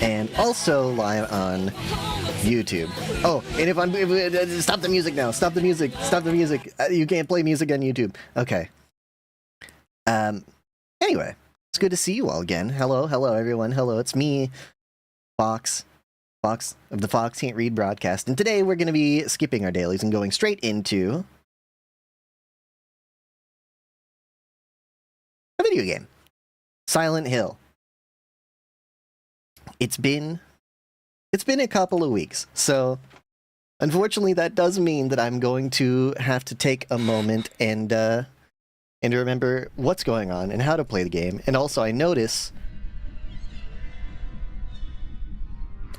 and also live on YouTube. Oh, and if stop the music now. Stop the music. Stop the music. You can't play music on YouTube. Okay. Anyway, it's good to see you all again. Hello, everyone. Hello, it's me, Fox of the Fox Can't Read broadcast. And today we're going to be skipping our dailies and going straight into a video game, Silent Hill. It's been a couple of weeks, so unfortunately that does mean that I'm going to have to take a moment and remember what's going on and how to play the game. And also I notice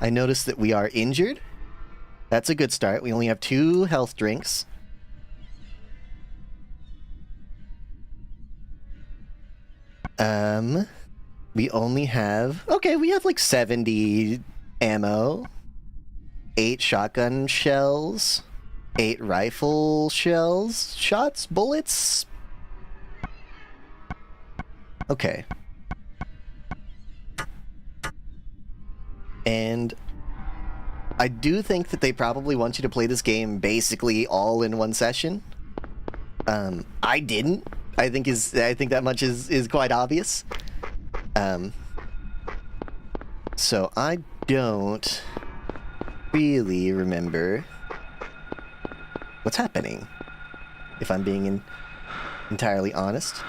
that we are injured. That's a good start. We only have 2 health drinks. We only have... Okay, we have like 70 ammo. 8 shotgun shells. 8 rifle shells. Shots? Bullets? Okay. And I do think that they probably want you to play this game basically all in one session. I didn't. I think that much is quite obvious. So I don't really remember what's happening, if I'm being entirely honest.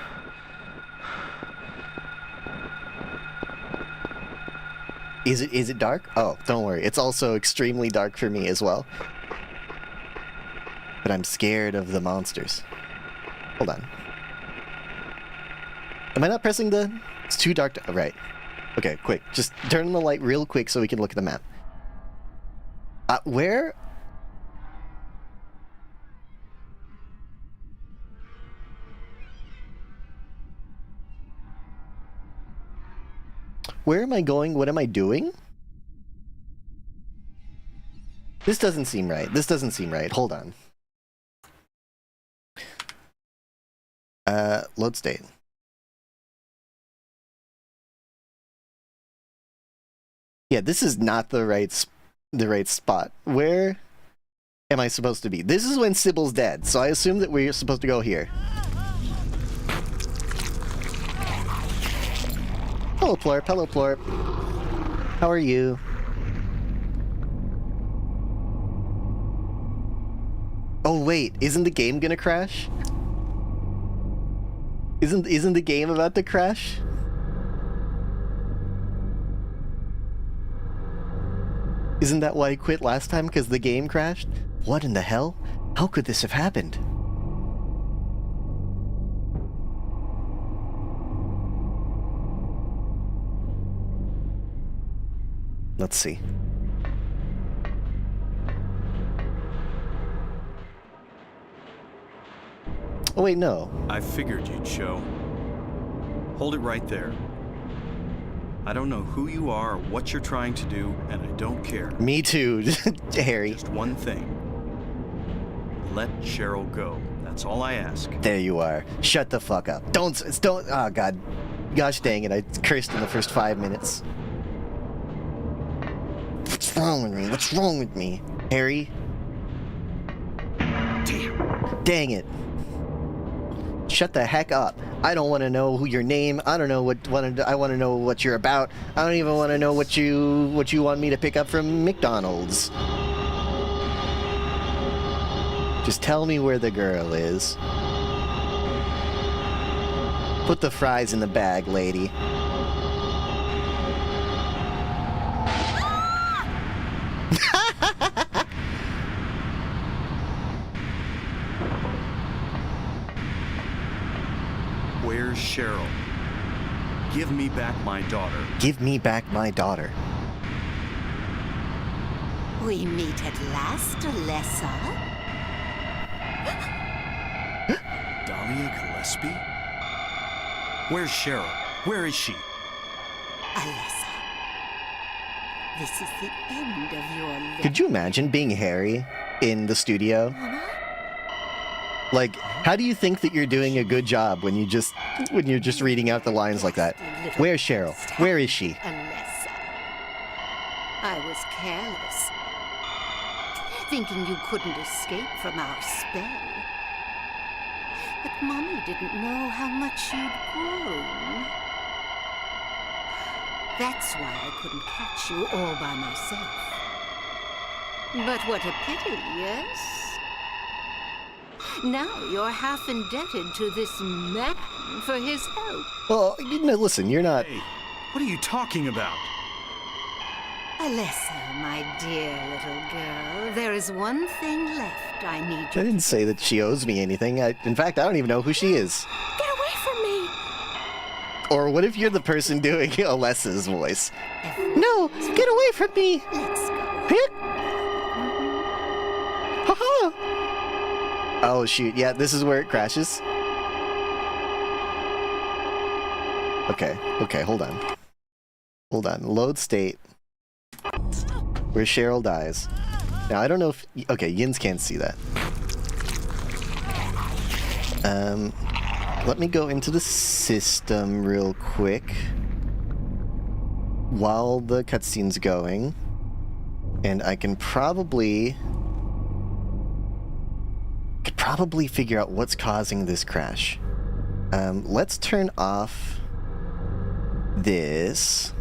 Is it dark? Oh, don't worry. It's also extremely dark for me as well. But I'm scared of the monsters. Hold on. Am I not pressing the... It's too dark to... Oh, right. Okay, quick. Just turn on the light real quick so we can look at the map. Where... Where am I going? What am I doing? This doesn't seem right. This doesn't seem right. Hold on. Load state. Yeah, this is not the right spot. Where am I supposed to be? This is when Sybil's dead, so I assume that we're supposed to go here. Hello, Plorp. Hello, Plorp. How are you? Oh, wait. Isn't the game gonna crash? Isn't the game about to crash? Isn't that why I quit last time? Because the game crashed? What in the hell? How could this have happened? Let's see. Oh wait, no. I figured you'd show. Hold it right there. I don't know who you are or what you're trying to do, and I don't care. Me too, Harry. Just one thing. Let Cheryl go. That's all I ask. There you are. Shut the fuck up. Don't, oh god. Gosh dang it, I cursed in the first 5 minutes. What's wrong with me? What's wrong with me? Harry? Damn. Dang it. Shut the heck up. I don't want to know who your name. I don't know I want to know what you're about. I don't even want to know what you want me to pick up from McDonald's. Just tell me where the girl is. Put the fries in the bag, lady. Where's Cheryl? Give me back my daughter. Give me back my daughter. We meet at last, Alessa. Dahlia Gillespie? Where's Cheryl? Where is she? Alessa, this is the end of your life. Could you imagine being Harry in the studio? Like, how do you think that you're doing a good job when you're just reading out the lines like that? Where's Cheryl? Where is she? Alessa. I was careless, thinking you couldn't escape from our spell. But Mommy didn't know how much you'd grown. That's why I couldn't catch you all by myself. But what a pity, yes? Now you're half indebted to this man for his help. Well, listen, you're not... Hey, what are you talking about? Alessa, my dear little girl, there is one thing left I need I you didn't say that she owes me anything. In fact, I don't even know who she is. Get away from me! Or what if you're the person doing Alessa's voice? No, get away from me! Let's go. Haha! Oh shoot, yeah, this is where it crashes. Okay, hold on. Hold on, load state. Where Cheryl dies. Now, I don't know if... Okay, Yins can't see that. Let me go into the system real quick. While the cutscene's going. And I can probably... figure out what's causing this crash. Let's turn off this.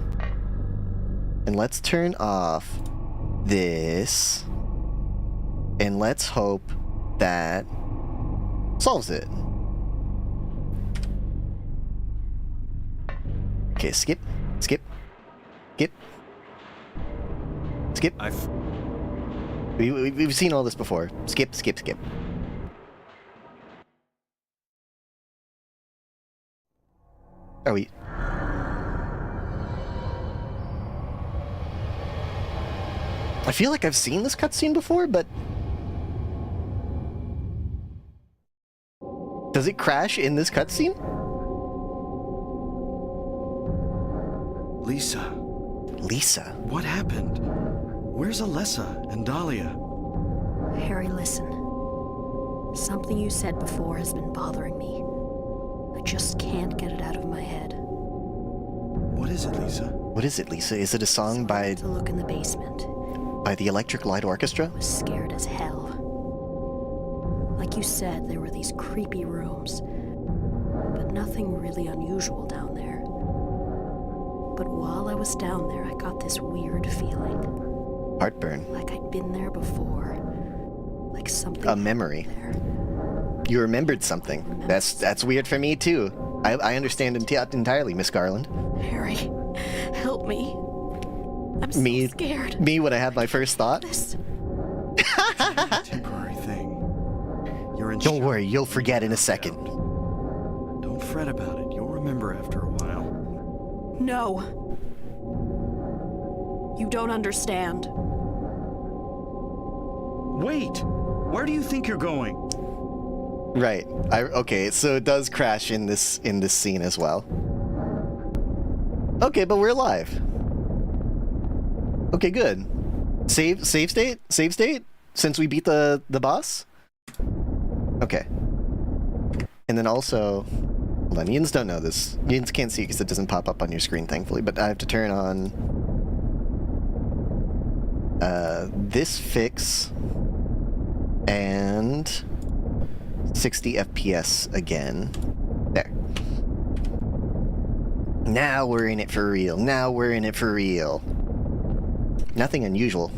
And let's turn off this. And let's hope that solves it. Okay, skip. We've seen all this before. Skip. Are we... I feel like I've seen this cutscene before, but... Does it crash in this cutscene? Lisa, Lisa? what happened? Where's Alessa and Dahlia? Harry, listen. Something you said before has been bothering me. I just can't get it out of my head. What is it, Lisa? What is it, Lisa? Is it a song by To look in the basement. the Electric Light Orchestra? I was scared as hell. Like you said, there were these creepy rooms, but nothing really unusual down there. But while I was down there, I got this weird feeling. Heartburn. Like I'd been there before. Like something... A memory. There. You remembered something. That's weird for me, too. I understand entirely, Miss Garland. Harry, help me. I'm so Me? scared. Me when I had my first thought? This... A temporary thing. You're in Don't shock. worry, you'll forget in a second. Don't fret about it. You'll remember after a while. No. You don't understand. Wait! Where do you think you're going? Right. Okay, so it does crash in this scene as well. Okay, but we're alive. Okay, good. Save state? Save state? Since we beat the boss? Okay. And then also... Hold on, Yins don't know this. Yins can't see because it doesn't pop up on your screen, thankfully, but I have to turn on... this fix... and... 60 FPS again. There. Now we're in it for real. Nothing unusual.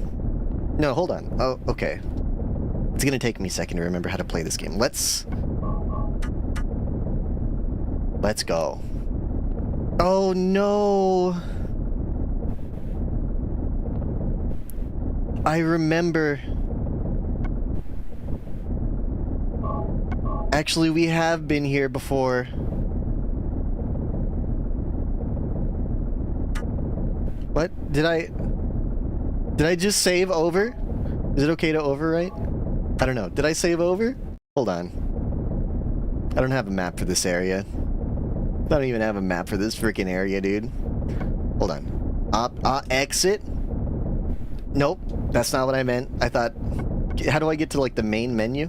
No, hold on. Oh, okay. It's gonna take me a second to remember how to play this game. Let's go. Oh no! I remember... Actually, we have been here before. What? Did I just save over? Is it okay to overwrite? I don't know. Did I save over? Hold on. I don't have a map for this area. I don't even have a map for this freaking area, dude. Hold on. Exit? Nope. That's not what I meant. I thought... How do I get to, like, the main menu?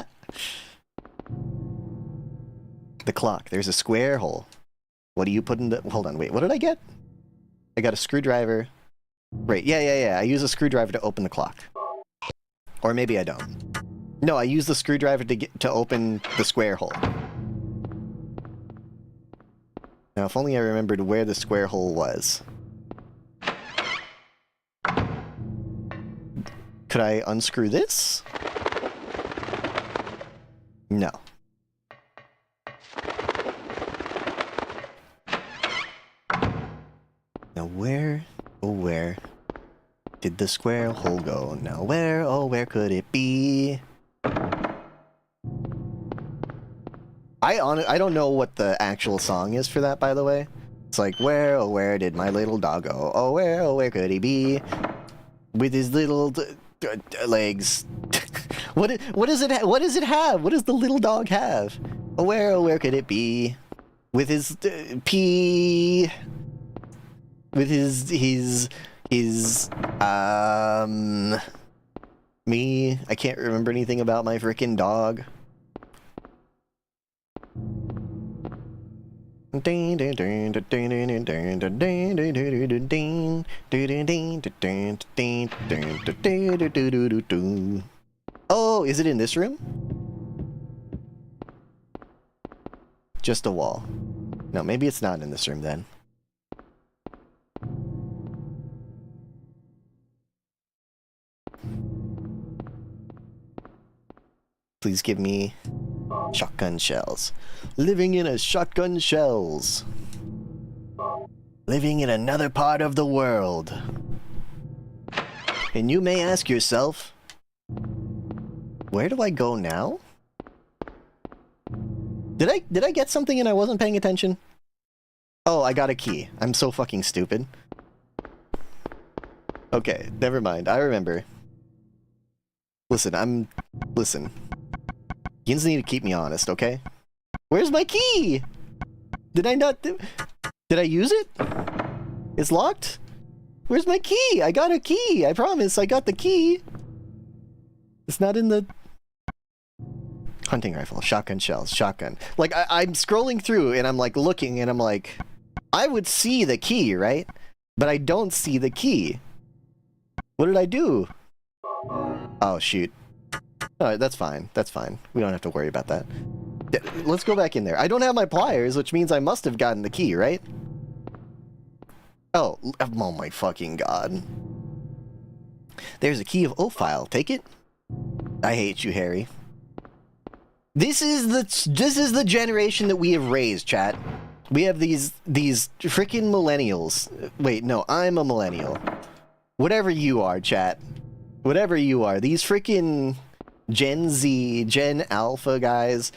The clock. There's a square hole. What do you put in the... Hold on, wait. What did I get? I got a screwdriver. Right, yeah. I use a screwdriver to open the clock. Or maybe I don't. No, I use the screwdriver to open the square hole. Now, if only I remembered where the square hole was. Could I unscrew this? No. Now where, oh where, did the square hole go? Now where, oh where could it be? I don't know what the actual song is for that, by the way. It's like, where, oh where did my little dog go? Oh where could he be? With his little legs. What does it what does it have? What does the little dog have? Oh where could it be? With his pee. With his me. I can't remember anything about my freaking dog. Oh, is it in this room? Just a wall. No, maybe it's not in this room then. Please give me shotgun shells. Living in a shotgun shells. Living in another part of the world. And you may ask yourself, where do I go now? Did I get something and I wasn't paying attention? Oh, I got a key. I'm so fucking stupid. Okay, never mind. I remember. Listen. You just need to keep me honest, okay? Where's my key? Did I use it? It's locked? Where's my key? I got a key. I promise I got the key. It's not in the... Hunting rifle, shotgun shells, shotgun. Like, I'm scrolling through and I'm like looking and I'm like, I would see the key, right? But I don't see the key. What did I do? Oh, shoot. Alright, that's fine. That's fine. We don't have to worry about that. Let's go back in there. I don't have my pliers, which means I must have gotten the key, right? Oh my fucking god. There's a key of O-File. Take it? I hate you, Harry. This is the generation that we have raised, chat. We have these freaking millennials. Wait, no, I'm a millennial. Whatever you are, chat. Whatever you are. These freaking Gen Z, Gen Alpha guys,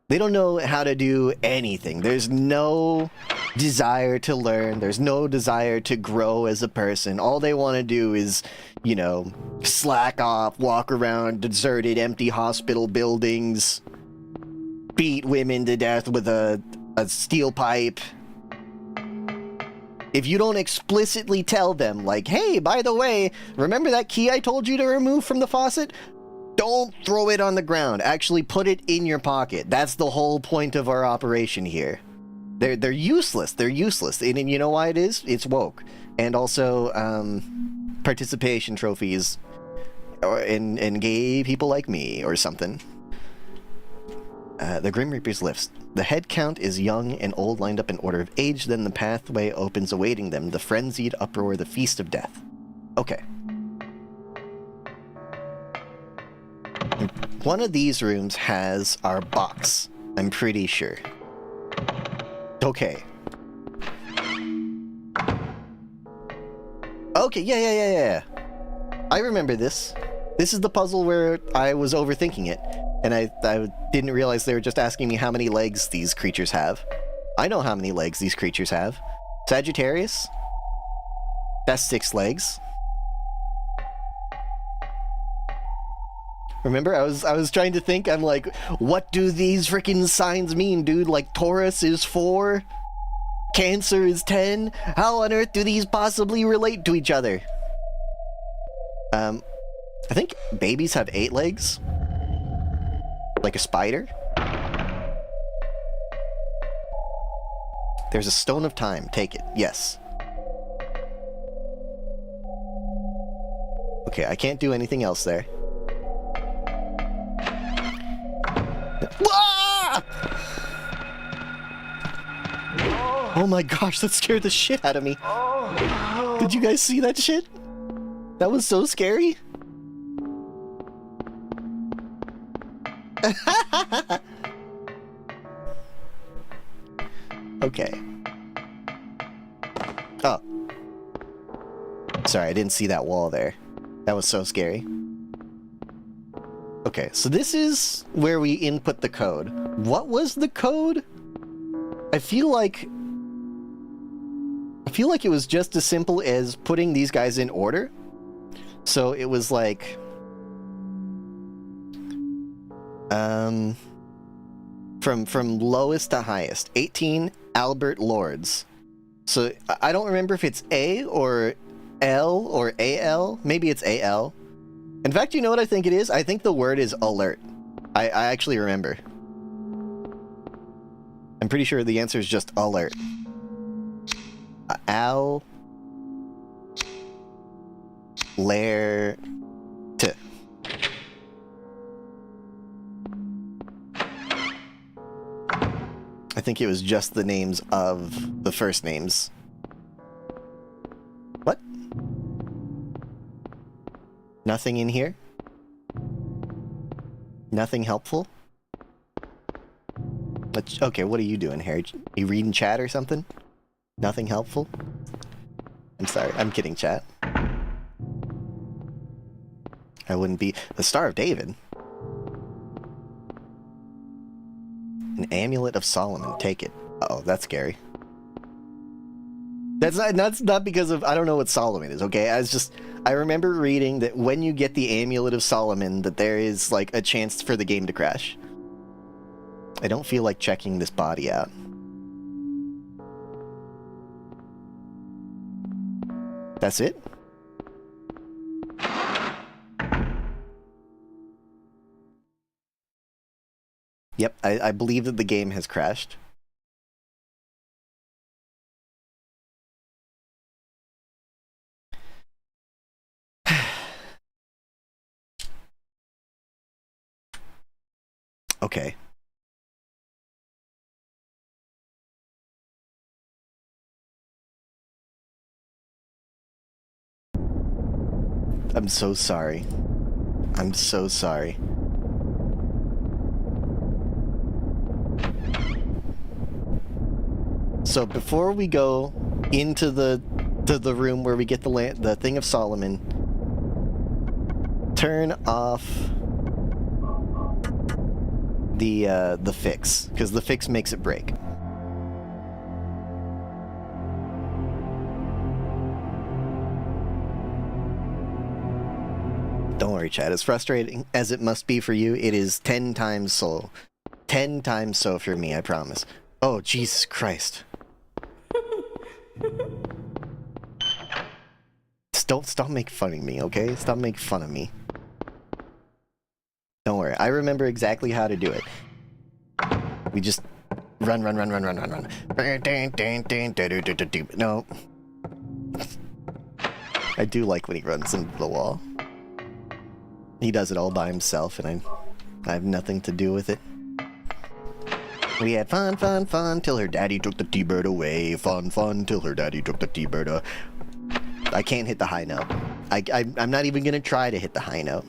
they don't know how to do anything. There's no desire to learn. There's no desire to grow as a person. All they want to do is, you know, slack off, walk around deserted, empty hospital buildings, beat women to death with a steel pipe. If you don't explicitly tell them, like, hey, by the way, remember that key I told you to remove from the faucet? Don't throw it on the ground. Actually put it in your pocket. That's the whole point of our operation here. They're useless. They're useless. And you know why it is? It's woke. And also, participation trophies and gay people like me or something. The Grim Reaper's list. The head count is young and old lined up in order of age, then the pathway opens awaiting them, the frenzied uproar, the feast of death. Okay. One of these rooms has our box, I'm pretty sure. Okay. Okay, yeah. I remember this. This is the puzzle where I was overthinking it, and I didn't realize they were just asking me how many legs these creatures have. I know how many legs these creatures have. Sagittarius? That's 6 legs. Remember, I was trying to think, I'm like, what do these freaking signs mean, dude? Like, Taurus is 4, Cancer is 10. How on earth do these possibly relate to each other? I think babies have 8 legs. Like a spider. There's a stone of time. Take it. Yes. Okay, I can't do anything else there. Ah! Oh my gosh, that scared the shit out of me. Did you guys see that shit? That was so scary. Okay. Oh. Sorry, I didn't see that wall there. That was so scary. Okay, so this is where we input the code. What was the code? I feel like it was just as simple as putting these guys in order. So it was like from lowest to highest. 18 Albert Lords. So I don't remember if it's A or L or AL. Maybe it's AL. In fact, you know what I think it is? I think the word is alert. I actually remember. I'm pretty sure the answer is just alert. Al... Lair... T. I think it was just the names of the first names. What? Nothing in here? Nothing helpful? Okay, what are you doing here? You reading chat or something? Nothing helpful? I'm sorry, I'm kidding, chat. I wouldn't be... The Star of David? An Amulet of Solomon, take it. Uh-oh, that's scary. That's not because of... I don't know what Solomon is, okay? I remember reading that when you get the Amulet of Solomon, that there is, like, a chance for the game to crash. I don't feel like checking this body out. That's it? Yep, I believe that the game has crashed. Okay. I'm so sorry. I'm so sorry. So before we go into the room where we get the Thing of Solomon, turn off the fix, because the fix makes it break. Don't worry, Chad. As frustrating as it must be for you, it is 10 times so. 10 times so for me, I promise. Oh, Jesus Christ. Stop making fun of me, okay? Stop making fun of me. Don't worry, I remember exactly how to do it. We just run. No. I do like when he runs into the wall. He does it all by himself, and I have nothing to do with it. We had fun, till her daddy took the T-bird away. Fun, till her daddy took the T-bird away. I can't hit the high note. I'm not even gonna try to hit the high note.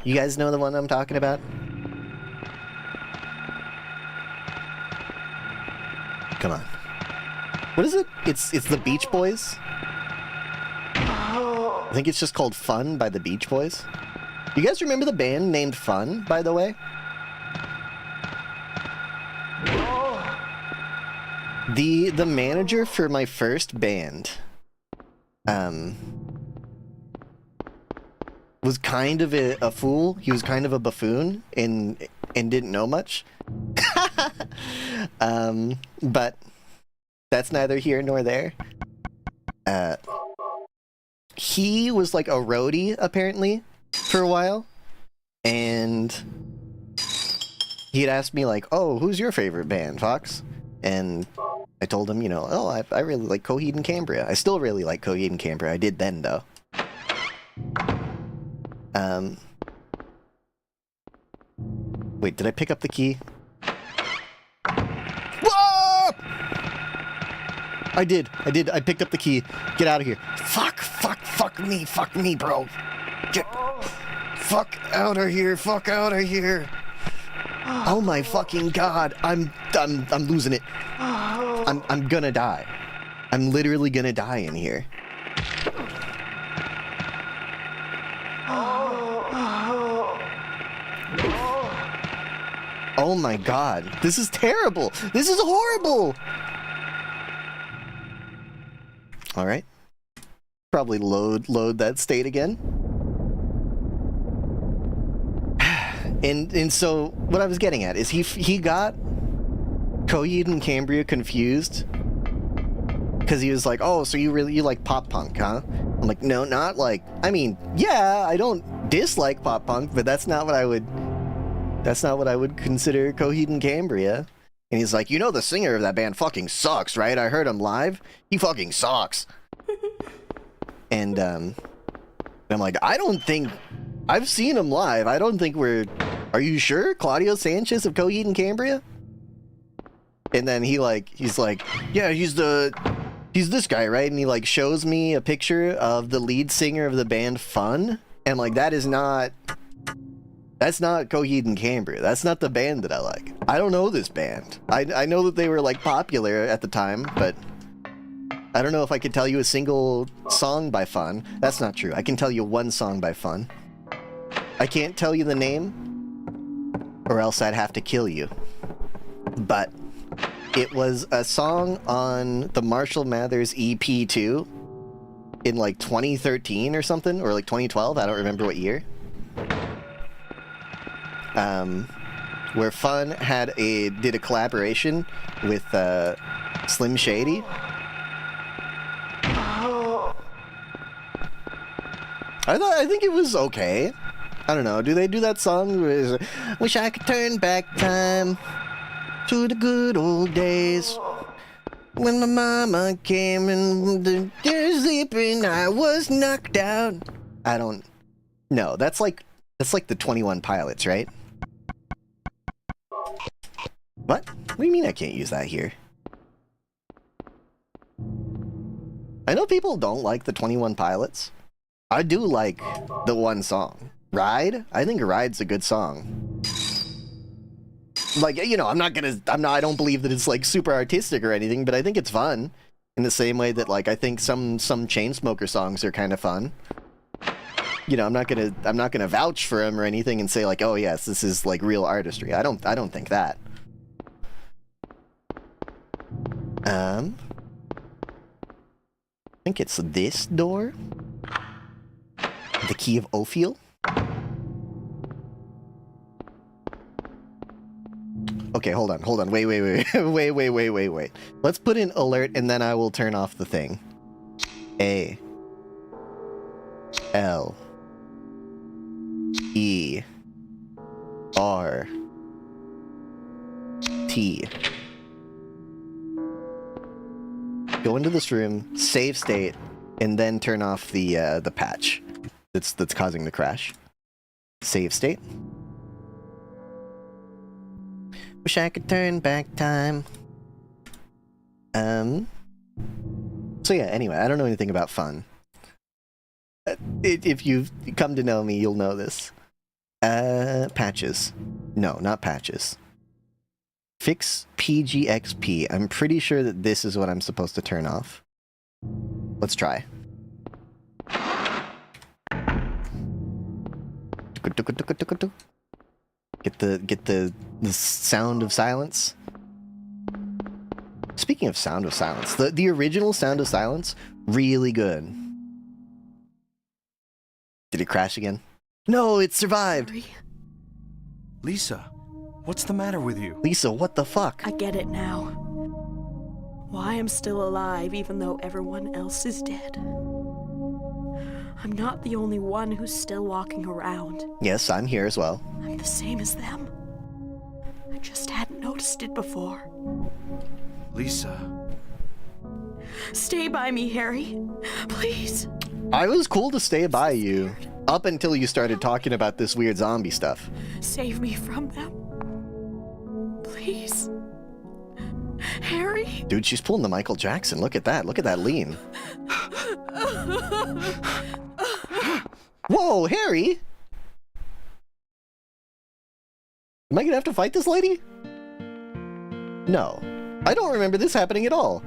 You guys know the one I'm talking about? Come on. What is it? It's the Beach Boys? I think it's just called Fun by the Beach Boys. You guys remember the band named Fun, by the way? The manager for my first band was kind of a fool. He was kind of a buffoon and didn't know much. But that's neither here nor there. He was like a roadie apparently for a while, and he had asked me like, "Oh, who's your favorite band, Fox?" And I told him, you know, "Oh, I really like Coheed and Cambria. I still really like Coheed and Cambria. I did then, though." Wait, did I pick up the key? Whoa! I did. I picked up the key. Get out of here. Fuck me, bro. Fuck out of here. Oh my fucking god. I'm losing it. I'm gonna die. I'm literally gonna die in here. Oh my god. This is terrible. This is horrible. Alright. Probably load that state again. And so what I was getting at is he got Coheed and Cambria confused because he was like, "Oh, so you like pop punk, huh?" I'm like, "No, not like, I mean, yeah, I don't dislike pop punk, but that's not what I would consider Coheed and Cambria." And he's like, "You know the singer of that band fucking sucks, right? I heard him live. He fucking sucks." And I'm like, "I don't think I've seen him live. I don't think we're... Are you sure? Claudio Sanchez of Coheed and Cambria?" And then he's like, "Yeah, he's this guy, right?" And he like shows me a picture of the lead singer of the band Fun. And like, that's not Coheed and Cambria. That's not the band that I like. I don't know this band. I know that they were like popular at the time, but I don't know if I could tell you a single song by Fun. That's not true. I can tell you one song by Fun. I can't tell you the name, or else I'd have to kill you. But it was a song on the Marshall Mathers EP2 in like 2013 or something, or like 2012. I don't remember what year. Where Fun did a collaboration with Slim Shady. I think it was okay. I don't know. Do they do that song? Wish I could turn back time to the good old days when my mama came and sleeping, I was knocked out. I don't. No, that's like the 21 Pilots, right? What? What do you mean I can't use that here? I know people don't like the 21 Pilots. I do like the one song. Ride? I think Ride's a good song. Like, you know, I don't believe that it's like super artistic or anything, but I think it's fun. In the same way that like I think some Chainsmoker songs are kind of fun. You know, I'm not gonna vouch for him or anything and say like, "Oh yes, this is like real artistry." I don't think that. I think it's this door. The key of Ophiel. Okay, hold on. Wait. Wait. Let's put in alert and then I will turn off the thing. A. L. E. R. T. Go into this room, save state, and then turn off the patch that's causing the crash. Save state. Wish I could turn back time. So yeah, anyway, I don't know anything about Fun. If you've come to know me, you'll know this. Patches. No, not patches. Fix PGXP. I'm pretty sure that this is what I'm supposed to turn off. Let's try. Get the sound of silence. Speaking of sound of silence, the original Sound of Silence, really good. Did it crash again? No, it survived. Sorry. Lisa, what's the matter with you? Lisa, what the fuck? I get it now. Why I'm still alive even though everyone else is dead. I'm not the only one who's still walking around. Yes, I'm here as well. I'm the same as them. noticed it before. Lisa. Stay by me, Harry. Please. I was cool to stay by you up until you started talking about this weird zombie stuff. Save me from them. Please. Harry? Dude, she's pulling the Michael Jackson. Look at that. Look at that lean. Whoa, Harry! Am I gonna have to fight this lady? No. I don't remember this happening at all.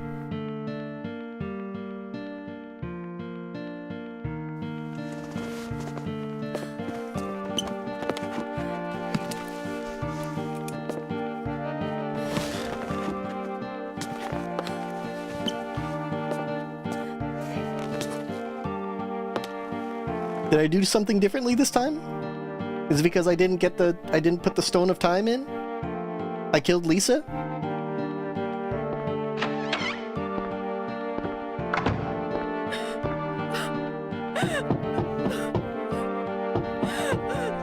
Did I do something differently this time? Is it because I didn't put the stone of time in? I killed Lisa?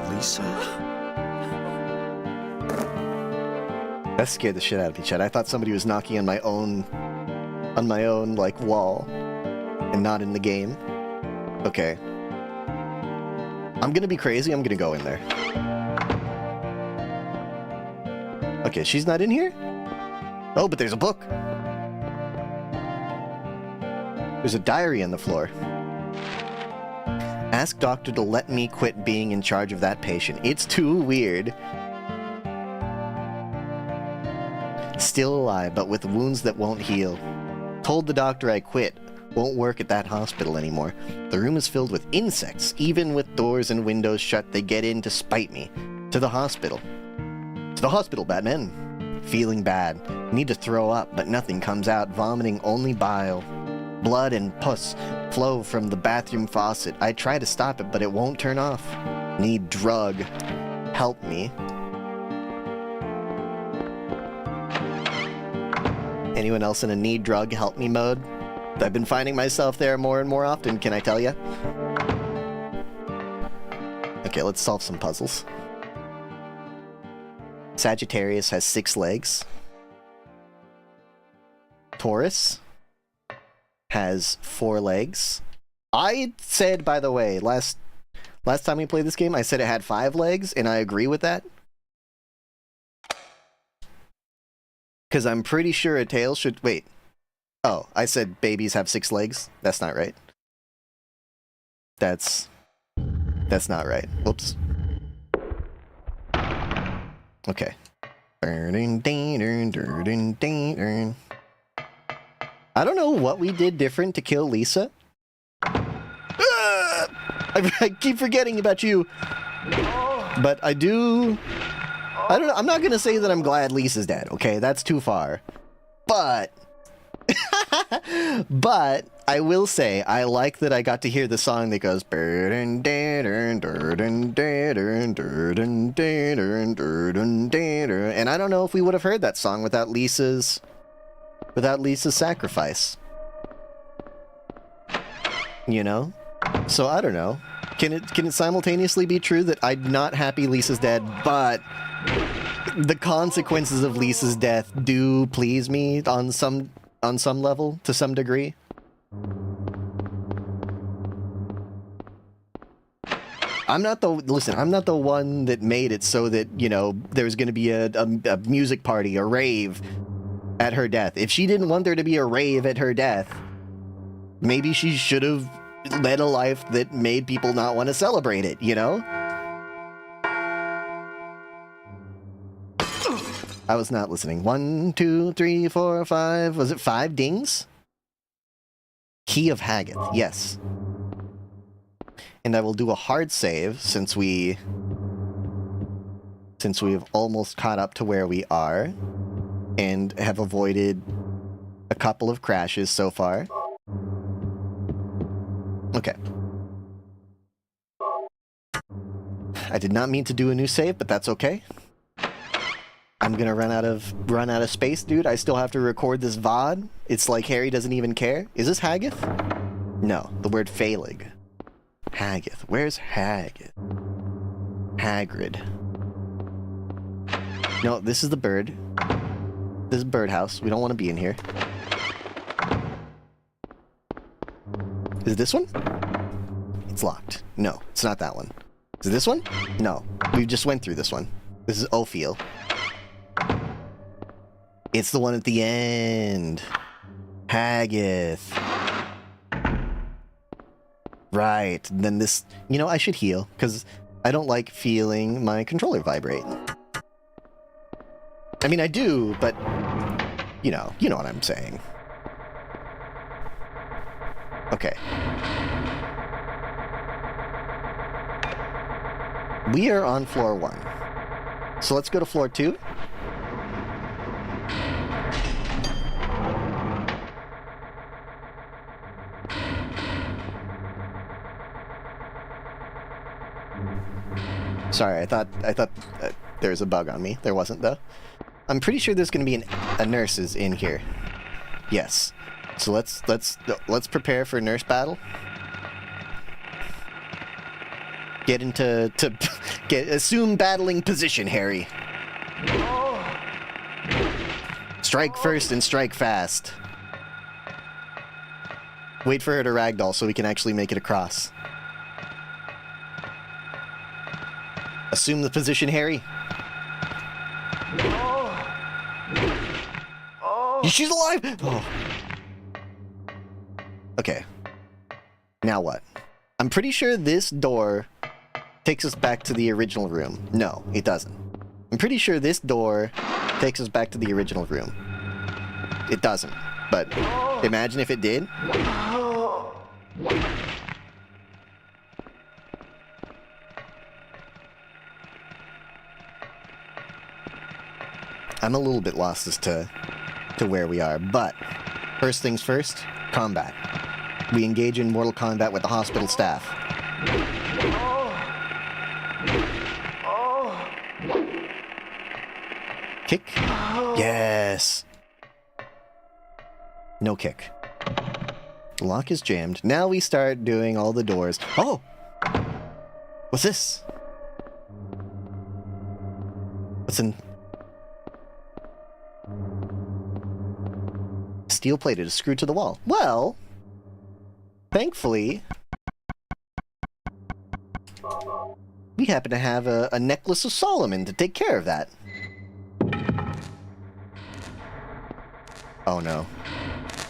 Lisa? That scared the shit out of me, Chad. I thought somebody was knocking on my own like wall and not in the game. Okay. I'm gonna be crazy, I'm gonna go in there. Okay, she's not in here? Oh, but there's a book. There's a diary on the floor. Ask doctor to let me quit being in charge of that patient. It's too weird. Still alive, but with wounds that won't heal. Told the doctor I quit. Won't work at that hospital anymore. The room is filled with insects. Even with doors and windows shut, they get in to spite me. To the hospital. To the hospital, Batman. Feeling bad. Need to throw up, but nothing comes out. Vomiting only bile. Blood and pus flow from the bathroom faucet. I try to stop it, but it won't turn off. Need drug. Help me. Anyone else in a need drug help me mode? I've been finding myself there more and more often, can I tell ya? Okay, let's solve some puzzles. Sagittarius has 6 legs. Taurus has 4 legs. I said, by the way, last time we played this game, I said it had 5 legs, and I agree with that. Because I'm pretty sure a tail should... Wait. Oh, I said babies have 6 legs? That's not right. That's not right. Whoops. Okay. I don't know what we did different to kill Lisa. I keep forgetting about you. But I don't know. I'm not gonna say that I'm glad Lisa's dead, okay? That's too far. But... but I will say I like that I got to hear the song that goes and I don't know if we would have heard that song without Lisa's sacrifice. You know? So I don't know. Can it simultaneously be true that I'm not happy Lisa's dead, but the consequences of Lisa's death do please me on some level, to some degree? I'm not the one that made it so that, you know, there's gonna be a music party, a rave at her death. If she didn't want there to be a rave at her death, maybe she should have led a life that made people not want to celebrate it, you know? I was not listening. 1, 2, 3, 4, 5. Was it 5 dings? Key of Haggoth. Yes. And I will do a hard save since we've almost caught up to where we are and have avoided a couple of crashes so far. Okay. I did not mean to do a new save, but that's okay. I'm gonna run out of space, dude. I still have to record this VOD. It's like Harry doesn't even care. Is this Haggoth? No, the word Phalig. Haggoth. Where's Haggoth? Hagrid. No, this is the bird. This is birdhouse. We don't want to be in here. Is it this one? It's locked. No, it's not that one. Is it this one? No. We just went through this one. This is Ophiel. It's the one at the end. Haggith. Right. Then this... You know, I should heal, because I don't like feeling my controller vibrate. I mean, I do, but... You know what I'm saying. Okay. We are on floor 1. So let's go to floor 2. Sorry, I thought there was a bug on me. There wasn't, though. I'm pretty sure there's going to be a nurses in here. Yes. So let's prepare for a nurse battle. Get into assume battling position, Harry. Strike first and strike fast. Wait for her to ragdoll so we can actually make it across. Assume the position, Harry. She's alive! Oh. Okay. Now what? I'm pretty sure this door takes us back to the original room. No, it doesn't. I'm pretty sure this door takes us back to the original room. It doesn't. But imagine if it did. I'm a little bit lost as to where we are, but first things first, combat. We engage in Mortal Kombat with the hospital staff. Kick? Yes! No kick. The lock is jammed. Now we start doing all the doors. Oh! What's this? What's in... Steel plated is screwed to the wall. Well, thankfully, we happen to have a necklace of Solomon to take care of that. Oh no.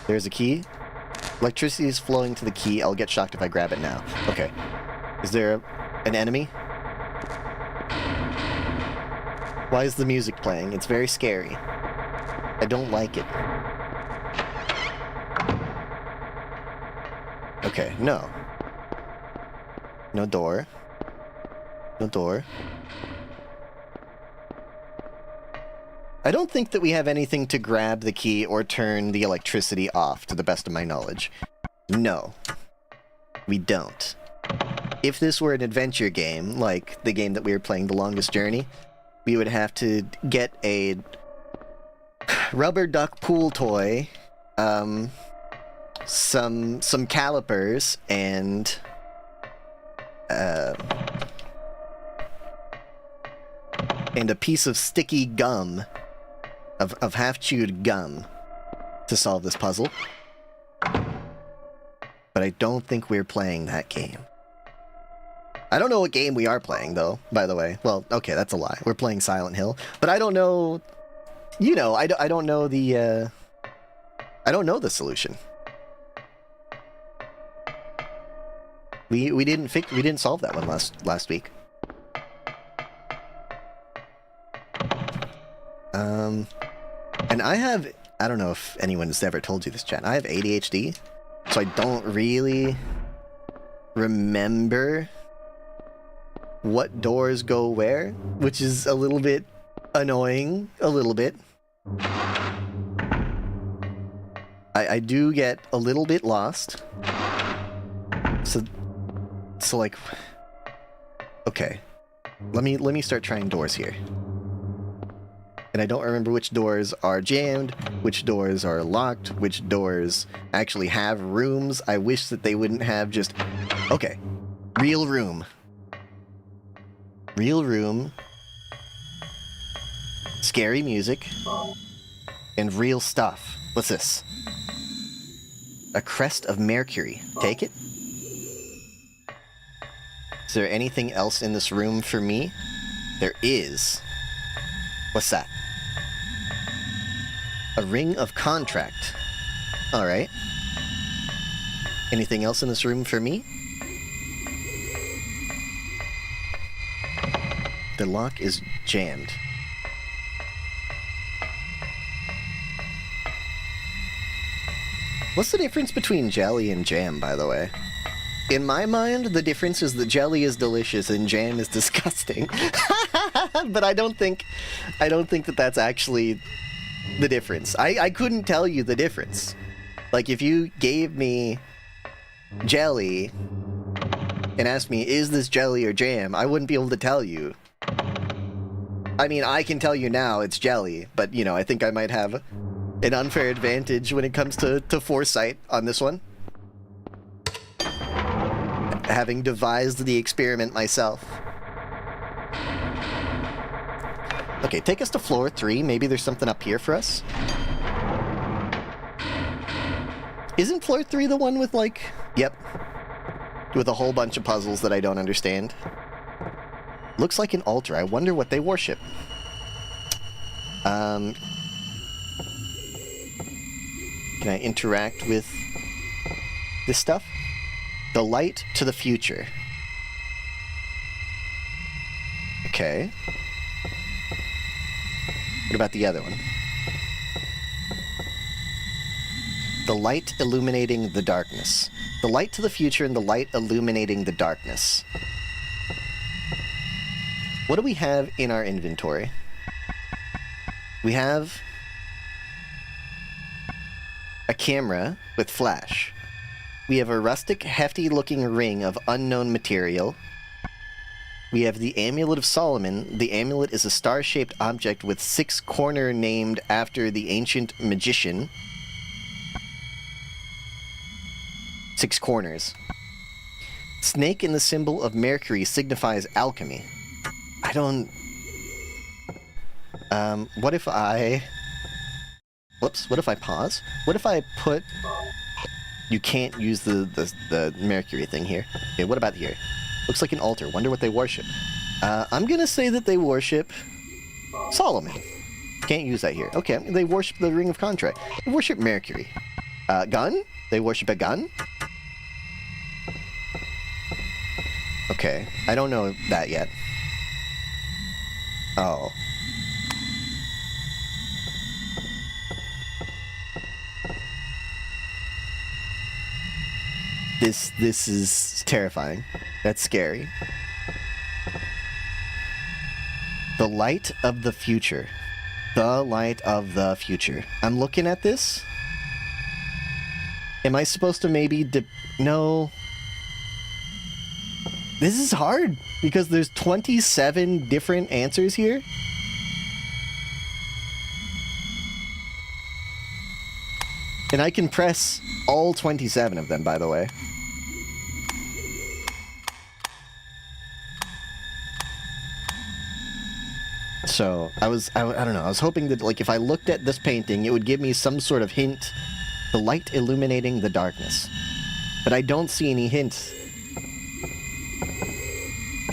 There's a key. Electricity is flowing to the key. I'll get shocked if I grab it now. Okay. Is there an enemy? Why is the music playing? It's very scary. I don't like it. Okay, no. No door. No door. I don't think that we have anything to grab the key or turn the electricity off, to the best of my knowledge. No. We don't. If this were an adventure game, like the game that we were playing, The Longest Journey, we would have to get a rubber duck pool toy, some calipers, and a piece of sticky gum, of half-chewed gum, to solve this puzzle. But I don't think we're playing that game. I don't know what game we are playing, though, by the way. Well, okay, that's a lie. We're playing Silent Hill. But I don't know... You know, I don't know the, I don't know the solution. We didn't solve that one last week. And I don't know if anyone's ever told you this, chat. I have ADHD, so I don't really remember what doors go where, which is a little bit annoying, a little bit. I do get a little bit lost. So like, okay, let me start trying doors here. And I don't remember which doors are jammed, which doors are locked, which doors actually have rooms. I wish that they wouldn't have just... Okay. Real room. Real room. Scary music. And real stuff. What's this? A crest of Mercury. Take it? Is there anything else in this room for me? There is. What's that? A ring of contract. Alright. Anything else in this room for me? The lock is jammed. What's the difference between jelly and jam, by the way? In my mind, the difference is that jelly is delicious and jam is disgusting. But I don't think that that's actually the difference. I couldn't tell you the difference. Like, if you gave me jelly and asked me, is this jelly or jam, I wouldn't be able to tell you. I mean, I can tell you now it's jelly, but, you know, I think I might have an unfair advantage when it comes to foresight on this one. Having devised the experiment myself. Okay, take us to floor 3. Maybe there's something up here for us. Isn't floor 3 the one with, like... Yep. With a whole bunch of puzzles that I don't understand. Looks like an altar. I wonder what they worship. Can I interact with this stuff? The light to the future. Okay. What about the other one? The light illuminating the darkness. The light to the future and the light illuminating the darkness. What do we have in our inventory? We have a camera with flash. We have a rustic, hefty-looking ring of unknown material. We have the Amulet of Solomon. The amulet is a star-shaped object with 6 corners named after the ancient magician. 6 corners. Snake in the symbol of Mercury signifies alchemy. I don't... what if I... Whoops, what if I pause? What if I put... You can't use the Mercury thing here. Okay, what about here? Looks like an altar. Wonder what they worship. I'm gonna say that they worship Solomon. Can't use that here. Okay, they worship the Ring of Contract. They worship Mercury. Gun? They worship a gun? Okay, I don't know that yet. Oh. This is terrifying. That's scary. The light of the future. The light of the future. I'm looking at this. Am I supposed to maybe no. This is hard because there's 27 different answers here. And I can press all 27 of them, by the way. So, I don't know, I was hoping that, like, if I looked at this painting, it would give me some sort of hint. The light illuminating the darkness. But I don't see any hints.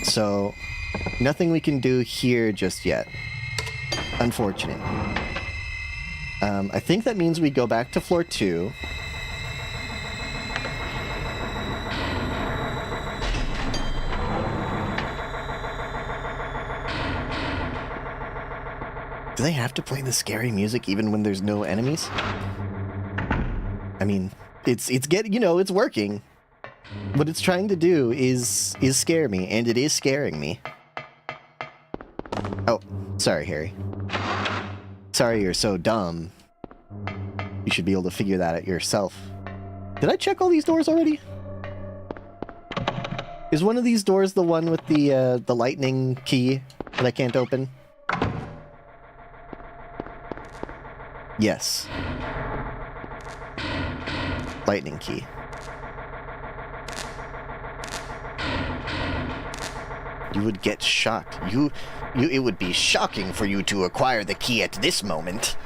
So, nothing we can do here just yet. Unfortunate. I think that means we go back to floor 2. Do they have to play the scary music even when there's no enemies? I mean, it's getting, you know, it's working. What it's trying to do is scare me, and it is scaring me. Oh, sorry, Harry. Sorry you're so dumb. You should be able to figure that out yourself. Did I check all these doors already? Is one of these doors the one with the lightning key that I can't open? Yes. Lightning key. You would get shocked. It would be shocking for you to acquire the key at this moment.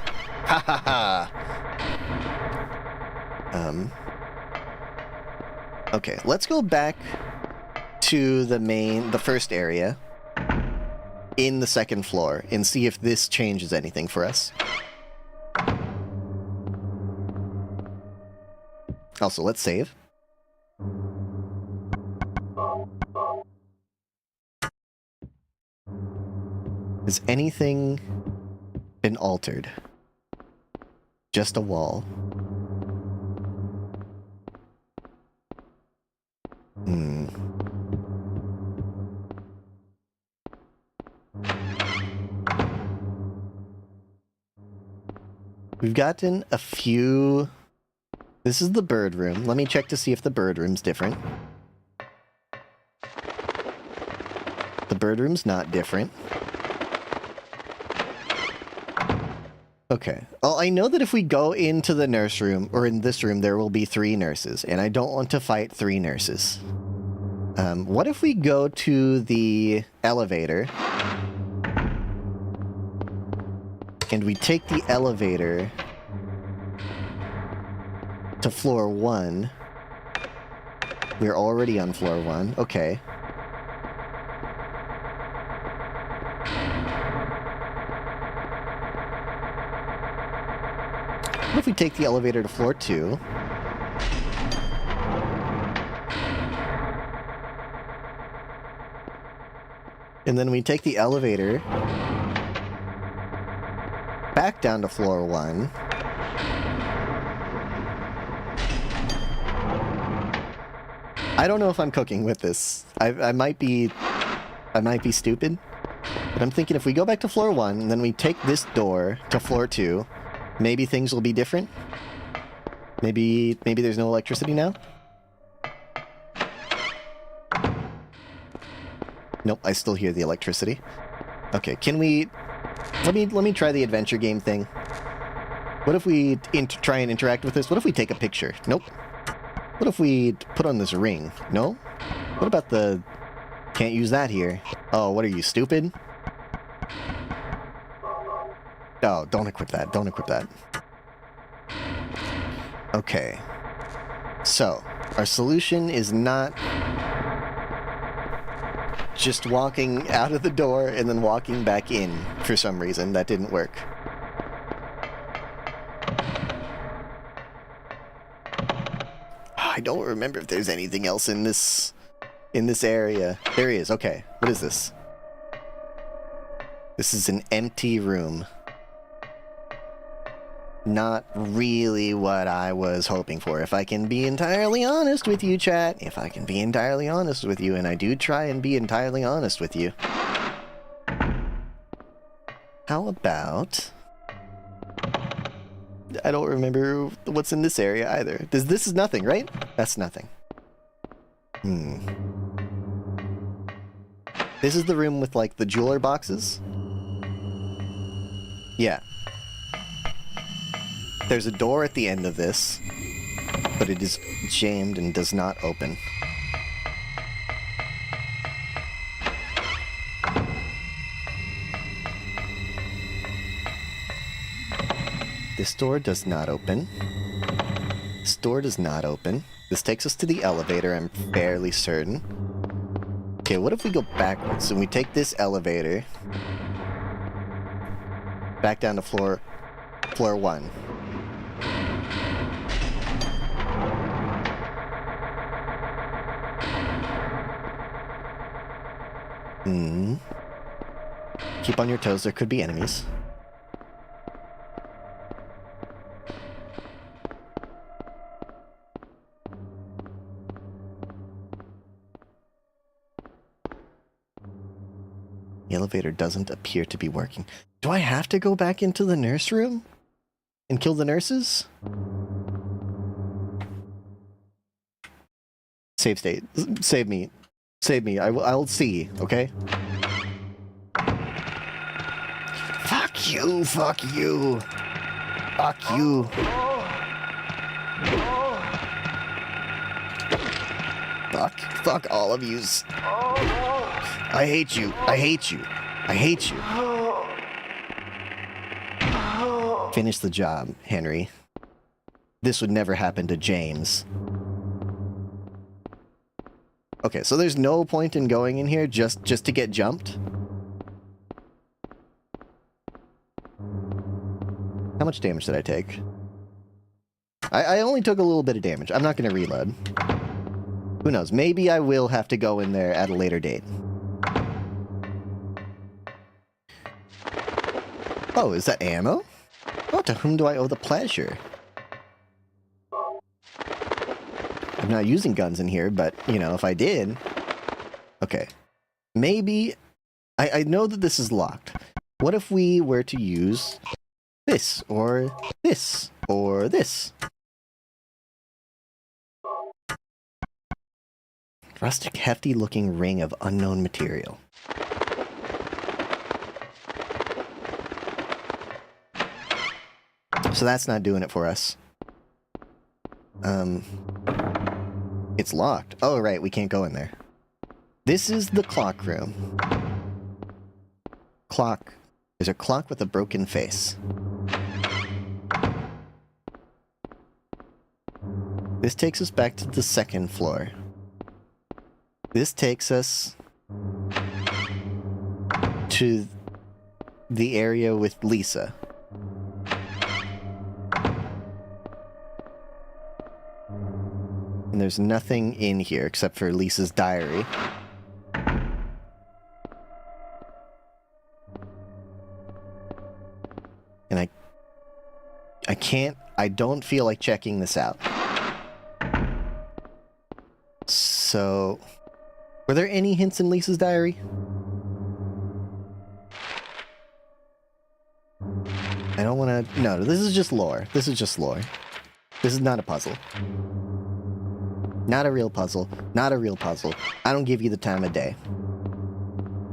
Ha ha ha! Okay, let's go back to the first area in the second floor and see if this changes anything for us. Also, let's save. Has anything been altered? Just a wall. We've gotten a few... This is the bird room. Let me check to see if the bird room's different. The bird room's not different. Okay. Well, I know that if we go into the nurse room, or in this room, there will be 3 nurses, and I don't want to fight 3 nurses. What if we go to the elevator, and we take the elevator to floor 1? We're already on floor 1. Okay. What if we take the elevator to floor 2? And then we take the elevator back down to floor 1. I don't know if I'm cooking with this. I might be stupid. But I'm thinking if we go back to floor 1 and then we take this door to floor 2, maybe things will be different. Maybe there's no electricity now. Nope, I still hear the electricity. Okay, can we... Let me try the adventure game thing. What if we try and interact with this? What if we take a picture? Nope. What if we put on this ring? No? What about the... Can't use that here. Oh, what are you, stupid? Oh, don't equip that. Don't equip that. Okay. So, our solution is not just walking out of the door and then walking back in for some reason. That didn't work. I don't remember if there's anything else in this area. There is. Okay. What is this? This is an empty room. Not really what I was hoping for, if I can be entirely honest with you, chat. If I can be entirely honest with you, and I do try and be entirely honest with you. How about... I don't remember what's in this area either. This is nothing, right? That's nothing. This is the room with, like, the jeweler boxes? Yeah. There's a door at the end of this, but it is jammed and does not open. This door does not open. This door does not open. This takes us to the elevator, I'm fairly certain. Okay, what if we go backwards and we take this elevator back down to floor 1. Keep on your toes, there could be enemies. The elevator doesn't appear to be working. Do I have to go back into the nurse room and kill the nurses? Save state. Save me. Save me. I'll see, okay? Fuck you, fuck you. Fuck you. Fuck all of yous. I hate you. I hate you. I hate you. Finish the job, Henry. This would never happen to James. Okay, so there's no point in going in here just to get jumped? How much damage did I take? I only took a little bit of damage. I'm not going to reload. Who knows? Maybe I will have to go in there at a later date. Oh, is that ammo? Oh, to whom do I owe the pleasure? I'm not using guns in here, but, you know, if I did... Okay. Maybe... I know that this is locked. What if we were to use this, or this, or this? Rustic, hefty-looking ring of unknown material. So that's not doing it for us. It's locked. Oh, right, we can't go in there. This is the clock room. Clock. There's a clock with a broken face. This takes us back to the second floor. This takes us to the area with Lisa. And there's nothing in here except for Lisa's diary. And I don't feel like checking this out. So, were there any hints in Lisa's diary? I don't want to... No, this is just lore. This is just lore. This is not a puzzle. Not a real puzzle. Not a real puzzle. I don't give you the time of day.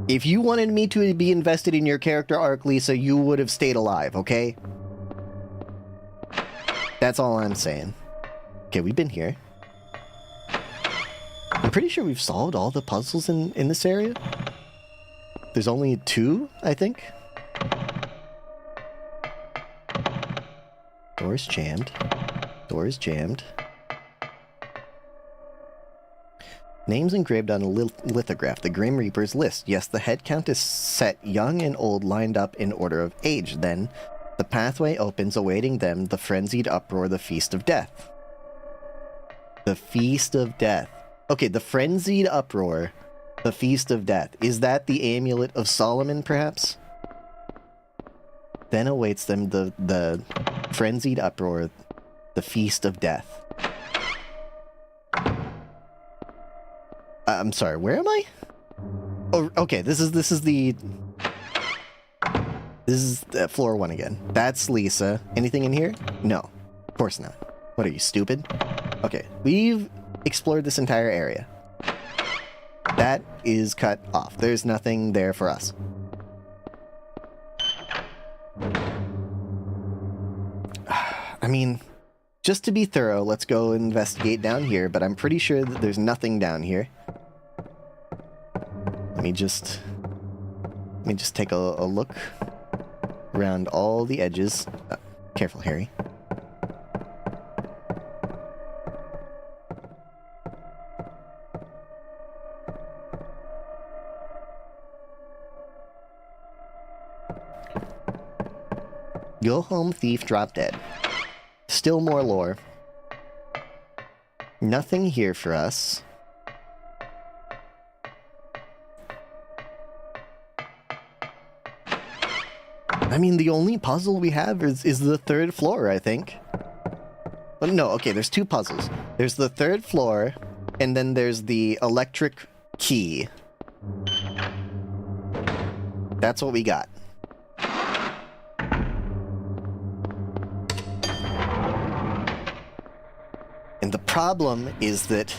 If you wanted me to be invested in your character arc, Lisa, you would have stayed alive, okay? That's all I'm saying. Okay, we've been here. I'm pretty sure we've solved all the puzzles in this area. There's only 2, I think. Door's jammed. Door's jammed. Names engraved on a lithograph, the Grim Reaper's list. Yes, the head count is set young and old lined up in order of age. Then, the pathway opens, awaiting them, the frenzied uproar, the feast of death. The feast of death. Okay, the frenzied uproar, the feast of death. Is that the amulet of Solomon, perhaps? Then awaits them the frenzied uproar, the feast of death. I'm sorry, where am I? Oh, okay, this is floor 1 again. That's Lisa. Anything in here? No, of course not. What are you, stupid? Okay, we've explored this entire area. That is cut off. There's nothing there for us. I mean, just to be thorough, let's go investigate down here, but I'm pretty sure that there's nothing down here. Let me just take a look around all the edges. Careful, Harry. Go home, thief, drop dead. Still more lore. Nothing here for us. I mean, the only puzzle we have is the 3rd floor, I think. Oh, no, okay, there's 2 puzzles. There's the 3rd floor, and then there's the electric key. That's what we got. And the problem is that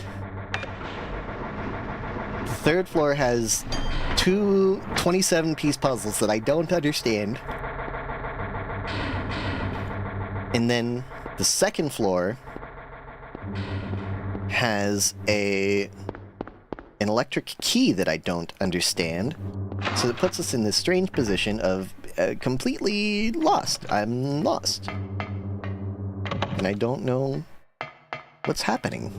the 3rd floor has 2 27-piece puzzles that I don't understand. And then the 2nd floor has an electric key that I don't understand. So it puts us in this strange position of completely lost. I'm lost. And I don't know what's happening.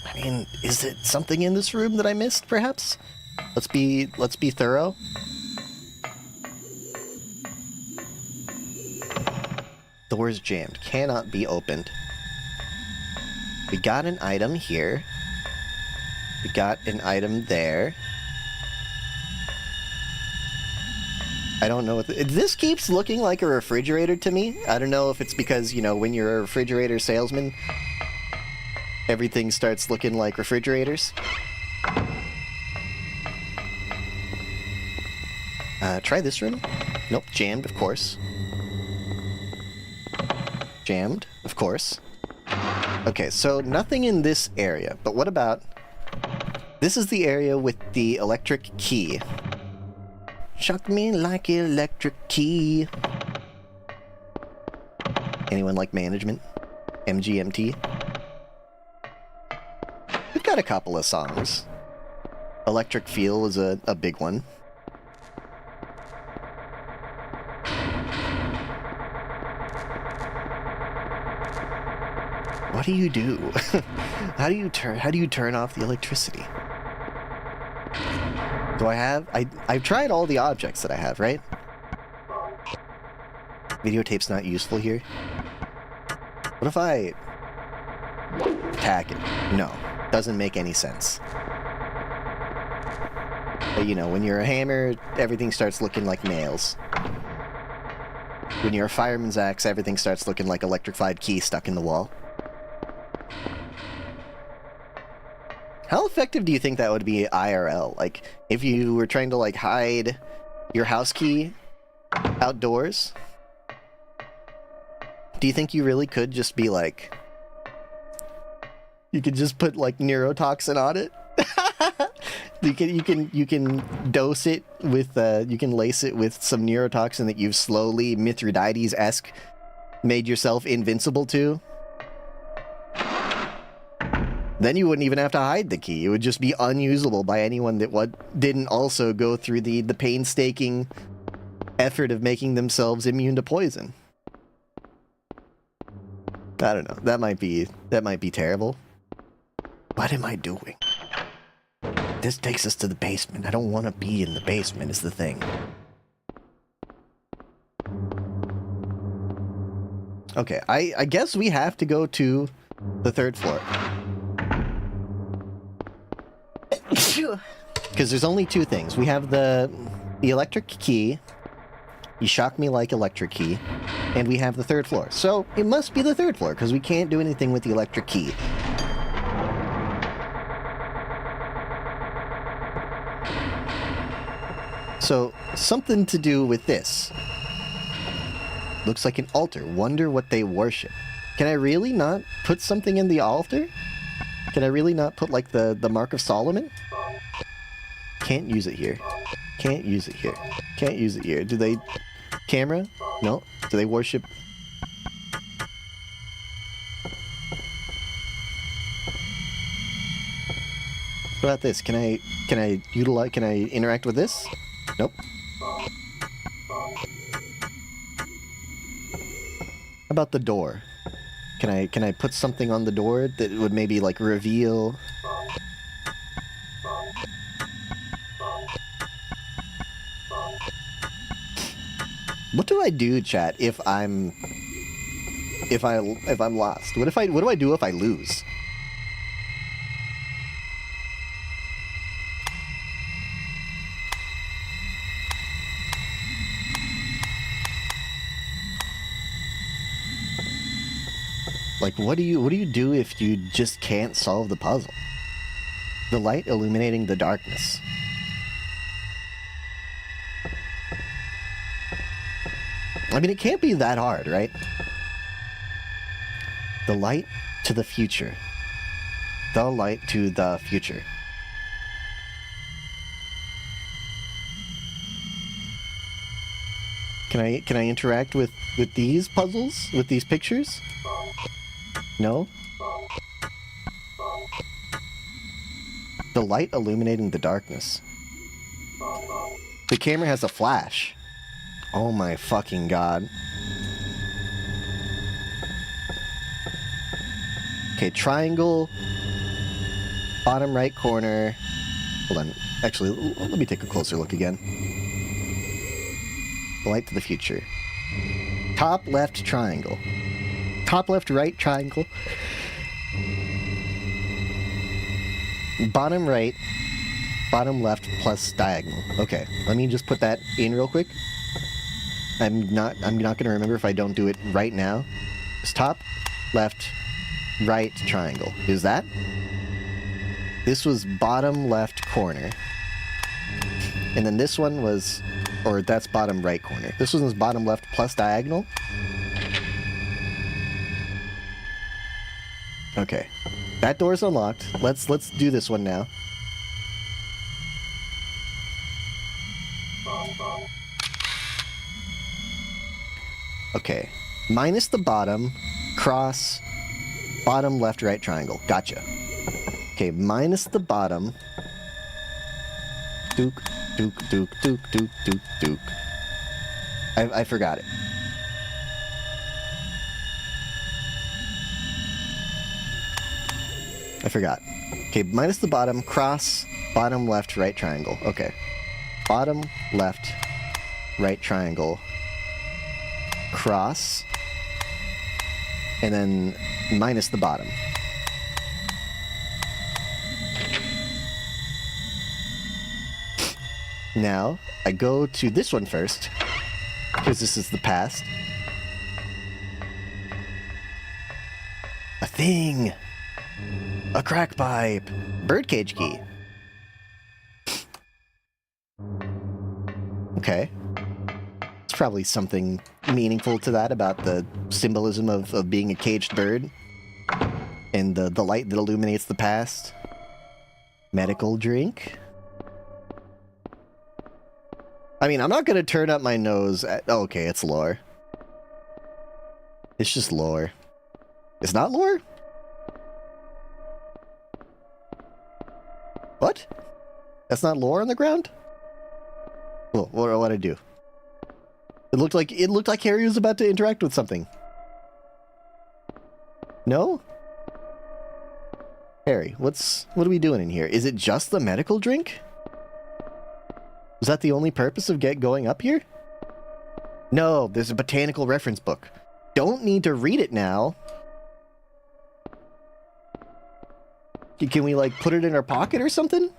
I mean, is it something in this room that I missed, perhaps? Let's be thorough. Door's jammed. Cannot be opened. We got an item here. We got an item there. I don't know what... This keeps looking like a refrigerator to me. I don't know if it's because, you know, when you're a refrigerator salesman, everything starts looking like refrigerators. Try this room. Nope, jammed, of course. Jammed, of course. Okay, so nothing in this area, but what about... This is the area with the electric key. Shock me like electric key. Anyone like management? MGMT? We've got a couple of songs. Electric Feel is a big one. What do you do? How do you turn off the electricity? Do I have... I've tried all the objects that I have, right? Videotape's not useful here. What if I... attack it? No. Doesn't make any sense. But you know, when you're a hammer, everything starts looking like nails. When you're a fireman's axe, everything starts looking like electrified key stuck in the wall. How effective do you think that would be IRL? Like, if you were trying to, like, hide your house key outdoors? Do you think you really could just be, like... You could just put, like, neurotoxin on it? You can dose it with, you can lace it with some neurotoxin that you've slowly, Mithridates-esque, made yourself invincible to? Then you wouldn't even have to hide the key. It would just be unusable by anyone that didn't also go through the painstaking effort of making themselves immune to poison. I don't know. That might be terrible. What am I doing? This takes us to the basement. I don't want to be in the basement is the thing. Okay, I guess we have to go to the third floor. Because there's only two things. We have the electric key. You shock me like electric key. And we have the third floor. So it must be the third floor, because we can't do anything with the electric key. So, something to do with this. Looks like an altar. Wonder what they worship. Can I really not put something in the altar? Can I really not put, like, the Mark of Solomon? Can't use it here. Can't use it here. Can't use it here. Do they... Camera? No. Do they worship... What about this? Can I interact with this? Nope. How about the door? Can I put something on the door that would maybe, like, reveal... What do I do, chat, if I'm lost? What do I do if I lose? Like, what do you do if you just can't solve the puzzle? The light illuminating the darkness. I mean, it can't be that hard, right? The light to the future. The light to the future. Can I interact with these puzzles? With these pictures? No? The light illuminating the darkness. The camera has a flash. Oh my fucking god. Okay, triangle. Bottom right corner. Hold on. Actually, let me take a closer look again. The light to the future. Top left triangle. Top left right triangle. Bottom right. Bottom left plus diagonal. Okay, let me just put that in real quick. I'm not gonna remember if I don't do it right now. It's top, left, right triangle. Is that? This was bottom left corner. And then this one was, or that's bottom right corner. This one was bottom left plus diagonal. Okay. That door's unlocked. Let's do this one now. Okay. Minus the bottom, cross, bottom left right triangle. Gotcha. Okay, minus the bottom. Duke, duke, duke, duke, duke, duke, duke. I forgot it. I forgot. Okay, minus the bottom, cross, bottom left right triangle. Okay. Bottom left right triangle. Cross. And then minus the bottom. Now, I go to this one first, because this is the past. A thing! A crack pipe! Birdcage key. Okay. It's probably something meaningful to that about the symbolism of being a caged bird. And the light that illuminates the past. Medical drink. I mean, I'm not gonna turn up my nose at... Oh, okay, it's lore. It's just lore. It's not lore? What? That's not lore on the ground? Well, what did I do? It looked like Harry was about to interact with something. No? Harry, what are we doing in here? Is it just the medical drink? Was that the only purpose of going up here? No, there's a botanical reference book. Don't need to read it now. Can we, like, put it in our pocket or something?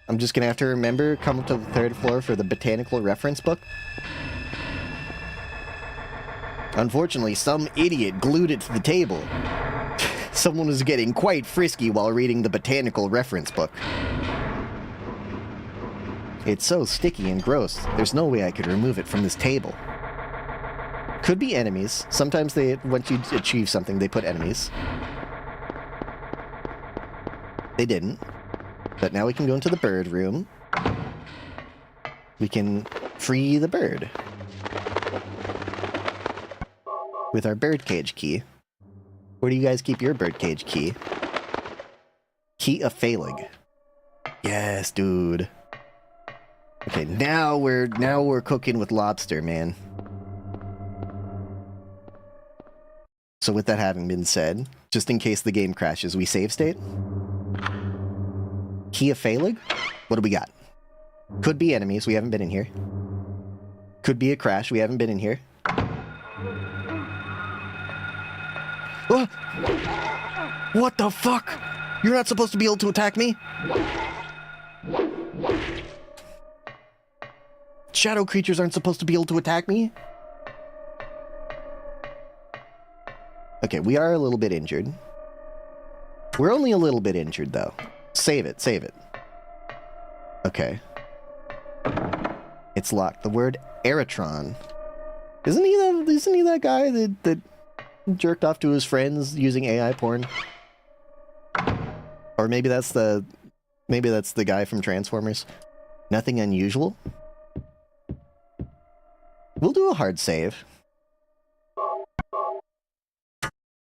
I'm just gonna have to remember, come up to the third floor for the botanical reference book. Unfortunately, some idiot glued it to the table. Someone was getting quite frisky while reading the botanical reference book. It's so sticky and gross, there's no way I could remove it from this table. Could be enemies. Sometimes once you achieve something, they put enemies. They didn't. But now we can go into the bird room. We can free the bird. With our birdcage key. Where do you guys keep your birdcage key? Key of Phalig. Yes, dude. Okay, now we're cooking with lobster, man. So with that having been said, just in case the game crashes, we save state. Key of Phalig? What do we got? Could be enemies, we haven't been in here. Could be a crash, we haven't been in here. Oh! What the fuck? You're not supposed to be able to attack me? Shadow creatures aren't supposed to be able to attack me? Okay, we are a little bit injured. We're only a little bit injured, though. Save it, save it. Okay. It's locked. The word Eritron. Isn't he that guy that jerked off to his friends using AI porn? Or maybe that's the guy from Transformers. Nothing unusual. We'll do a hard save.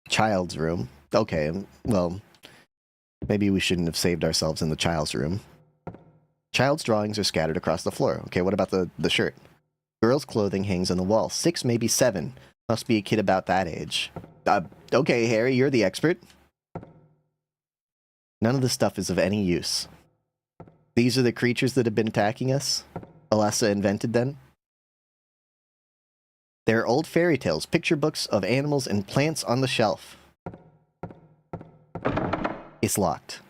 Child's room. Okay, well, Maybe we shouldn't have saved ourselves in the child's room. Child's drawings are scattered across the floor. Okay, what about the shirt? Girl's clothing hangs on the wall. 6, maybe 7. Must be a kid about that age. Okay, Harry, you're the expert. None of this stuff is of any use. These are the creatures that have been attacking us? Alessa invented them? There are old fairy tales, picture books of animals and plants on the shelf. It's locked.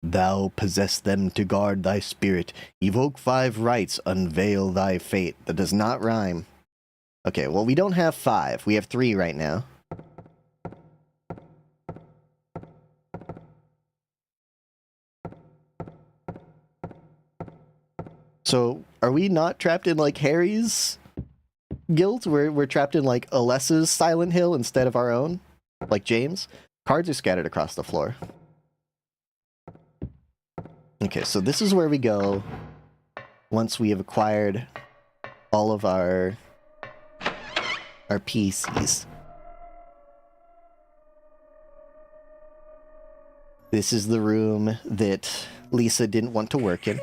Thou possess them to guard thy spirit. Evoke 5 rites, unveil thy fate. That does not rhyme. Okay, well, we don't have 5. We have 3 right now. So, are we not trapped in, like, Harry's guild? We're trapped in, like, Alessa's Silent Hill instead of our own? Like James? Cards are scattered across the floor. Okay, so this is where we go once we have acquired all of our PCs. This is the room that Lisa didn't want to work in.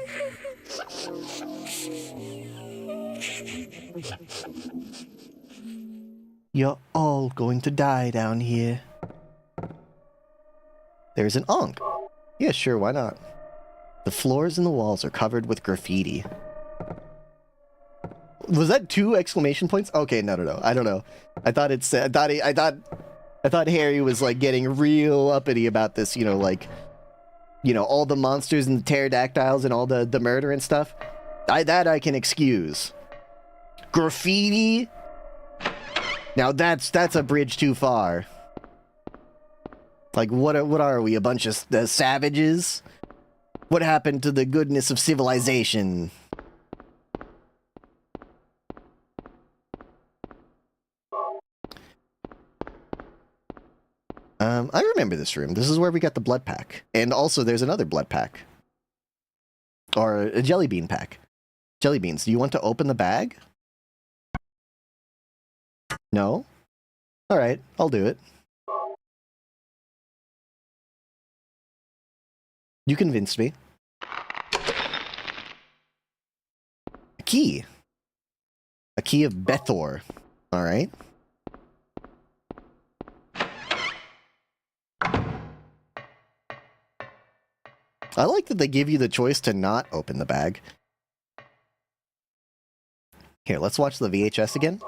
You're all going to die down here. There's an Ankh. Yeah, sure, why not? The floors and the walls are covered with graffiti. Was that 2 exclamation points? Okay, no. I don't know. I thought Harry was like getting real uppity about this, you know, like, you know, all the monsters and the pterodactyls and all the murder and stuff. That I can excuse. Graffiti? Now that's a bridge too far. Like, what are we, a bunch of savages? What happened to the goodness of civilization? I remember this room. This is where we got the blood pack. And also, there's another blood pack. Or a jelly bean pack. Jelly beans, do you want to open the bag? No? Alright, I'll do it. You convinced me. A key. A key of Bethor. Alright. I like that they give you the choice to not open the bag. Here, let's watch the VHS again.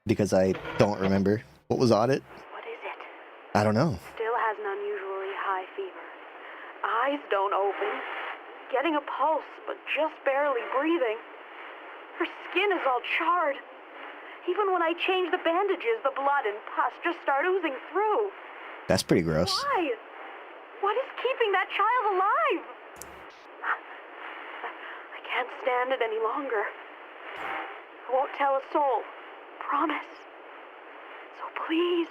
Because I don't remember what was on it. What is it? I don't know. Still has an unusually high fever. Eyes don't open. Getting a pulse, but just barely breathing. Her skin is all charred. Even when I change the bandages, the blood and pus just start oozing through. That's pretty gross. Why? What is keeping that child alive? I can't stand it any longer. I won't tell a soul. Promise. So please.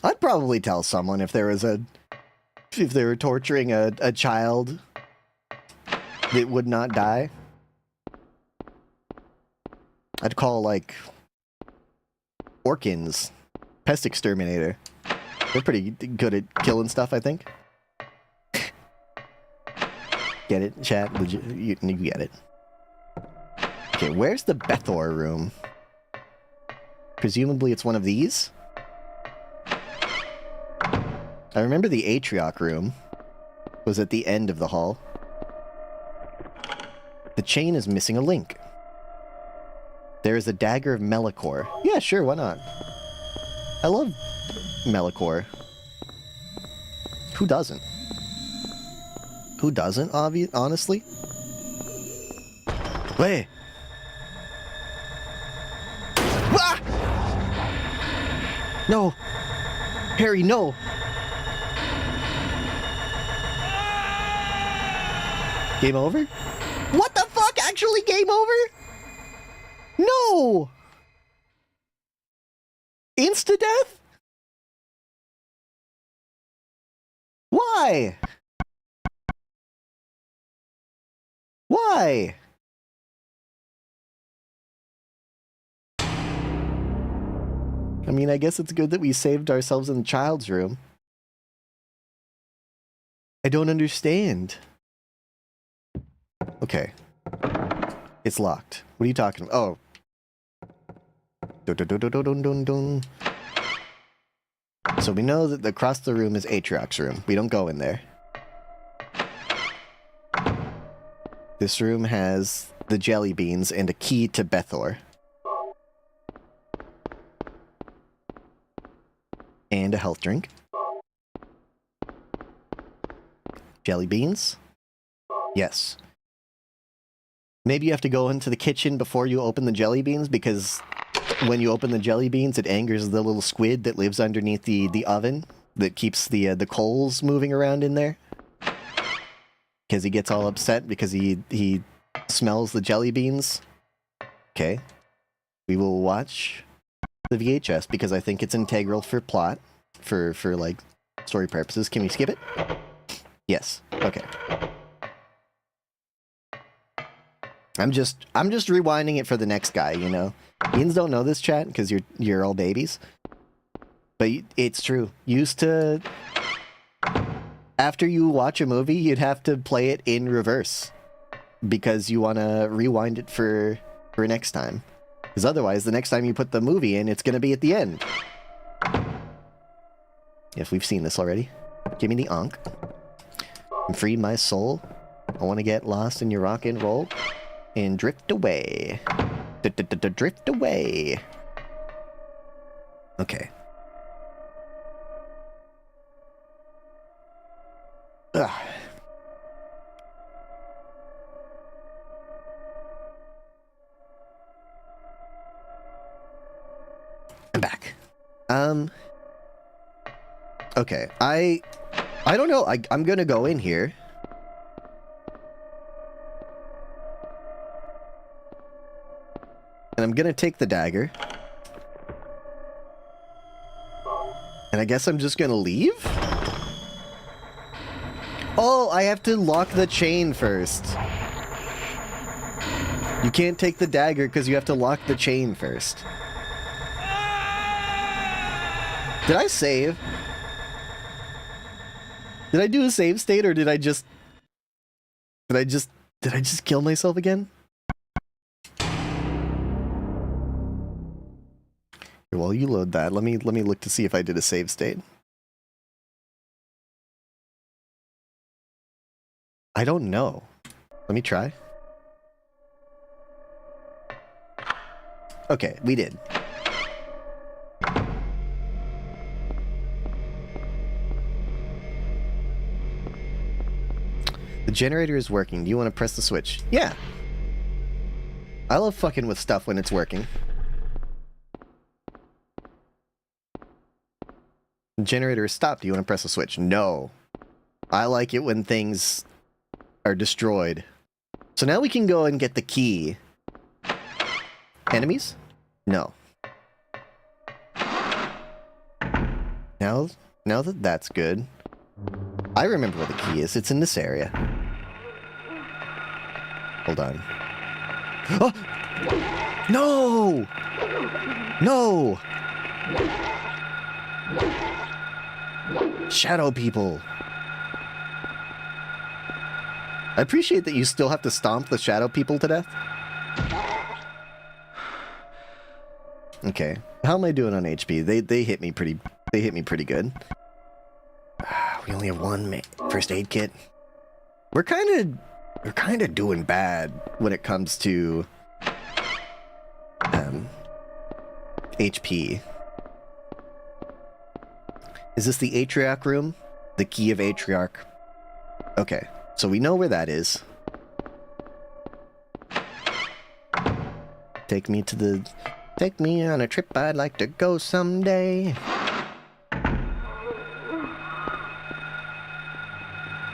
I'd probably tell someone if they were torturing a child that would not die. I'd call, like, Orkins, Pest Exterminator. They're pretty good at killing stuff, I think. Get it, chat? You get it. Okay, where's the Bethor room? Presumably it's one of these? I remember the Atrioc room was at the end of the hall. The chain is missing a link. There is a dagger of Melikor. Yeah, sure, why not? I love Melikor. Who doesn't? Who doesn't, honestly? Wait! Ah! No! Harry, no! Game over? What the fuck? Actually game over? No! Insta-death? Why? Why? I mean, I guess it's good that we saved ourselves in the child's room. I don't understand. Okay. It's locked. What are you talking about? Oh. Dun, dun, dun, dun, dun, dun, dun. So we know that across the room is Atriox's room. We don't go in there. This room has the jelly beans and a key to Bethor. And a health drink. Jelly beans? Yes. Maybe you have to go into the kitchen before you open the jelly beans, because when you open the jelly beans, it angers the little squid that lives underneath the oven that keeps the coals moving around in there. Because he gets all upset because he smells the jelly beans. Okay. We will watch the VHS because I think it's integral for plot, for like story purposes. Can we skip it? Yes. Okay. I'm just rewinding it for the next guy, you know. Beans don't know this, chat, because you're all babies. But it's true. Used to, after you watch a movie, you'd have to play it in reverse because you want to rewind it for next time. Because otherwise, the next time you put the movie in, it's going to be at the end. If we've seen this already. Give me the Ankh. And free my soul. I want to get lost in your rock and roll. And drift away. Drift away. Okay. Ugh. I'm back. Okay. I don't know. I'm gonna go in here. And I'm gonna take the dagger. And I guess I'm just gonna leave? Oh, I have to lock the chain first. You can't take the dagger because you have to lock the chain first. Did I save? Did I do a save state or did I just kill myself again? Here, while you load that, let me look to see if I did a save state. I don't know. Let me try. Okay, we did. The generator is working. Do you want to press the switch? Yeah. I love fucking with stuff when it's working. The generator is stopped. Do you want to press the switch? No. I like it when things are destroyed. So now we can go and get the key. Enemies? No. Now that that's good. I remember where the key is. It's in this area. Hold on. Oh! No! No! Shadow people. I appreciate that you still have to stomp the shadow people to death. Okay. How am I doing on HP? They hit me pretty good. We only have one first aid kit. We're kind of doing bad when it comes to HP. Is this the Atriox room? The key of Atriox. Okay, so we know where that is. Take me on a trip I'd like to go someday.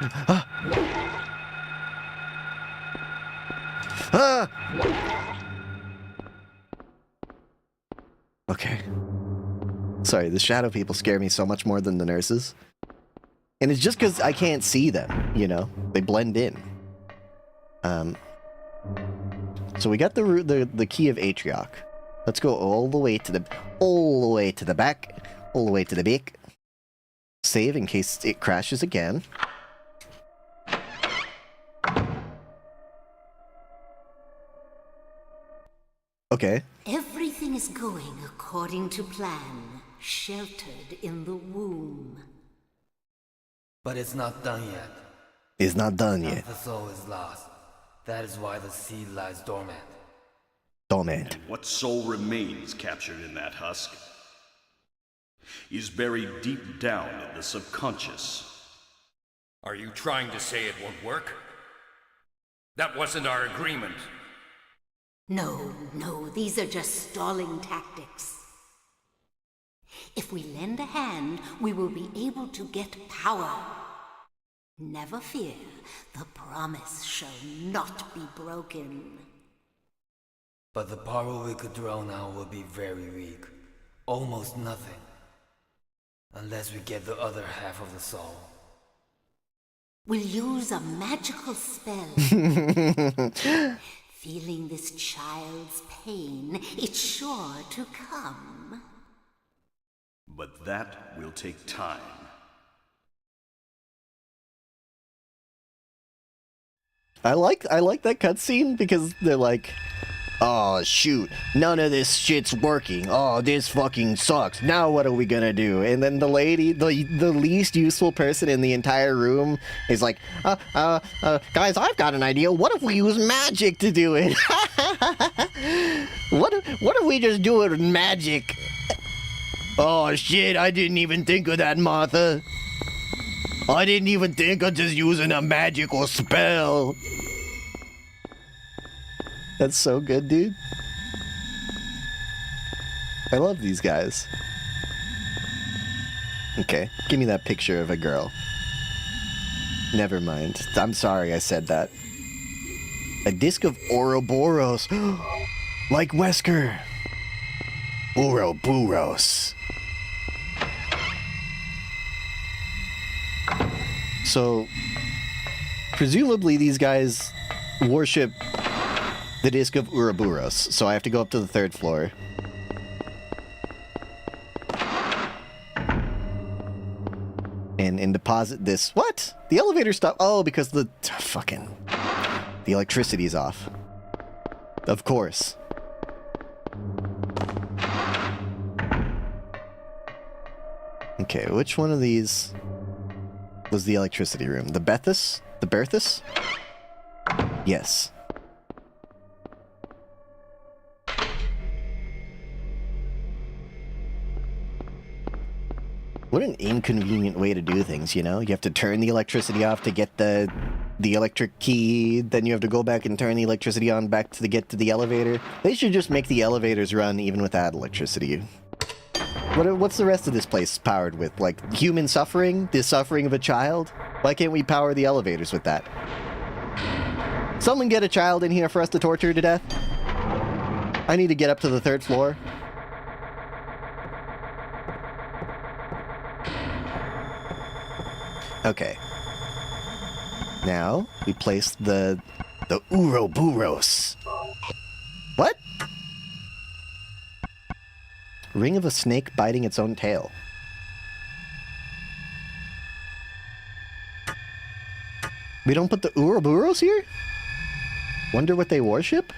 Ah! Ah! Okay. Sorry, the shadow people scare me so much more than the nurses. And it's just because I can't see them, you know? They blend in. So we got the key of Atriox. Let's go all the way to the back, all the way to the back. Save in case it crashes again. Okay. Everything is going according to plan, sheltered in the womb. But it's not done yet. It's not done yet. The soul is lost. That is why the seed lies dormant. Dormant. What soul remains captured in that husk is buried deep down in the subconscious. Are you trying to say it won't work? That wasn't our agreement. No, these are just stalling tactics. If we lend a hand, we will be able to get power. Never fear, the promise shall not be broken. But the power we could draw now will be very weak. Almost nothing. Unless we get the other half of the soul. We'll use a magical spell. Feeling this child's pain, it's sure to come. But that will take time. I like that cutscene because they're like, oh shoot, none of this shit's working. Oh, this fucking sucks. Now what are we gonna do? And then the lady, the least useful person in the entire room is like, guys, I've got an idea. What if we use magic to do it? What if we just do it with magic? Oh shit, I didn't even think of that, Martha. I didn't even think of just using a magical spell. That's so good, dude. I love these guys. Okay, give me that picture of a girl. Never mind. I'm sorry I said that. A disc of Ouroboros. Like Wesker. Ouroboros. So, presumably these guys worship the disc of Ouroboros, so I have to go up to the 3rd floor. And deposit this. What? The elevator stopped. Oh, because the electricity's off. Of course. Okay, which one of these was the electricity room? The Bethus? The Berthus? Yes. What an inconvenient way to do things, you know? You have to turn the electricity off to get the electric key, then you have to go back and turn the electricity on back to get to the elevator. They should just make the elevators run even without electricity. What's the rest of this place powered with? Like, human suffering? The suffering of a child? Why can't we power the elevators with that? Someone get a child in here for us to torture to death? I need to get up to the 3rd floor. Okay. Now, we place the Ouroboros. What? Ring of a snake biting its own tail. We don't put the Ouroboros here? Wonder what they worship?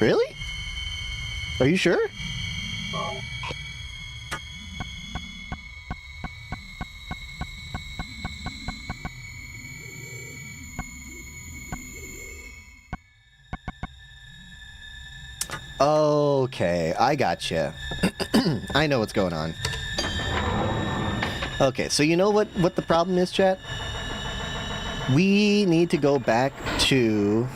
Really? Are you sure? Okay, I gotcha. I know what's going on. Okay, so you know what the problem is, chat? We need to go back to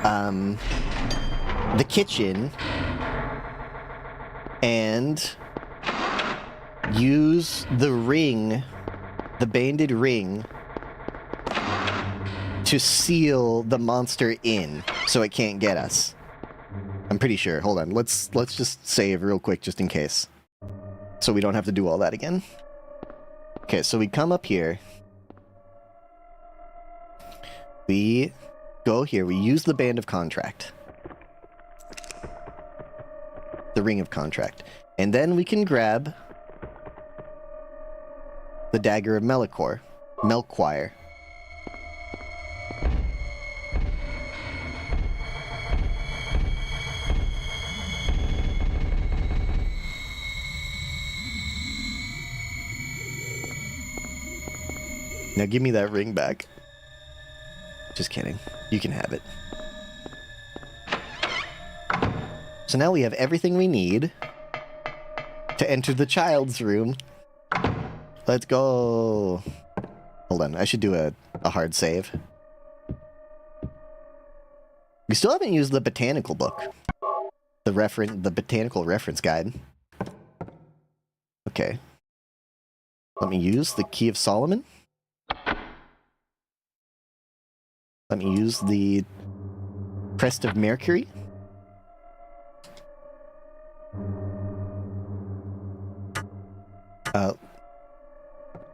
the kitchen and use the ring, the banded ring, to seal the monster in so it can't get us. I'm pretty sure. Hold on. Let's just save real quick just in case. So we don't have to do all that again. Okay, so we come up here. We go here, we use the Band of Contract. The Ring of Contract. And then we can grab the Dagger of Melchior. Now give me that ring back. Just kidding. You can have it. So now we have everything we need to enter the child's room. Let's go. Hold on, I should do a hard save. We still haven't used the botanical book. The botanical reference guide. Okay. Let me use the Key of Solomon. Let me use the Crest of Mercury.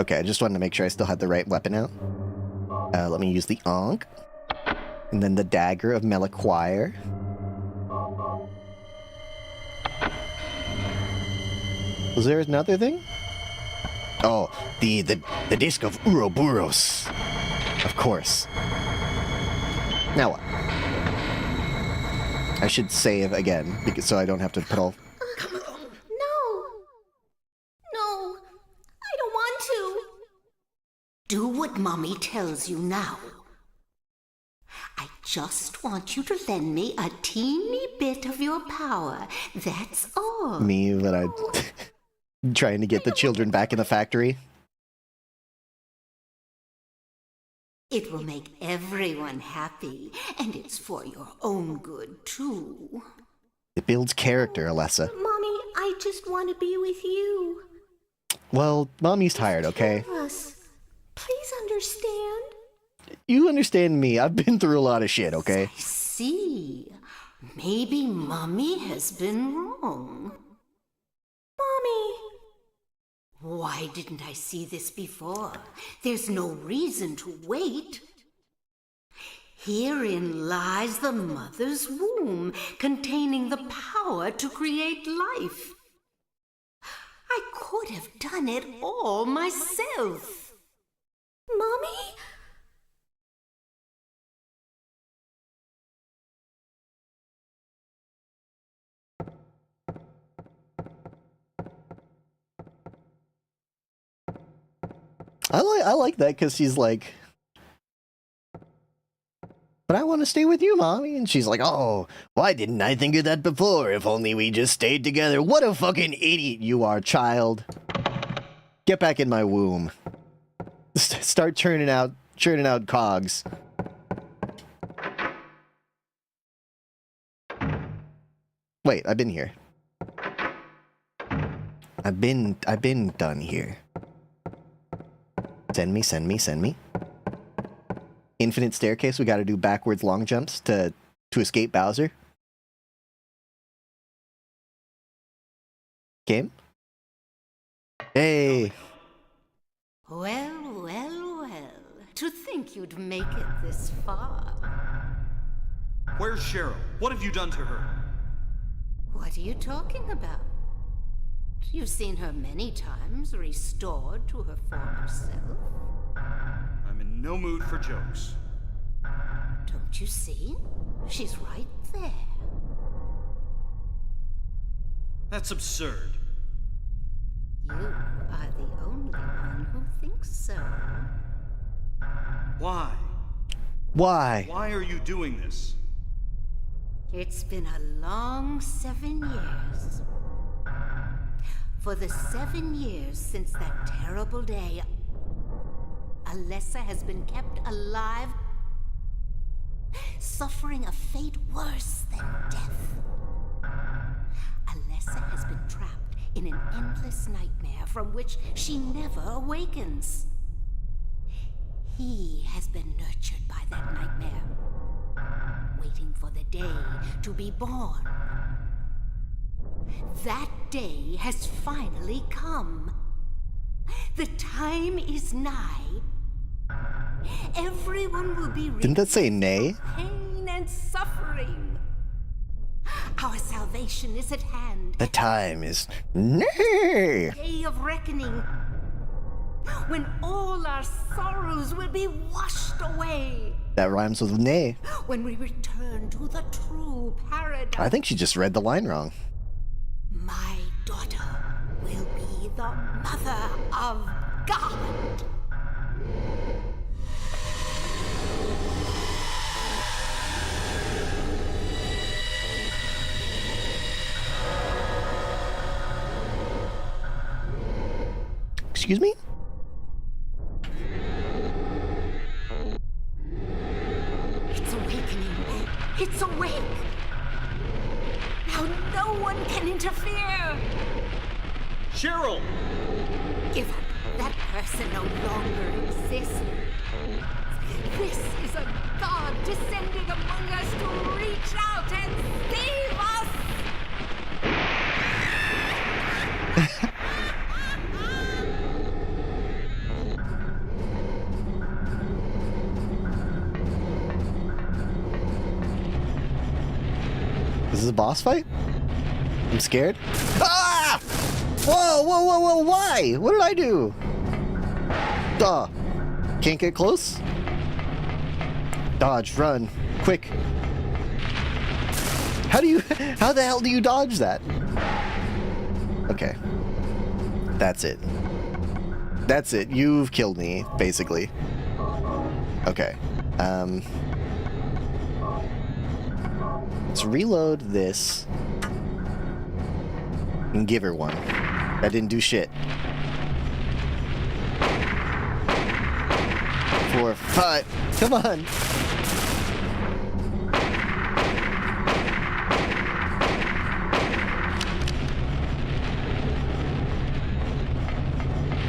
Okay, I just wanted to make sure I still had the right weapon out. Let me use the Ankh. And then the Dagger of Melchior. Was there another thing? Oh, the Disc of Ouroboros. Of course. Now what? I should save again, because so I don't have to put all... No, I don't want to. Do what Mommy tells you now. I just want you to lend me a teeny bit of your power. That's all. Me, but I'm trying to get the children back in the factory. It will make everyone happy, and it's for your own good, too. It builds character, Alessa. Mommy, I just want to be with you. Well, Mommy's tired, okay? Us. Please understand. You understand me. I've been through a lot of shit, okay? I see. Maybe Mommy has been wrong. Mommy! Why didn't I see this before? There's no reason to wait. Herein lies the mother's womb, containing the power to create life. I could have done it all myself. Mommy? I like that because she's like, but I want to stay with you, Mommy. And she's like, oh, why didn't I think of that before? If only we just stayed together. What a fucking idiot you are, child. Get back in my womb. Start churning out cogs. Wait, I've been here. I've been done here. Send me. Infinite staircase, we gotta do backwards long jumps to escape Bowser. Game? Hey! Well. To think you'd make it this far. Where's Cheryl? What have you done to her? What are you talking about? You've seen her many times, restored to her former self. I'm in no mood for jokes. Don't you see? She's right there. That's absurd. You are the only one who thinks so. Why? Why? Why are you doing this? It's been a long 7 years. For the 7 years since that terrible day, Alessa has been kept alive, suffering a fate worse than death. Alessa has been trapped in an endless nightmare from which she never awakens. He has been nurtured by that nightmare, waiting for the day to be born. That day has finally come. The time is nigh. everyone will be Didn't that say nay? pain and suffering. Our salvation is at hand. The time is nay. Day of reckoning, when all our sorrows will be washed away. That rhymes with nay. When we return to the true paradise. I think she just read the line wrong. My daughter will be the mother of God. Excuse me? It's awakening. It's awake. Now no one can interfere. Cheryl! Give up. That person no longer exists. This is a God descending among us to reach out and save us. Is this a boss fight? I'm scared. Ah! Whoa, whoa, whoa, whoa, why? What did I do? Duh. Can't get close? Dodge, run, quick. How the hell do you dodge that? Okay. That's it. That's it. You've killed me, basically. Okay. Let's reload this and give her one. That didn't do shit. 4, 5. Come on.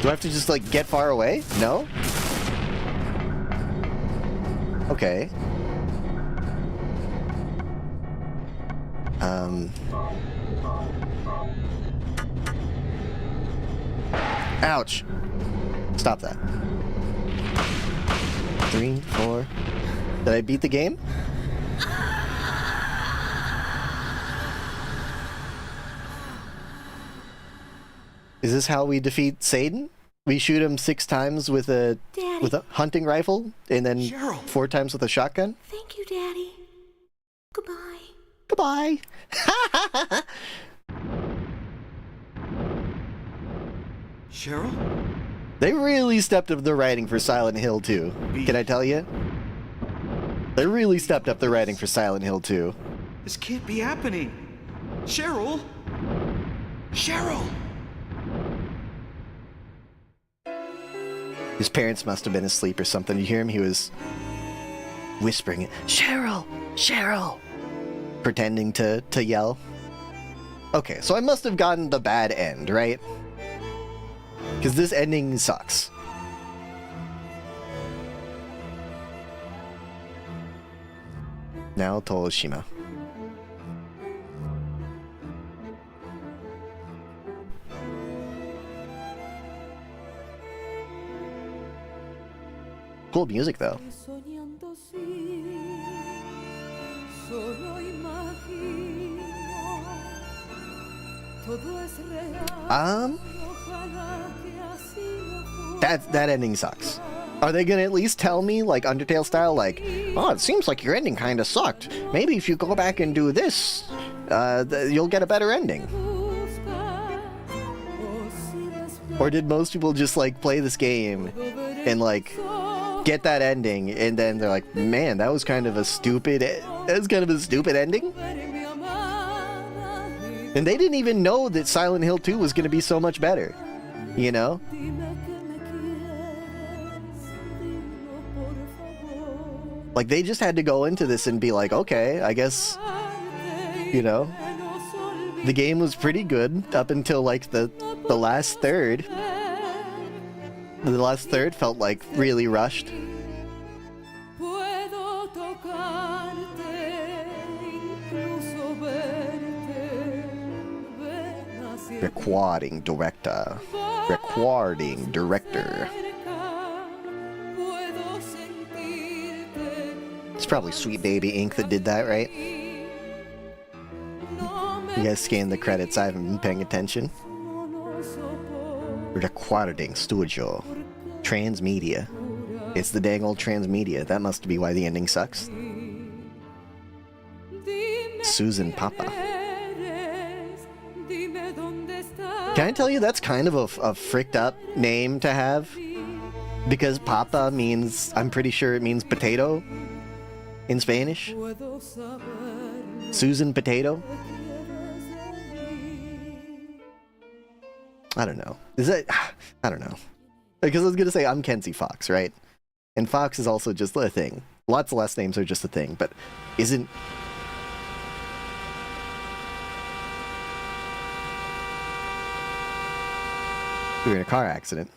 Do I have to just like get far away? No? Okay. Ouch. Stop that. 3, 4. Did I beat the game? Is this how we defeat Satan? We shoot him 6 times with a hunting rifle, and then Cheryl. 4 times with a shotgun? Thank you, Daddy. Goodbye. Goodbye. Cheryl? They really stepped up the writing for Silent Hill 2. Can I tell you? They really stepped up the writing for Silent Hill 2. This can't be happening. Cheryl? Cheryl! His parents must have been asleep or something. You hear him? He was whispering it. Cheryl! Cheryl! Pretending to yell. Okay, so I must have gotten the bad end, right? Because this ending sucks. Now Toshima. Cool music though. That ending sucks. Are they gonna at least tell me, like Undertale style, like, oh, it seems like your ending kinda sucked. Maybe if you go back and do this, you'll get a better ending. Or did most people just like play this game and like get that ending and then they're like, man, that was kind of a stupid ending? And they didn't even know that Silent Hill 2 was gonna be so much better. You know? Like, they just had to go into this and be like, okay, I guess, you know, the game was pretty good up until, like, the last third. The last third felt, like, really rushed. Recording director. It's probably Sweet Baby Inc. that did that, right? You guys scanned the credits. I haven't been paying attention. Recording studio. Transmedia. It's the dang old transmedia. That must be why the ending sucks. Susan Papa. Can I tell you that's kind of a fricked up name to have? Because Papa means, I'm pretty sure it means potato in Spanish. Susan Potato? I don't know. Is that... I don't know. Because I was going to say I'm Kenzie Fox, right? And Fox is also just a thing. Lots of last names are just a thing, but isn't... We were in a car accident.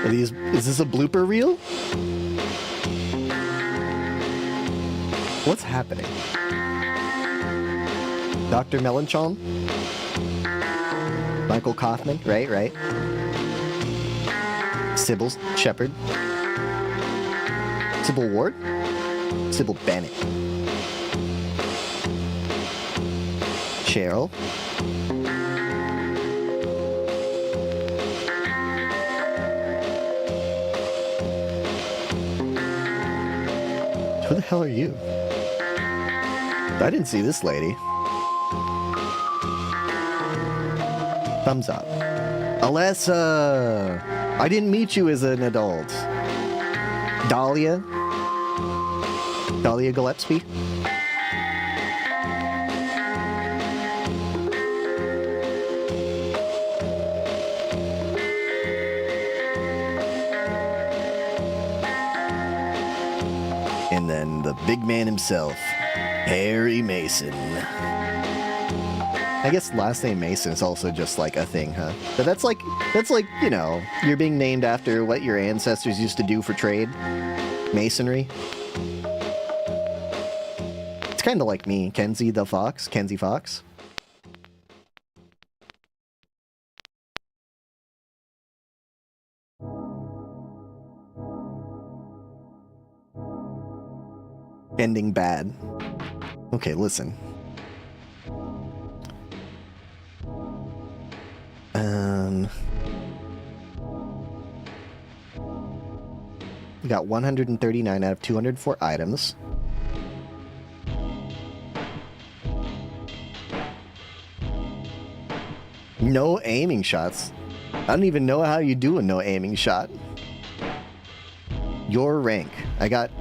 Is this a blooper reel? What's happening? Dr. Melanchon? Michael Kaufman? Right. Sybil Shepherd? Sybil Ward? Sybil Bennett? Cheryl? Who the hell are you? I didn't see this lady. Thumbs up. Alessa! I didn't meet you as an adult. Dahlia? Dahlia Gillespie? And then the big man himself, Harry Mason. I guess last name Mason is also just like a thing, huh? But that's like, you know, you're being named after what your ancestors used to do for trade. Masonry. It's kind of like me, Kenzie the Fox, Kenzie Fox. Ending bad. Okay, listen. We got 139 out of 204 items. No aiming shots. I don't even know how you do a no aiming shot. Your rank. I got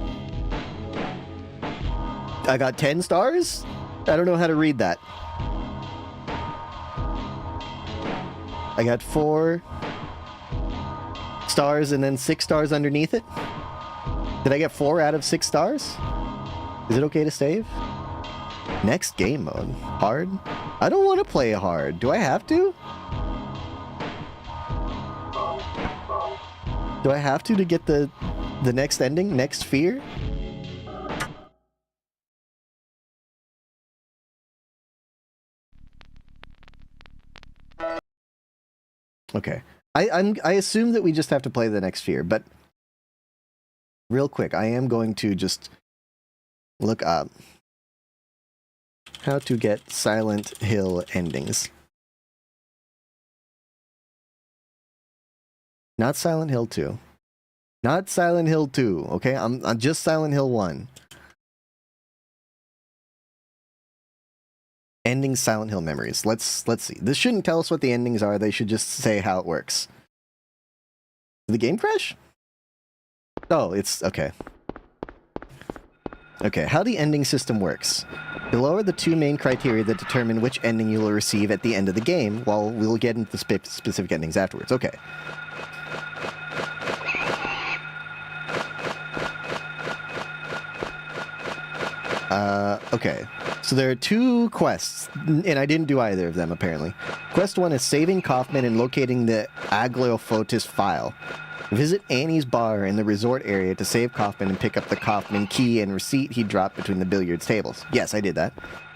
10 stars? I don't know how to read that. I got 4 stars and then 6 stars underneath it. Did I get 4 out of 6 stars? Is it okay to save? Next game mode. Hard? I don't want to play hard. Do I have to? Do I have to get the next ending? Next fear? Okay. I assume that we just have to play the next fear, but real quick, I am going to just look up how to get Silent Hill endings. Not Silent Hill 2. Not Silent Hill 2, okay? I'm just Silent Hill 1. Ending Silent Hill memories. Let's see. This shouldn't tell us what the endings are. They should just say how it works. Did the game crash? Oh, it's okay. Okay, how the ending system works. Below are the 2 main criteria that determine which ending you will receive at the end of the game, while we'll get into the specific endings afterwards. Okay. Okay. So there are 2 quests, and I didn't do either of them, apparently. Quest 1 is saving Kaufman and locating the Agliofotis file. Visit Annie's bar in the resort area to save Kaufman and pick up the Kaufman key and receipt he dropped between the billiards tables. Yes, I did that.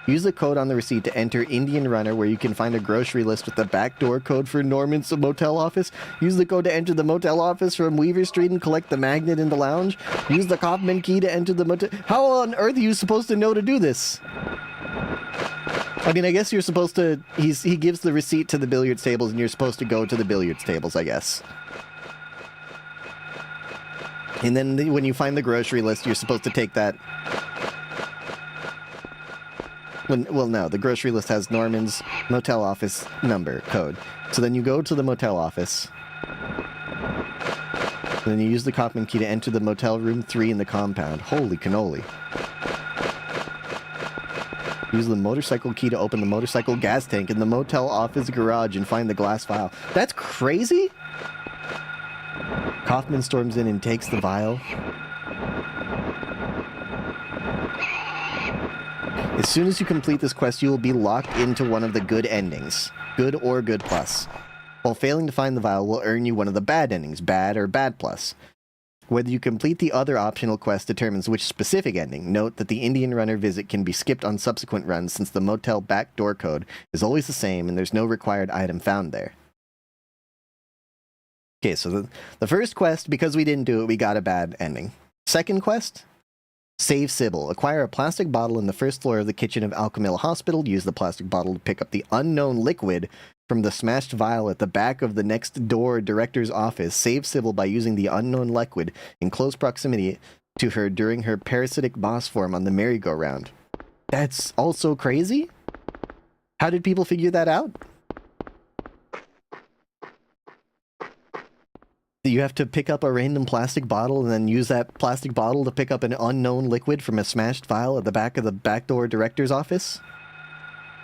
Use the code on the receipt to enter Indian Runner, where you can find a grocery list with the backdoor code for Norman's motel office. Use the code to enter the motel office from Weaver Street and collect the magnet in the lounge. Use the Kaufman key to enter the motel. How on earth are you supposed to know to do this? I mean, I guess you're supposed to... He gives the receipt to the billiards tables, and you're supposed to go to the billiards tables, I guess. And then when you find the grocery list, you're supposed to take that... Well, no, the grocery list has Norman's motel office number code. So then you go to the motel office. And then you use the Kaufman key to enter the motel room 3 in the compound. Holy cannoli. Use the motorcycle key to open the motorcycle gas tank in the motel office garage and find the glass vial. That's crazy? Kaufman storms in and takes the vial. As soon as you complete this quest, you will be locked into one of the good endings. Good or good plus. While failing to find the vial will earn you one of the bad endings, bad or bad plus. Whether you complete the other optional quest determines which specific ending. Note that the Indian Runner visit can be skipped on subsequent runs since the motel backdoor code is always the same and there's no required item found there. Okay, so the first quest, because we didn't do it, we got a bad ending. Second quest? Save Sybil. Acquire a plastic bottle in the first floor of the kitchen of Alchemilla Hospital. Use the plastic bottle to pick up the unknown liquid from the smashed vial at the back of the next door director's office. Save Sybil by using the unknown liquid in close proximity to her during her parasitic boss form on the merry-go-round. That's also crazy? How did people figure that out? You have to pick up a random plastic bottle and then use that plastic bottle to pick up an unknown liquid from a smashed vial at the back of the backdoor director's office?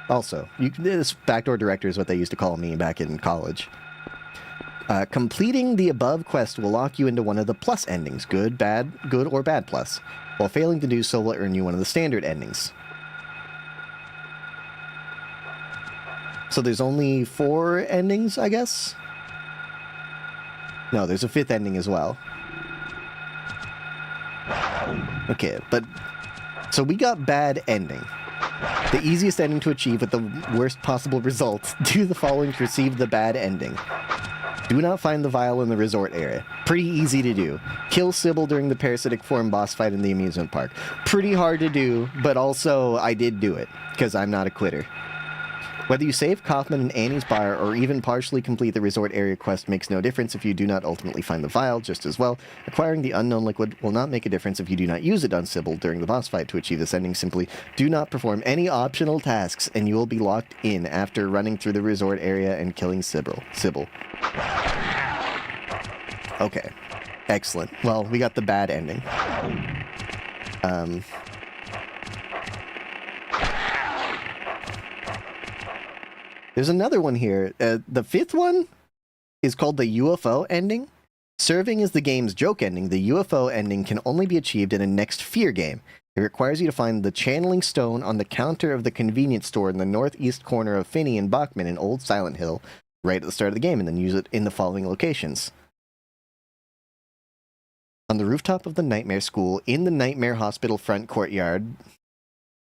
Also, this backdoor director is what they used to call me back in college. Completing the above quest will lock you into one of the plus endings, good or bad plus. While failing to do so will earn you one of the standard endings. So there's only 4 endings, I guess? No, there's a 5th ending as well. Okay, but... So we got bad ending. The easiest ending to achieve with the worst possible results. Do the following to receive the bad ending. Do not find the vial in the resort area. Pretty easy to do. Kill Sybil during the parasitic form boss fight in the amusement park. Pretty hard to do, but also I did do it, because I'm not a quitter. Whether you save Kaufman and Annie's bar or even partially complete the resort area quest makes no difference if you do not ultimately find the vial, just as well. Acquiring the unknown liquid will not make a difference if you do not use it on Sybil during the boss fight. To achieve this ending, simply do not perform any optional tasks and you will be locked in after running through the resort area and killing Sybil. Okay. Excellent. Well, we got the bad ending. There's another one here. The 5th one is called the UFO ending. Serving as the game's joke ending, the UFO ending can only be achieved in a next Fear game. It requires you to find the channeling stone on the counter of the convenience store in the northeast corner of Finney and Bachman in Old Silent Hill right at the start of the game, and then use it in the following locations. On the rooftop of the Nightmare School, in the Nightmare Hospital front courtyard,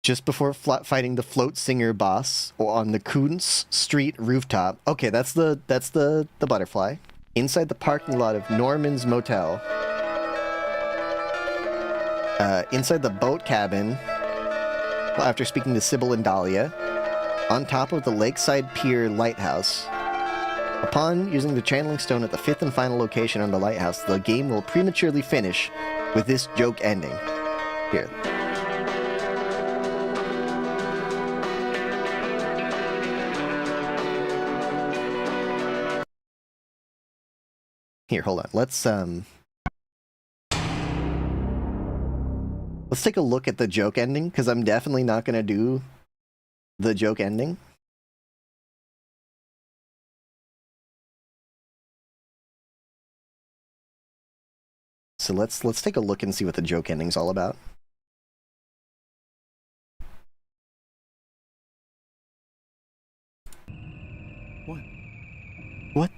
just before fighting the Float Singer boss, or on the Kuntz Street rooftop. Okay, that's the butterfly. Inside the parking lot of Norman's Motel. Inside the boat cabin, after speaking to Sybil and Dahlia. On top of the Lakeside Pier Lighthouse. Upon using the channeling stone at the 5th and final location on the lighthouse, the game will prematurely finish with this joke ending. Here. Here, hold on. Let's take a look at the joke ending, because I'm definitely not going to do the joke ending. So let's take a look and see what the joke ending's all about. What? What?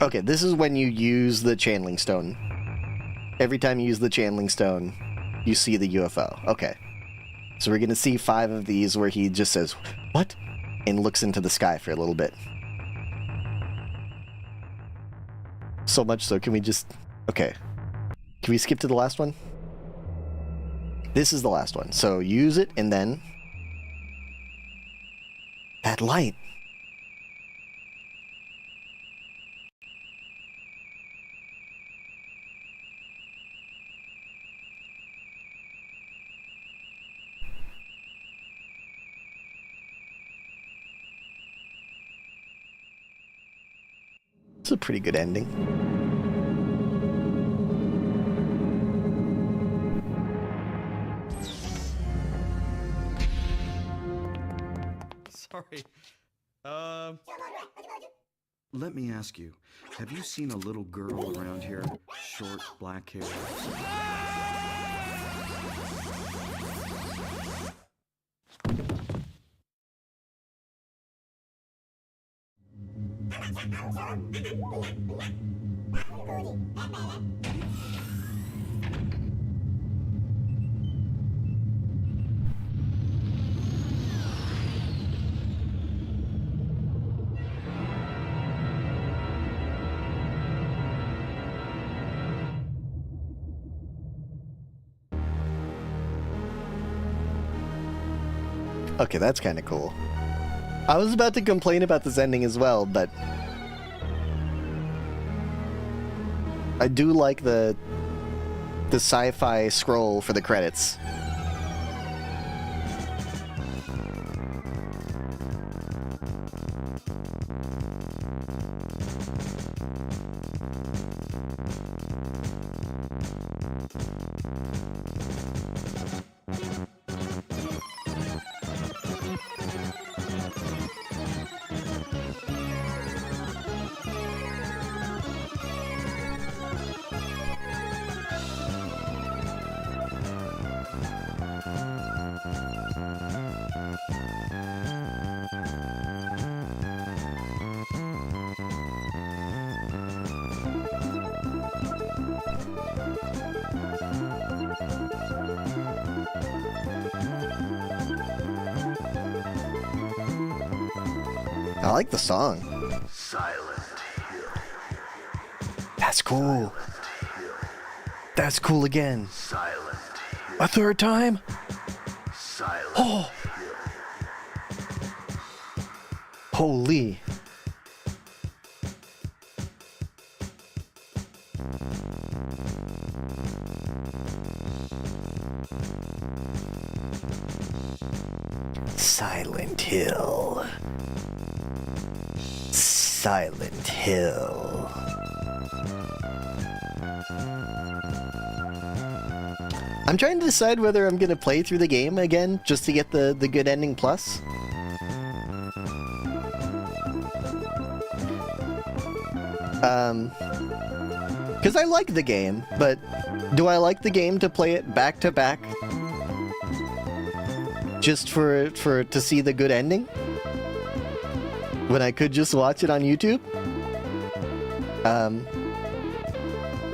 Okay, this is when you use the channeling stone. Every time you use the channeling stone, you see the UFO. Okay. So we're gonna see 5 of these where he just says, "What?" and looks into the sky for a little bit. So much so, can we just... Okay. Can we skip to the last one? This is the last one. So use it, and then... That light. It's a pretty good ending. Sorry. Let me ask you, have you seen a little girl around here? Short, black hair. Okay, that's kind of cool. I was about to complain about this ending as well, but... I do like the sci-fi scroll for the credits. I like the song. Silent Hill. That's cool. That's cool again. Silent Hill. A third time? Silent Oh! Holy. Silent Hill. Silent Hill. I'm trying to decide whether I'm going to play through the game again just to get the good ending plus. Because I like the game, but do I like the game to play it back to back? Just for to see the good ending? When I could just watch it on YouTube?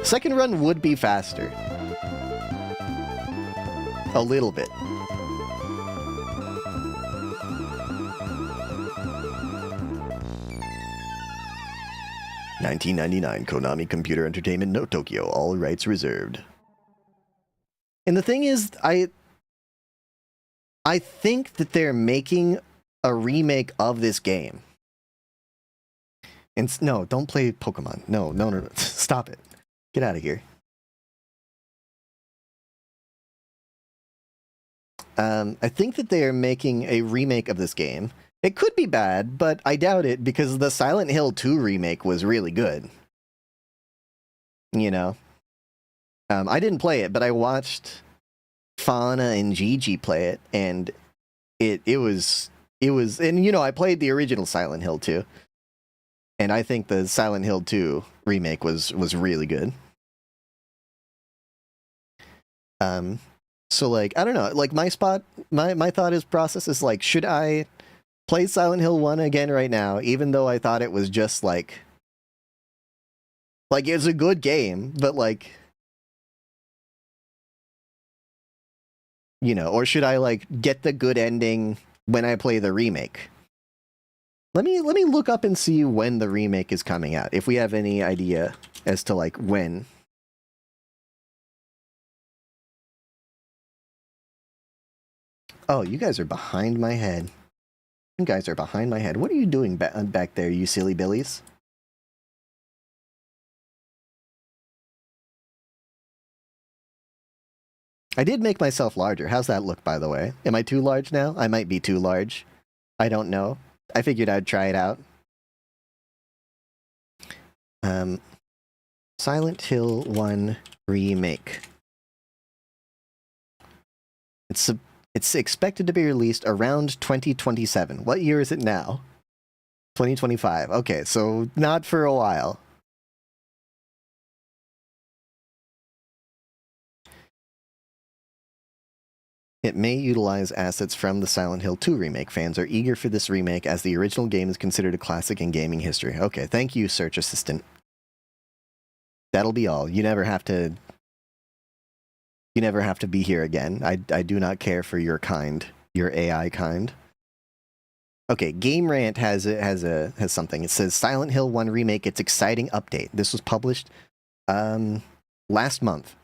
Second run would be faster. A little bit. $19.99 Konami Computer Entertainment, No Tokyo, all rights reserved. And the thing is, I think that they're making a remake of this game. And no, don't play Pokemon. No. Stop it. Get out of here. I think that they are making a remake of this game. It could be bad, but I doubt it because the Silent Hill 2 remake was really good. You know? I didn't play it, but I watched Fauna and Gigi play it, and it was, and you know, I played the original Silent Hill 2. And I think the Silent Hill 2 remake was really good. So like, I don't know, like my process is like, should I play Silent Hill 1 again right now, even though I thought it was just like Like, it's a good game, but like, you know, or should I like get the good ending when I play the remake? Let me look up and see when the remake is coming out, if we have any idea as to like when. Oh, you guys are behind my head. You guys are behind my head. What are you doing back there, you silly billies? I did make myself larger. How's that look, by the way? Am I too large now? I might be too large. I don't know. I figured I'd try it out. Silent Hill 1 Remake. It's expected to be released around 2027. What year is it now? 2025. Okay, so not for a while. It may utilize assets from the Silent Hill 2 remake. Fans are eager for this remake as the original game is considered a classic in gaming history. Okay, thank you, Search Assistant. That'll be all. You never have to be here again. I do not care for your kind, your AI kind. Okay, Game Rant has something. It says Silent Hill 1 remake, its exciting update. This was published last month.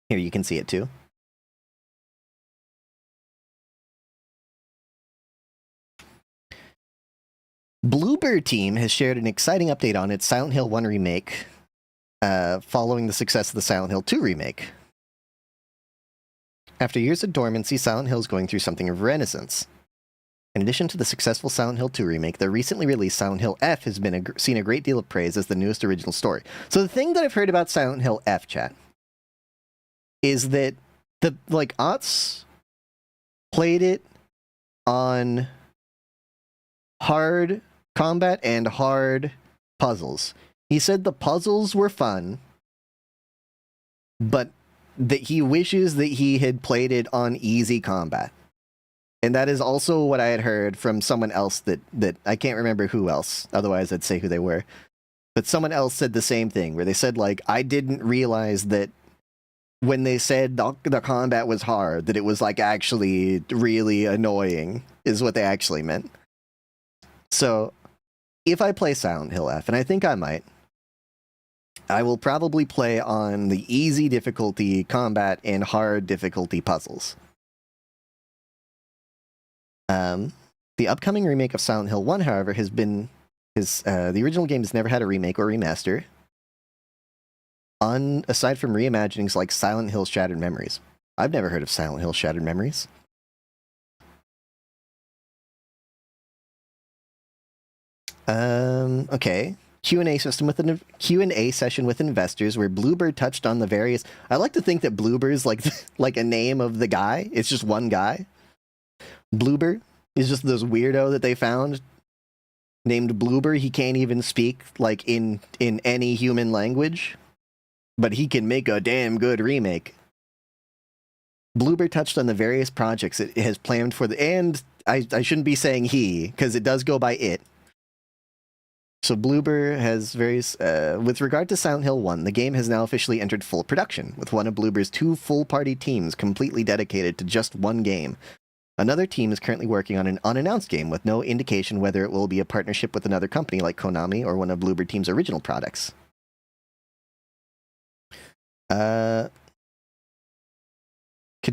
Here, you can see it too. Bluebird team has shared an exciting update on its Silent Hill 1 remake following the success of the Silent Hill 2 remake. After years of dormancy, Silent Hill is going through something of a renaissance. In addition to the successful Silent Hill 2 remake, the recently released Silent Hill F has been seen a great deal of praise as the newest original story. So the thing that I've heard about Silent Hill F, chat, is that the Otz played it on hard combat and hard puzzles. He said the puzzles were fun, but that he wishes that he had played it on easy combat. And that is also what I had heard from someone else that I can't remember who else, otherwise I'd say who they were. But someone else said the same thing, where they said, like, I didn't realize that when they said the combat was hard, that it was, like, actually really annoying, is what they actually meant. So, if I play Silent Hill F, and I think I might, I will probably play on the easy difficulty combat and hard difficulty puzzles. The upcoming remake of Silent Hill 1, however, the original game has never had a remake or remaster, aside from reimaginings like Silent Hill Shattered Memories. I've never heard of Silent Hill Shattered Memories. Okay. Q&A session with investors where Bluebird touched on the various... I like to think that Bluebird's like a name of the guy. It's just one guy. Bloober is just this weirdo that they found named Bloober. He can't even speak like in any human language, but he can make a damn good remake. Bloober touched on the various projects it has planned for and I shouldn't be saying he, because it does go by it. So Bloober has various... with regard to Silent Hill 1, the game has now officially entered full production, with one of Bloober's 2 full-party teams completely dedicated to just one game. Another team is currently working on an unannounced game with no indication whether it will be a partnership with another company like Konami or one of Bloober Team's original products. Could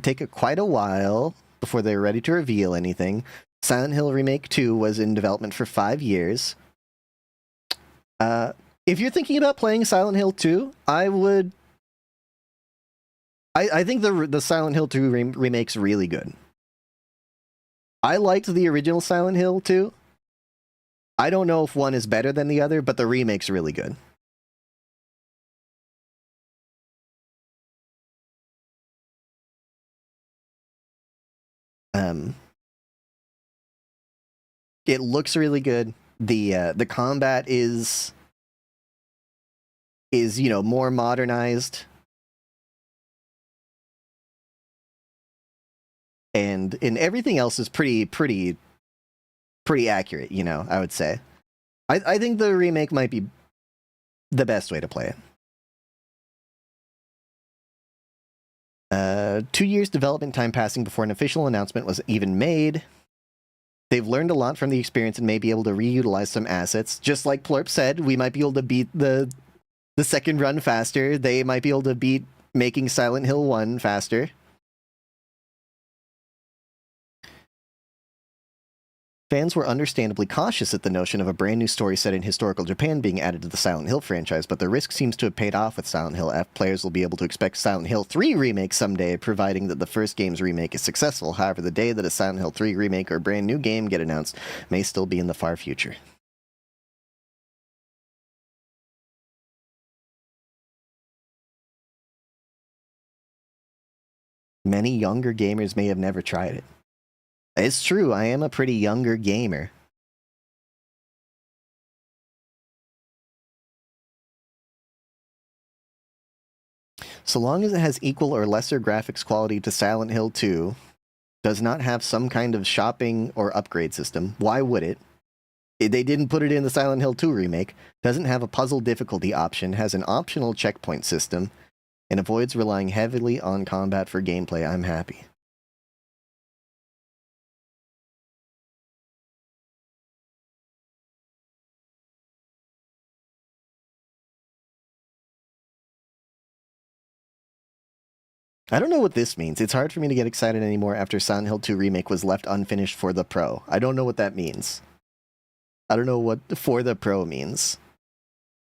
take quite a while before they're ready to reveal anything. Silent Hill Remake 2 was in development for 5 years. If you're thinking about playing Silent Hill 2, I think the Silent Hill 2 remake's really good. I liked the original Silent Hill 2. I don't know if one is better than the other, but the remake's really good. It looks really good. The combat is more modernized. And everything else is pretty accurate, I would say. I think the remake might be the best way to play it. 2 years development time passing before an official announcement was even made. They've learned a lot from the experience and may be able to reutilize some assets. Just like Plurp said, we might be able to beat the second run faster. They might be able to beat making Silent Hill 1 faster. Fans were understandably cautious at the notion of a brand new story set in historical Japan being added to the Silent Hill franchise, but the risk seems to have paid off with Silent Hill F. Players will be able to expect Silent Hill 3 remake someday, providing that the first game's remake is successful. However, the day that a Silent Hill 3 remake or brand new game get announced may still be in the far future. Many younger gamers may have never tried it. It's true, I am a pretty younger gamer. So long as it has equal or lesser graphics quality to Silent Hill 2, does not have some kind of shopping or upgrade system, why would it? They didn't put it in the Silent Hill 2 remake, doesn't have a puzzle difficulty option, has an optional checkpoint system, and avoids relying heavily on combat for gameplay, I'm happy. I don't know what this means. It's hard for me to get excited anymore after Silent Hill 2 Remake was left unfinished for the Pro. I don't know what that means. I don't know what for the Pro means.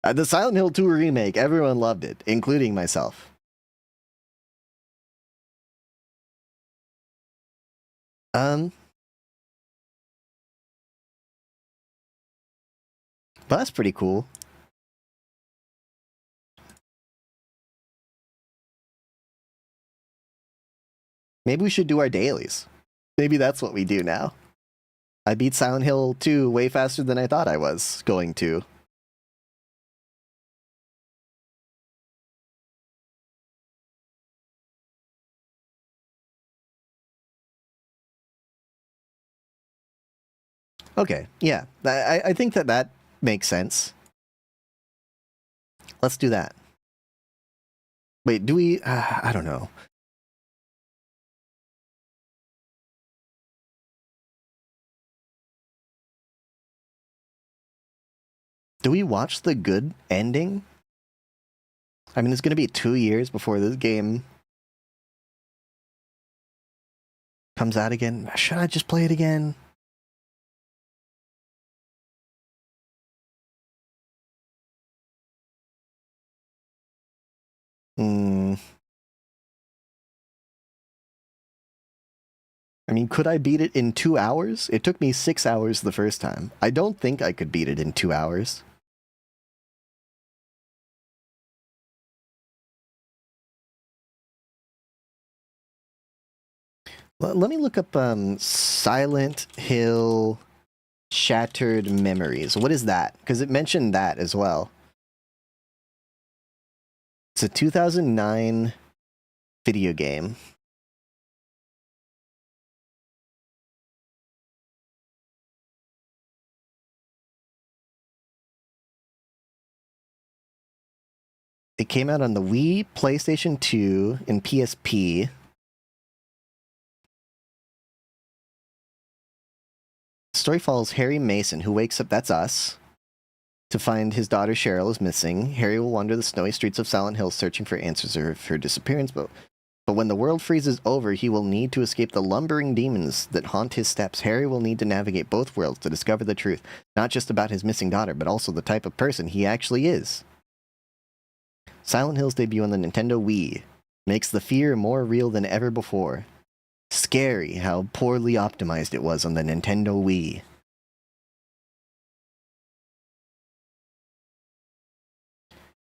The Silent Hill 2 Remake, everyone loved it, including myself. But that's pretty cool. Maybe we should do our dailies. Maybe that's what we do now. I beat Silent Hill 2 way faster than I thought I was going to. Okay, yeah. I think that makes sense. Let's do that. Wait, do we... I don't know. Do we watch the good ending? I mean, it's going to be 2 years before this game comes out again. Should I just play it again? I mean, could I beat it in 2 hours? It took me 6 hours the first time. I don't think I could beat it in 2 hours. Let me look up Silent Hill Shattered Memories. What is that? Because it mentioned that as well. It's a 2009 video game. It came out on the Wii, PlayStation 2, and PSP. Story follows Harry Mason, who wakes up, that's us, to find his daughter Cheryl is missing. Harry will wander the snowy streets of Silent Hill searching for answers of her disappearance, but when the world freezes over, he will need to escape the lumbering demons that haunt his steps. Harry will need to navigate both worlds to discover the truth, not just about his missing daughter, but also the type of person he actually is. Silent Hill's debut on the Nintendo Wii makes the fear more real than ever before. Scary how poorly optimized it was on the Nintendo Wii.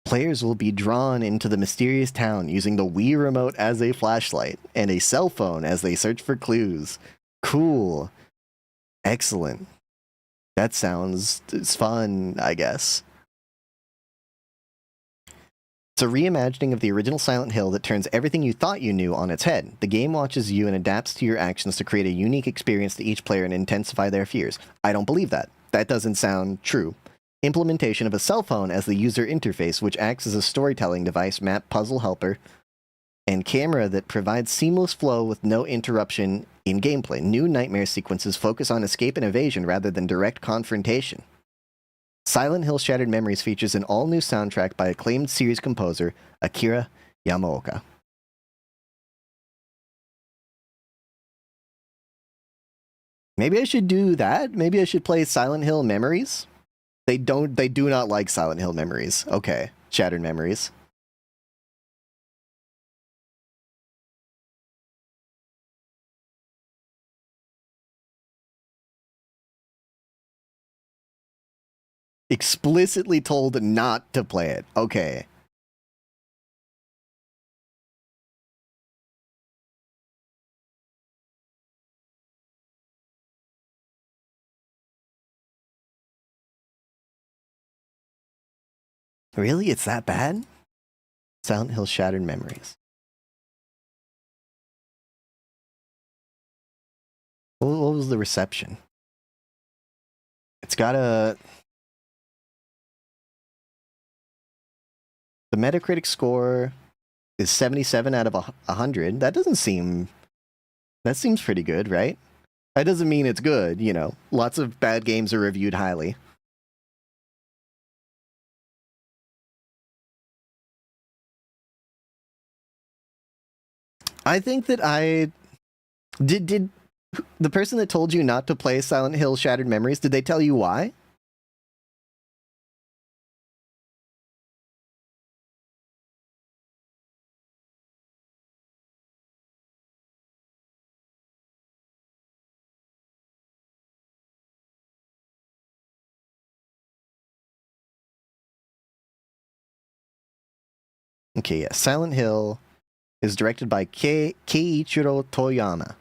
Players will be drawn into the mysterious town using the Wii remote as a flashlight and a cell phone as they search for clues. Cool. Excellent. That sounds fun, I guess. It's a reimagining of the original Silent Hill that turns everything you thought you knew on its head. The game watches you and adapts to your actions to create a unique experience to each player and intensify their fears. I don't believe that. That doesn't sound true. implementation of a cell phone as the user interface, which acts as a storytelling device, map, puzzle helper, and camera that provides seamless flow with no interruption in gameplay. New nightmare sequences focus on escape and evasion rather than direct confrontation. Silent Hill Shattered Memories features an all-new soundtrack by acclaimed series composer Akira Yamaoka. Maybe I should do that. Maybe I should play Silent Hill Memories. They do not like Silent Hill Memories. Okay, Shattered Memories. Explicitly told not to play it. Okay. Really? It's that bad? Silent Hill Shattered Memories. What was the reception? It's got a... The Metacritic score is 77 out of 100. That doesn't seem... That seems pretty good, right? That doesn't mean it's good, you know. Lots of bad games are reviewed highly. I think that I... Did the person that told you not to play Silent Hill Shattered Memories, did they tell you why? Okay, yeah. Silent Hill is directed by Keiichiro Toyama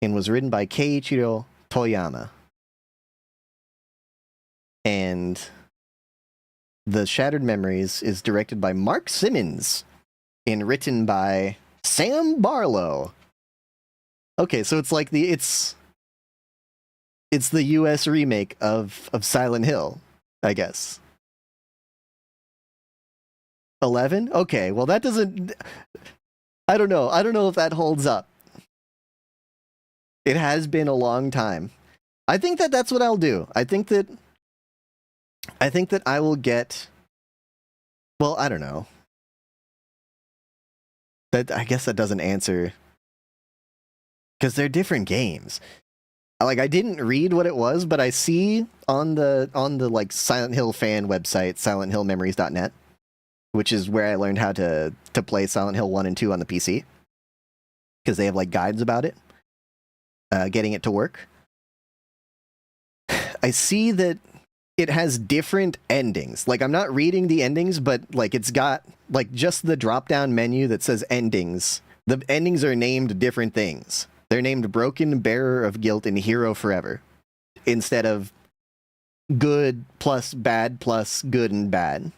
and was written by Keiichiro Toyama. And the Shattered Memories is directed by Mark Simmons and written by Sam Barlow. Okay, so it's like it's the US remake of Silent Hill, I guess. 11? Okay, well that doesn't... I don't know. I don't know if that holds up. It has been a long time. I think that that's what I'll do. I think that I will get... Well, I don't know. I guess that doesn't answer... Because they're different games. Like, I didn't read what it was, but I see on the like Silent Hill fan website, silenthillmemories.net, which is where I learned how to play Silent Hill 1 and 2 on the PC. Because they have like guides about it. Getting it to work. I see that it has different endings. Like, I'm not reading the endings, but like it's got like just the drop-down menu that says endings. The endings are named different things. They're named Broken, Bearer of Guilt, and Hero Forever. Instead of good plus bad plus good and bad.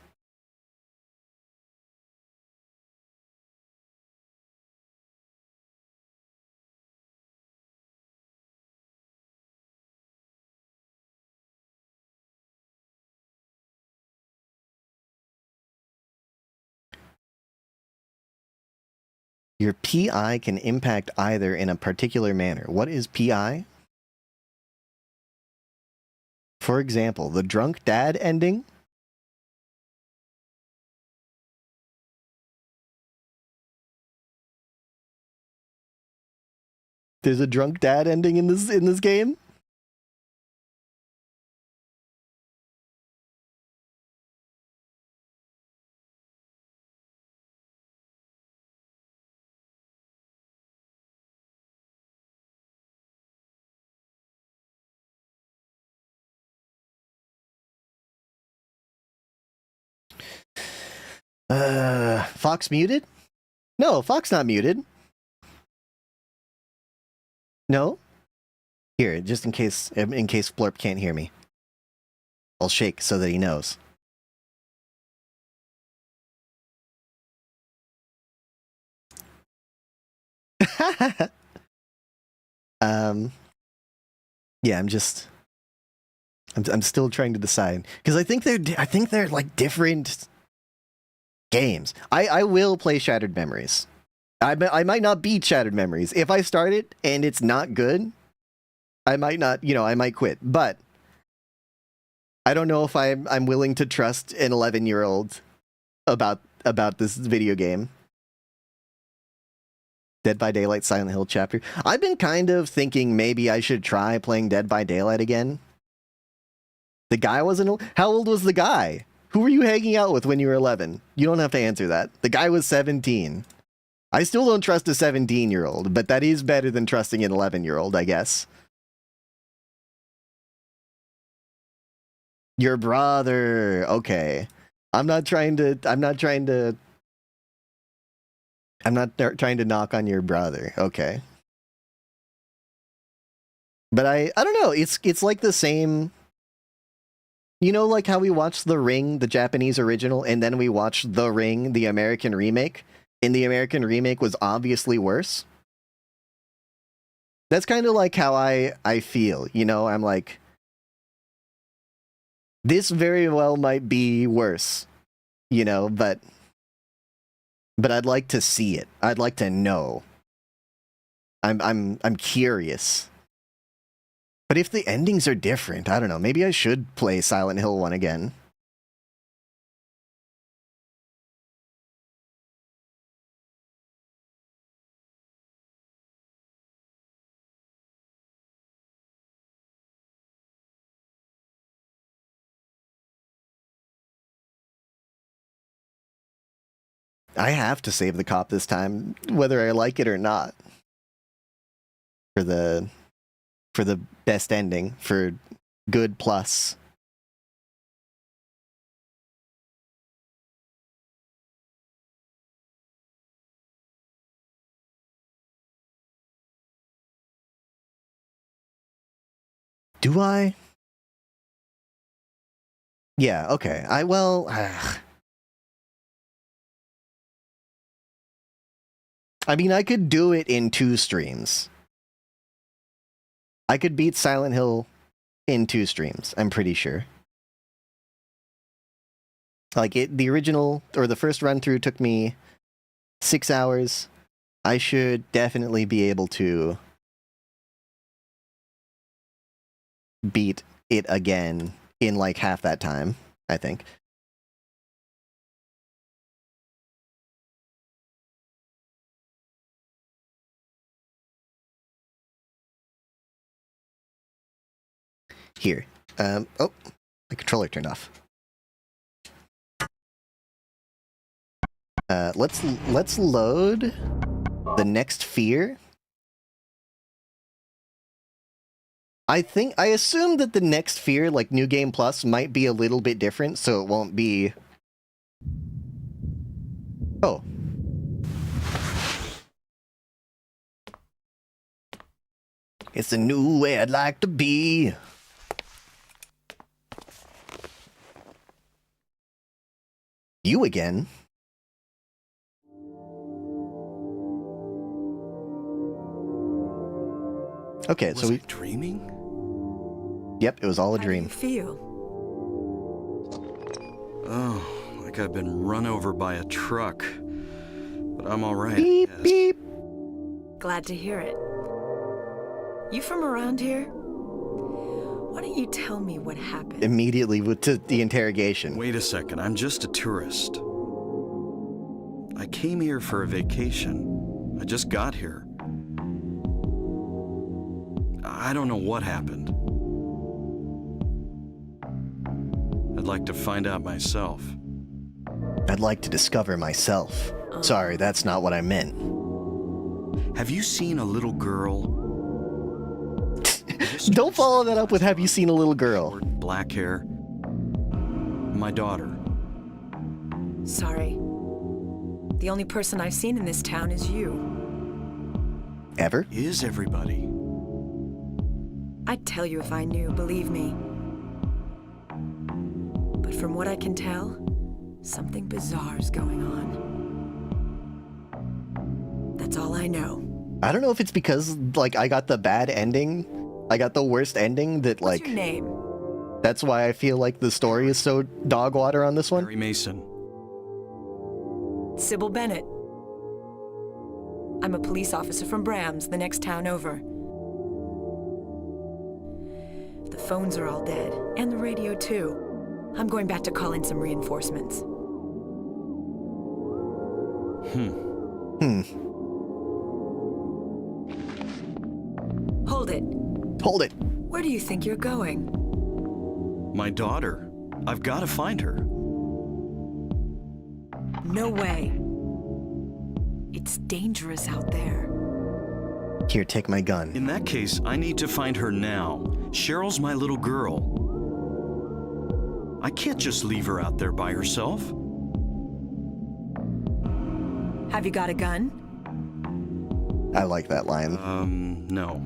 Your PI can impact either in a particular manner. What is PI? For example, the drunk dad ending. There's a drunk dad ending in this game? Fox muted? No, Fox not muted. No? Here, just in case Florp can't hear me. I'll shake so that he knows. Yeah, I'm still trying to decide because I think they're like different games. I will play Shattered Memories. I might not beat Shattered Memories. If I start it and it's not good, I might not, I might quit. But I don't know if I'm willing to trust an 11-year-old about this video game. Dead by Daylight Silent Hill chapter. I've been kind of thinking maybe I should try playing Dead by Daylight again. The guy wasn't... How old was the guy? Who were you hanging out with when you were 11? You don't have to answer that. The guy was 17. I still don't trust a 17-year-old, but that is better than trusting an 11-year-old, I guess. Your brother. Okay. I'm not trying to knock on your brother. Okay. But I don't know. It's like the same. You know, like how we watched The Ring, the Japanese original, and then we watched The Ring, the American remake, and the American remake was obviously worse? That's kind of like how I feel, I'm like, this very well might be worse, but I'd like to see it. I'd like to know. I'm curious. But if the endings are different, I don't know. Maybe I should play Silent Hill 1 again. I have to save the cop this time, whether I like it or not. For the best ending, for good plus. Do I? Yeah, okay. I mean, I could do it in 2 streams. I could beat Silent Hill in 2 streams, I'm pretty sure. Like, the original, or the first run-through took me 6 hours. I should definitely be able to beat it again in, like, half that time, I think. Here. Oh, my controller turned off. Let's load the next fear. I assume that the next fear, like New Game Plus, might be a little bit different, so it won't be... Oh. It's a new way I'd like to be. You again? Okay, Was so I dreaming? Yep, it was all a dream. How do you feel? Oh, like I've been run over by a truck. But I'm all right. Beep, beep. Glad to hear it. You from around here? Why don't you tell me what happened? Immediately to the interrogation. Wait a second, I'm just a tourist. I came here for a vacation. I just got here. I don't know what happened. I'd like to find out myself. I'd like to discover myself. Sorry, that's not what I meant. Have you seen a little girl? Don't follow that up with "Have you seen a little girl?" Short, black hair. My daughter. Sorry. The only person I've seen in this town is you. Ever? Is everybody? I'd tell you if I knew, believe me. But from what I can tell, something bizarre's going on. That's all I know. I don't know if it's because, like, I got the bad ending. I got the worst ending that, What's like... your name? That's why I feel like the story is so dog water on this one. Mary Mason. Sybil Bennett. I'm a police officer from Brams, the next town over. The phones are all dead, and the radio too. I'm going back to call in some reinforcements. Hold it. Hold it. Where do you think you're going? My daughter. I've got to find her. No way. It's dangerous out there. Here, take my gun. In that case, I need to find her now. Cheryl's my little girl. I can't just leave her out there by herself. Have you got a gun? I like that line. No.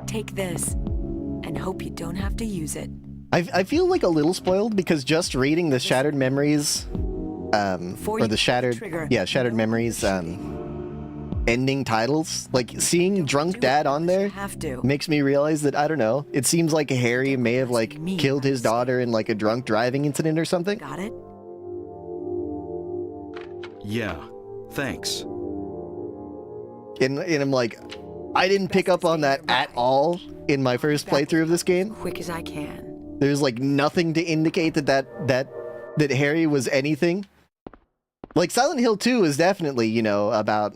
Take this, and hope you don't have to use it. I feel like a little spoiled because just reading the Shattered Memories, or the Shattered Memories, ending titles, like seeing Drunk Dad on there makes me realize that, I don't know, it seems like Harry may have like killed his daughter in like a drunk driving incident or something. Got it? Yeah, thanks. And I'm like, I didn't pick up on that at all in my first playthrough of this game. Quick as I can. There's like nothing to indicate that Harry was anything. Like Silent Hill 2 is definitely, you know, about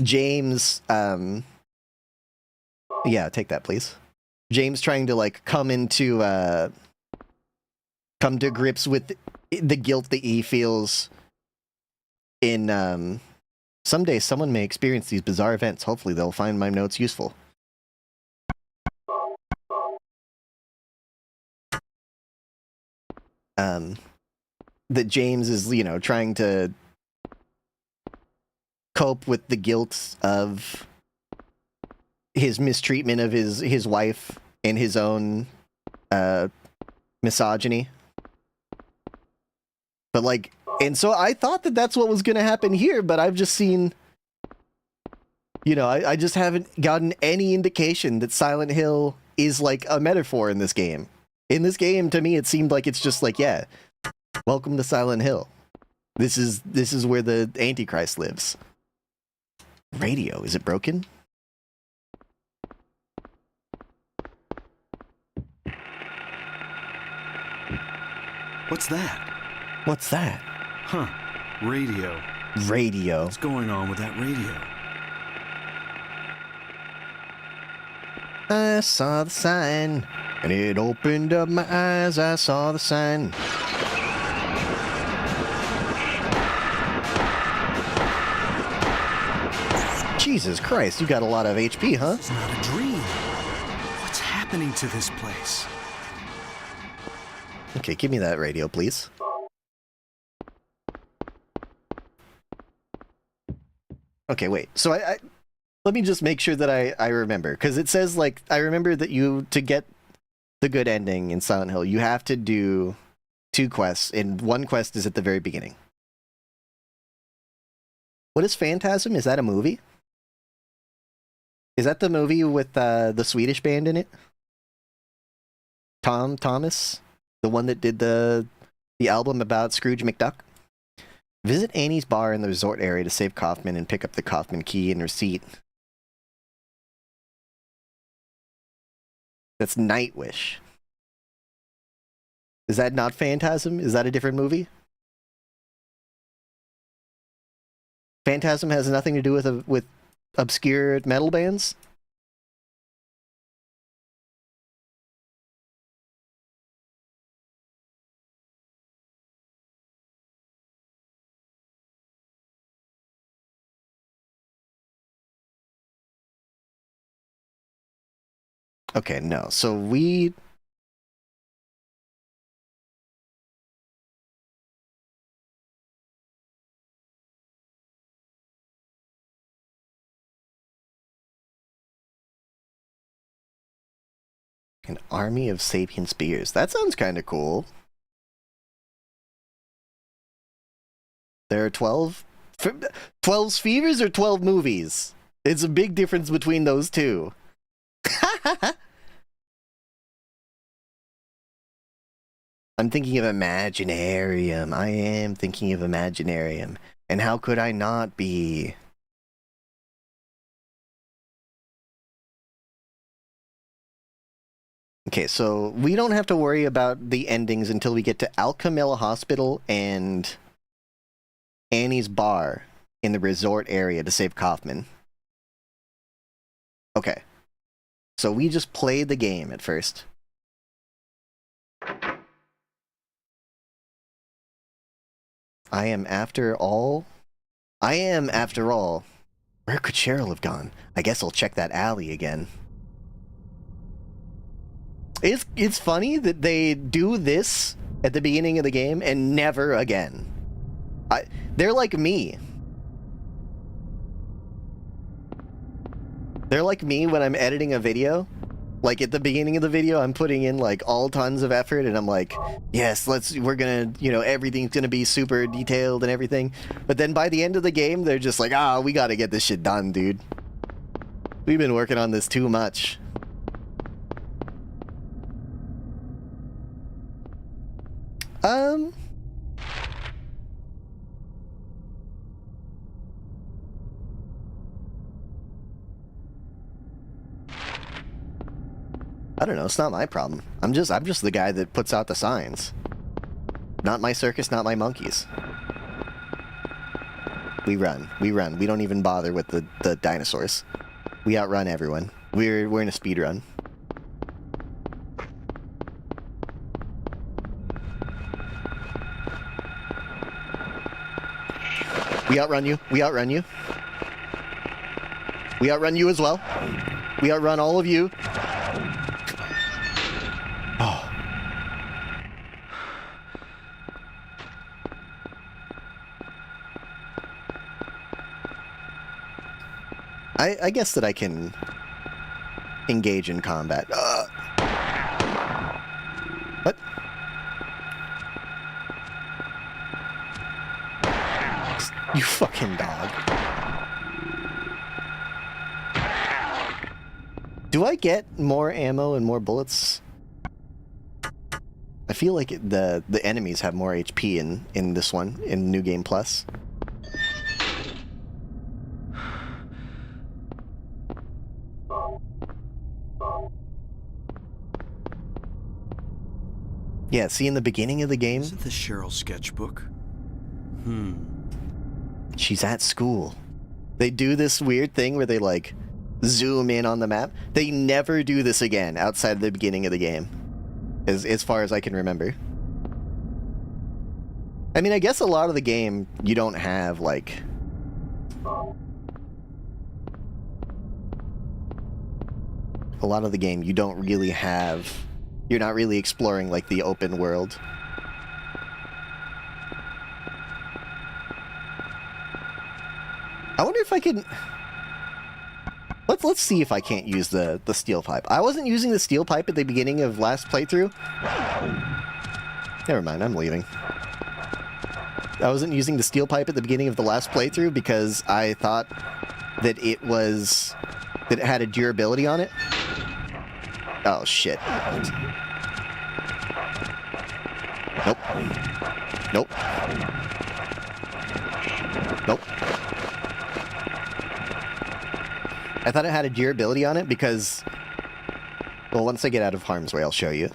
James, yeah, take that, please. James trying to like come to grips with the guilt that he feels in, someday someone may experience these bizarre events. Hopefully they'll find my notes useful. That James is, you know, trying to cope with the guilt of his mistreatment of his wife and his own misogyny. But like, and so I thought that that's what was going to happen here, but I've just seen, you know, I just haven't gotten any indication that Silent Hill is like a metaphor in this game. In this game, to me, it seemed like it's just like, yeah, welcome to Silent Hill. This is where the Antichrist lives. Radio, is it broken? What's that? What's that? Huh. Radio. Radio. What's going on with that radio? I saw the sign, and it opened up my eyes. I saw the sign. Jesus Christ, you got a lot of HP, huh? It's not a dream. What's happening to this place? Okay, give me that radio, please. Okay, wait. So I let me just make sure that I remember, because it says, like, I remember that to get the good ending in Silent Hill, you have to do 2 quests, and 1 quest is at the very beginning. What is Phantasm? Is that a movie? Is that the movie with the Swedish band in it? Thomas? The one that did the album about Scrooge McDuck? Visit Annie's bar in the resort area to save Kaufman and pick up the Kaufman key and receipt. That's Nightwish. Is that not Phantasm? Is that a different movie? Phantasm has nothing to do with obscure metal bands? Okay, no. So we... An army of sapient spears. That sounds kind of cool. There are 12... 12 spheres or 12 movies? It's a big difference between those two. I'm thinking of Imaginarium. I am thinking of Imaginarium. And how could I not be? Okay, so we don't have to worry about the endings until we get to Alchemilla Hospital and Annie's Bar in the resort area to save Kaufman. Okay. So we just played the game at first. I am after all. Where could Cheryl have gone? I guess I'll check that alley again. It's funny that they do this at the beginning of the game and never again. They're like me. They're like me when I'm editing a video. Like at the beginning of the video, I'm putting in like all tons of effort and I'm like, yes, we're gonna, everything's gonna be super detailed and everything. But then by the end of the game, they're just like, we gotta get this shit done, dude. We've been working on this too much. I don't know, it's not my problem. I'm just the guy that puts out the signs. Not my circus, not my monkeys. We run. We don't even bother with the dinosaurs. We outrun everyone. We're in a speed run. We outrun you. We outrun you. We outrun you as well. We outrun all of you. Oh. I guess that I can engage in combat. What? You fucking dog. Do I get more ammo and more bullets? I feel like the enemies have more HP in this one, in New Game Plus. Yeah, see, in the beginning of the game... Isn't this Cheryl's sketchbook? She's at school. They do this weird thing where they, like, zoom in on the map. They never do this again outside the beginning of the game. As far as I can remember. I mean, I guess a lot of the game, you don't have, like... A lot of the game, you don't really have... You're not really exploring, like, the open world. I wonder if I can... Let's see if I can't use the steel pipe. I wasn't using the steel pipe at the beginning of last playthrough. Never mind, I'm leaving. I wasn't using the steel pipe at the beginning of the last playthrough because I thought that it had a durability on it. Oh, shit. Nope. Nope. Nope. I thought it had a durability on it because... Well, once I get out of harm's way, I'll show you.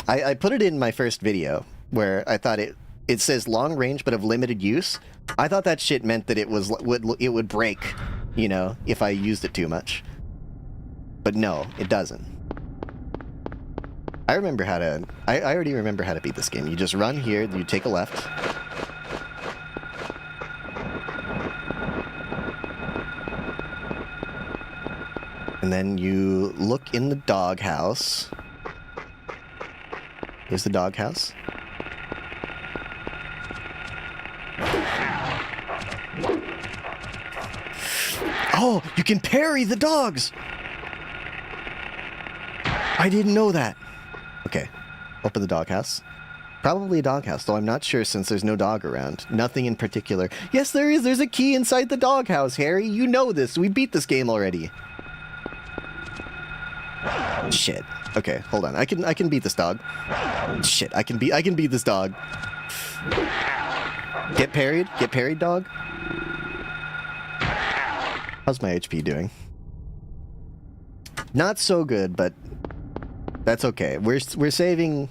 I put it in my first video, where I thought it says long range but of limited use. I thought that shit meant that it would break, if I used it too much. But no, it doesn't. I already remember how to beat this game. You just run here, you take a left. And then you look in the doghouse. Here's the doghouse. Oh, you can parry the dogs! I didn't know that. Okay, open the doghouse. Probably a doghouse, though I'm not sure since there's no dog around. Nothing in particular. Yes, there is. There's a key inside the doghouse, Harry. You know this. We beat this game already. Shit. Okay, hold on. I can beat this dog. Shit, I can beat this dog. Get parried? Get parried, dog? How's my HP doing? Not so good, but that's okay. We're saving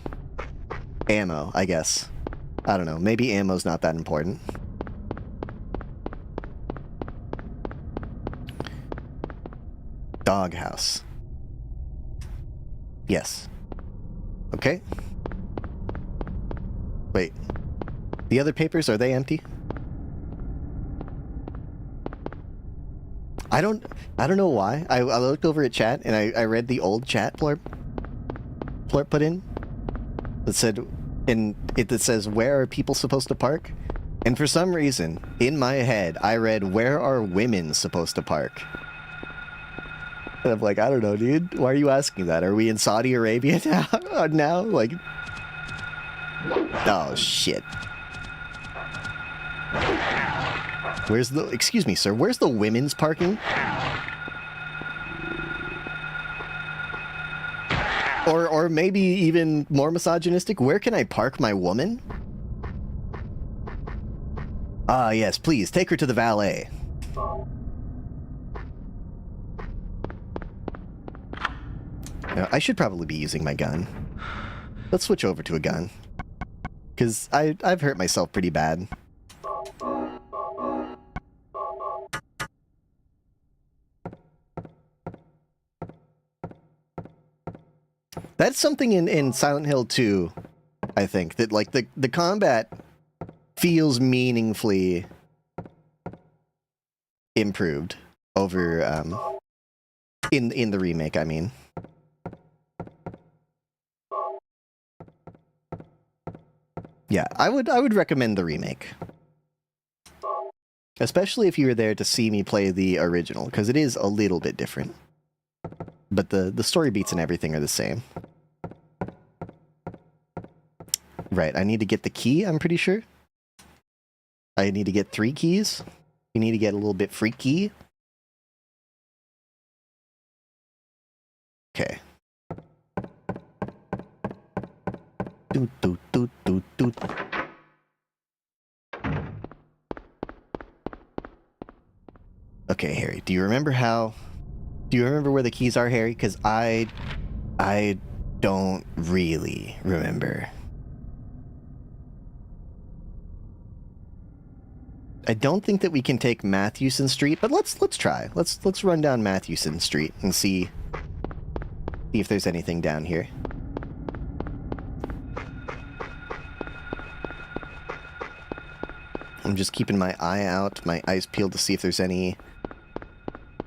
ammo, I guess. I don't know. Maybe ammo's not that important. Doghouse. Yes. Okay. Wait. The other papers, are they empty? I don't know why. I looked over at chat and I read the old chat blurb put in that said, that says, where are people supposed to park? And for some reason, in my head, I read, where are women supposed to park? And I'm like, I don't know, dude. Why are you asking that? Are we in Saudi Arabia now? Like, oh, shit. Where's the... Excuse me, sir. Where's the women's parking? Or maybe even more misogynistic, where can I park my woman? Ah, yes, please, take her to the valet. Now, I should probably be using my gun. Let's switch over to a gun. Because I've hurt myself pretty bad. That's something in Silent Hill 2, I think, that like the combat feels meaningfully improved over in the remake, I mean. Yeah, I would recommend the remake. Especially if you were there to see me play the original, because it is a little bit different. But the story beats and everything are the same. Right, I need to get the key, I'm pretty sure. I need to get 3 keys. You need to get a little bit freaky. Okay. Doot, doot, doot, doot, doot. Okay, Harry, do you remember where the keys are, Harry? Because I don't really remember. I don't think that we can take Mathewson Street, but let's try. Let's run down Mathewson Street and see if there's anything down here. I'm just keeping my eye out, my eyes peeled to see if there's any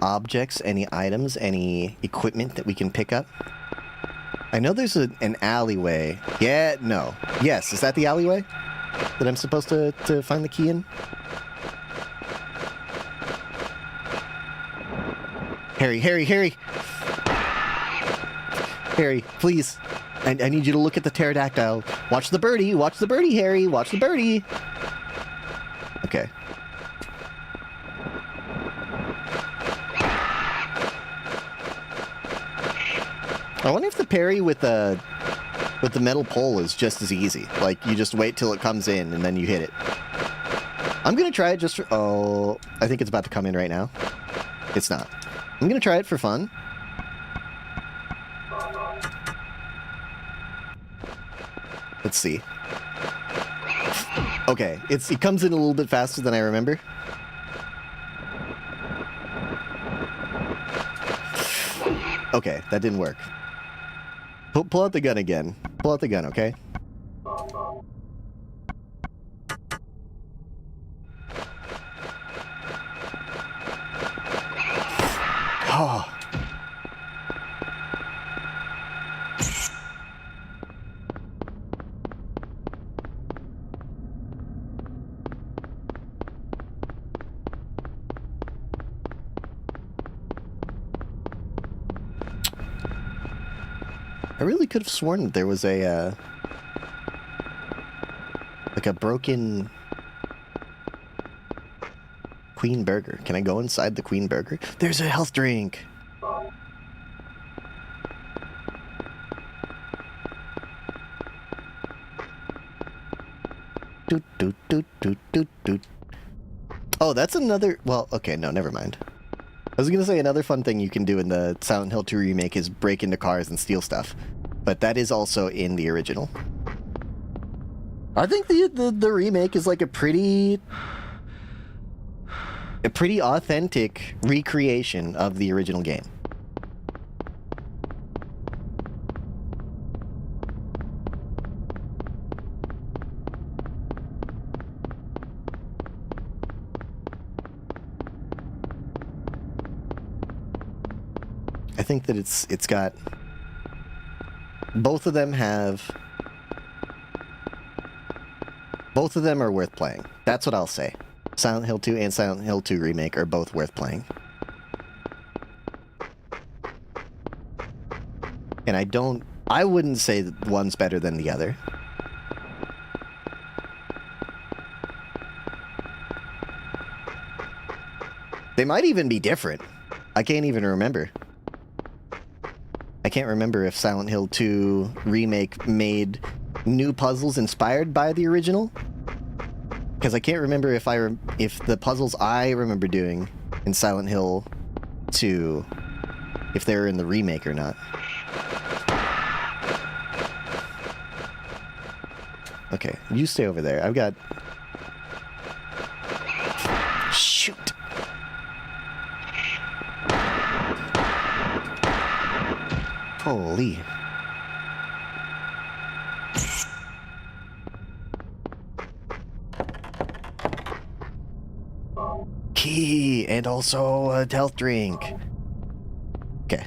objects, any items, any equipment that we can pick up. I know there's an alleyway. Yeah, no. Yes, is that the alleyway that I'm supposed to find the key in? Harry! Harry, please. I need you to look at the pterodactyl. Watch the birdie, Harry. Watch the birdie. Okay. I wonder if the parry with the metal pole is just as easy. Like, you just wait till it comes in and then you hit it. I'm gonna try it just for... Oh, I think it's about to come in right now. It's not. I'm gonna try it for fun. Let's see. Okay, it comes in a little bit faster than I remember. Okay, that didn't work. Pull out the gun again. Pull out the gun, okay? Oh. I really could have sworn that there was a, like a broken Queen Burger. Can I go inside the Queen Burger? There's a health drink! Oh, that's another... Well, okay, no, never mind. I was gonna say another fun thing you can do in the Silent Hill 2 remake is break into cars and steal stuff. But that is also in the original. I think the remake is like a pretty authentic recreation of the original game. I think that it's got... Both of them are worth playing. That's what I'll say. Silent Hill 2 and Silent Hill 2 Remake are both worth playing. And I wouldn't say that one's better than the other. They might even be different. I can't even remember. I can't remember if Silent Hill 2 Remake made new puzzles inspired by the original. Because I can't remember if the puzzles I remember doing in Silent Hill 2, if they were in the remake or not. Okay, you stay over there. I've got... Shoot! Holy. Key, and also a health drink. Okay.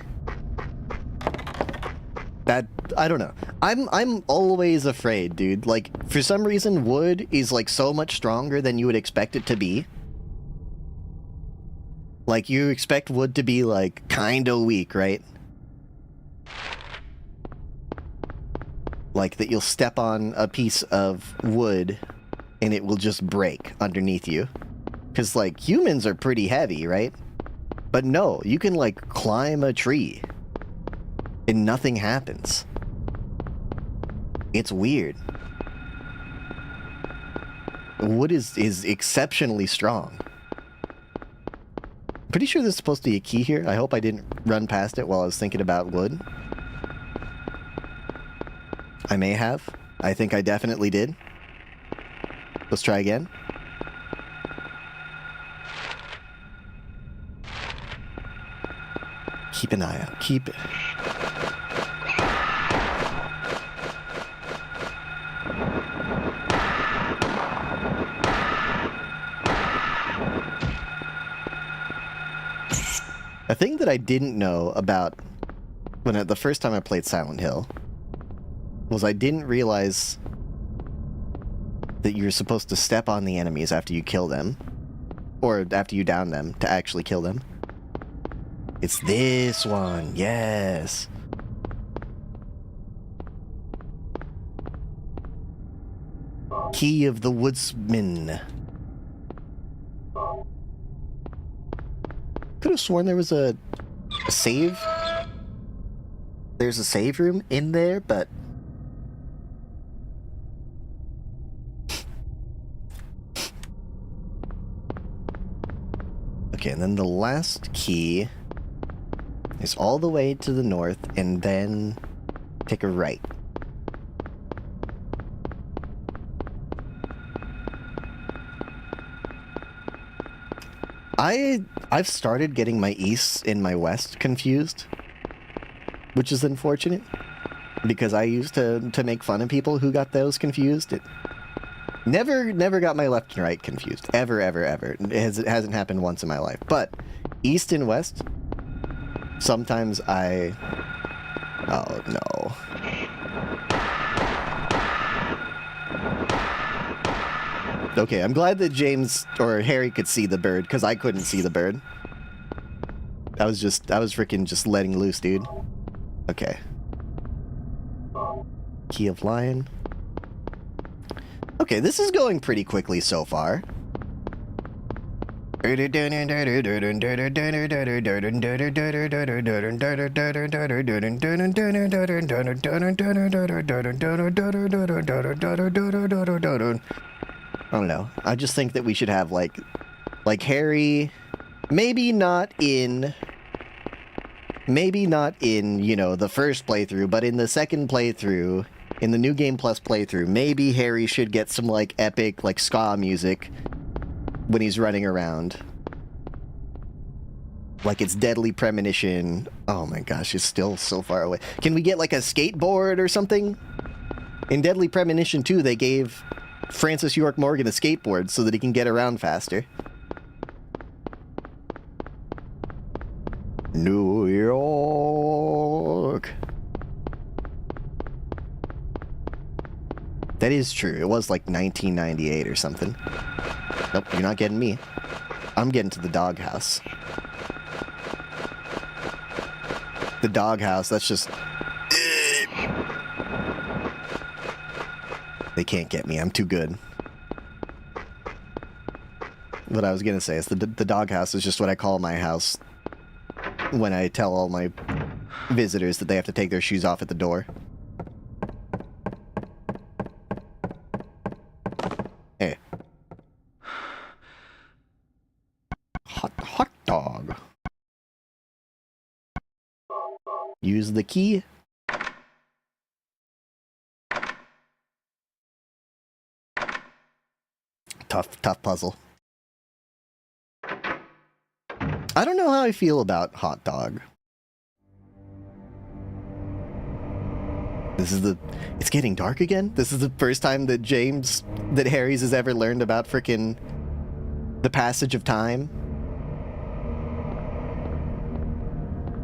That, I don't know. I'm always afraid, dude. Like, for some reason, wood is, like, so much stronger than you would expect it to be. Like, you expect wood to be, like, kinda weak, right? Like, that you'll step on a piece of wood and it will just break underneath you. Because, like, humans are pretty heavy, right? But no, you can, like, climb a tree and nothing happens. It's weird. Wood is exceptionally strong. I'm pretty sure there's supposed to be a key here. I hope I didn't run past it while I was thinking about wood. I may have. I think I definitely did. Let's try again. Keep an eye out. Keep it. A thing that I didn't know about the first time I played Silent Hill was I didn't realize that you're supposed to step on the enemies after you kill them, or after you down them, to actually kill them. It's this one, yes. Key of the Woodsman. Could have sworn there was a save. There's a save room in there, but okay, and then the last key is all the way to the north, and then take a right. I've started getting my east and my west confused, which is unfortunate, because I used to make fun of people who got those confused. It never got my left and right confused. Ever. It hasn't happened once in my life. But east and west, sometimes oh no. Okay, I'm glad that James or Harry could see the bird, because I couldn't see the bird. I was freaking just letting loose, dude. Okay. Key of Lion. Okay, this is going pretty quickly so far. I don't know. I just think that we should have like Harry, maybe not in, you know, the first playthrough, but in the second playthrough, in the New Game Plus playthrough, maybe Harry should get some like epic like ska music when he's running around. Like it's Deadly Premonition. Oh my gosh, it's still so far away. Can we get like a skateboard or something? In Deadly Premonition 2, they gave Francis York Morgan a skateboard so that he can get around faster. New York. That is true. It was like 1998 or something. Nope, you're not getting me. I'm getting to the doghouse. The doghouse, that's just... They can't get me. I'm too good. What I was gonna say is the doghouse is just what I call my house when I tell all my visitors that they have to take their shoes off at the door. Hey. Hot dog. Use the key. Tough puzzle. I don't know how I feel about hot dog. It's getting dark again? This is the first time that Harry's has ever learned about frickin' the passage of time.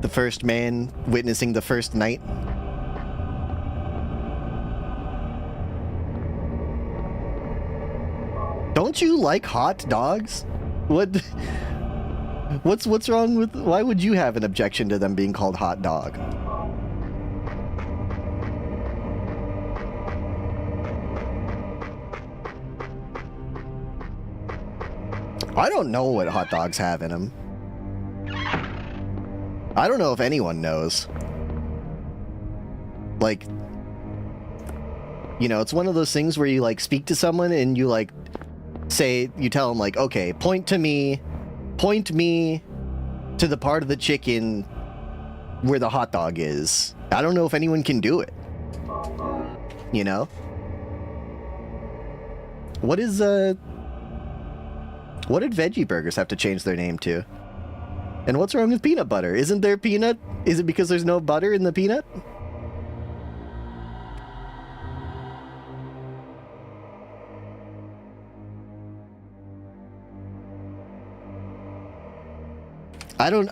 The first man witnessing the first night. Don't you like hot dogs? What's wrong with... Why would you have an objection to them being called hot dog? I don't know what hot dogs have in them. I don't know if anyone knows. Like, you know, it's one of those things where you like speak to someone and you like you tell them like, okay, point me to the part of the chicken where the hot dog is. I don't know if anyone can do it. You know? What did veggie burgers have to change their name to? And what's wrong with peanut butter? Isn't there peanut? Is it because there's no butter in the peanut?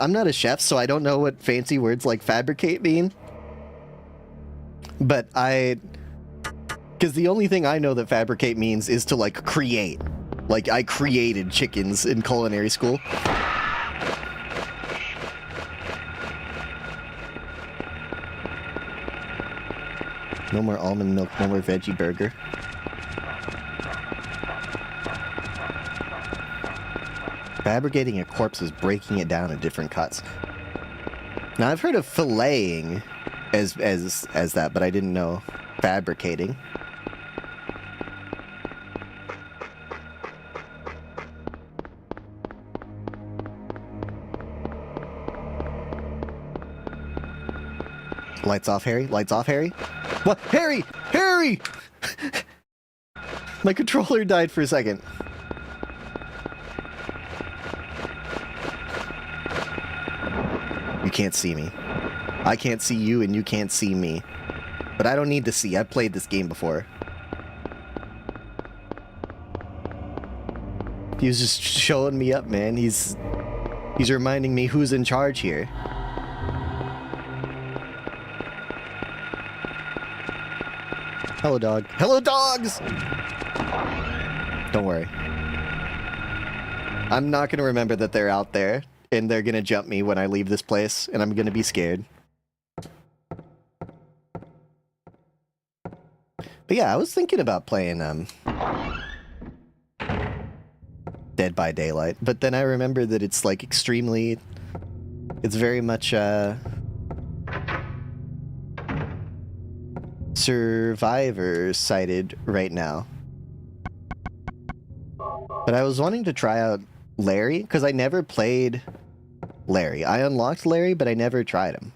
I'm not a chef, so I don't know what fancy words like fabricate mean. But because the only thing I know that fabricate means is to like create. Like I created chickens in culinary school. No more almond milk, no more veggie burger. Fabricating a corpse is breaking it down in different cuts. Now I've heard of filleting as that, but I didn't know fabricating. Lights off, Harry. Lights off, Harry. What? Harry! Harry! My controller died for a second. You can't see me. I can't see you and you can't see me. But I don't need to see. I've played this game before. He was just showing me up, man. He's reminding me who's in charge here. Hello, dog. Hello, dogs! Don't worry. I'm not gonna remember that they're out there, and they're gonna jump me when I leave this place, and I'm gonna be scared. But yeah, I was thinking about playing, Dead by Daylight, but then I remember that it's, like, extremely... It's very much, survivor-sided right now. But I was wanting to try out Larry, because I never played Larry. I unlocked Larry, but I never tried him.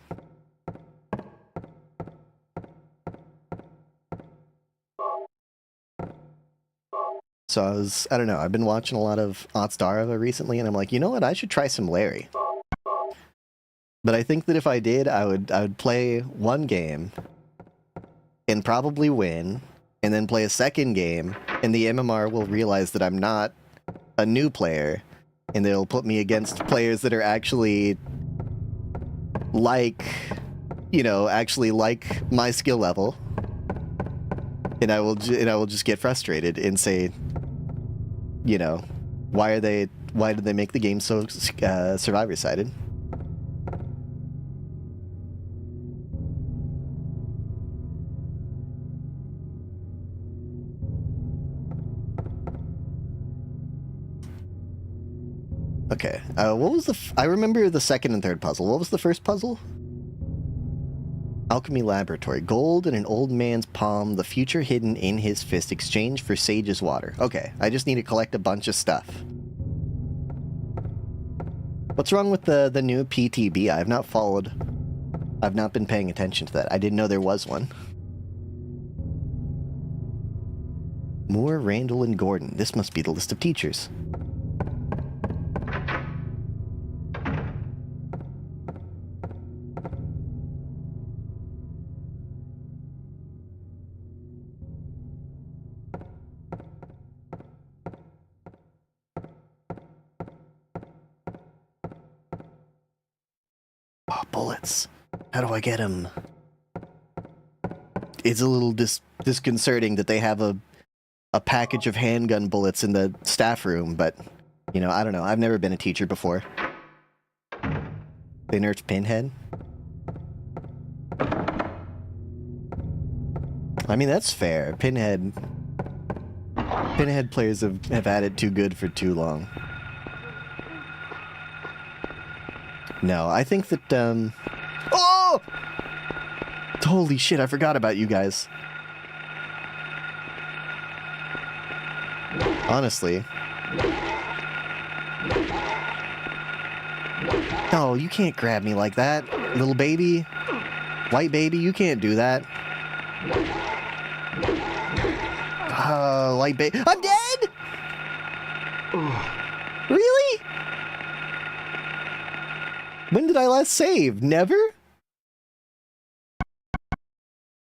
So I don't know, I've been watching a lot of Ottstarova recently, and I'm like, you know what, I should try some Larry. But I think that if I did, I would play one game and probably win, and then play a second game, and the MMR will realize that I'm not a new player, and they'll put me against players that are actually like, you know, actually like my skill level, and I will just get frustrated and say, you know, why did they make the game so survivor-sided? Okay, what was I remember the second and third puzzle. What was the first puzzle? Alchemy Laboratory. Gold in an old man's palm, the future hidden in his fist, exchange for sage's water. Okay, I just need to collect a bunch of stuff. What's wrong with the new PTB? I've not been paying attention to that. I didn't know there was one. Moore, Randall, and Gordon. This must be the list of teachers. Oh, bullets. How do I get them? It's a little disconcerting that they have a package of handgun bullets in the staff room, but, you know, I don't know. I've never been a teacher before. They nerfed Pinhead? I mean, that's fair. Pinhead players have had it too good for too long. No, I think that, oh! Holy shit, I forgot about you guys. Honestly. No, you can't grab me like that, little baby. White baby, you can't do that. White baby. I'm dead! Really? When did I last save? Never?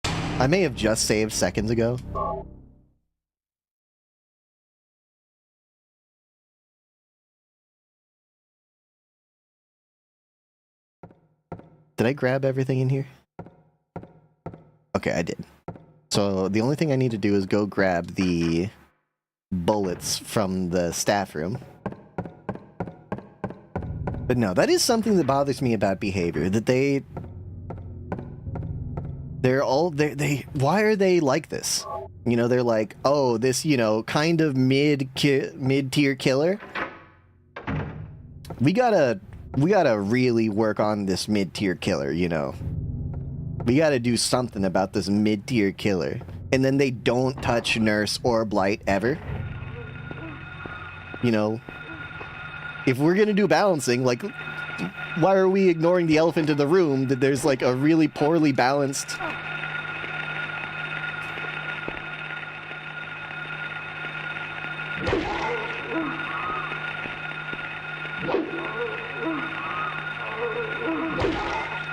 I may have just saved seconds ago. Did I grab everything in here? Okay, I did. So the only thing I need to do is go grab the bullets from the staff room. But no, that is something that bothers me about behavior, that why are they like this? You know, they're like, oh, this, you know, kind of mid-tier killer. We gotta really work on this mid-tier killer, you know. We gotta do something about this mid-tier killer. And then they don't touch Nurse or Blight ever. You know, if we're gonna do balancing, like, why are we ignoring the elephant in the room that there's, like, a really poorly balanced...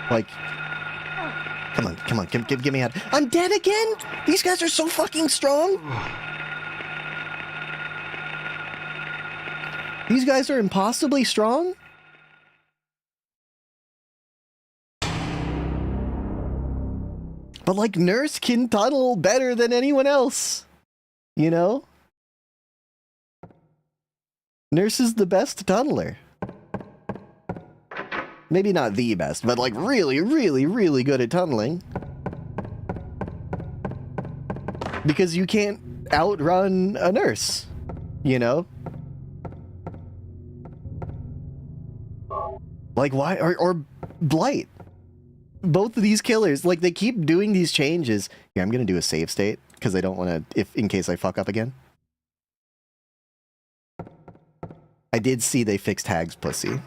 Like, come on, give me out. I'm dead again? These guys are so fucking strong. These guys are impossibly strong? But, like, Nurse can tunnel better than anyone else. You know? Nurse is the best tunneler. Maybe not the best, but, like, really, really, really good at tunneling. Because you can't outrun a Nurse, you know? Like, why? Or Blight. Both of these killers, like, they keep doing these changes. Here, I'm gonna do a save state, because I don't want to, in case I fuck up again. I did see they fixed Hag's pussy.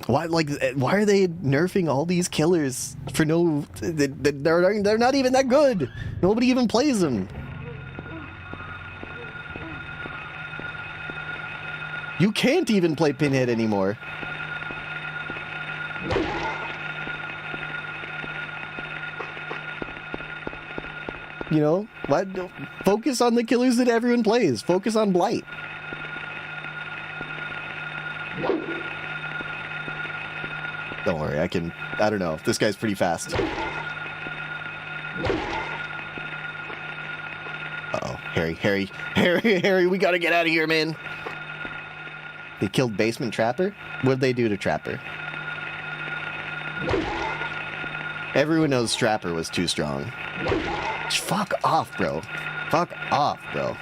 Why are they nerfing all these killers for no... They're not even that good. Nobody even plays them. You can't even play Pinhead anymore. You know, focus on the killers that everyone plays. Focus on Blight. Don't worry, I don't know. This guy's pretty fast. Uh-oh. Harry, we gotta get out of here, man. They killed Basement Trapper? What'd they do to Trapper? Everyone knows Trapper was too strong. Fuck off, bro. Fuck off, bro.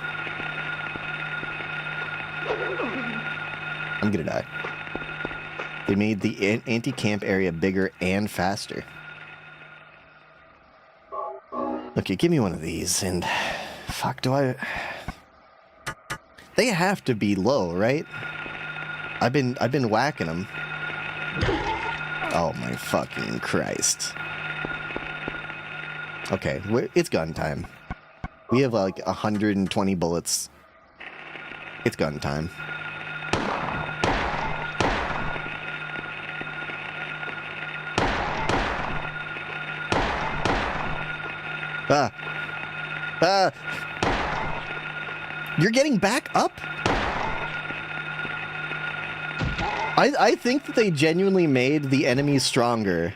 I'm gonna die. They made the anti-camp area bigger and faster. Okay, give me one of these, and... Fuck, They have to be low, right? I've been whacking them. Oh my fucking Christ. Okay, it's gun time. We have like 120 bullets. It's gun time. You're getting back up? I think that they genuinely made the enemies stronger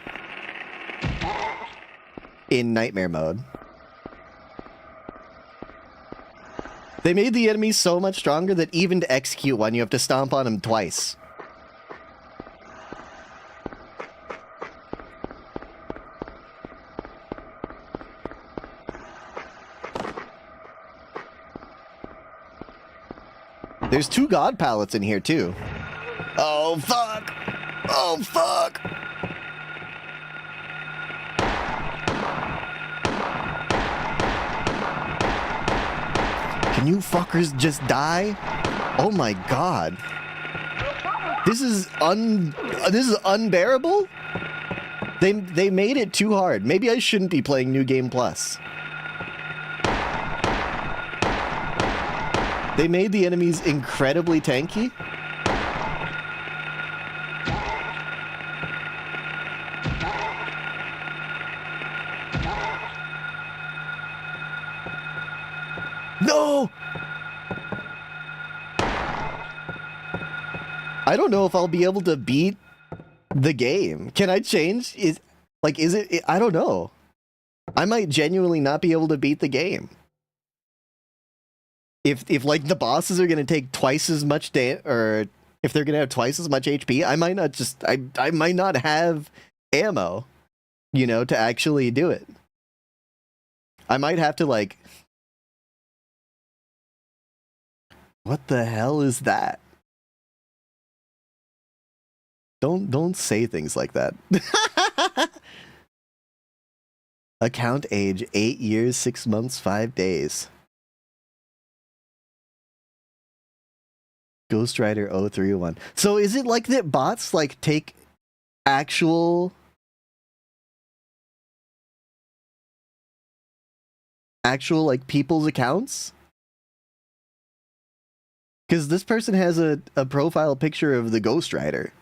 in Nightmare mode. They made the enemies so much stronger that even to execute one, you have to stomp on them twice. There's 2 god pallets in here, too. Oh, fuck! Oh, fuck! Can you fuckers just die? Oh my god. This is unbearable? They made it too hard. Maybe I shouldn't be playing New Game Plus. They made the enemies incredibly tanky. No! I don't know if I'll be able to beat the game. Can I change? I don't know. I might genuinely not be able to beat the game. If like the bosses are gonna take twice as much or if they're gonna have twice as much HP, I might not I might not have ammo, you know, to actually do it. I might have to like... What the hell is that? Don't say things like that. Account age 8 years, 6 months, 5 days. Ghost Rider 0301. So is it like that bots like take actual like people's accounts? Because this person has a profile picture of the Ghost Rider.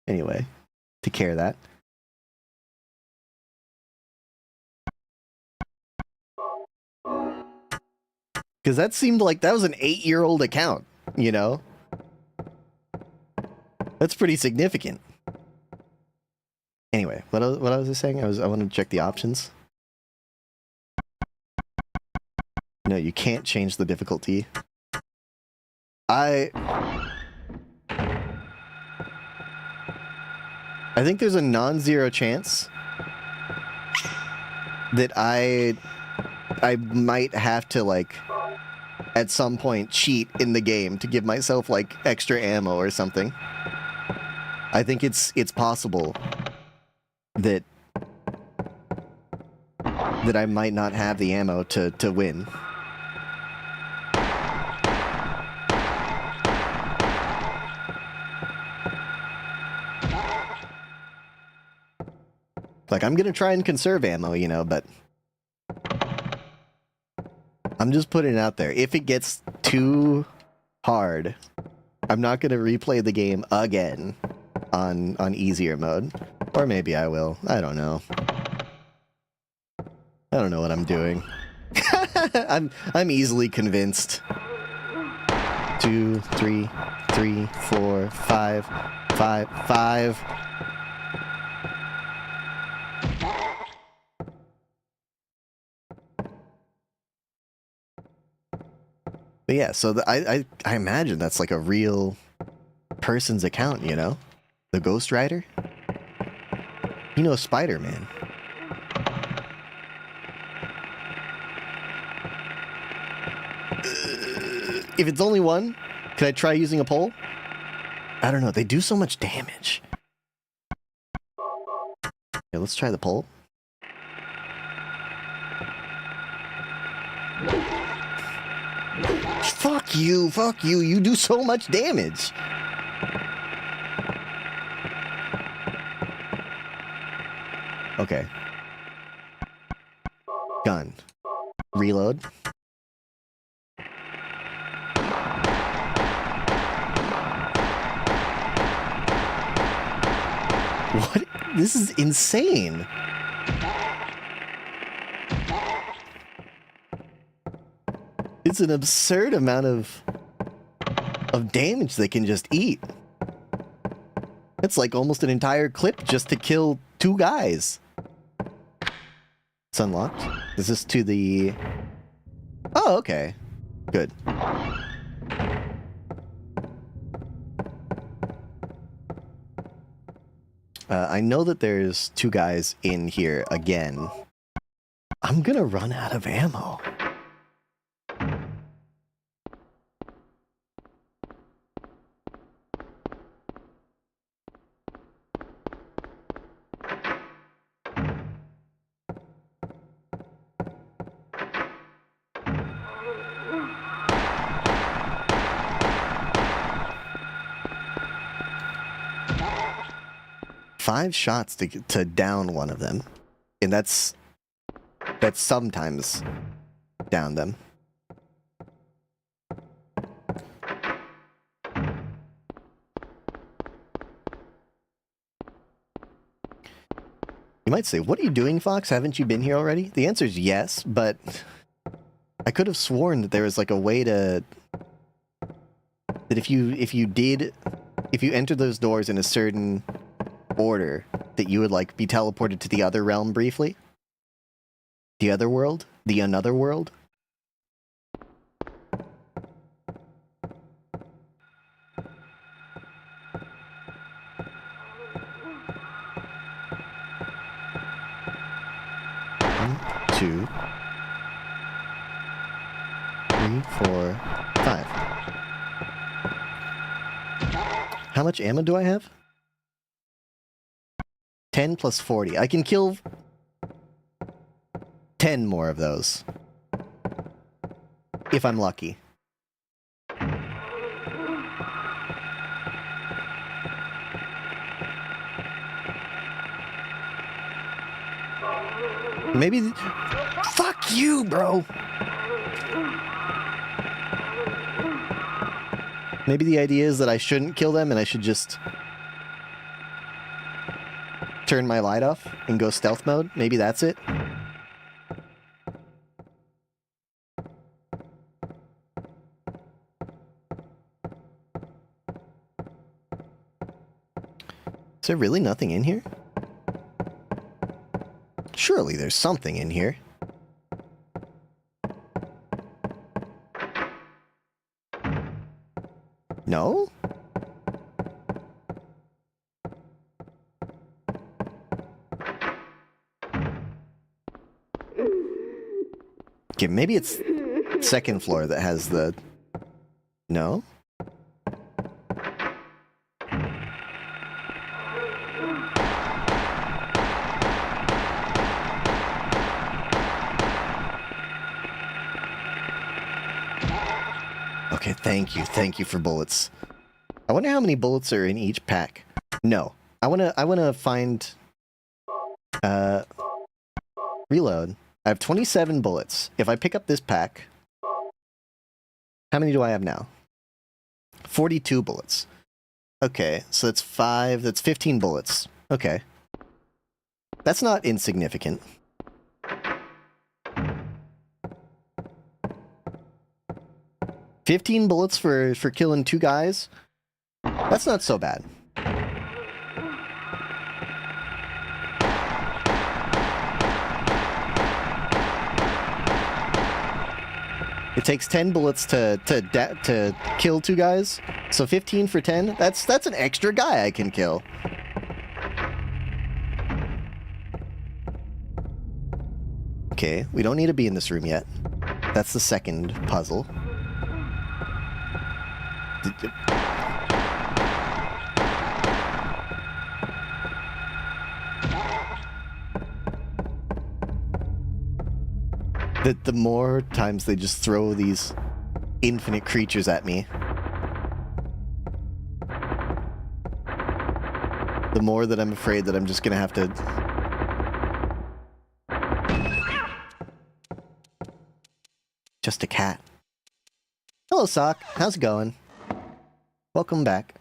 Anyway, take care of that. Because that seemed like that was an 8-year-old account, you know? That's pretty significant. Anyway, what was I saying? I wanted to check the options. No, you can't change the difficulty. I think there's a non-zero chance that I might have to, like, at some point cheat in the game to give myself, like, extra ammo or something. I think it's possible that that I might not have the ammo to win. Like, I'm gonna try and conserve ammo, you know, but I'm just putting it out there. If it gets too hard, I'm not gonna replay the game again on easier mode. Or maybe I will. I don't know. I don't know what I'm doing. I'm easily convinced. 2, 3, 4, 5, 5. But yeah, so I imagine that's like a real person's account, you know? The Ghost Rider? You know, Spider-Man. If it's only one, could I try using a pole? I don't know, they do so much damage. Yeah, let's try the pole. Fuck you, you do so much damage. Okay. Gun. Reload. What? This is insane. It's an absurd amount of damage they can just eat. It's like almost an entire clip just to kill 2 guys. It's unlocked. Is this to the... Oh, okay. Good. I know that there's 2 guys in here again. I'm gonna run out of ammo. Five shots to down one of them, and that's sometimes down them. You might say, "What are you doing, Fox? Haven't you been here already?" The answer is yes, but I could have sworn that there was like a way to that if you entered those doors in a certain order, that you would like be teleported to the other realm briefly. The other world? The another world? One, 2, 3, 4, 5. How much ammo do I have? 10 plus 40. I can kill 10 more of those. If I'm lucky. Maybe... Fuck you, bro! Maybe the idea is that I shouldn't kill them and I should just turn my light off and go stealth mode. Maybe that's it. Is there really nothing in here? Surely there's something in here. No? Okay, maybe it's second floor that has the... No? Okay, thank you. Thank you for bullets. I wonder how many bullets are in each pack. No. I wanna find reload. I have 27 bullets. If I pick up this pack, how many do I have now? 42 bullets. Okay, so that's 15 bullets. Okay. That's not insignificant. $15 bullets for killing 2 guys? That's not so bad. It takes 10 bullets to kill 2 guys. So 15 for 10, that's an extra guy I can kill. Okay, we don't need to be in this room yet. That's the second puzzle. The more times they just throw these infinite creatures at me, the more that I'm afraid that I'm just gonna have to... Just a cat. Hello, Sock. How's it going? Welcome back.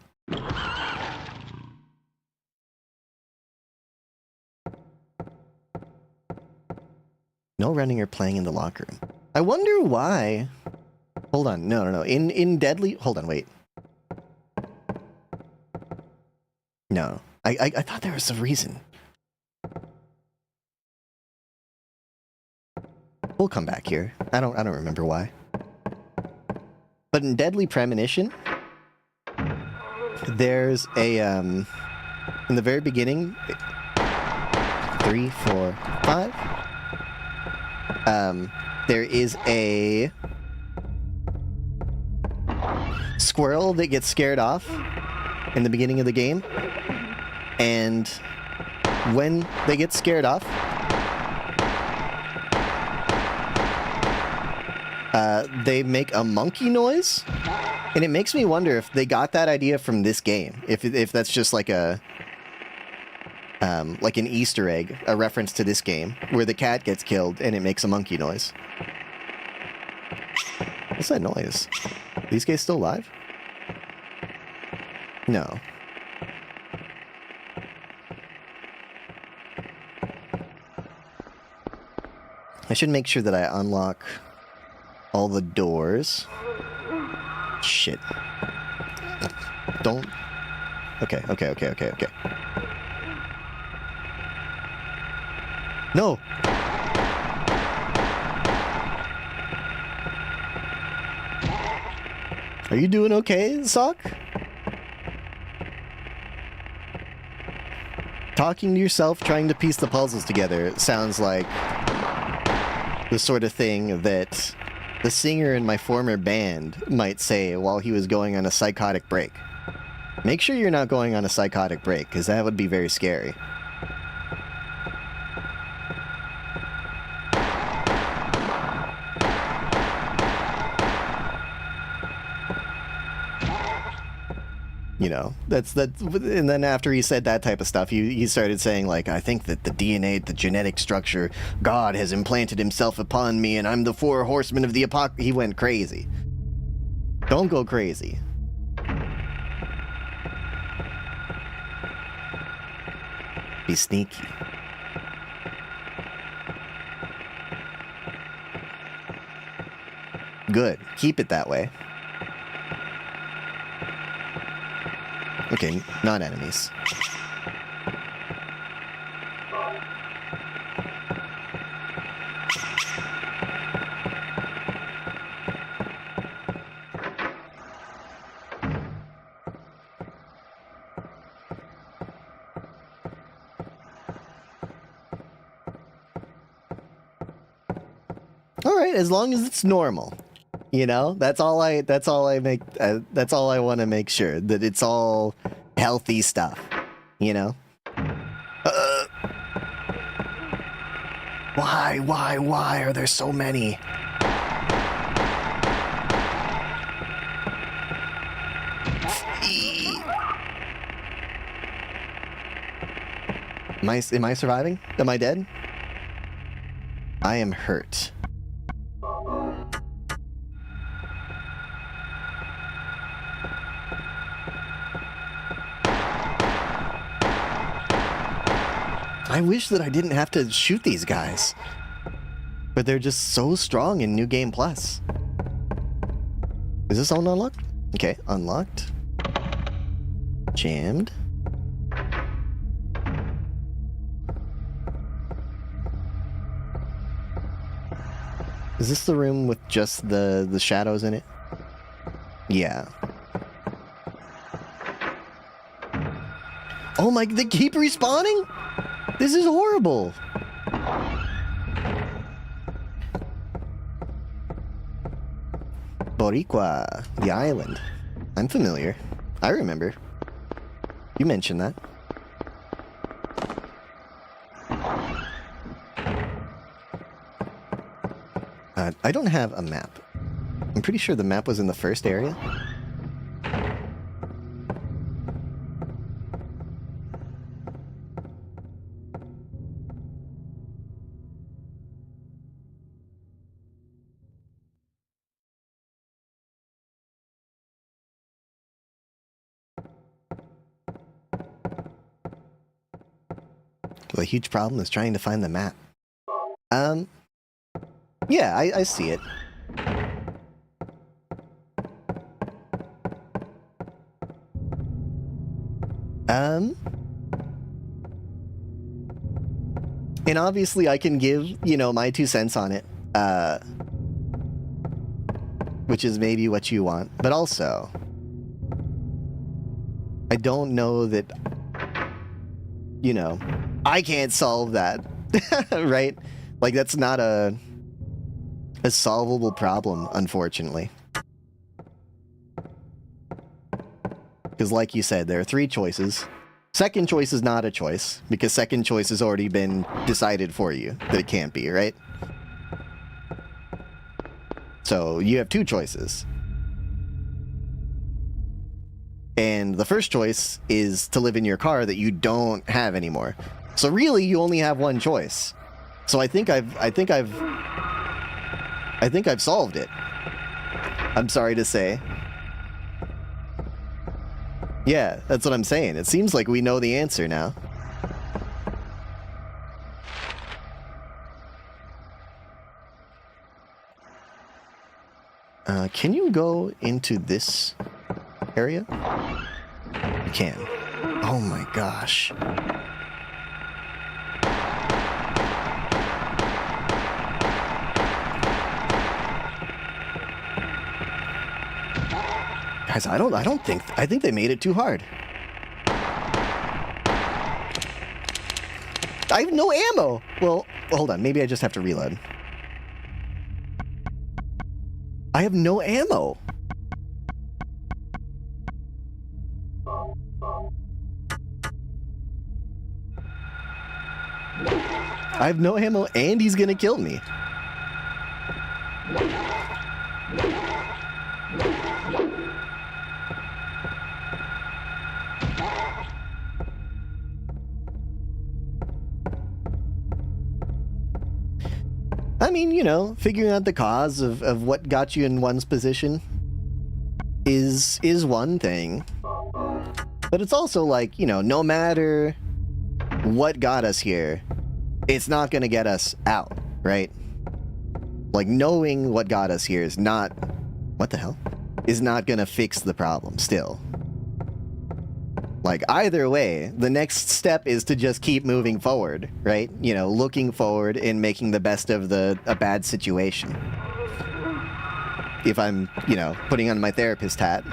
No running or playing in the locker room. I wonder why... Hold on. No. In Deadly... Hold on, wait. No. I thought there was a reason. We'll come back here. I don't remember why. But in Deadly Premonition, there's a in the very beginning, 3, 4, 5. There is a squirrel that gets scared off in the beginning of the game, and when they get scared off, they make a monkey noise, and it makes me wonder if they got that idea from this game. If that's just like a like an Easter egg, a reference to this game, where the cat gets killed and it makes a monkey noise. What's that noise? Are these guys still alive? No. I should make sure that I unlock all the doors. Shit. Don't... Okay. No! Are you doing okay, Sock? Talking to yourself, trying to piece the puzzles together, sounds like the sort of thing that the singer in my former band might say while he was going on a psychotic break. Make sure you're not going on a psychotic break, because that would be very scary. You know, and then after he said that type of stuff, he started saying, like, I think that the DNA, the genetic structure, God has implanted himself upon me, and I'm the 4 horsemen of the apocalypse. He went crazy. Don't go crazy. Be sneaky. Good. Keep it that way. Okay, not enemies. All right, as long as it's normal. You know, that's all I want to make sure that it's all healthy stuff, you know? Why are there so many? Am I surviving? Am I dead? I am hurt. I wish that I didn't have to shoot these guys. But they're just so strong in New Game Plus. Is this all unlocked? Okay, unlocked. Jammed. Is this the room with just the shadows in it? Yeah. Oh my, they keep respawning? This is horrible. Boricua, the island. I'm familiar. I remember. You mentioned that. I don't have a map. I'm pretty sure the map was in the first area. The huge problem is trying to find the map. Yeah, I see it. And obviously I can give, you know, my 2 cents on it. Which is maybe what you want. But also, I don't know that, you know, I can't solve that. Right? Like, that's not a solvable problem, unfortunately. Because like you said, there are 3 choices. Second choice is not a choice, because second choice has already been decided for you that it can't be, right? So you have 2 choices. And the first choice is to live in your car that you don't have anymore. So really, you only have 1 choice. So I think I've solved it. I'm sorry to say. Yeah, that's what I'm saying. It seems like we know the answer now. Can you go into this area? You can. Oh my gosh. Guys, I think they made it too hard. I have no ammo! Well, hold on, maybe I just have to reload. I have no ammo! I have no ammo and he's gonna kill me. I mean, you know, figuring out the cause of what got you in one's position is one thing. But it's also like, you know, no matter what got us here, it's not gonna get us out, right? Like, knowing what got us here is not... What the hell? Is not gonna fix the problem, still. Like, either way, the next step is to just keep moving forward, right? You know, looking forward and making the best of a bad situation. If I'm, you know, putting on my therapist hat.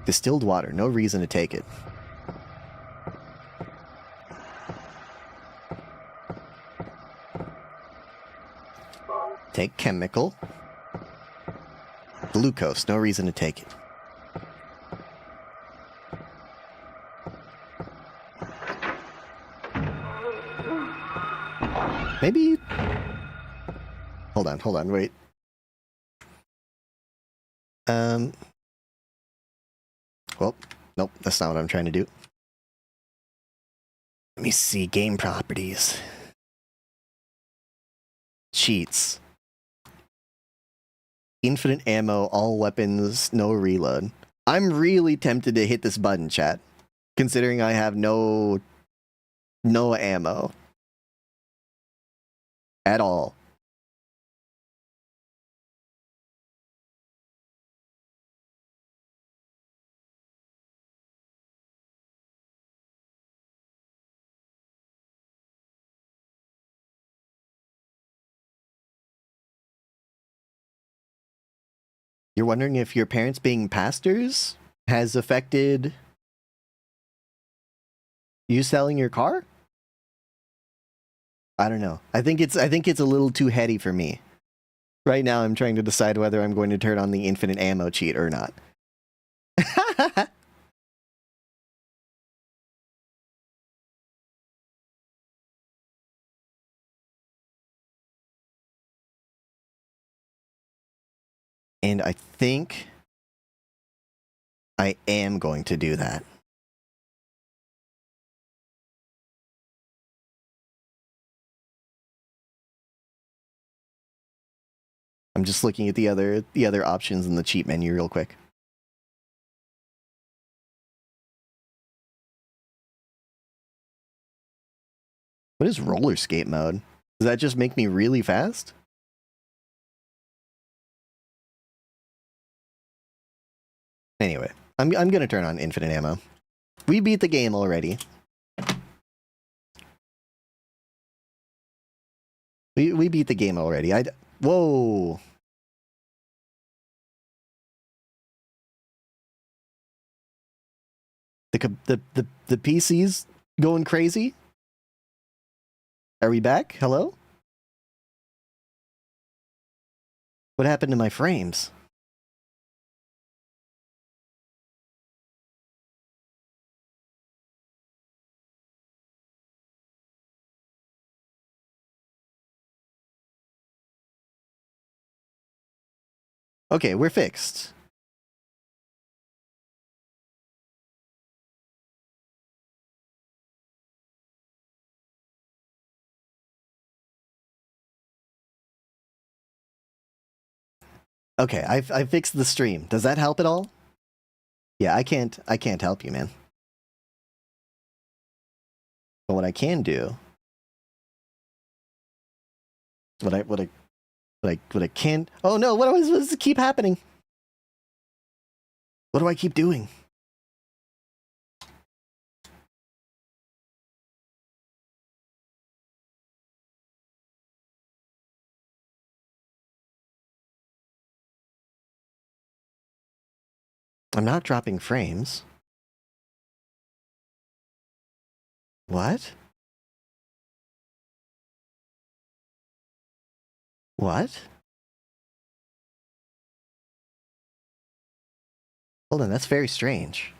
Distilled water, no reason to take it. Take chemical. Glucose, no reason to take it. Maybe... Hold on, wait. Well, nope, that's not what I'm trying to do. Let me see. Game properties. Cheats. Infinite ammo, all weapons, no reload. I'm really tempted to hit this button, chat. Considering I have no ammo. At all. You're wondering if your parents being pastors has affected you selling your car? I don't know. I think it's a little too heady for me. Right now I'm trying to decide whether I'm going to turn on the infinite ammo cheat or not. And I think I am going to do that. I'm just looking at the other options in the cheat menu real quick. What is roller skate mode? Does that just make me really fast? Anyway, I'm gonna turn on infinite ammo. We beat the game already. We beat the game already. Whoa. The PC's going crazy? Are we back? Hello? What happened to my frames? Okay, we're fixed. Okay, I fixed the stream. Does that help at all? Yeah, I can't help you, man. But what I can do, what I can. Oh no! What does it keep happening? What do I keep doing? I'm not dropping frames. What? What? Hold on, that's very strange.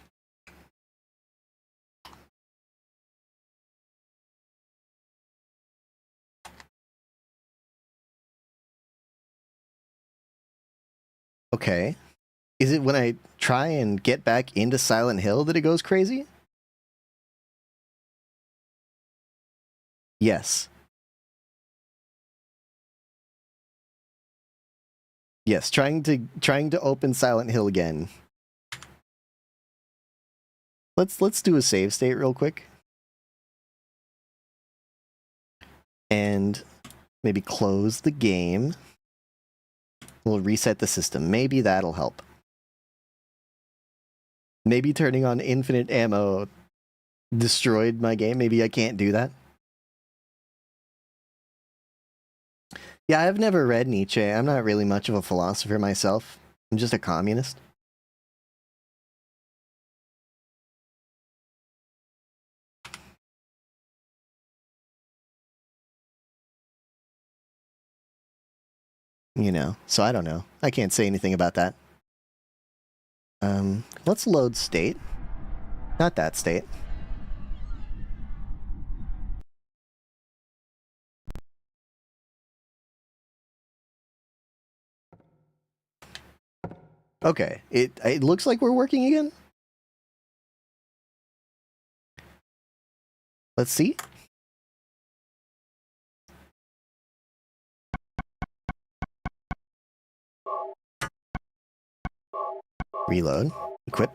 Okay. Is it when I try and get back into Silent Hill that it goes crazy? Yes. Yes, trying to open Silent Hill again. Let's do a save state real quick. And maybe close the game. We'll reset the system. Maybe that'll help. Maybe turning on infinite ammo destroyed my game. Maybe I can't do that. Yeah, I've never read Nietzsche. I'm not really much of a philosopher myself. I'm just a communist. You know, so I don't know. I can't say anything about that. Let's load state. Not that state. Okay, it looks like we're working again. Let's see. Reload. Equip.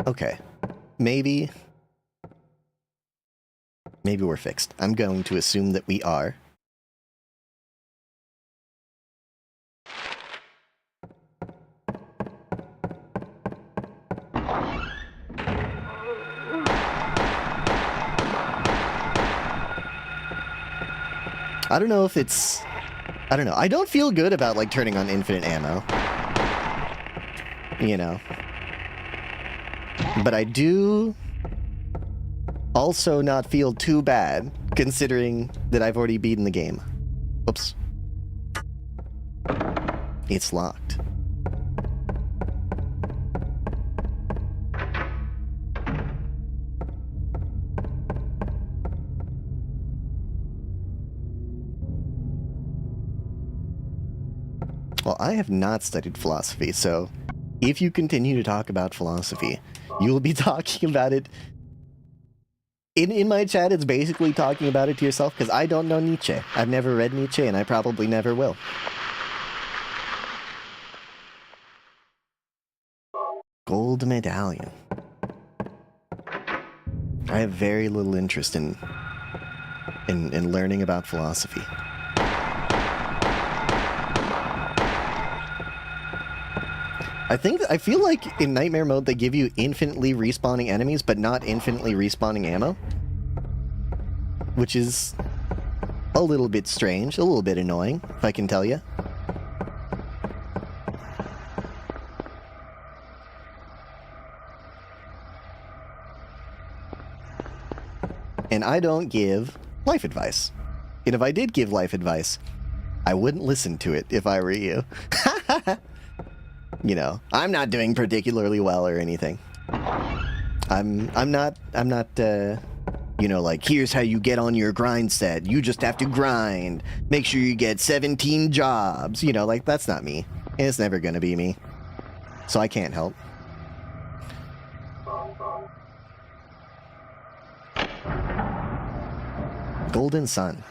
Okay. Maybe we're fixed. I'm going to assume that we are. I don't know if it's... I don't know. I don't feel good about, like, turning on infinite ammo. You know. But I do also not feel too bad, considering that I've already beaten the game. Oops. It's locked. Well, I have not studied philosophy, so if you continue to talk about philosophy, you will be talking about it. In my chat, it's basically talking about it to yourself, because I don't know Nietzsche. I've never read Nietzsche, and I probably never will. Gold medallion. I have very little interest in learning about philosophy. I feel like in Nightmare mode they give you infinitely respawning enemies, but not infinitely respawning ammo. Which is a little bit strange, a little bit annoying, if I can tell you. And I don't give life advice. And if I did give life advice, I wouldn't listen to it if I were you. You know, I'm not doing particularly well or anything. I'm not, you know, like, here's how you get on your grind set. You just have to grind. Make sure you get 17 jobs. You know, like, that's not me. And it's never gonna be me. So I can't help. Golden Sun.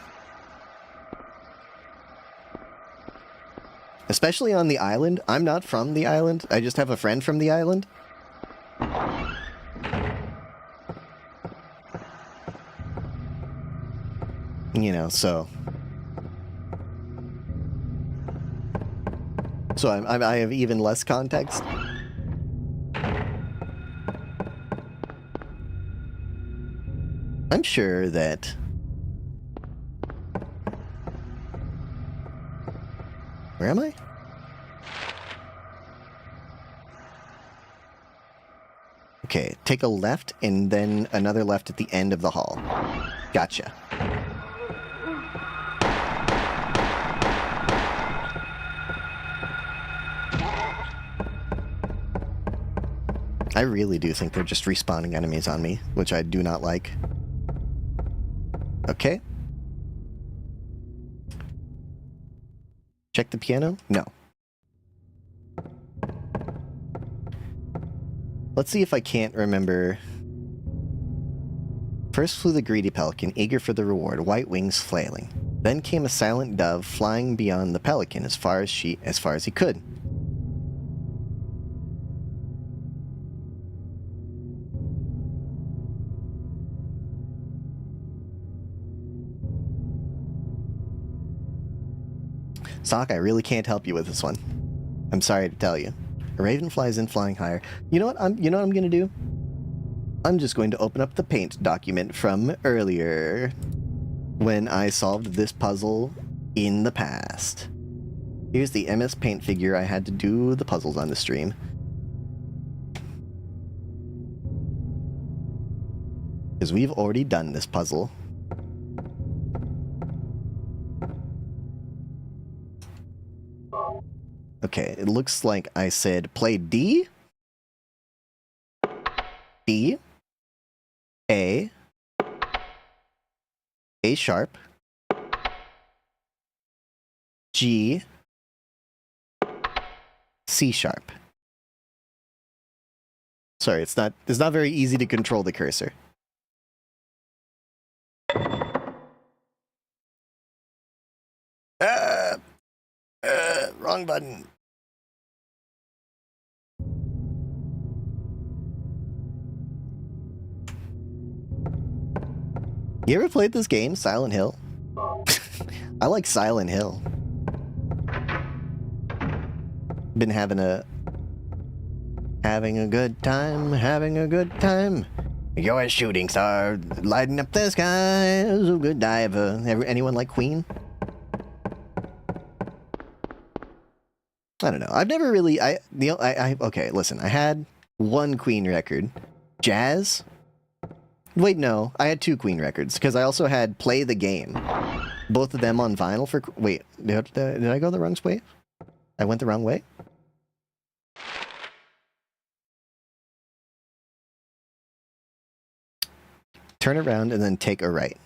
Especially on the island. I'm not from the island. I just have a friend from the island. You know, so I have even less context. I'm sure that where am I? Okay, take a left and then another left at the end of the hall. Gotcha. I really do think they're just respawning enemies on me, which I do not like. Okay. Check the piano? No. Let's see if I can't remember. First flew the greedy pelican, eager for the reward, white wings flailing. Then came a silent dove, flying beyond the pelican as far as he could. Sock, I really can't help you with this one. I'm sorry to tell you. A raven flies in flying higher. You know what I'm gonna do? I'm just going to open up the paint document from earlier when I solved this puzzle in the past. Here's the MS Paint figure I had to do the puzzles on the stream. Because we've already done this puzzle. Okay, it looks like I said play D, D, A sharp, G, C sharp. Sorry, it's not very easy to control the cursor. Wrong button. You ever played this game, Silent Hill? I like Silent Hill. Been having a good time. You're a shooting star, lighting up the sky. So good diver. Anyone like Queen? I don't know. I've never really. Okay, listen. I had one Queen record, Jazz. Wait, no. I had two Queen records because I also had Play the Game. Both of them on vinyl for. Wait, did I go the wrong way? I went the wrong way. Turn around and then take a right.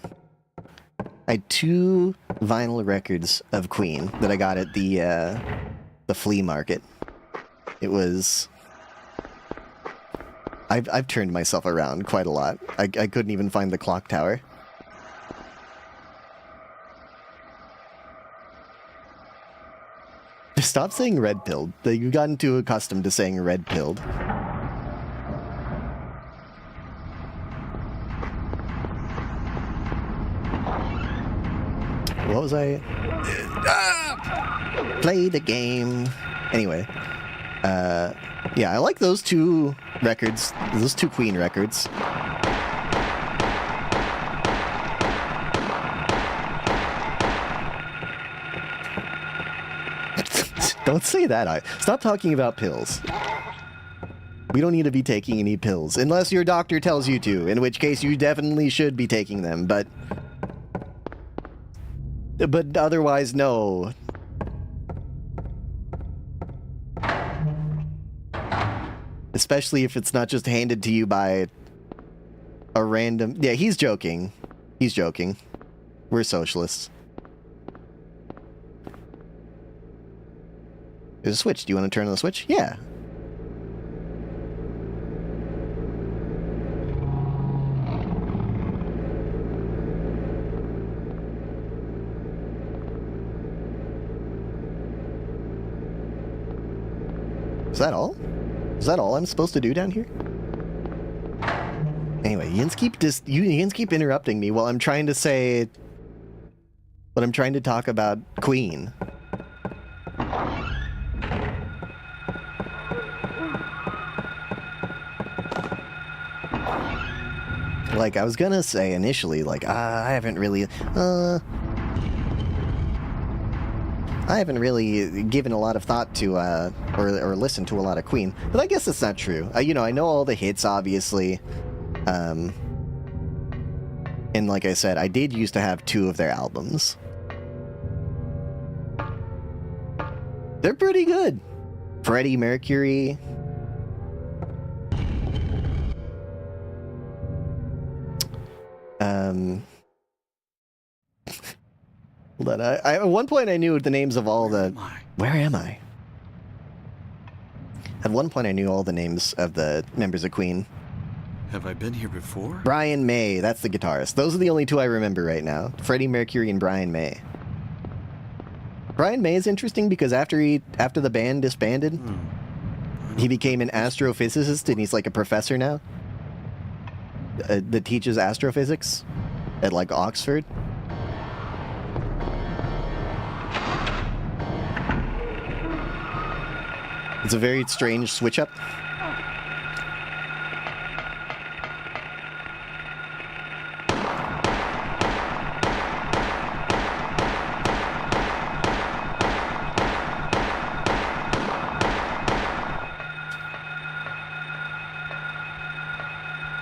I had two vinyl records of Queen that I got at the flea market. It was... I've turned myself around quite a lot. I couldn't even find the clock tower. Stop saying red-pilled. You've gotten too accustomed to saying red-pilled. What was I... Play the game. Anyway. Yeah, I like those two records. Those two Queen records. Don't say that. Stop talking about pills. We don't need to be taking any pills. Unless your doctor tells you to, in which case you definitely should be taking them, but otherwise, no. Especially if it's not just handed to you by a random... Yeah, he's joking. He's joking. We're socialists. There's a switch. Do you want to turn on the switch? Yeah. Is that all? Is that all I'm supposed to do down here? Anyway, Yins keep interrupting me while I'm trying to say... But I'm trying to talk about Queen. Like, I was gonna say initially, like, I haven't really given a lot of thought to, or listened to a lot of Queen, but I guess that's not true. I know all the hits, obviously, and like I said, I did used to have two of their albums. They're pretty good. Freddie Mercury. Hold on. At one point I knew the names of all the... Where am I? At one point I knew all the names of the members of Queen. Have I been here before? Brian May, that's the guitarist. Those are the only two I remember right now. Freddie Mercury and Brian May. Brian May is interesting because after the band disbanded, he became an astrophysicist and he's like a professor now. That teaches astrophysics at like Oxford. It's a very strange switch up.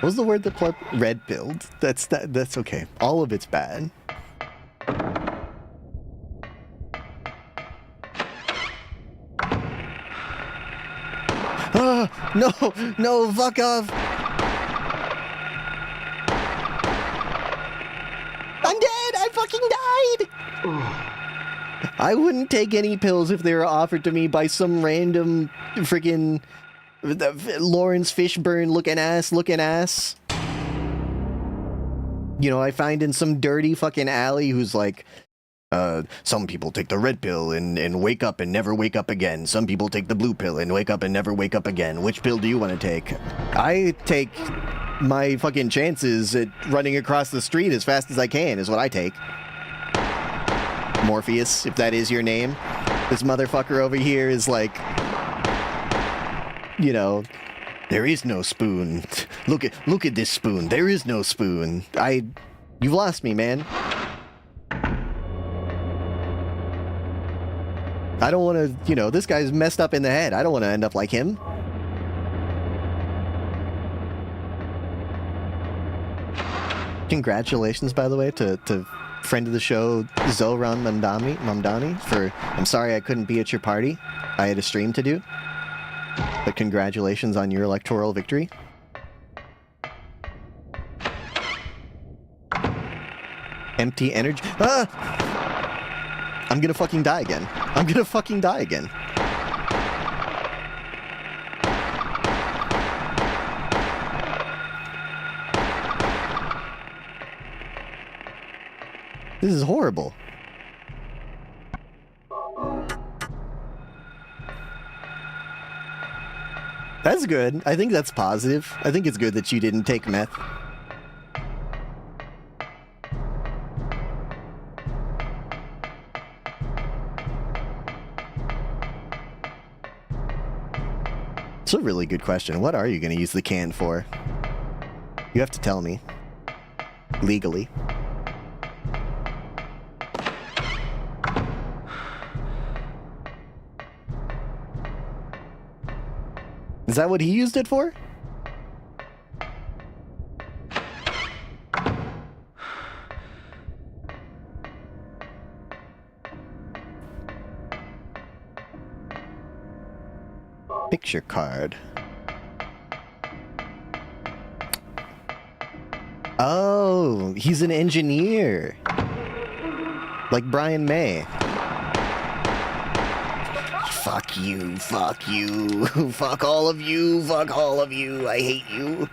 What was the word that red-pilled? That's okay. All of it's bad. No, fuck off. I'm dead. I fucking died. I wouldn't take any pills if they were offered to me by some random freaking Lawrence Fishburne looking ass. You know, I find in some dirty fucking alley who's like, some people take the red pill and wake up and never wake up again. Some people take the blue pill and wake up and never wake up again. Which pill do you want to take? I take my fucking chances at running across the street as fast as I can is what I take. Morpheus, if that is your name. This motherfucker over here is like, you know, there is no spoon. Look at this spoon. There is no spoon. You've lost me, man. I don't want to, you know, this guy's messed up in the head. I don't want to end up like him. Congratulations, by the way, to friend of the show, Zoran Mamdani, for, I'm sorry I couldn't be at your party. I had a stream to do. But congratulations on your electoral victory. Empty energy. Ah! I'm gonna fucking die again. This is horrible. That's good. I think that's positive. I think it's good that you didn't take meth. It's a really good question. What are you going to use the can for? You have to tell me. Legally. Is that what he used it for? Picture card. Oh, he's an engineer. Like Brian May. Fuck you, fuck you, fuck all of you, I hate you.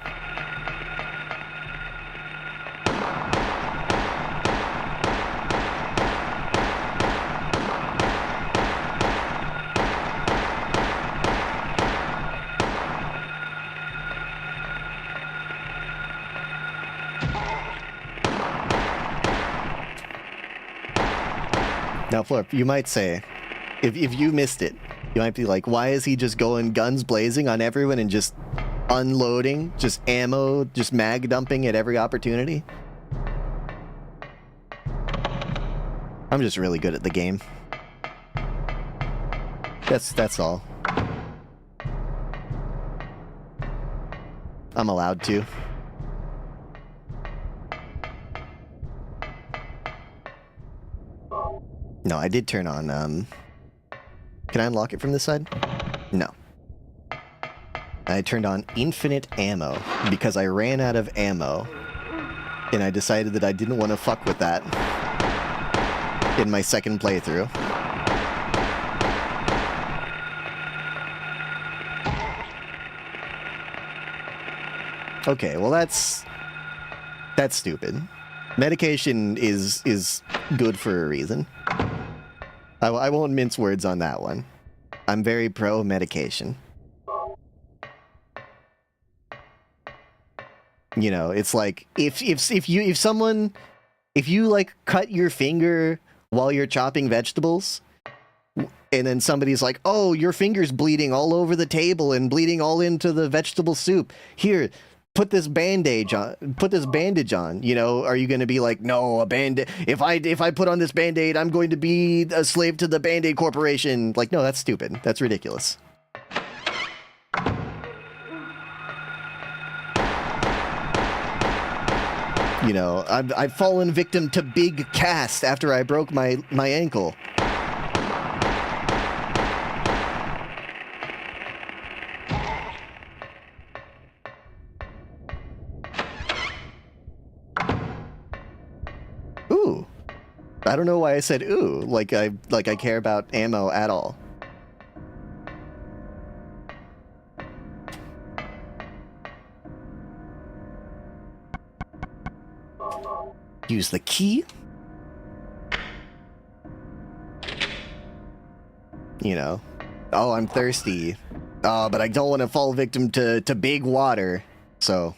Now, Flip, you might say, if you missed it, you might be like, why is he just going guns blazing on everyone and just unloading, just ammo, just mag dumping at every opportunity? I'm just really good at the game. That's all. I'm allowed to. No, I did turn on, Can I unlock it from this side? No. I turned on infinite ammo because I ran out of ammo. And I decided that I didn't want to fuck with that in my second playthrough. Okay, well that's stupid. Medication is good for a reason. I won't mince words on that one. I'm very pro medication. You know, it's like if you like cut your finger while you're chopping vegetables, and then somebody's like, "Oh, your finger's bleeding all over the table and bleeding all into the vegetable soup. Here, put this bandage on, you know, are you going to be like, no, a band-aid, if I put on this band-aid, I'm going to be a slave to the Band-Aid Corporation? Like, no, that's stupid. That's ridiculous. You know, I've fallen victim to big cast after I broke my ankle. Ooh. I don't know why I said ooh, like I care about ammo at all. Use the key. You know. Oh, I'm thirsty. Oh, but I don't want to fall victim to big water. So,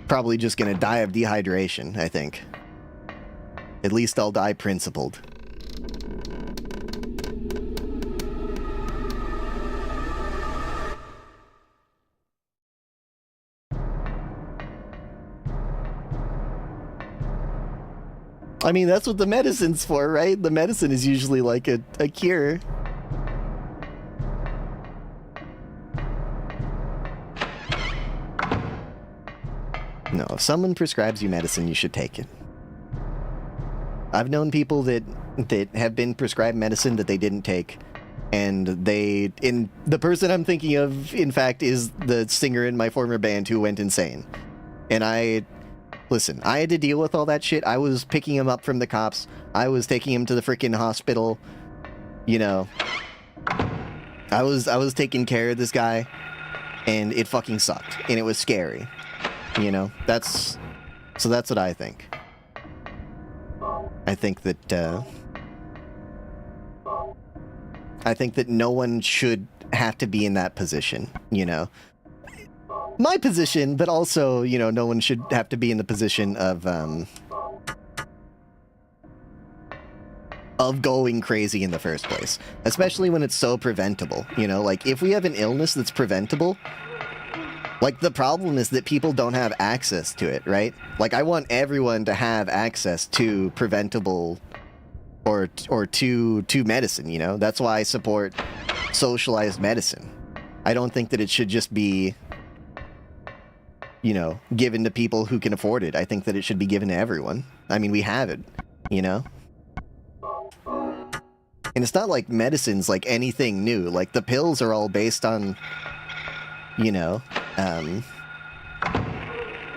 probably just gonna die of dehydration, I think. At least I'll die principled. I mean, that's what the medicine's for, right? The medicine is usually like a cure. No, if someone prescribes you medicine, you should take it. I've known people that have been prescribed medicine that they didn't take, and the person I'm thinking of, in fact, is the singer in my former band who went insane. And listen, I had to deal with all that shit. I was picking him up from the cops. I was taking him to the freaking hospital. You know, I was taking care of this guy, and it fucking sucked, and it was scary. You know, that's what I think. I think that no one should have to be in that position, you know. My position, but also, you know, no one should have to be in the position of going crazy in the first place. Especially when it's so preventable, you know? Like, if we have an illness that's preventable, like, the problem is that people don't have access to it, right? Like, I want everyone to have access to preventable or to medicine, you know? That's why I support socialized medicine. I don't think that it should just be, you know, given to people who can afford it. I think that it should be given to everyone. I mean, we have it, you know? And it's not like medicine's like anything new. Like, the pills are all based on, you know,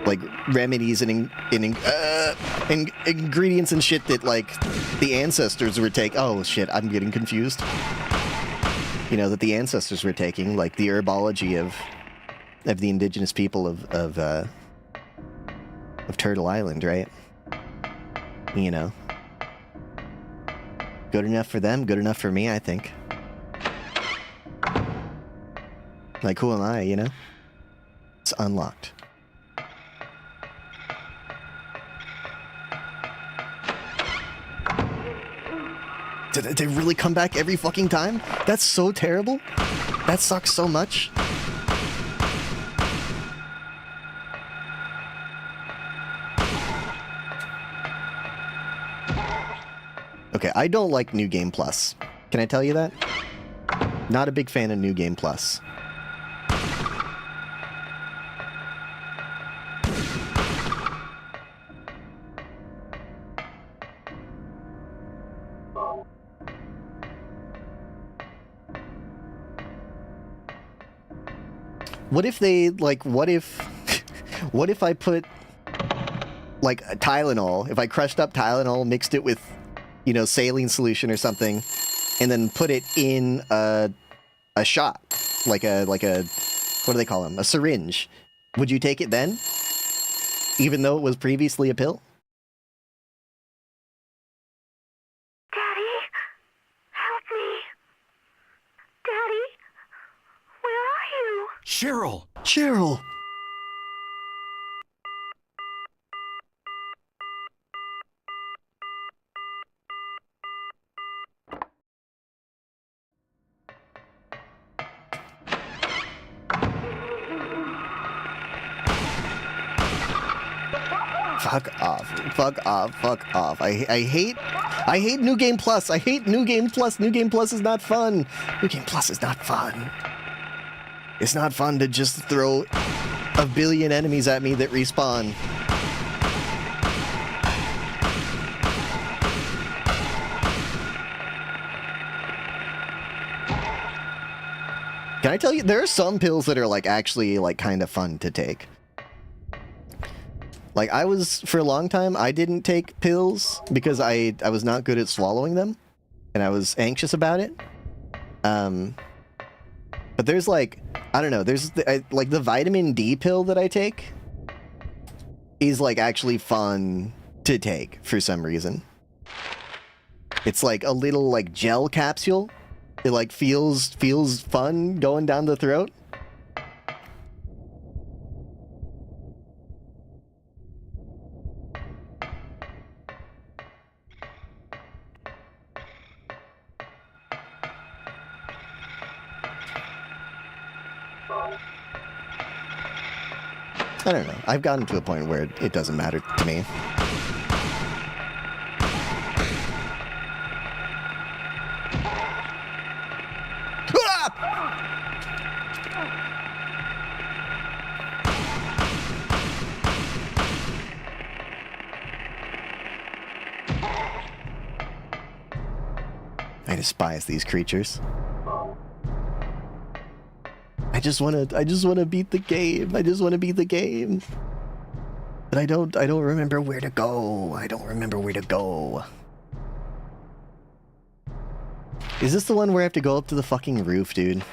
like remedies and ingredients and shit that like the ancestors were taking. Oh shit, I'm getting confused. You know, that the ancestors were taking, like the herbology of the indigenous people of Turtle Island, right? You know, good enough for them, good enough for me, I think. Like, who am I, you know? It's unlocked. Did they really come back every fucking time? That's so terrible. That sucks so much. Okay, I don't like New Game Plus. Can I tell you that? Not a big fan of New Game Plus. What if they, like, what if I put, like, Tylenol, if I crushed up Tylenol, mixed it with, you know, saline solution or something, and then put it in a shot, like a, what do they call them? A syringe. Would you take it then? Even though it was previously a pill? Daddy, help me. Daddy, where are you? Cheryl! Cheryl! Fuck off. Fuck off. Fuck off. I hate New Game Plus. I hate New Game Plus. New Game Plus is not fun. New Game Plus is not fun. It's not fun to just throw a billion enemies at me that respawn. Can I tell you, there are some pills that are like actually like kind of fun to take. Like, for a long time, I didn't take pills because I was not good at swallowing them, and I was anxious about it. But there's like, I don't know, there's the vitamin D pill that I take is like actually fun to take for some reason. It's like a little like gel capsule. It like feels fun going down the throat. I don't know. I've gotten to a point where it doesn't matter to me. I despise these creatures. I just wanna beat the game. I just wanna beat the game. But I don't remember where to go. I don't remember where to go. Is this the one where I have to go up to the fucking roof, dude?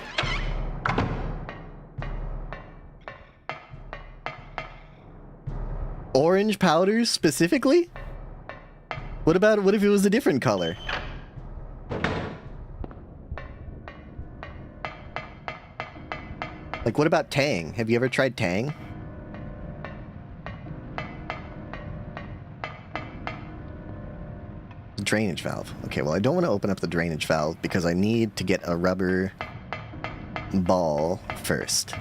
Orange powders specifically? What if it was a different color? Like, what about Tang? Have you ever tried Tang? Drainage valve. Okay, well, I don't want to open up the drainage valve because I need to get a rubber ball first.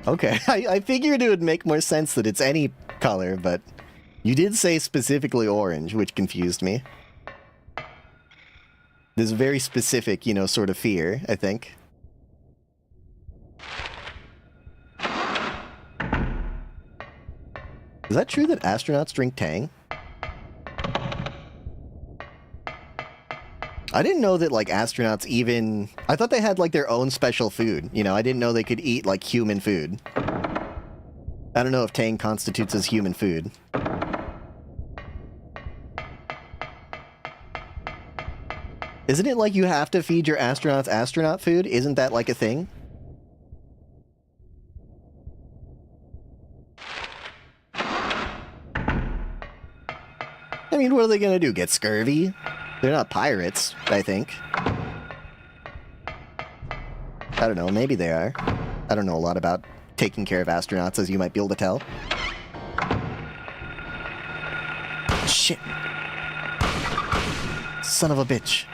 Okay, I figured it would make more sense that it's any color, but you did say specifically orange, which confused me. There's a very specific, you know, sort of fear, I think. Is that true that astronauts drink Tang? I didn't know that, like, astronauts even... I thought they had, like, their own special food. You know, I didn't know they could eat, like, human food. I don't know if Tang constitutes as human food. Isn't it like you have to feed your astronauts astronaut food? Isn't that like a thing? I mean, what are they gonna do? Get scurvy? They're not pirates, I think. I don't know, maybe they are. I don't know a lot about taking care of astronauts, as you might be able to tell. Shit. Son of a bitch.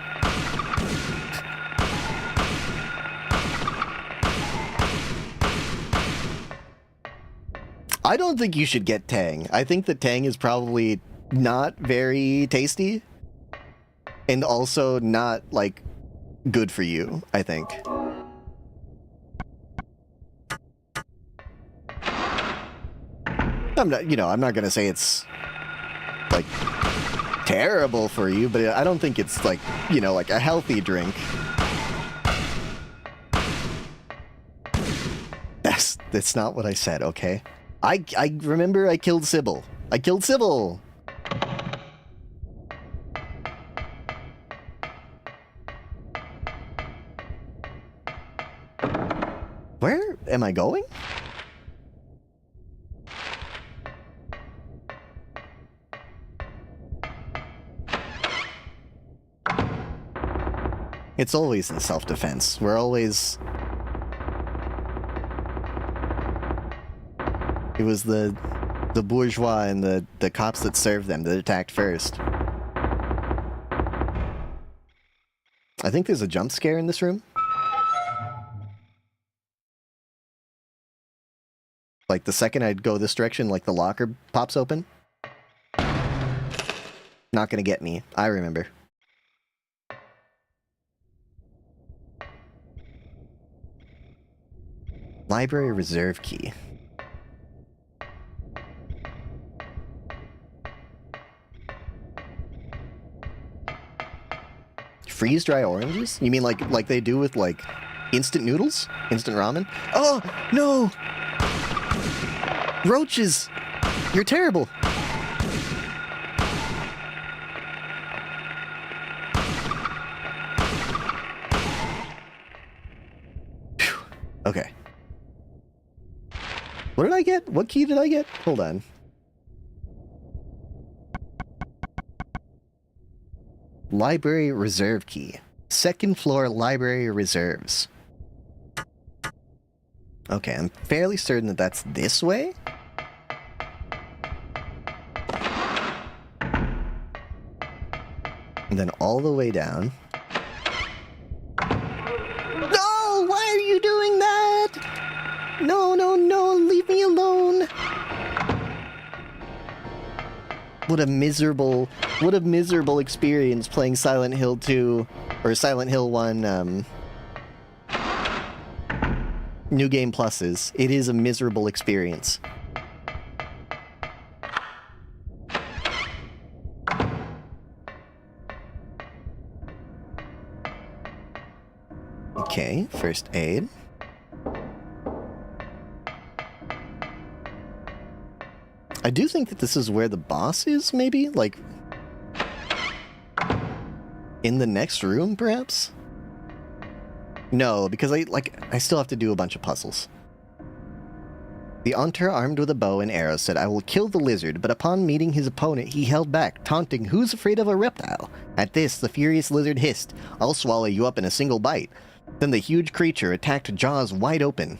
I don't think you should get Tang. I think that Tang is probably not very tasty. And also not, like, good for you, I think. I'm not gonna say it's, like, terrible for you, but I don't think it's, like, you know, like a healthy drink. That's not what I said, okay? I remember I killed Sybil. I killed Sybil! Where am I going? It's always in self-defense. We're always... It was the bourgeois and the cops that served them that attacked first. I think there's a jump scare in this room. Like, the second I'd go this direction, like, the locker pops open. Not gonna get me. I remember. Library reserve key. Freeze-dry oranges? You mean like they do with, like, instant noodles? Instant ramen? Oh, no! Roaches! You're terrible! Phew. Okay. What did I get? What key did I get? Hold on. Library reserve key. Second floor library reserves. Okay, I'm fairly certain that that's this way. And then all the way down. No! Why are you doing that? No, no, no, leave me alone. What a miserable experience playing Silent Hill 2 or Silent Hill 1 New Game Pluses. It is a miserable experience. Okay, first aid. I do think that this is where the boss is, maybe? Like, in the next room, perhaps? No, because I still have to do a bunch of puzzles. The hunter, armed with a bow and arrows, said, "I will kill the lizard," but upon meeting his opponent, he held back, taunting, "Who's afraid of a reptile?" At this, the furious lizard hissed, "I'll swallow you up in a single bite." Then the huge creature attacked, jaws wide open.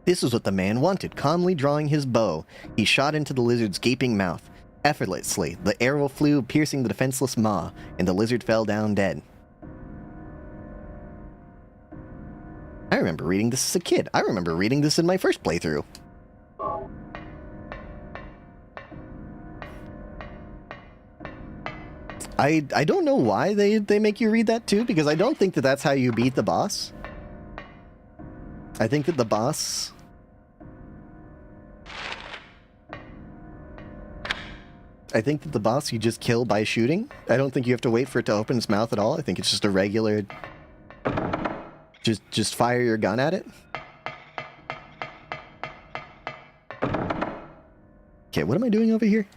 This was what the man wanted. Calmly drawing his bow, he shot into the lizard's gaping mouth. Effortlessly, the arrow flew, piercing the defenseless maw, and the lizard fell down dead. I remember reading this as a kid. I remember reading this in my first playthrough. I don't know why they make you read that too, because I don't think that that's how you beat the boss. I think that the boss... you just kill by shooting. I don't think you have to wait for it to open its mouth at all. I think it's just a regular... Just fire your gun at it. Okay, what am I doing over here?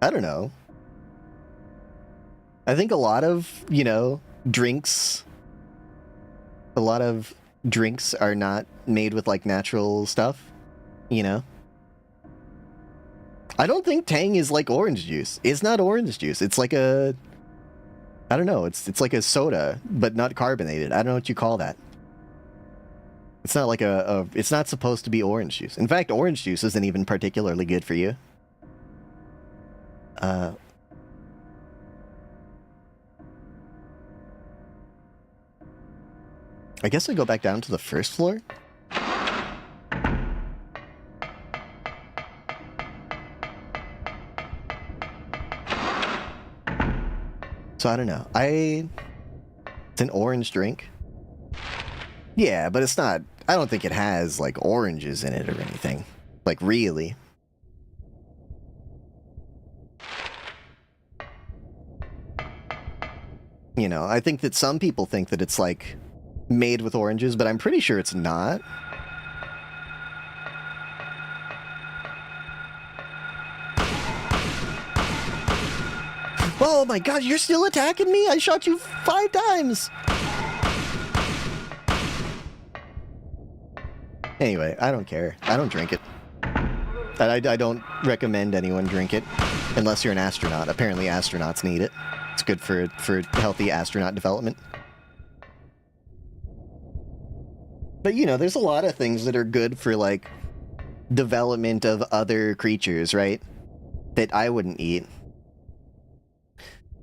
I don't know. I think a lot of, drinks... A lot of drinks are not made with, like, natural stuff, I don't think Tang is like orange juice. It's not orange juice. It's like a... I don't know. It's like a soda, but not carbonated. I don't know what you call that. It's not like it's not supposed to be orange juice. In fact, orange juice isn't even particularly good for you. I guess I go back down to the first floor. So I don't know. It's an orange drink. Yeah, but it's not... I don't think it has, like, oranges in it or anything. Like, really. I think that some people think that it's, like... made with oranges, but I'm pretty sure it's not. Oh my god, you're still attacking me? I shot you 5 times! Anyway, I don't care. I don't drink it. I don't recommend anyone drink it, unless you're an astronaut. Apparently astronauts need it. It's good for healthy astronaut development. But, there's a lot of things that are good for, like, development of other creatures, right? That I wouldn't eat.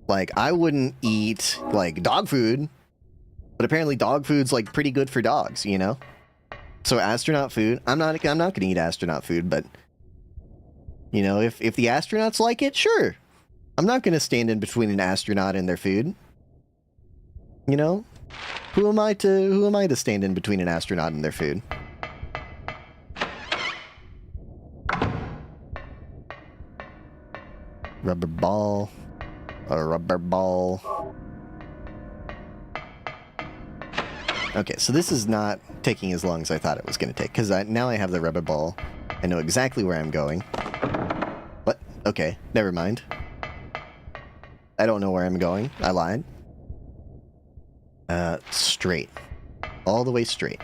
Like, I wouldn't eat, like, dog food. But apparently dog food's, like, pretty good for dogs, So astronaut food, I'm not gonna eat astronaut food, but... if the astronauts like it, sure. I'm not gonna stand in between an astronaut and their food. Who am I to stand in between an astronaut and their food? Rubber ball. A rubber ball. Okay, so this is not taking as long as I thought it was going to take, because now I have the rubber ball. I know exactly where I'm going. What? Okay, never mind. I don't know where I'm going. I lied. Straight. All the way straight.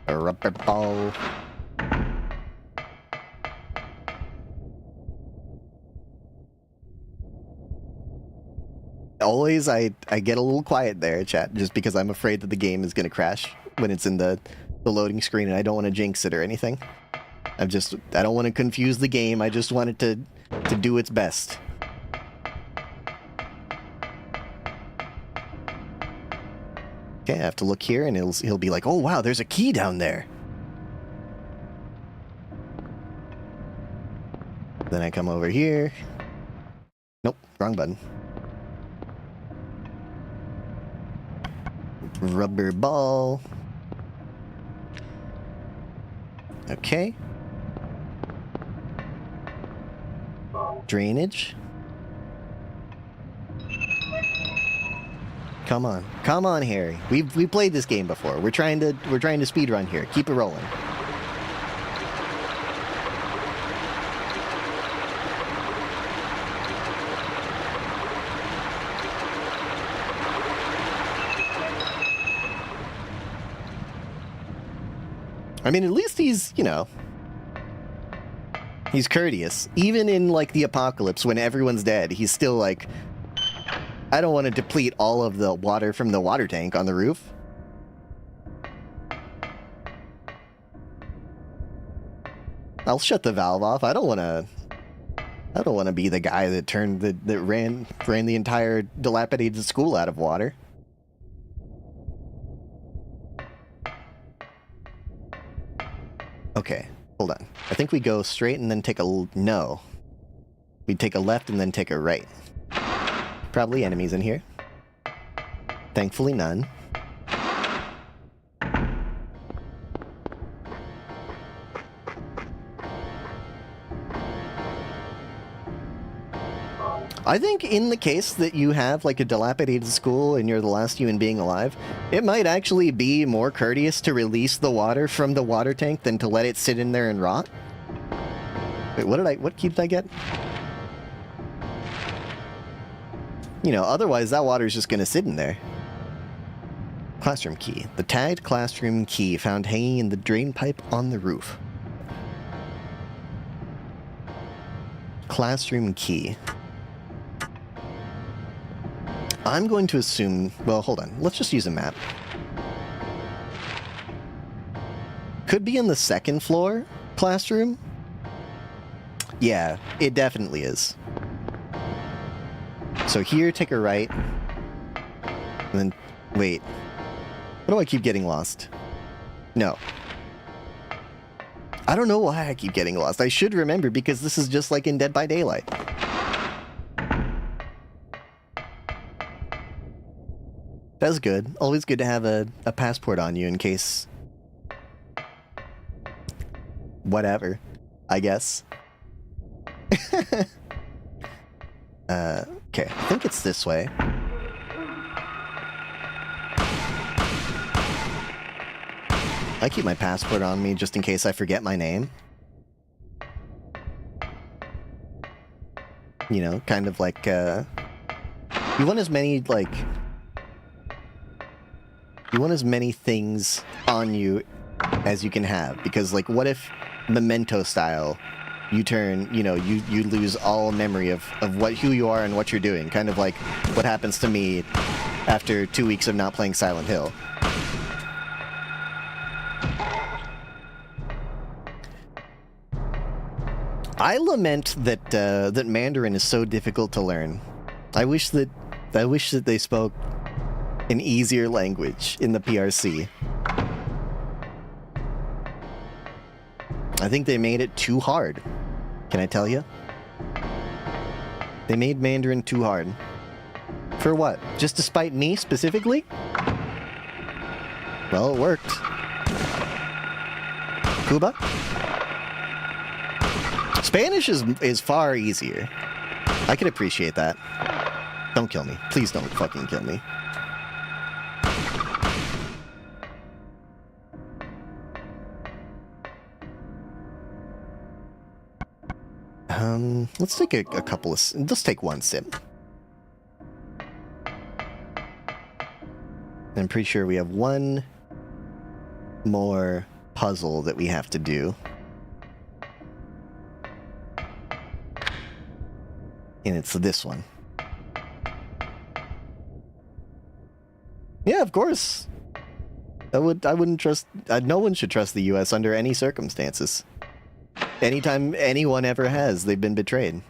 A rubber ball. Always, I get a little quiet there, chat, just because I'm afraid that the game is going to crash when it's in the loading screen, and I don't want to jinx it or anything. I don't want to confuse the game. I just want it to do its best. Okay, I have to look here, and he'll be like, "Oh wow, there's a key down there." Then I come over here. Nope, wrong button. Rubber ball. Okay. Drainage. Come on. Come on, Harry. We played this game before. We're trying to speedrun here. Keep it rolling. I mean, at least he's, you know, he's courteous. Even in, like, the apocalypse when everyone's dead, he's still like, I don't want to deplete all of the water from the water tank on the roof. I'll shut the valve off. I don't want to be the guy that ran the entire dilapidated school out of water. Okay, hold on. I think we go straight and then take a... No. We take a left and then take a right. Probably enemies in here. Thankfully none. I think in the case that you have like a dilapidated school and you're the last human being alive, it might actually be more courteous to release the water from the water tank than to let it sit in there and rot. Wait, what key did I get? You know, otherwise that water's just gonna sit in there. Classroom key. The tagged classroom key found hanging in the drain pipe on the roof. Classroom key. I'm going to assume... Well, hold on. Let's just use a map. Could be in the second floor classroom? Yeah, it definitely is. So here, take a right. And then... Wait. What do I keep getting lost? No. I don't know why I keep getting lost. I should remember because this is just like in Dead by Daylight. That's good. Always good to have a passport on you in case... Whatever. I guess. Okay. I think it's this way. I keep my passport on me just in case I forget my name. You know, kind of like, you want as many, like... You want as many things on you as you can have, because, like, what if, Memento style, you turn, you know, you lose all memory of who you are and what you're doing, kind of like what happens to me after 2 weeks of not playing Silent Hill. I lament that that Mandarin is so difficult to learn. I wish that they spoke an easier language in the PRC. I think they made it too hard. Can I tell you? They made Mandarin too hard. For what? Just to spite me specifically? Well, it worked. Cuba? Spanish is far easier. I can appreciate that. Don't kill me. Please don't fucking kill me. Let's take a couple of... Let's take one sip. I'm pretty sure we have one more puzzle that we have to do. And it's this one. Yeah, of course. I wouldn't trust... no one should trust the US under any circumstances. Anytime anyone ever has, they've been betrayed.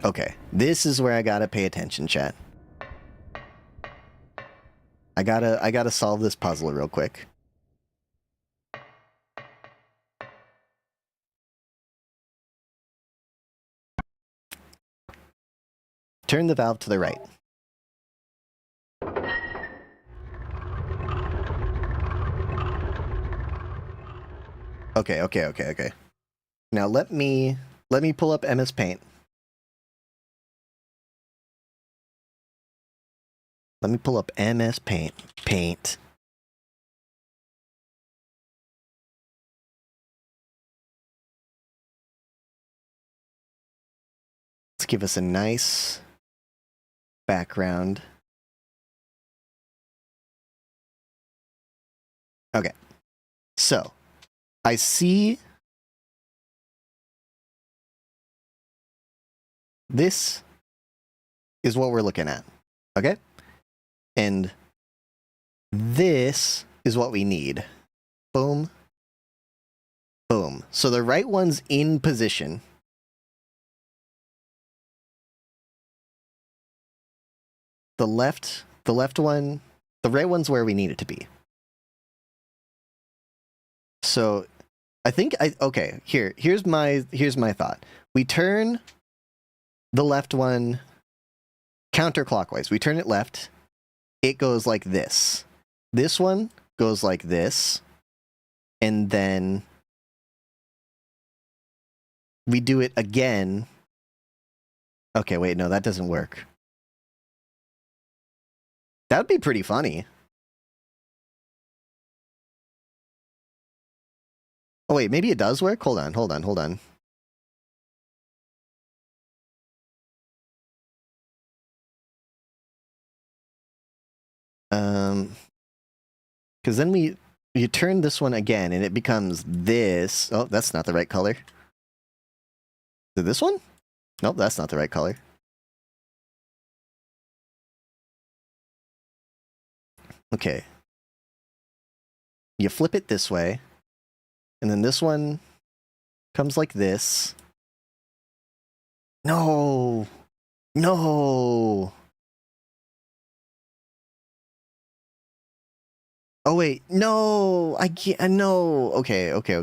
Okay, this is where I gotta pay attention, chat. I gotta solve this puzzle real quick. Turn the valve to the right. Okay. Now let me pull up MS Paint. Let me pull up MS Paint. Paint. Let's give us a nice background. Okay. So, I see this is what we're looking at. Okay? And this is what we need. Boom. Boom. So the right one's in position. The left one, the right one's where we need it to be. So I think okay, here's my thought. We turn the left one counterclockwise. We turn it left. It goes like this. This one goes like this. And then we do it again. Okay, wait, no, that doesn't work. That would be pretty funny. Oh, wait, maybe it does work? Hold on. Because then you turn this one again, and it becomes this. Oh, that's not the right color. Is it this one? Nope, that's not the right color. Okay. You flip it this way, and then this one comes like this. No! No! Oh, wait. No! I can't. No! Okay. Okay.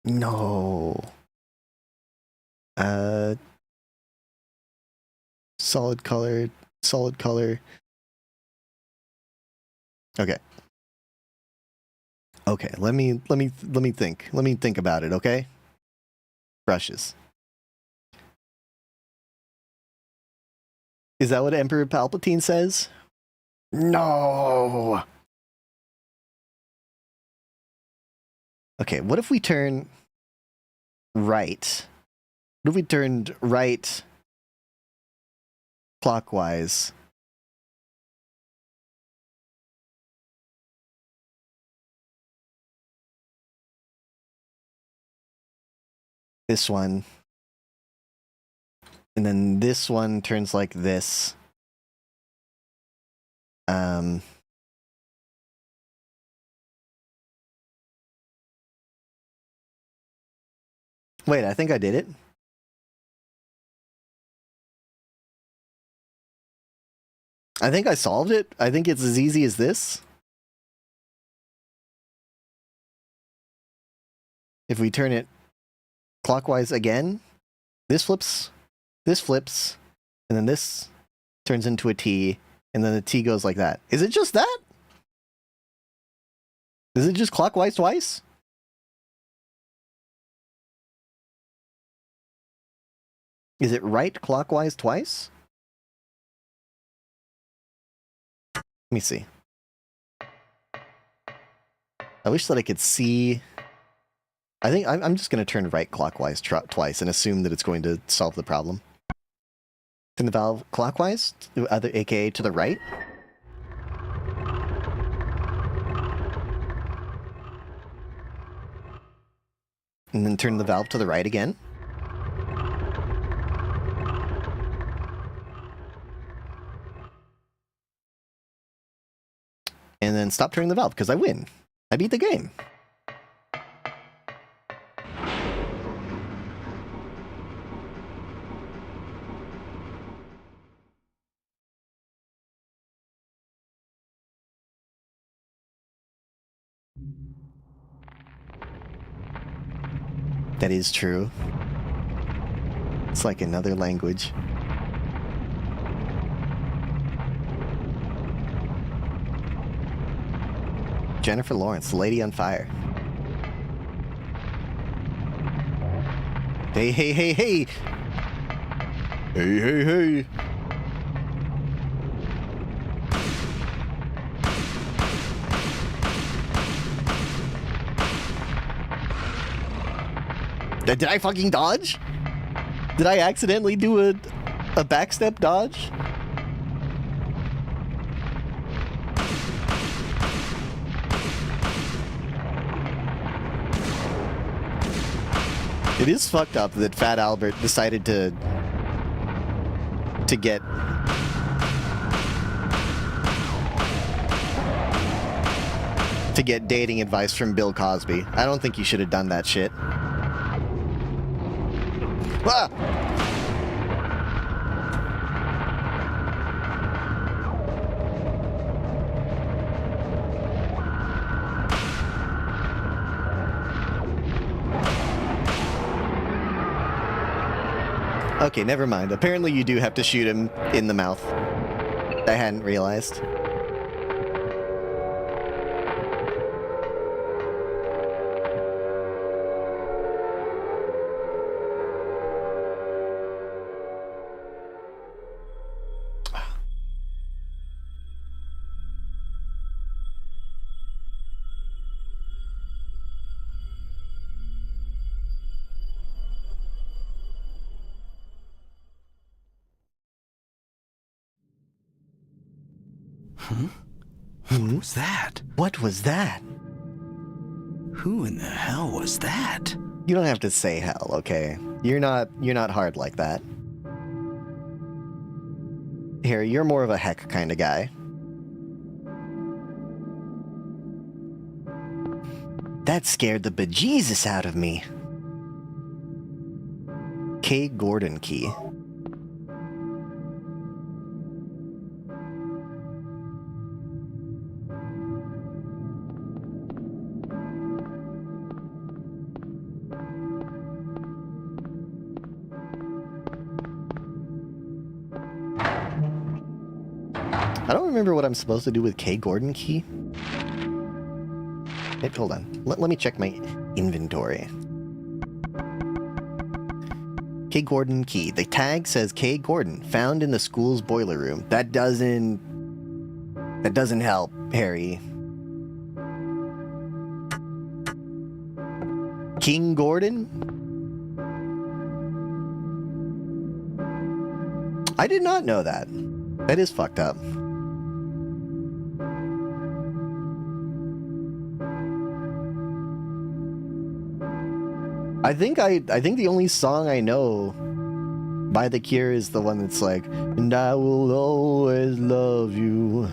No. Solid color. Okay. Okay, let me think. Let me think about it, okay? Brushes. Is that what Emperor Palpatine says? No. Okay, what if we turn right? What if we turned right clockwise? This one. And then this one turns like this. Wait, I think I did it. I think I solved it. I think it's as easy as this. If we turn it clockwise again, this flips, and then this turns into a T, And then the T goes like that. Is it just that? Is it just clockwise twice? Is it right clockwise twice? Let me see. I wish that I could see. I think I'm just going to turn right clockwise twice and assume that it's going to solve the problem. Turn the valve clockwise, aka to the right. And then turn the valve to the right again. And then stop turning the valve, because I win. I beat the game. That is true. It's like another language. Jennifer Lawrence, Lady on Fire. Hey, hey, hey, hey! Hey, hey, hey! Did I fucking dodge? Did I accidentally do a backstep dodge? It is fucked up that Fat Albert decided to get dating advice from Bill Cosby. I don't think you should have done that shit. Ah! Okay, never mind. Apparently you do have to shoot him in the mouth. I hadn't realized. What was that? What was that? Who in the hell was that? You don't have to say hell, okay? You're not hard like that. Harry, you're more of a heck kind of guy. That scared the bejesus out of me. K. Gordon key. I don't remember what I'm supposed to do with K. Gordon key. Wait, hold on. Let me check my inventory. K. Gordon key. The tag says K. Gordon, found in the school's boiler room. That doesn't help, Harry. King Gordon? I did not know that. That is fucked up. I think the only song I know by The Cure is the one that's like, and I will always love you.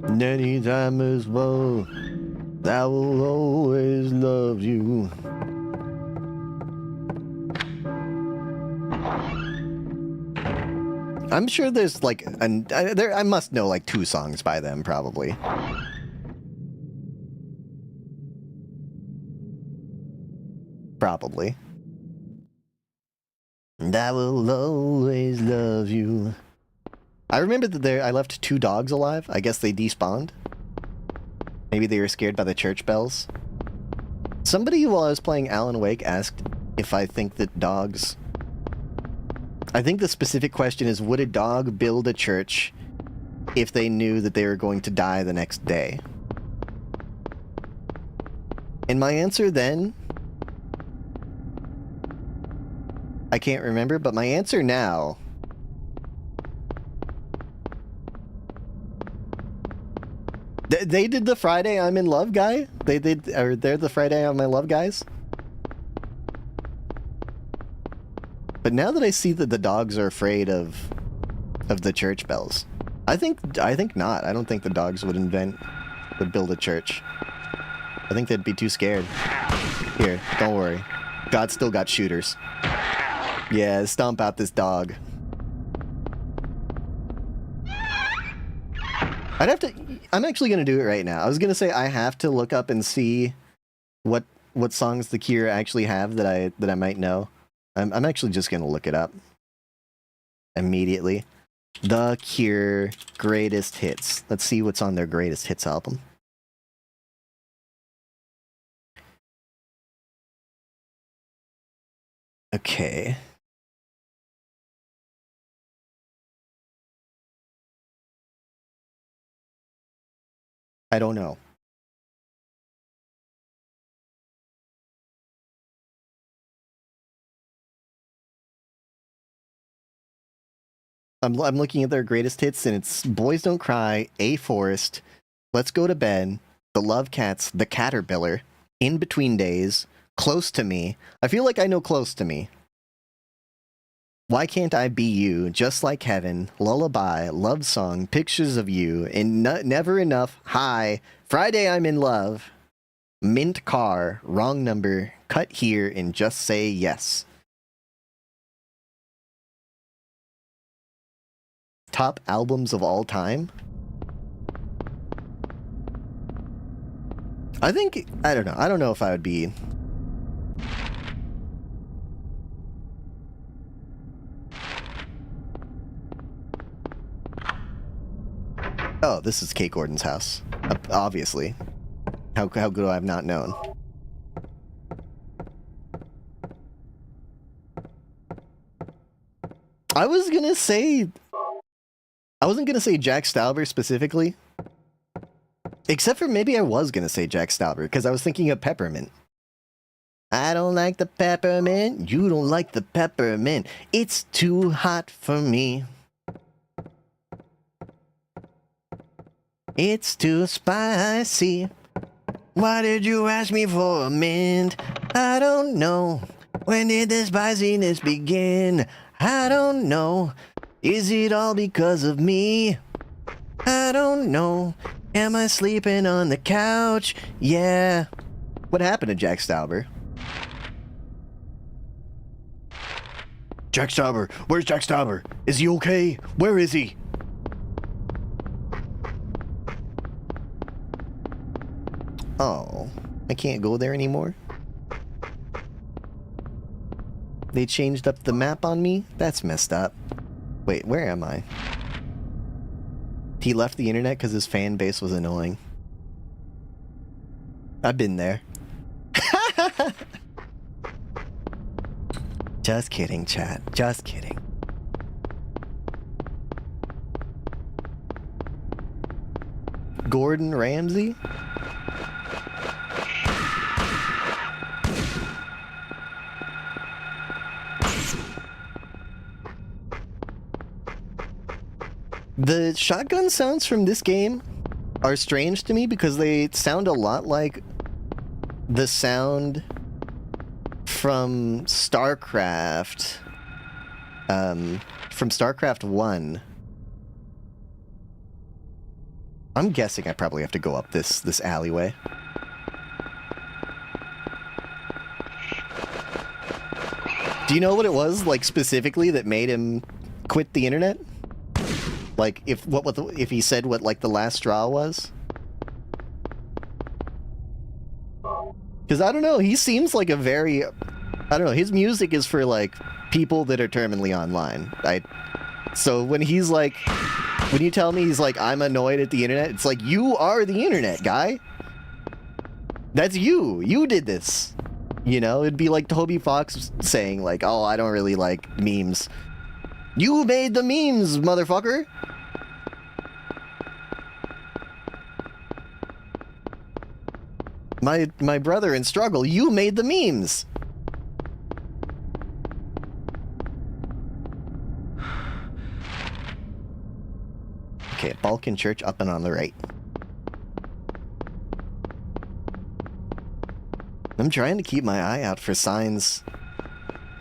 And anytime as well, I will always love you. I'm sure there's like I must know like 2 songs by them probably. Probably. And I will always love you. I remember that I left 2 dogs alive. I guess they despawned. Maybe they were scared by the church bells. Somebody while I was playing Alan Wake asked if I think that dogs... I think the specific question is, would a dog build a church if they knew that they were going to die the next day? And my answer then... I can't remember, but my answer now... They did the Friday I'm in Love guy? They're the Friday I'm in Love guys? But now that I see that the dogs are afraid of the church bells, I think not. I don't think the dogs would build a church. I think they'd be too scared. Here, don't worry. God still got shooters. Yeah, stomp out this dog. I'm actually gonna do it right now. I was gonna say I have to look up and see what songs the Cure actually have that I might know. I'm actually just gonna look it up immediately. The Cure greatest hits. Let's see what's on their greatest hits album. Okay. I don't know. I'm looking at their greatest hits, and it's Boys Don't Cry, A Forest, Let's Go to Bed, The Love Cats, The Caterpillar, In Between Days, Close to Me. I feel like I know Close to Me. Why Can't I Be You, Just Like Heaven, Lullaby, Love Song, Pictures of You, and Never Enough, Hi, Friday I'm in Love, Mint Car, Wrong Number, Cut Here, and Just Say Yes. Top albums of all time? I don't know. I don't know if I would be... Oh, this is Kate Gordon's house. Obviously. How could I have not known? I wasn't gonna say Jack Stauber specifically. Except for maybe I was gonna say Jack Stauber, because I was thinking of Peppermint. I don't like the peppermint, you don't like the peppermint. It's too hot for me. It's too spicy. Why did you ask me for a mint? I don't know. When did the spiciness begin? I don't know. Is it all because of me? I don't know. Am I sleeping on the couch? Yeah. What happened to Jack Stauber? Jack Stauber. Where's Jack Stauber? Is he okay? Where is he? Oh, I can't go there anymore? They changed up the map on me? That's messed up. Wait, where am I? He left the internet because his fan base was annoying. I've been there. Just kidding, chat. Just kidding. Gordon Ramsay? The shotgun sounds from this game are strange to me because they sound a lot like the sound from StarCraft. From StarCraft 1. I'm guessing I probably have to go up this alleyway. Do you know what it was, like, specifically that made him quit the internet? Like, if he said what, like, the last straw was? Because, I don't know, he seems like a very... I don't know, his music is for, like, people that are terminally online. So when he's like, when you tell me he's like, I'm annoyed at the internet, it's like, you are the internet, guy. That's you. You did this. You know, it'd be like Toby Fox saying like, oh, I don't really like memes. You made the memes, motherfucker. My brother in struggle, you made the memes. Okay, Balkan Church up and on the right. I'm trying to keep my eye out for signs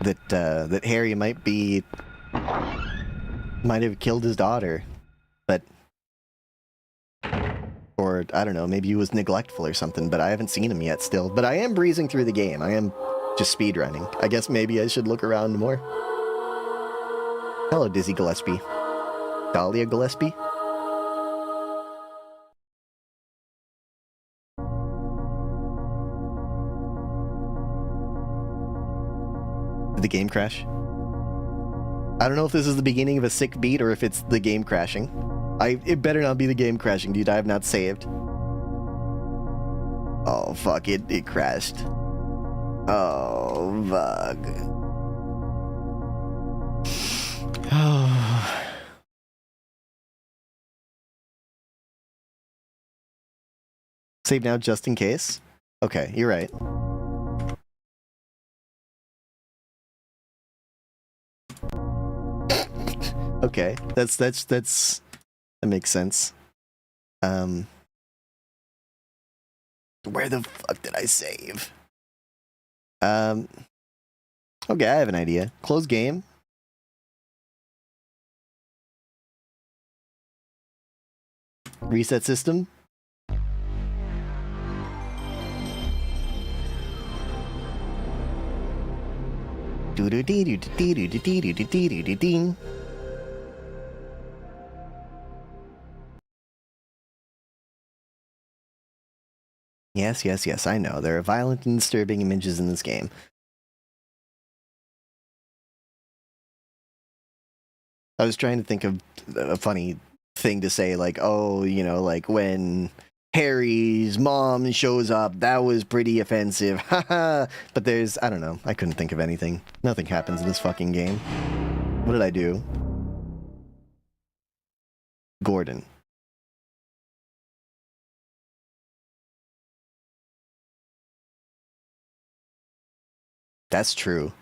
that that Harry might have killed his daughter, but or I don't know, maybe he was neglectful or something, but I haven't seen him yet still. But I am breezing through the game. I am just speedrunning. I guess maybe I should look around more. Hello, Dizzy Gillespie. Dahlia Gillespie? Did the game crash? I don't know if this is the beginning of a sick beat or if it's the game crashing. It better not be the game crashing, dude. I have not saved. Oh, fuck. It crashed. Oh, fuck. Oh. Save now just in case? Okay, you're right. Okay, that makes sense. Where the fuck did I save? Okay, I have an idea. Close game. Reset system. Ding. Yes, yes, yes, I know. There are violent and disturbing images in this game. I was trying to think of a funny thing to say, like, oh, you know, like when Harry's mom shows up, that was pretty offensive. Haha. But there's, I don't know. I couldn't think of anything. Nothing happens in this fucking game. What did I do? Gordon. That's true.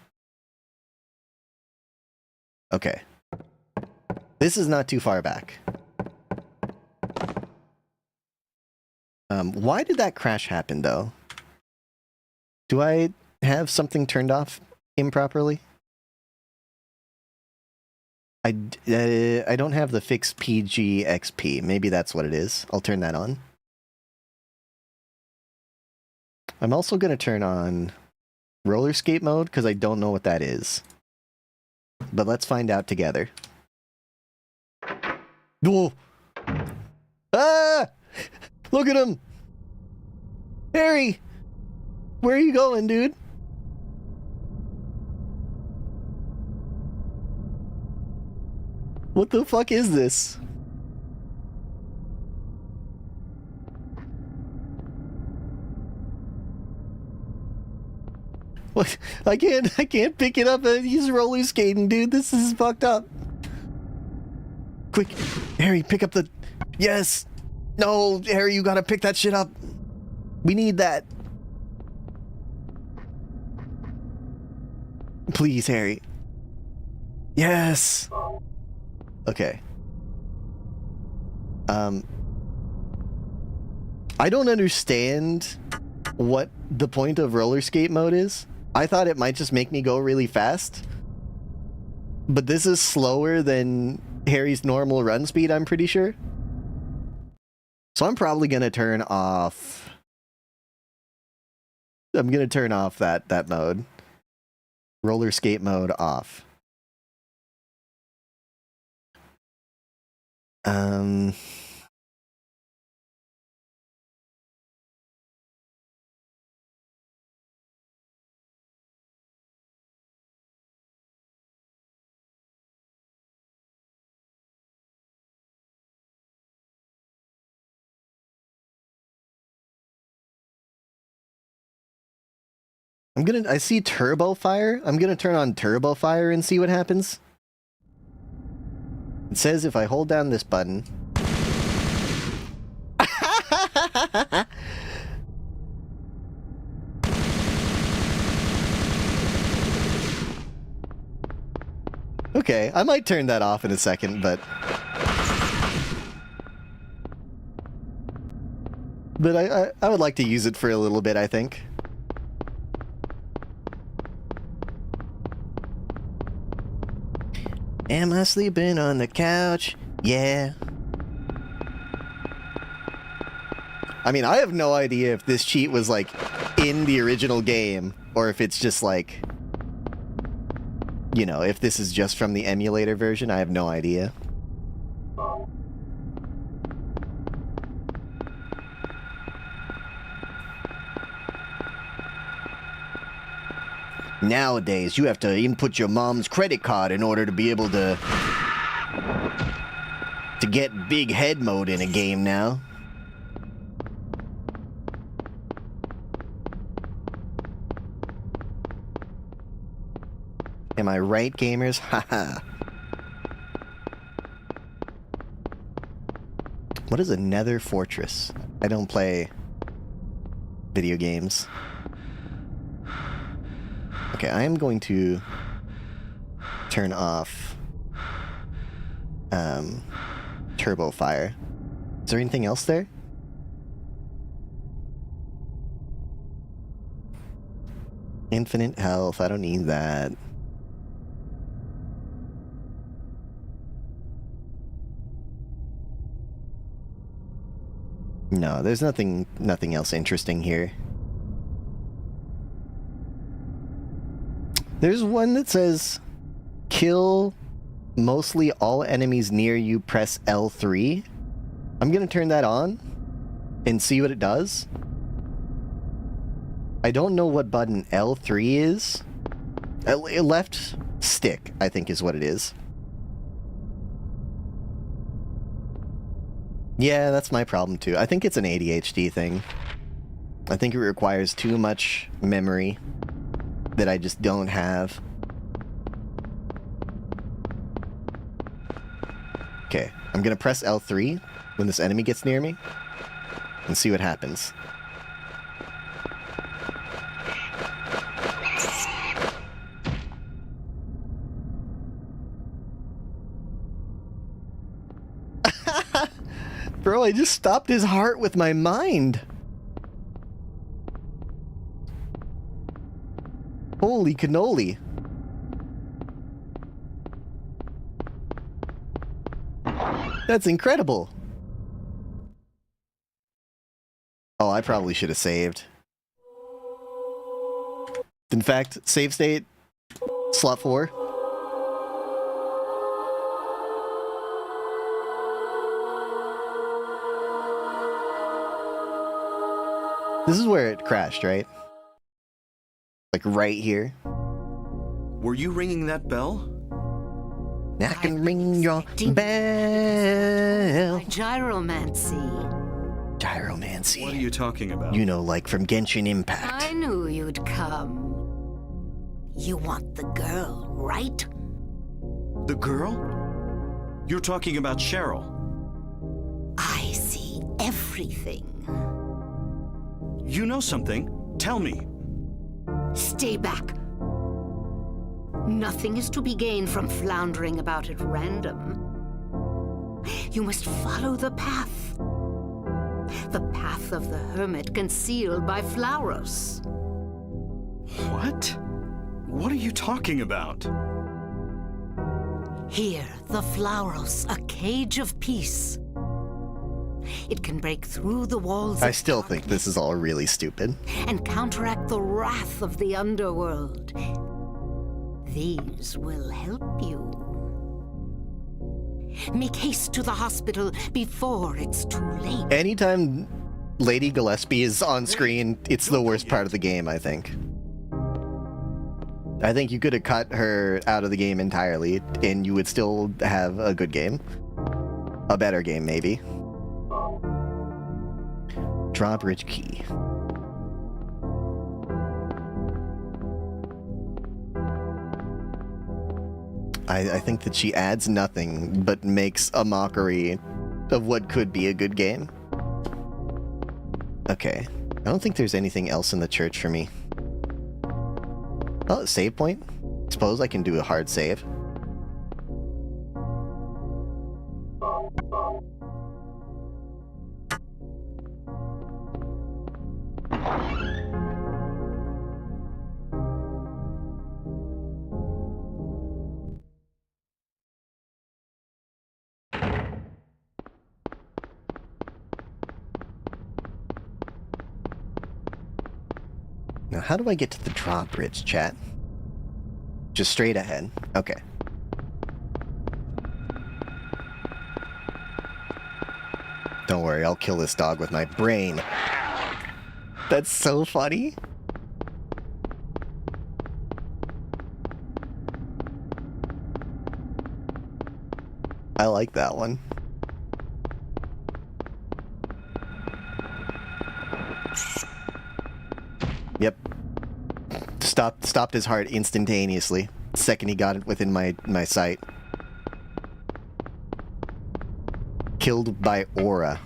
Okay. This is not too far back. Why did that crash happen, though? Do I have something turned off improperly? I don't have the fix PG XP. Maybe that's what it is. I'll turn that on. I'm also going to turn on roller skate mode because I don't know what that is. But let's find out together. Whoa! Ah! Look at him! Harry! Where are you going, dude? What the fuck is this? What? I can't pick it up. He's roller skating, dude. This is fucked up. Quick, Harry, pick up the... Yes! No, Harry, you gotta pick that shit up. We need that. Please, Harry. Yes! Okay. I don't understand what the point of roller skate mode is. I thought it might just make me go really fast. But this is slower than Harry's normal run speed, I'm pretty sure. So I'm probably gonna turn off... I'm gonna turn off that mode. Roller skate mode off. I see turbo fire. I'm gonna turn on turbo fire and see what happens. It says if I hold down this button. Okay, I might turn that off in a second, but I would like to use it for a little bit, I think. Am I sleeping on the couch? Yeah. I mean, I have no idea if this cheat was, like, in the original game, or if it's just, like, you know, if this is just from the emulator version. I have no idea. Nowadays, you have to input your mom's credit card in order to be able to get big head mode in a game now. Am I right, gamers? Haha. What is a nether fortress? I don't play video games. Okay, I am going to turn off turbo fire. Is there anything else there? Infinite health. I don't need that. No, there's nothing else interesting here. There's one that says, kill mostly all enemies near you, press L3. I'm gonna turn that on and see what it does. I don't know what button L3 is. Left stick, I think, is what it is. Yeah, that's my problem too. I think it's an ADHD thing. I think it requires too much memory that I just don't have. Okay, I'm gonna press L3 when this enemy gets near me and see what happens. Bro, I just stopped his heart with my mind. Holy cannoli. That's incredible. Oh, I probably should have saved. In fact, save state, slot 4. This is where it crashed, right? Like right here. Were you ringing that bell? I can ring your bell. Gyromancy. Gyromancy. What are you talking about? You know, like from Genshin Impact. I knew you'd come. You want the girl, right? The girl? You're talking about Cheryl. I see everything. You know something. Tell me. Stay back. Nothing is to be gained from floundering about at random. You must follow the path. The path of the hermit concealed by Flauros. What? What are you talking about? Here, the Flauros, a cage of peace. It can break through the walls. I still think this is all really stupid. And counteract the wrath of the underworld. These will help you. Make haste to the hospital before it's too late. Anytime Lady Gillespie is on screen, it's the worst part of the game, I think. I think you could have cut her out of the game entirely, and you would still have a good game. A better game, maybe. Drawbridge key. I think that she adds nothing but makes a mockery of what could be a good game. Okay. I don't think there's anything else in the church for me. Oh, save point? Suppose I can do a hard save. Now, how do I get to the drawbridge, chat? Just straight ahead. Okay. Don't worry, I'll kill this dog with my brain. That's so funny. I like that one. Yep. Stopped his heart instantaneously. The second he got it within my sight. Killed by aura.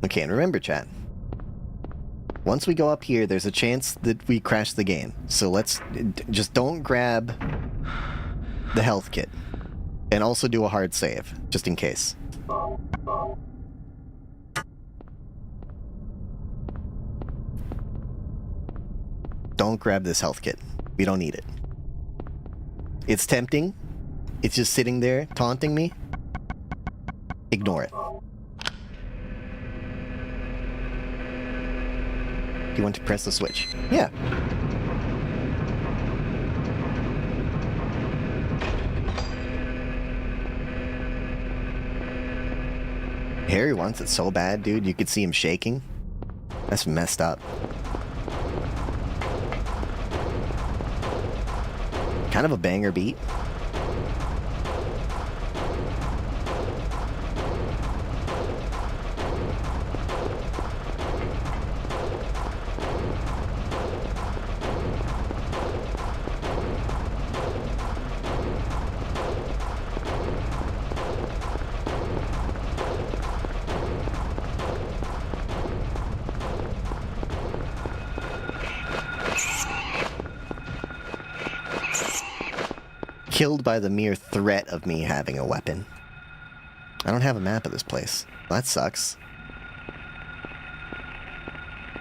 Okay, and remember, chat. Once we go up here, there's a chance that we crash the game. So let's... just don't grab the health kit. And also do a hard save, just in case. Don't grab this health kit. We don't need it. It's tempting. It's just sitting there, taunting me. Ignore it. Do you want to press the switch? Yeah. Harry wants it so bad, dude. You could see him shaking. That's messed up. Kind of a banger beat. Killed by the mere threat of me having a weapon. I don't have a map of this place. That sucks.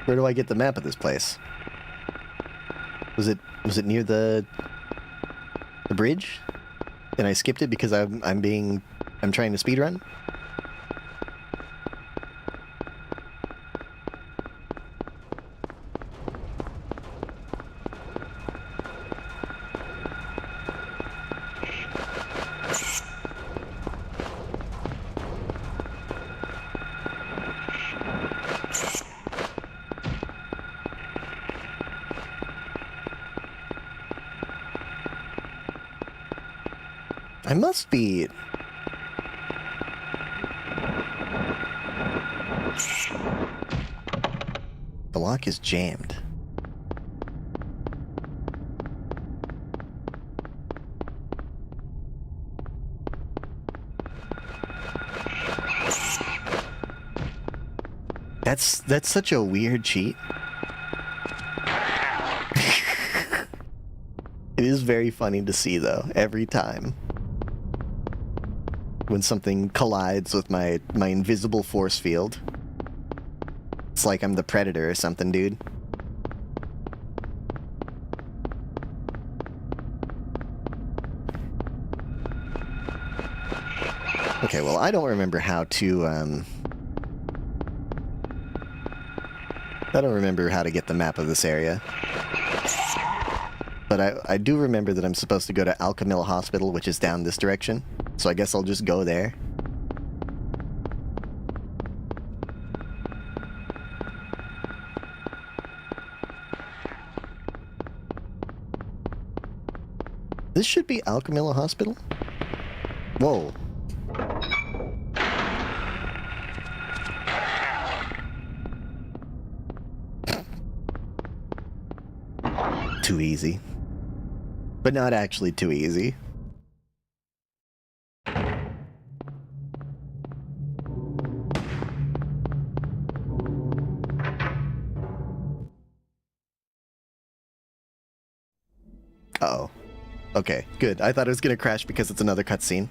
Where do I get the map of this place? Was it near the bridge? And I skipped it because I'm trying to speedrun? I must be... The lock is jammed. That's such a weird cheat. It is very funny to see, though, every time. When something collides with my invisible force field. It's like I'm the Predator or something, dude. Okay, well, I don't remember how to, I don't remember how to get the map of this area. But I do remember that I'm supposed to go to Alchemilla Hospital, which is down this direction. So I guess I'll just go there. This should be Alchemilla Hospital? Whoa. too easy. But not actually too easy. Uh-oh. Okay, good. I thought it was gonna crash because it's another cutscene.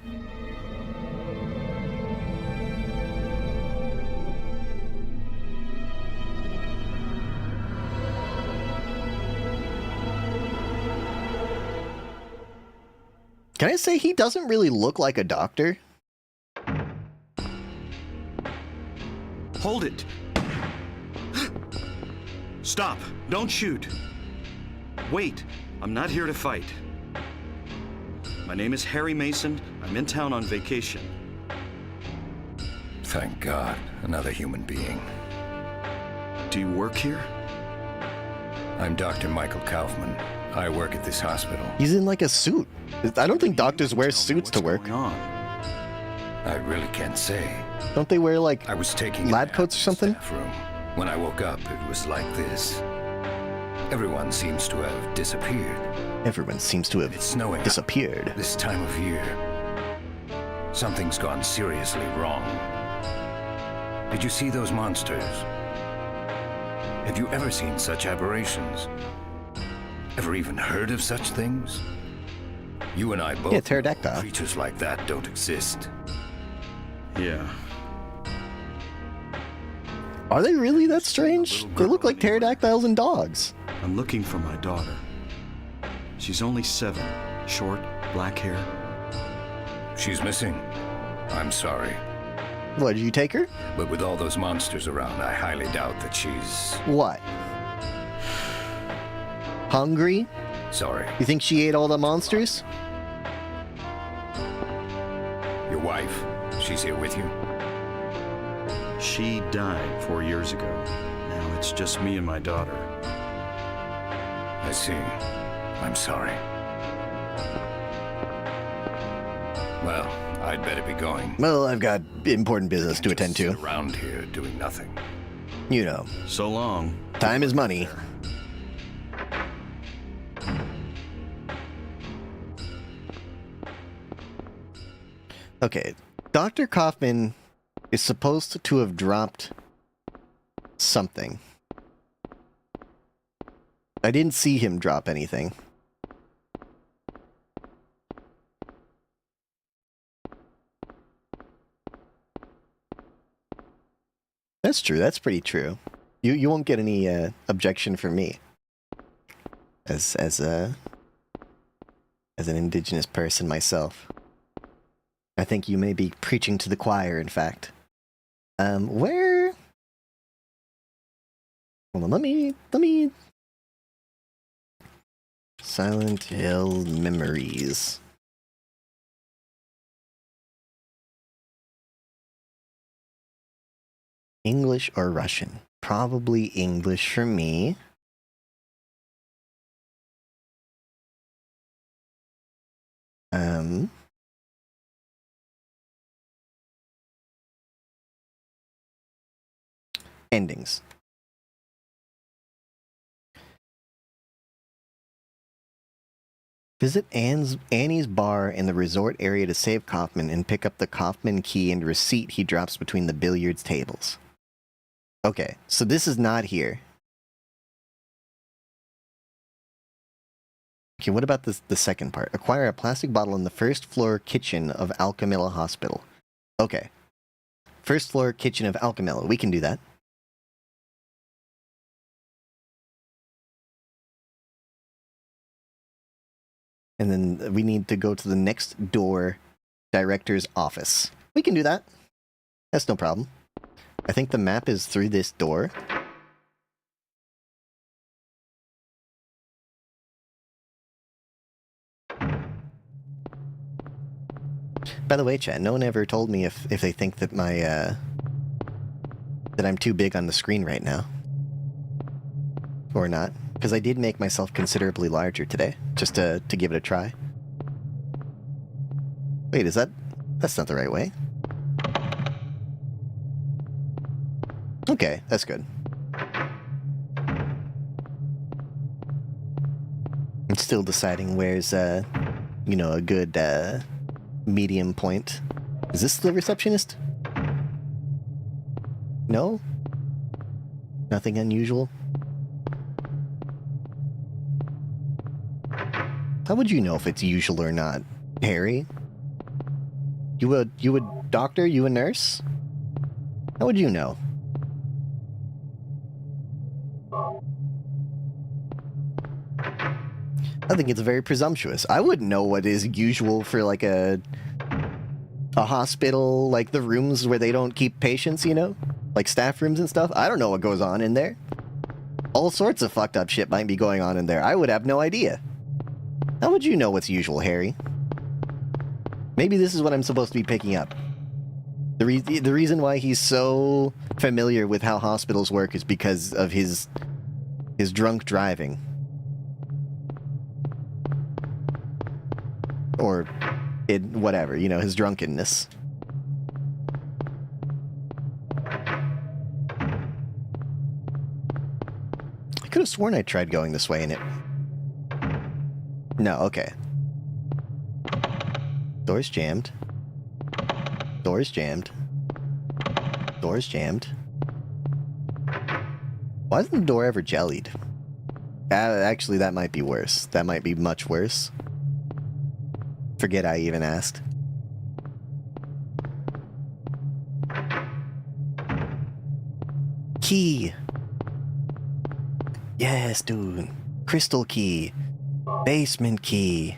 Can I say he doesn't really look like a doctor? Hold it! Stop! Don't shoot! Wait! I'm not here to fight. My name is Harry Mason. I'm in town on vacation. Thank God, another human being. Do you work here? I'm Dr. Michael Kaufman. I work at this hospital. He's in like a suit. I don't think doctors wear suits to work. What's going on? I really can't say. Don't they wear like I was taking lab coats or something? Staff room. When I woke up, it was like this. Everyone seems to have disappeared. Everyone seems to have It's snowing disappeared. this time of year. Something's gone seriously wrong. Did you see those monsters? Have you ever seen such aberrations? Ever even heard of such things? You and I both Yeah, pterodactyl. know creatures like that don't exist. Yeah. Are they really that strange? They look like pterodactyls and dogs. I'm looking for my daughter. She's only 7. Short, black hair. She's missing. I'm sorry. What, did you take her? But with all those monsters around, I highly doubt that she's... What? Hungry? Sorry. You think she ate all the monsters? Your wife, she's here with you? She died 4 years ago. Now it's just me and my daughter. I see. I'm sorry. Well, I'd better be going. Well, I've got important business to Can't attend just to. sit around here doing nothing. You know, So long. time is money. Okay, Dr. Kaufman is supposed to have dropped something. I didn't see him drop anything. That's true. That's pretty true. You won't get any objection from me as an indigenous person myself. I think you may be preaching to the choir, in fact. Where? Hold on, let me... Silent Hill Memories. English or Russian? Probably English for me. Endings. Visit Annie's bar in the resort area to save Kaufman and pick up the Kaufman key and receipt he drops between the billiards tables. Okay, so this is not here. Okay, what about the second part? Acquire a plastic bottle in the first floor kitchen of Alchemilla Hospital. Okay. First floor kitchen of Alchemilla. We can do that. And then we need to go to the next door, director's office. We can do that. That's no problem. I think the map is through this door. By the way, chat, no one ever told me if they think that my, that I'm too big on the screen right now. Or not. Because I did make myself considerably larger today, just to give it a try. Wait, is that... That's not the right way. Okay, that's good. I'm still deciding where's, you know, a good, medium point. Is this the receptionist? No? Nothing unusual? How would you know if it's usual or not, Harry? You a doctor? You a nurse? How would you know? I think it's very presumptuous. I wouldn't know what is usual for, like, a hospital, like the rooms where they don't keep patients, you know? Like staff rooms and stuff. I don't know what goes on in there. All sorts of fucked up shit might be going on in there. I would have no idea. How would you know what's usual, Harry? Maybe this is what I'm supposed to be picking up. The reason why he's so familiar with how hospitals work is because of his drunk driving. Or whatever, you know, his drunkenness. I could have sworn I tried going this way and it... No, okay. Door's jammed. Door's jammed. Door's jammed. Why isn't the door ever jellied? Actually, that might be worse. That might be much worse. Forget I even asked. Key! Yes, dude. Crystal key. Basement key.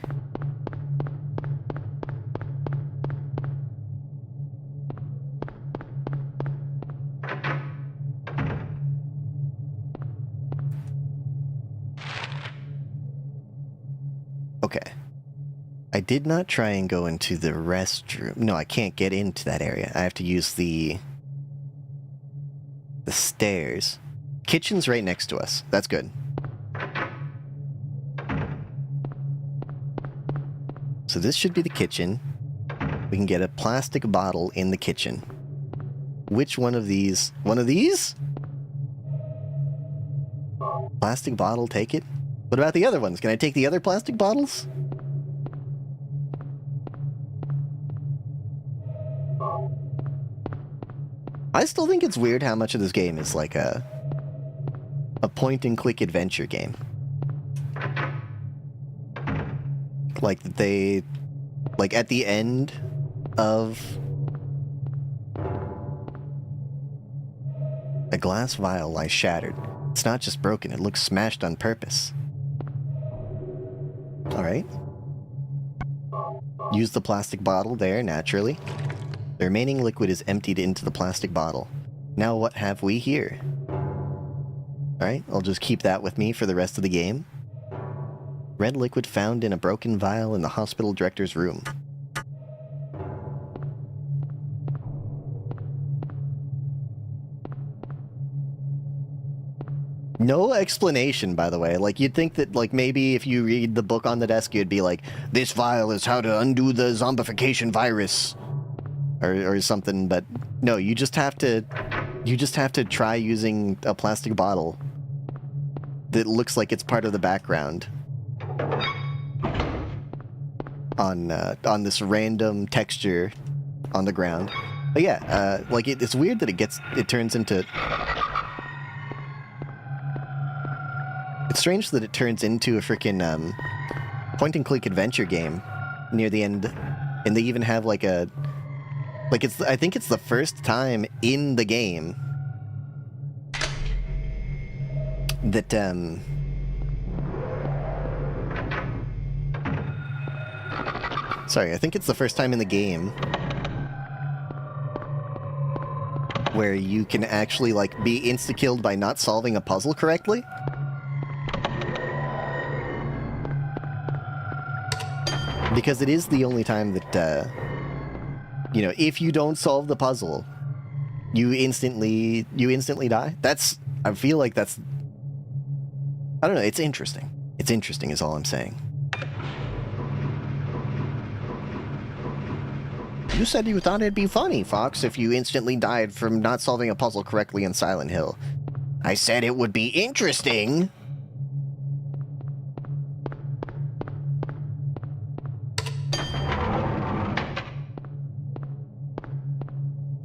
Okay. I did not try and go into the restroom. No, I can't get into that area. I have to use the stairs. Kitchen's right next to us. That's good. So this should be the kitchen. We can get a plastic bottle in the kitchen. Which one of these? One of these? Plastic bottle, take it. What about the other ones? Can I take the other plastic bottles? I still think it's weird how much of this game is like a point-and-click adventure game. Like they... Like at the end of... A glass vial lies shattered. It's not just broken, it looks smashed on purpose. Alright. Use the plastic bottle there, naturally. The remaining liquid is emptied into the plastic bottle. Now what have we here? Alright, I'll just keep that with me for the rest of the game. Red liquid found in a broken vial in the hospital director's room. No explanation, by the way. Like, you'd think that, like, maybe if you read the book on the desk, you'd be like, this vial is how to undo the zombification virus. Or something, but no, you just have to try using a plastic bottle that looks like it's part of the background on this random texture on the ground. But yeah, like it's weird that it turns into... It's strange that it turns into a freaking point-and-click adventure game near the end, and they even have like a... Like, I think it's the first time in the game that, sorry, I think it's the first time in the game where you can actually, like, be insta-killed by not solving a puzzle correctly. Because it is the only time that, you know, if you don't solve the puzzle, you instantly die. I feel like that's, I don't know, it's interesting. It's interesting is all I'm saying. You said you thought it'd be funny, Fox, if you instantly died from not solving a puzzle correctly in Silent Hill. I said it would be interesting.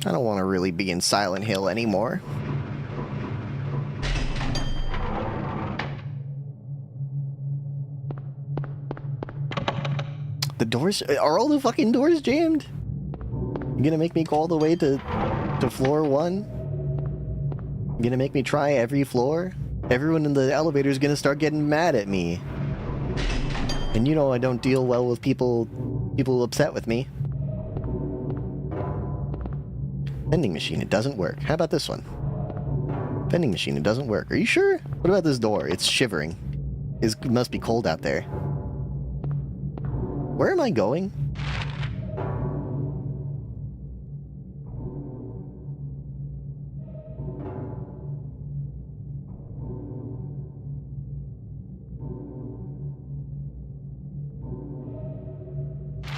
I don't want to really be in Silent Hill anymore. The doors... Are all the fucking doors jammed? You gonna make me go all the way to floor 1? You gonna make me try every floor? Everyone in the elevator is gonna start getting mad at me. And you know I don't deal well with people upset with me. Vending machine, it doesn't work. How about this one? Vending machine, it doesn't work. Are you sure? What about this door? It's shivering. It must be cold out there. Where am I going?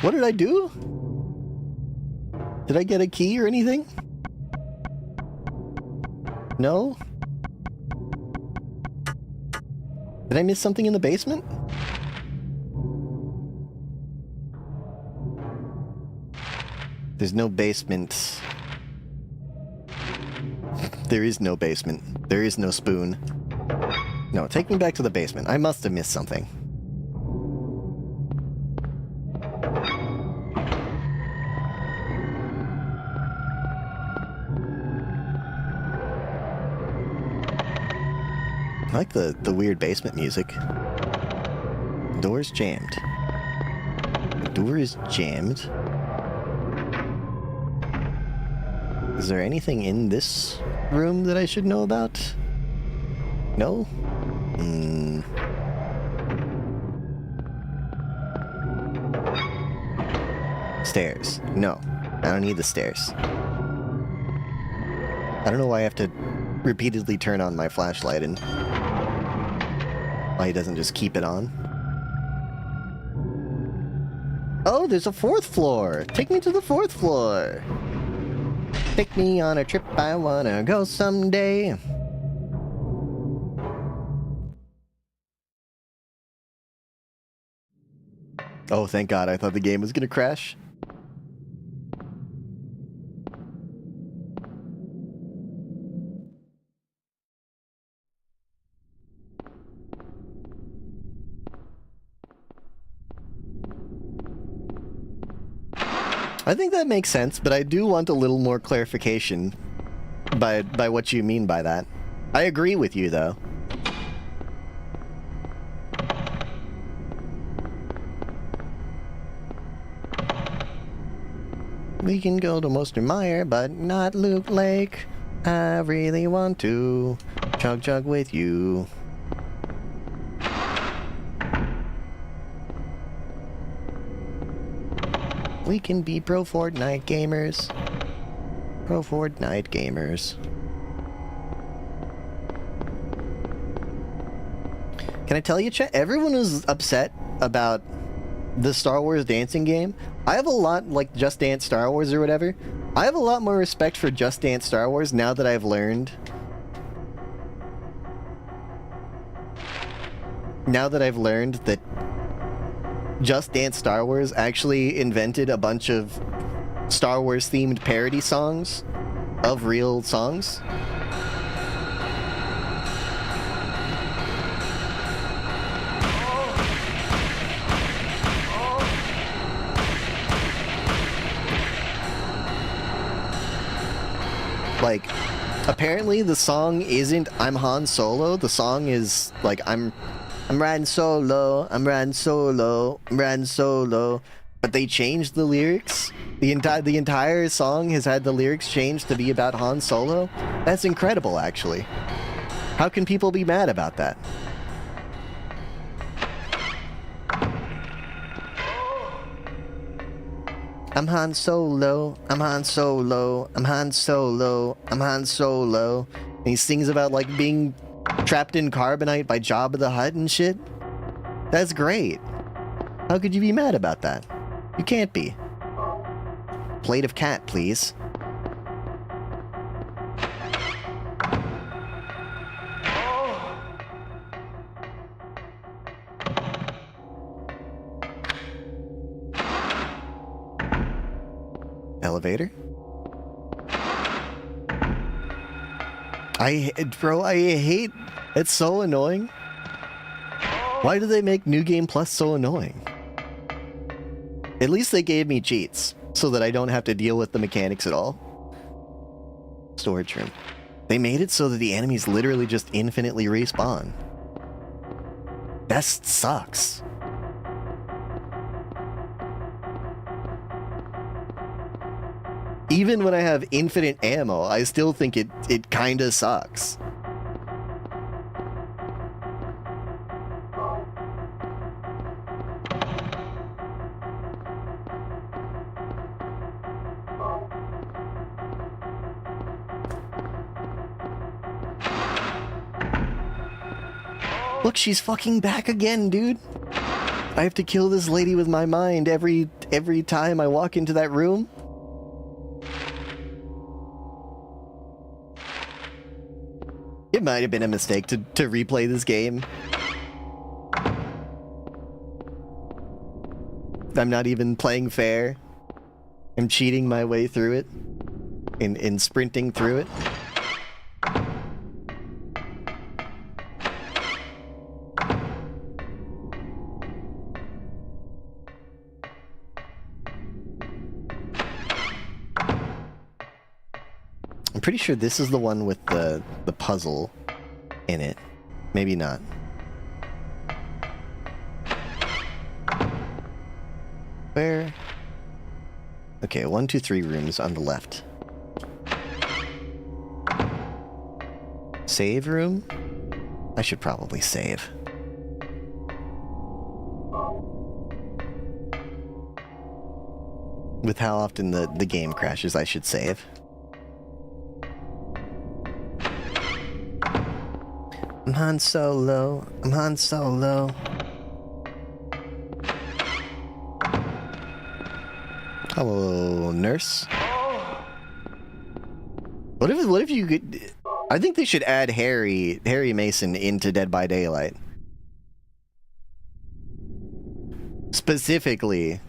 What did I do? Did I get a key or anything? No? Did I miss something in the basement? There's no basement. There is no basement. There is no spoon. No, take me back to the basement. I must have missed something. I like the weird basement music. Door's jammed. The door is jammed. Is there anything in this room that I should know about? No? Stairs. No. I don't need the stairs. I don't know why I have to repeatedly turn on my flashlight and why he doesn't just keep it on. Oh, there's a 4th floor! Take me to the 4th floor! Take me on a trip I wanna go someday. Oh, thank God, I thought the game was gonna crash. I think that makes sense, but I do want a little more clarification by what you mean by that. I agree with you, though. We can go to Monster Mire, but not Loot Lake. I really want to chug with you. We can be pro Fortnite gamers. Pro Fortnite gamers. Can I tell you, chat? Everyone was upset about the Star Wars dancing game. I have a lot, like Just Dance Star Wars or whatever. I have a lot more respect for Just Dance Star Wars now that I've learned. Now that I've learned that Just Dance Star Wars actually invented a bunch of Star Wars themed parody songs of real songs. Like, apparently the song isn't I'm Han Solo. The song is like I'm riding solo, I'm riding solo, I'm riding solo. But they changed the lyrics. The entire song has had the lyrics changed to be about Han Solo. That's incredible, actually. How can people be mad about that? I'm Han Solo, I'm Han Solo, I'm Han Solo, I'm Han Solo. And he sings about, like, being trapped in carbonite by Jabba the Hutt and shit. That's great. How could you be mad about that? You can't be. Plate of cat, please. Elevator? Bro, I hate... It's so annoying. Why do they make New Game Plus so annoying? At least they gave me cheats, so that I don't have to deal with the mechanics at all. Storage room. They made it so that the enemies literally just infinitely respawn. That sucks. Even when I have infinite ammo, I still think it kinda sucks. Look, she's fucking back again, dude. I have to kill this lady with my mind every time I walk into that room. It might have been a mistake to replay this game. I'm not even playing fair. I'm cheating my way through it. In sprinting through it. I'm pretty sure this is the one with the puzzle in it. Maybe not. Where? Okay, 1, 2, 3 rooms on the left. Save room? I should probably save. With how often the game crashes, I should save. I'm Han Solo. I'm Han Solo. Hello, nurse. What if you could... I think they should add Harry Mason into Dead by Daylight. Specifically,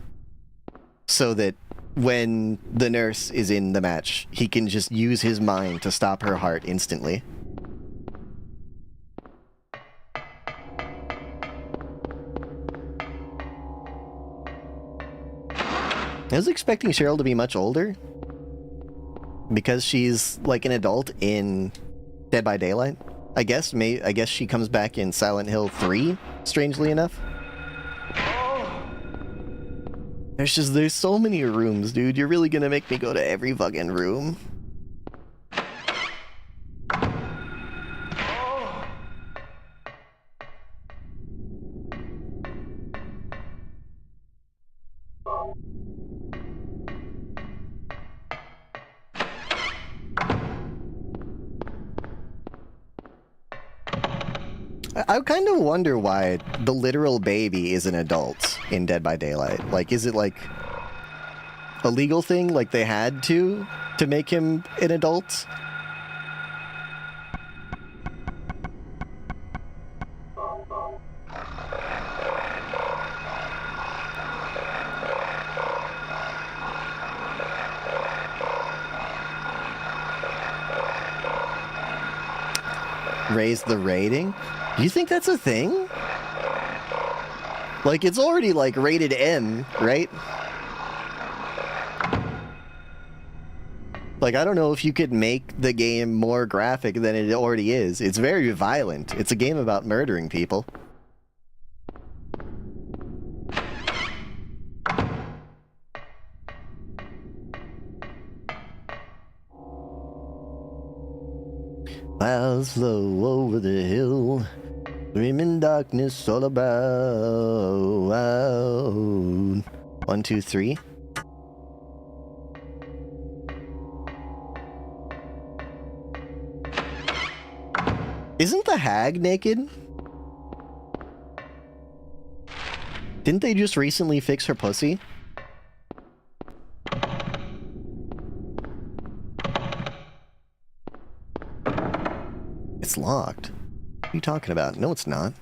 so that when the nurse is in the match, he can just use his mind to stop her heart instantly. I was expecting Cheryl to be much older. Because she's like an adult in Dead by Daylight. I guess she comes back in Silent Hill 3, strangely enough. There's so many rooms, dude. You're really gonna make me go to every fucking room. I kind of wonder why the literal baby is an adult in Dead by Daylight. Like, is it like a legal thing? Like they had to make him an adult? Raise the rating? Do you think that's a thing? Like, it's already, like, rated M, right? Like, I don't know if you could make the game more graphic than it already is. It's very violent. It's a game about murdering people. Clouds flow over the hill, screaming darkness all about. 1, 2, 3. Isn't the hag naked? Didn't they just recently fix her pussy? It's locked. What are you talking about? No, it's not.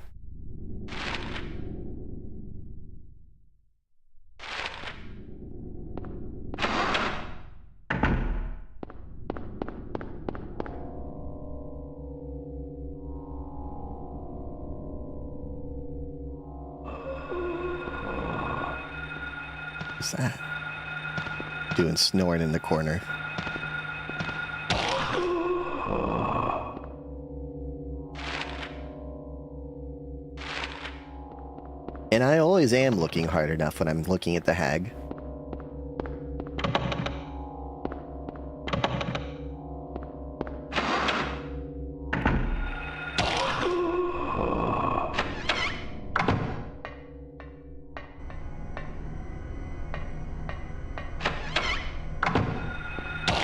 What's that? Doing snoring in the corner. And I always am looking hard enough when I'm looking at the hag.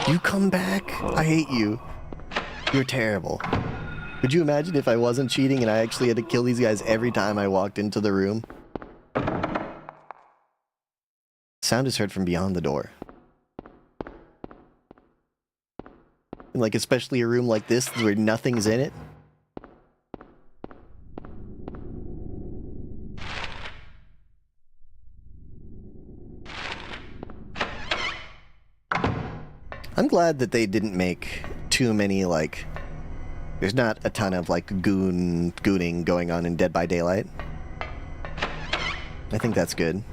You come back? I hate you. You're terrible. Could you imagine if I wasn't cheating and I actually had to kill these guys every time I walked into the room? Sound is heard from beyond the door. And like, especially a room like this where nothing's in it. I'm glad that they didn't make too many, like... There's not a ton of, like, gooning going on in Dead by Daylight. I think that's good.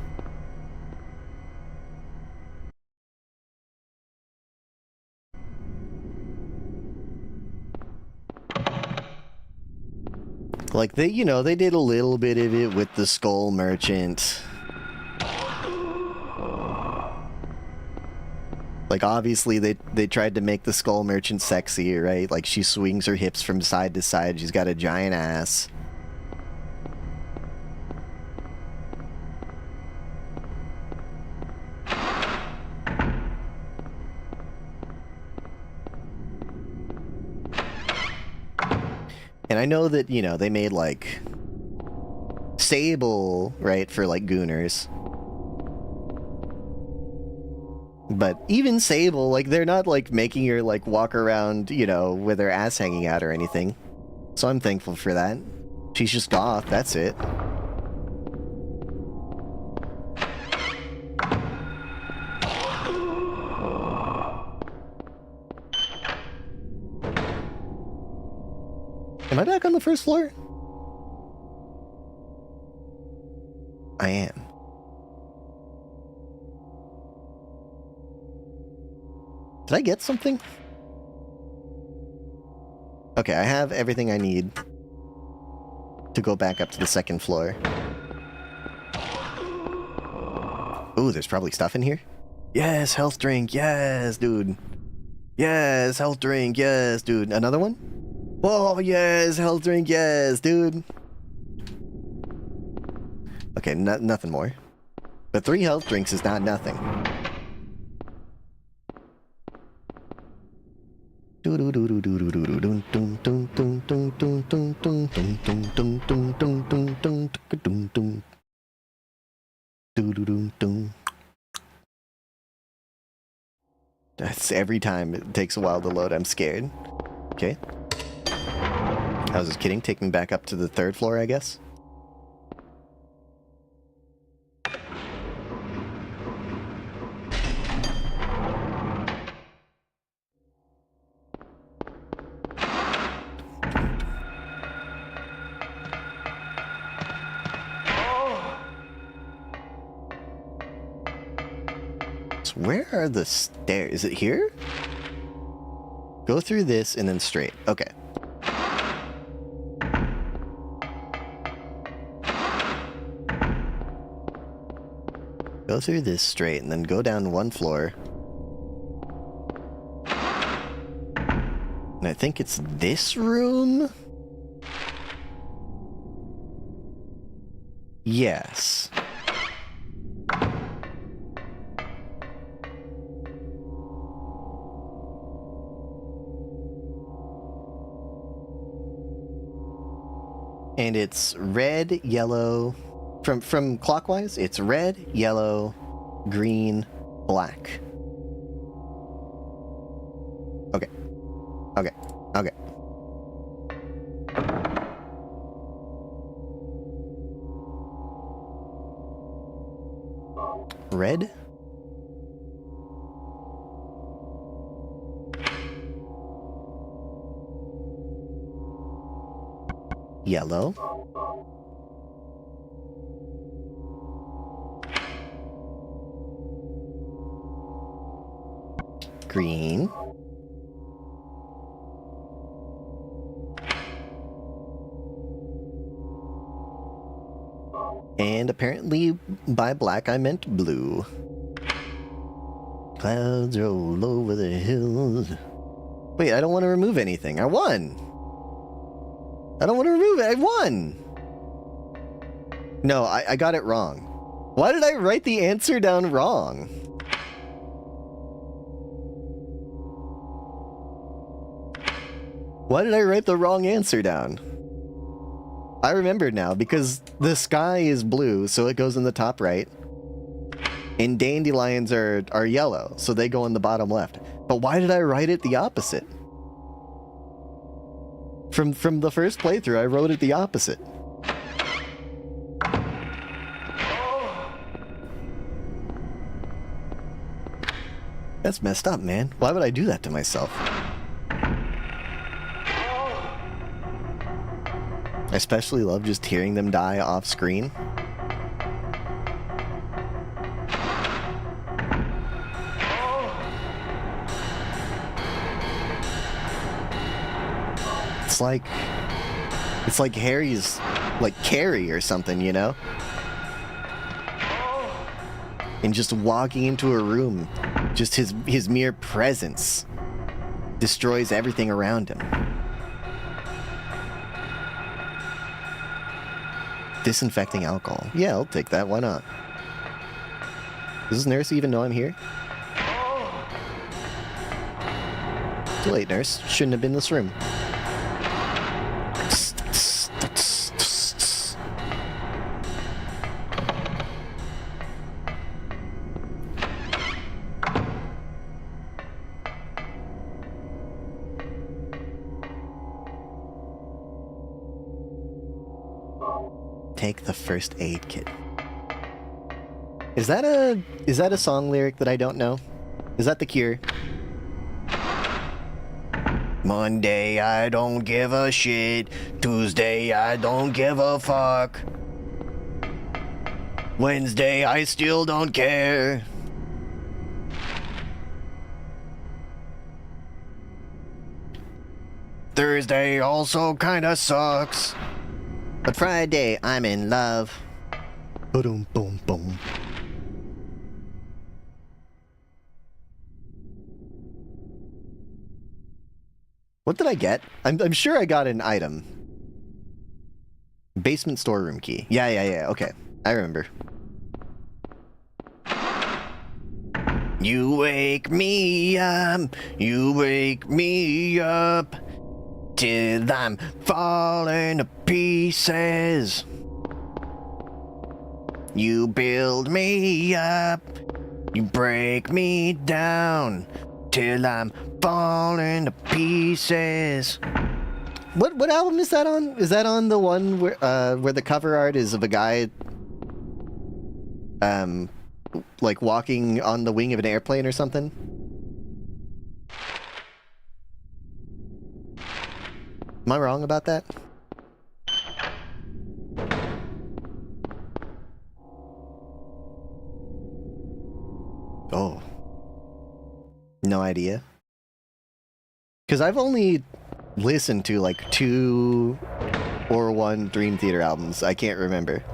Like, they, you know, they did a little bit of it with the Skull Merchant. Like, obviously, they tried to make the Skull Merchant sexy, right? Like, she swings her hips from side to side. She's got a giant ass. And I know that, you know, they made, like, Sable, right, for, like, Gooners. But even Sable, like, they're not, like, making her, like, walk around, you know, with her ass hanging out or anything. So I'm thankful for that. She's just goth, that's it. Am I back on the first floor? I am. Did I get something? Okay, I have everything I need to go back up to the second floor. Ooh, there's probably stuff in here. Yes, health drink. Yes, dude. Yes, health drink. Yes, dude. Another one? Oh, yes, health drink. Yes, dude. Okay, nothing more. But 3 health drinks is not nothing. That's every time. It takes a while to load. I'm scared. Okay. I was just kidding. Take me back up to the 3rd floor, I guess. So where are the stairs? Is it here? Go through this and then straight. Okay. Go through this straight and then go down 1 floor. And I think it's this room? Yes. And it's red, yellow. From clockwise, it's red, yellow, green, black. Okay. Okay. Okay. Red? Yellow? screen. And apparently by black I meant blue. Clouds roll over the hills. Wait, I don't want to remove anything. I won! I don't want to remove it. I won! No, I got it wrong. Why did I write the answer down wrong? Why did I write the wrong answer down? I remember now, because the sky is blue, so it goes in the top right. And dandelions are yellow, so they go in the bottom left. But why did I write it the opposite? From the first playthrough, I wrote it the opposite. That's messed up, man. Why would I do that to myself? I especially love just hearing them die off screen. It's like Harry's, like Carrie or something, you know? And just walking into a room, just his mere presence destroys everything around him. Disinfecting alcohol. Yeah, I'll take that. Why not? Does this nurse even know I'm here? Too late, nurse. Shouldn't have been in this room. Take the first aid kit. Is that a song lyric that I don't know? Is that The Cure? Monday, I don't give a shit. Tuesday, I don't give a fuck. Wednesday, I still don't care. Thursday also kinda sucks. But Friday, I'm in love. Boom, boom, boom. What did I get? I'm sure I got an item. Basement storeroom key. Yeah. Okay, I remember. You wake me up. You wake me up. Till I'm falling to pieces. You build me up. You break me down. Till I'm falling to pieces. What album is that on? Is that on the one where the cover art is of a guy like walking on the wing of an airplane or something? Am I wrong about that? Oh. No idea. Because I've only listened to like 2 or 1 Dream Theater albums. I can't remember.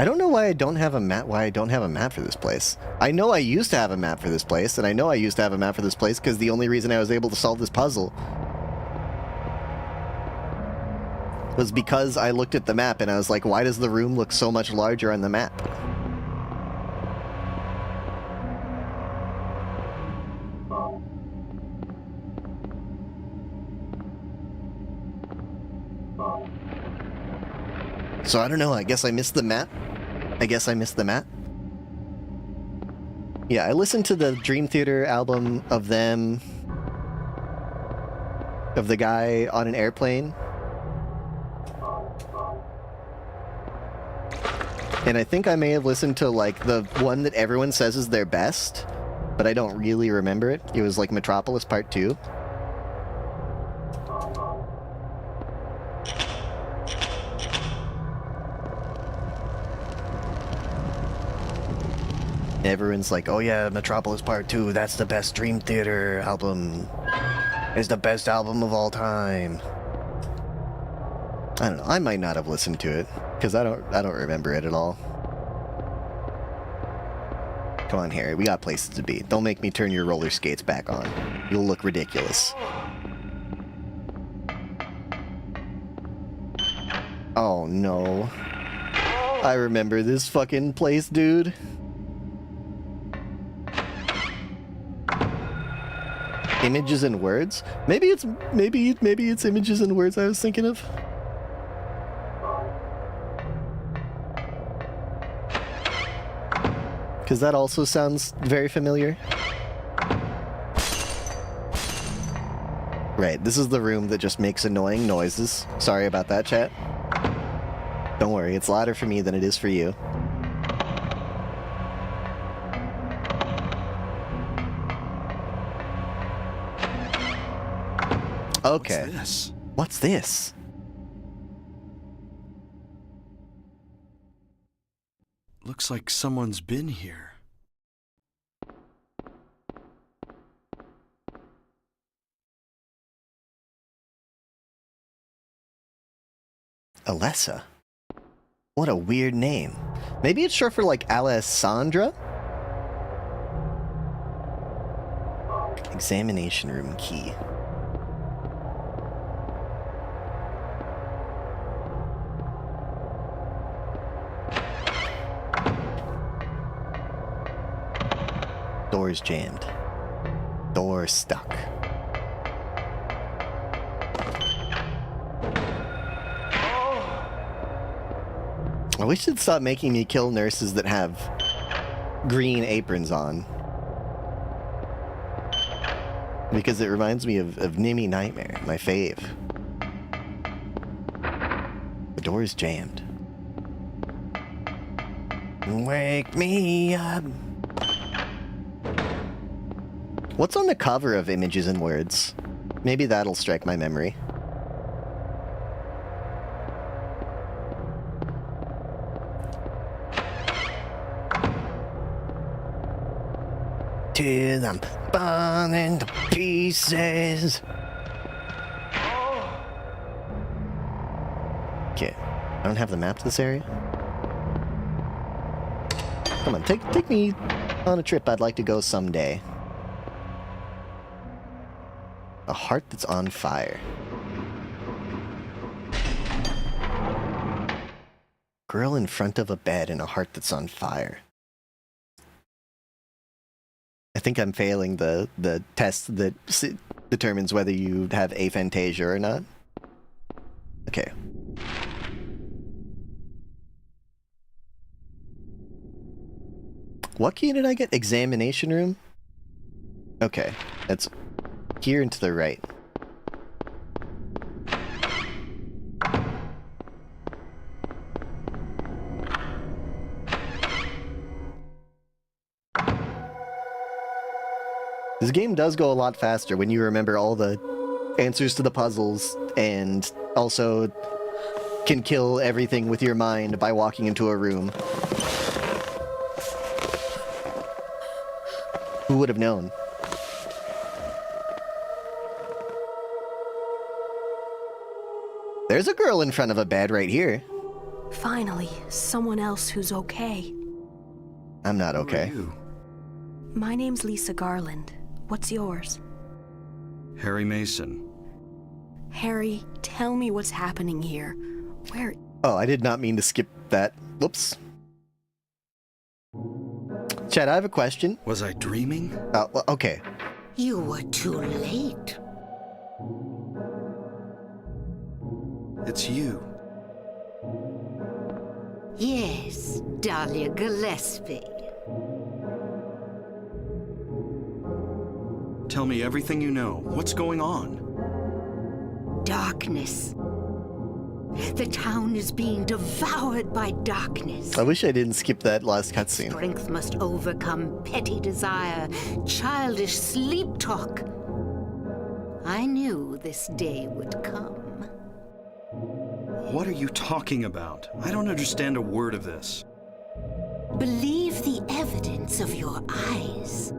I don't know why I don't have a map. Why I don't have a map for this place. I know I used to have a map for this place, and I know I used to have a map for this place because the only reason I was able to solve this puzzle was because I looked at the map and I was like, why does the room look so much larger on the map? So I don't know, I guess I missed the map. Yeah, I listened to the Dream Theater album of them, of the guy on an airplane. And I think I may have listened to like the one that everyone says is their best, but I don't really remember it. It was like Metropolis Part 2. Everyone's like, oh yeah, Metropolis Part 2, that's the best Dream Theater album. It's the best album of all time. I don't know, I might not have listened to it, because I don't remember it at all. Come on, Harry, we got places to be. Don't make me turn your roller skates back on. You'll look ridiculous. Oh no. I remember this fucking place, dude. Images and words? Maybe it's images and words I was thinking of. Because that also sounds very familiar. Right, this is the room that just makes annoying noises. Sorry about that, chat. Don't worry, it's louder for me than it is for you. Okay. What's this? What's this? Looks like someone's been here. Alessa? What a weird name. Maybe it's short for like Alessandra? Examination room key. Door's jammed. Door stuck. I wish they'd stop making me kill nurses that have green aprons on. Because it reminds me of Nimmy Nightmare, my fave. The door is jammed. Wake me up. What's on the cover of Images and Words? Maybe that'll strike my memory. Till I'm burning to pieces. Okay, I don't have the map to this area. Come on, take me on a trip I'd like to go someday. A heart that's on fire. Girl in front of a bed and a heart that's on fire. I think I'm failing the test that determines whether you have aphantasia or not. Okay. What key did I get? Examination room? Okay, that's here and to the right. This game does go a lot faster when you remember all the answers to the puzzles and also can kill everything with your mind by walking into a room. Who would have known? There's a girl in front of a bed right here. Finally, someone else who's okay. I'm not okay. Who are you? My name's Lisa Garland. What's yours? Harry Mason. Harry, tell me what's happening here. Where... Oh, I did not mean to skip that. Whoops. Chad, I have a question. Was I dreaming? Well, okay. You were too late. It's you. Yes, Dahlia Gillespie. Tell me everything you know. What's going on? Darkness. The town is being devoured by darkness. I wish I didn't skip that last cutscene. Strength must overcome petty desire, childish sleep talk. I knew this day would come. What are you talking about? I don't understand a word of this. Believe the evidence. evidence of your eyes.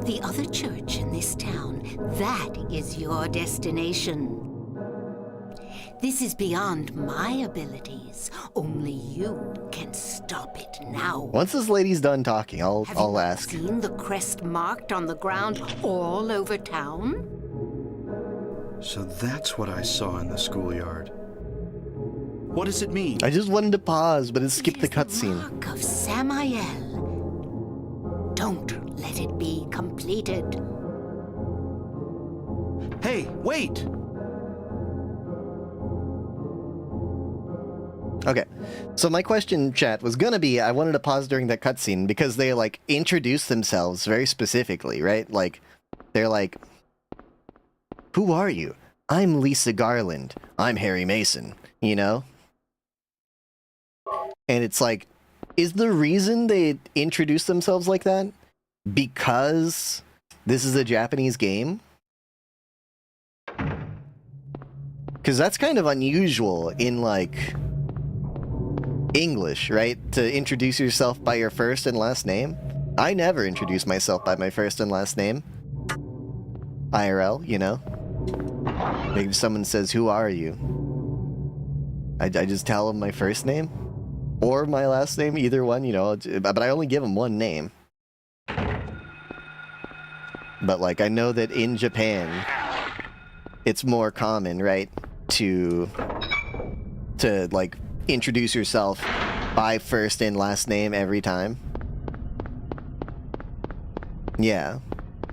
The other church in this town, that is your destination. This is beyond my abilities. Only you can stop it now. Once this lady's done talking, I'll Have you ask. seen the crest marked on the ground all over town? So that's what I saw in the schoolyard. What does it mean? I just wanted to pause, but it skipped the It is cutscene. mark of Samael. Don't let it be completed. Hey, wait! Okay, so my question, chat, was gonna be, I wanted to pause during that cutscene because they, like, introduce themselves very specifically, right? Like, they're like, who are you? I'm Lisa Garland. I'm Harry Mason, you know? And it's like, is the reason they introduce themselves like that because this is a Japanese game? Because that's kind of unusual in, like, English, right? To introduce yourself by your first and last name. I never introduce myself by my first and last name. IRL, you know? Maybe someone says, who are you? I just tell them my first name. Or my last name, either one, you know. But I only give them one name. But, like, I know that in Japan, it's more common, right? To like, introduce yourself by first and last name every time. Yeah.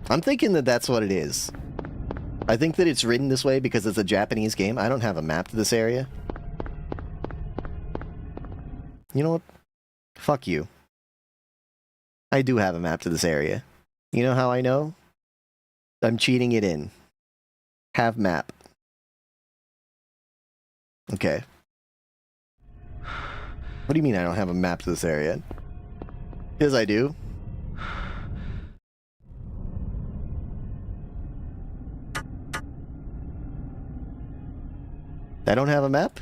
I'm thinking that that's what it is. I think that it's written this way because it's a Japanese game. I don't have a map to this area. You know what? Fuck you. I do have a map to this area. You know how I know? I'm cheating it in. Have map. Okay. What do you mean I don't have a map to this area? Yes, I do. I don't have a map?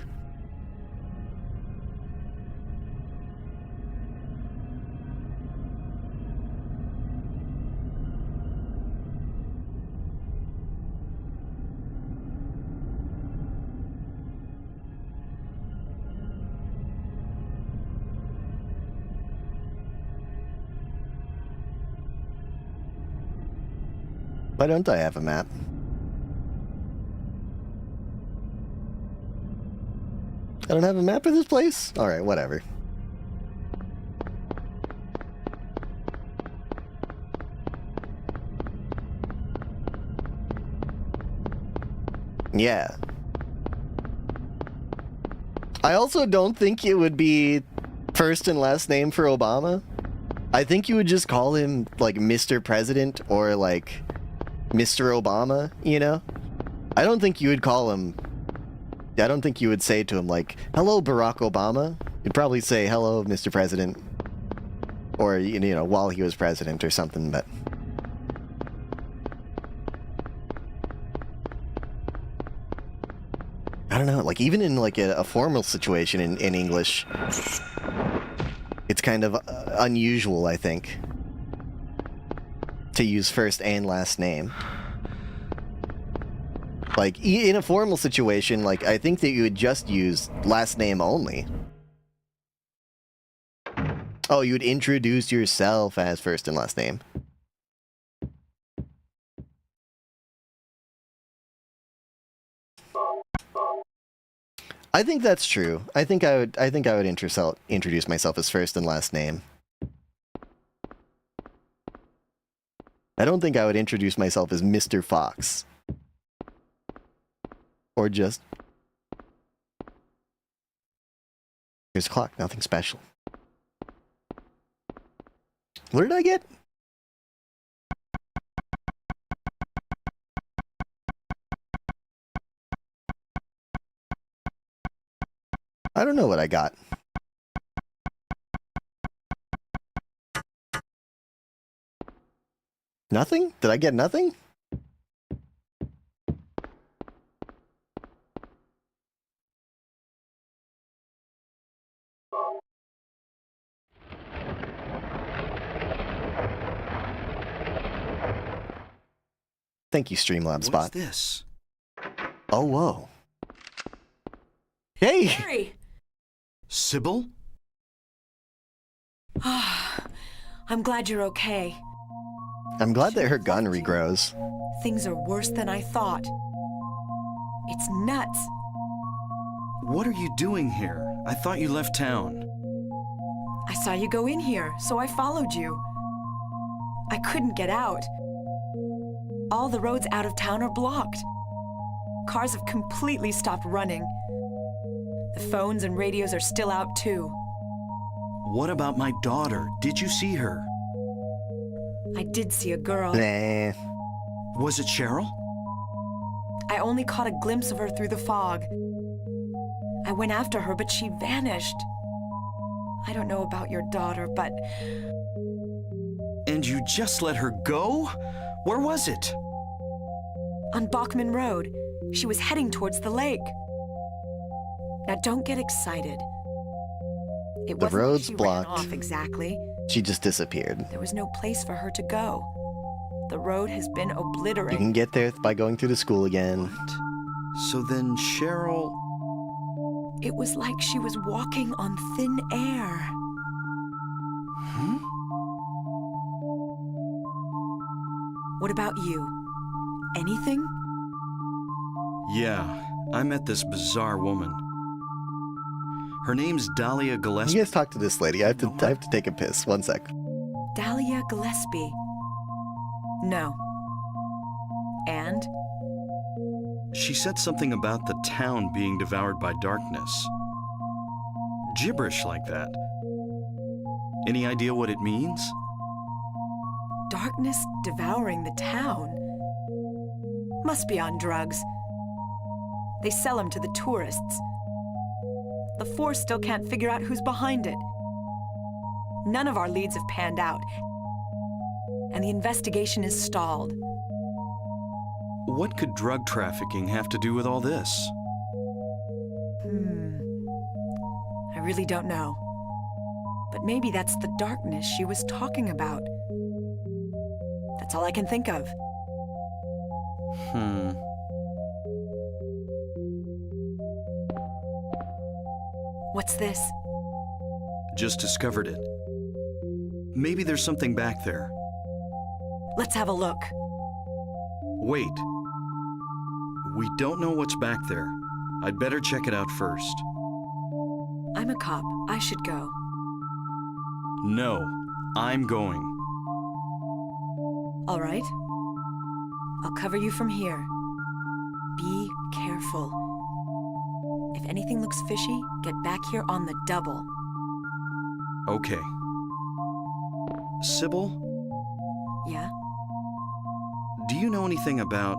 Why don't I have a map? I don't have a map of this place? Alright, whatever. Yeah. I also don't think it would be first and last name for Obama. I think you would just call him, like, Mr. President or, like, Mr. Obama, you know? I don't think you would call him... I don't think you would say to him, like, hello, Barack Obama. You'd probably say, hello, Mr. President. Or, you know, while he was president or something, but... I don't know, like, even in, like, a formal situation in English, it's kind of unusual, I think, to use first and last name. Like, in a formal situation, like, I think that you would just use last name only. Oh, you would introduce yourself as first and last name. I think that's true. I think I would introduce myself as first and last name. I don't think I would introduce myself as Mr. Fox. Or just... Here's a clock, nothing special. What did I get? I don't know what I got. Nothing? Did I get nothing? Thank you, Streamlabs What's bot. this? Oh, whoa. Hey! Harry! Sybil? I'm glad you're okay. I'm glad that her gun regrows. Things are worse than I thought. It's nuts. What are you doing here? I thought you left town. I saw you go in here, so I followed you. I couldn't get out. All the roads out of town are blocked. Cars have completely stopped running. The phones and radios are still out too. What about my daughter? Did you see her? I did see a girl. Nah. Was it Cheryl? I only caught a glimpse of her through the fog. I went after her, but she vanished. I don't know about your daughter, but And you just let her go? Where was it? on Bachman Road, she was heading towards the lake. Now don't get excited. It The wasn't like road's she blocked. ran off exactly. She just disappeared. There was no place for her to go. The road has been You obliterated. can get there by going through the school again. So then Cheryl... It was like she was walking on thin air. Hmm? What about you? Anything? Yeah, I met this bizarre woman. Her name's Dahlia You Gillespie. guys talk to this lady. I have to take a piss. 1 sec. Dahlia Gillespie. No. And? She said something about the town being devoured by darkness. Gibberish like that. Any idea what it means? Darkness devouring the town? Must be on drugs. They sell them to the tourists. The force still can't figure out who's behind it. None of our leads have panned out, and the investigation is stalled. What could drug trafficking have to do with all this? I really don't know. But maybe that's the darkness she was talking about. That's all I can think of. What's this? Just discovered it. Maybe there's something back there. Let's have a look. Wait. We don't know what's back there. I'd better check it out first. I'm a cop. I should go. No, I'm going. All right. I'll cover you from here. Be careful. If anything looks fishy, get back here on the double. Okay. Sybil, Yeah? do you know anything about...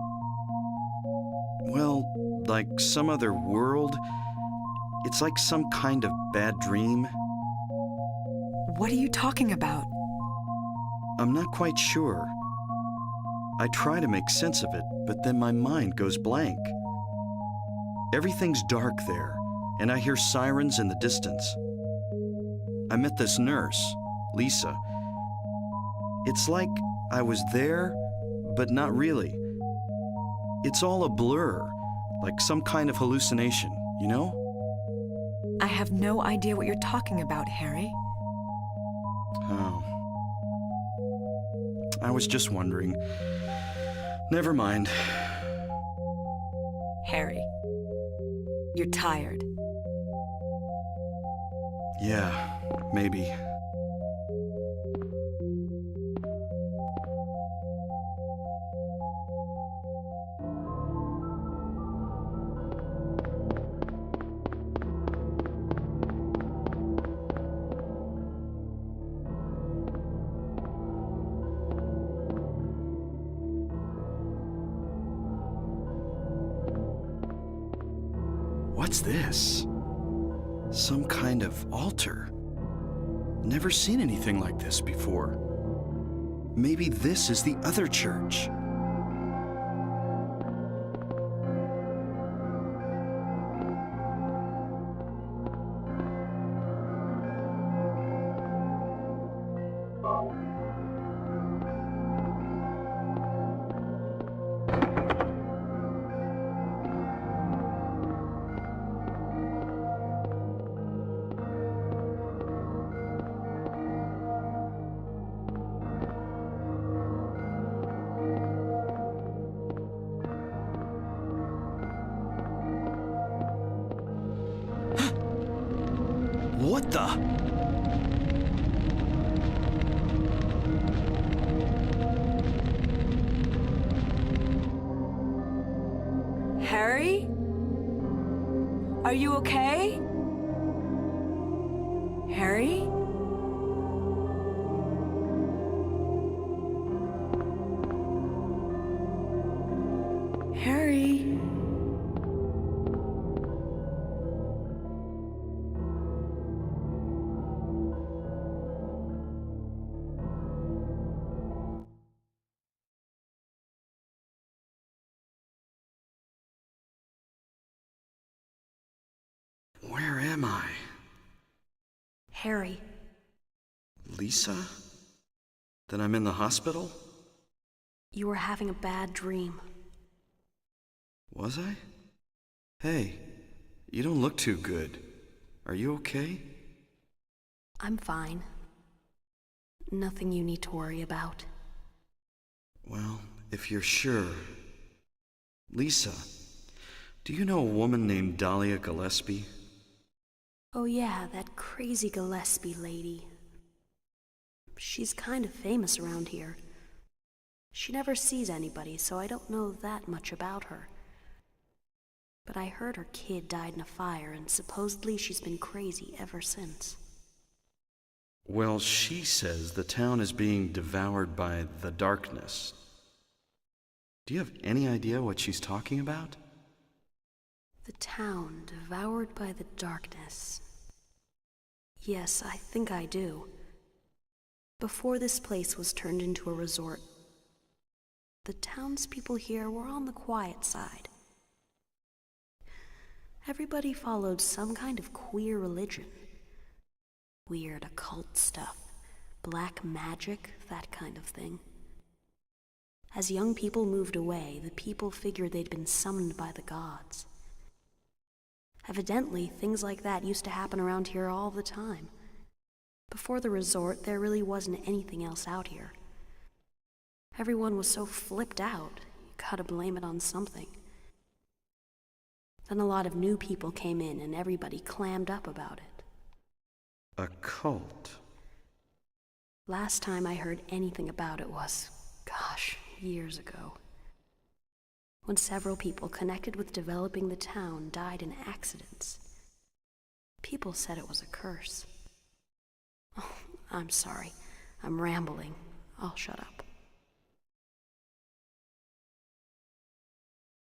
well, like some other world? It's like some kind of bad dream. What are you talking about? I'm not quite sure. I try to make sense of it, but then my mind goes blank. Everything's dark there, and I hear sirens in the distance. I met this nurse, Lisa. It's like I was there, but not really. It's all a blur, like some kind of hallucination, you know? I have no idea what you're talking about, Harry. Oh. I was just wondering. Never mind. Harry, you're tired. Yeah, maybe. What's this? Some kind of altar. Never seen anything like this before. Maybe this is the other church. What the? Harry? Are you okay? Harry? Harry? Where am I? Harry, Lisa? Then I'm in the hospital? you were having a bad dream. Was I? Hey, you don't look too good. Are you okay? I'm fine. Nothing you need to worry about. Well, if you're sure. Lisa, do you know a woman named Dahlia Gillespie? Oh yeah, that crazy Gillespie lady. She's kind of famous around here. She never sees anybody, so I don't know that much about her. But I heard her kid died in a fire, and supposedly she's been crazy ever since. Well, she says the town is being devoured by the darkness. Do you have any idea what she's talking about? The town devoured by the darkness. Yes, I think I do. Before this place was turned into a resort, the townspeople here were on the quiet side. Everybody followed some kind of queer religion. Weird occult stuff, black magic, that kind of thing. As young people moved away, the people figured they'd been summoned by the gods. Evidently, things like that used to happen around here all the time. Before the resort, there really wasn't anything else out here. Everyone was so flipped out, you gotta blame it on something. Then a lot of new people came in and everybody clammed up about it. A cult? Last time I heard anything about it was, gosh, years ago. When several people connected with developing the town died in accidents. People said it was a curse. Oh, I'm sorry. I'm rambling. I'll shut up.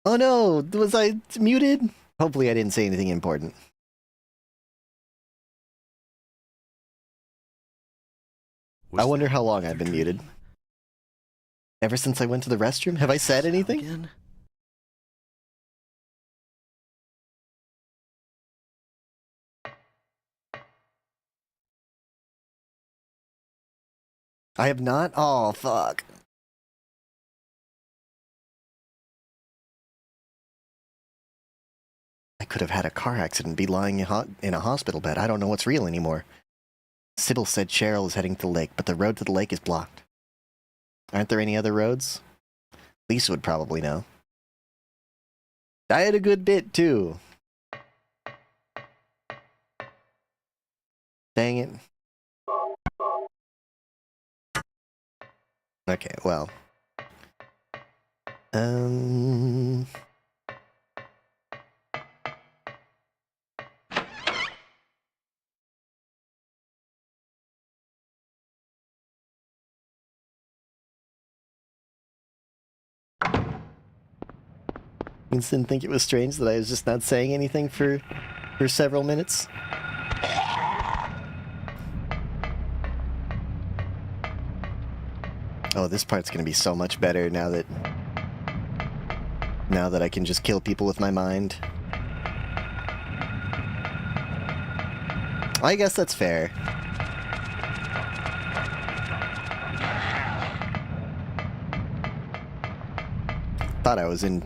Oh no, was I muted? Hopefully I didn't say anything important. I wonder how long I've been muted. Ever since I went to the restroom? Have I said anything? Again? I have not? Oh, fuck. I could have had a car accident and be lying in a hospital bed. I don't know what's real anymore. Sybil said Cheryl is heading to the lake, but the road to the lake is blocked. Aren't there any other roads? Lisa would probably know. I had a good bit, too. Dang it. Okay, well. You just didn't think it was strange that I was just not saying anything for several minutes? Oh, this part's gonna be so much better now that I can just kill people with my mind. I guess that's fair. Thought I was in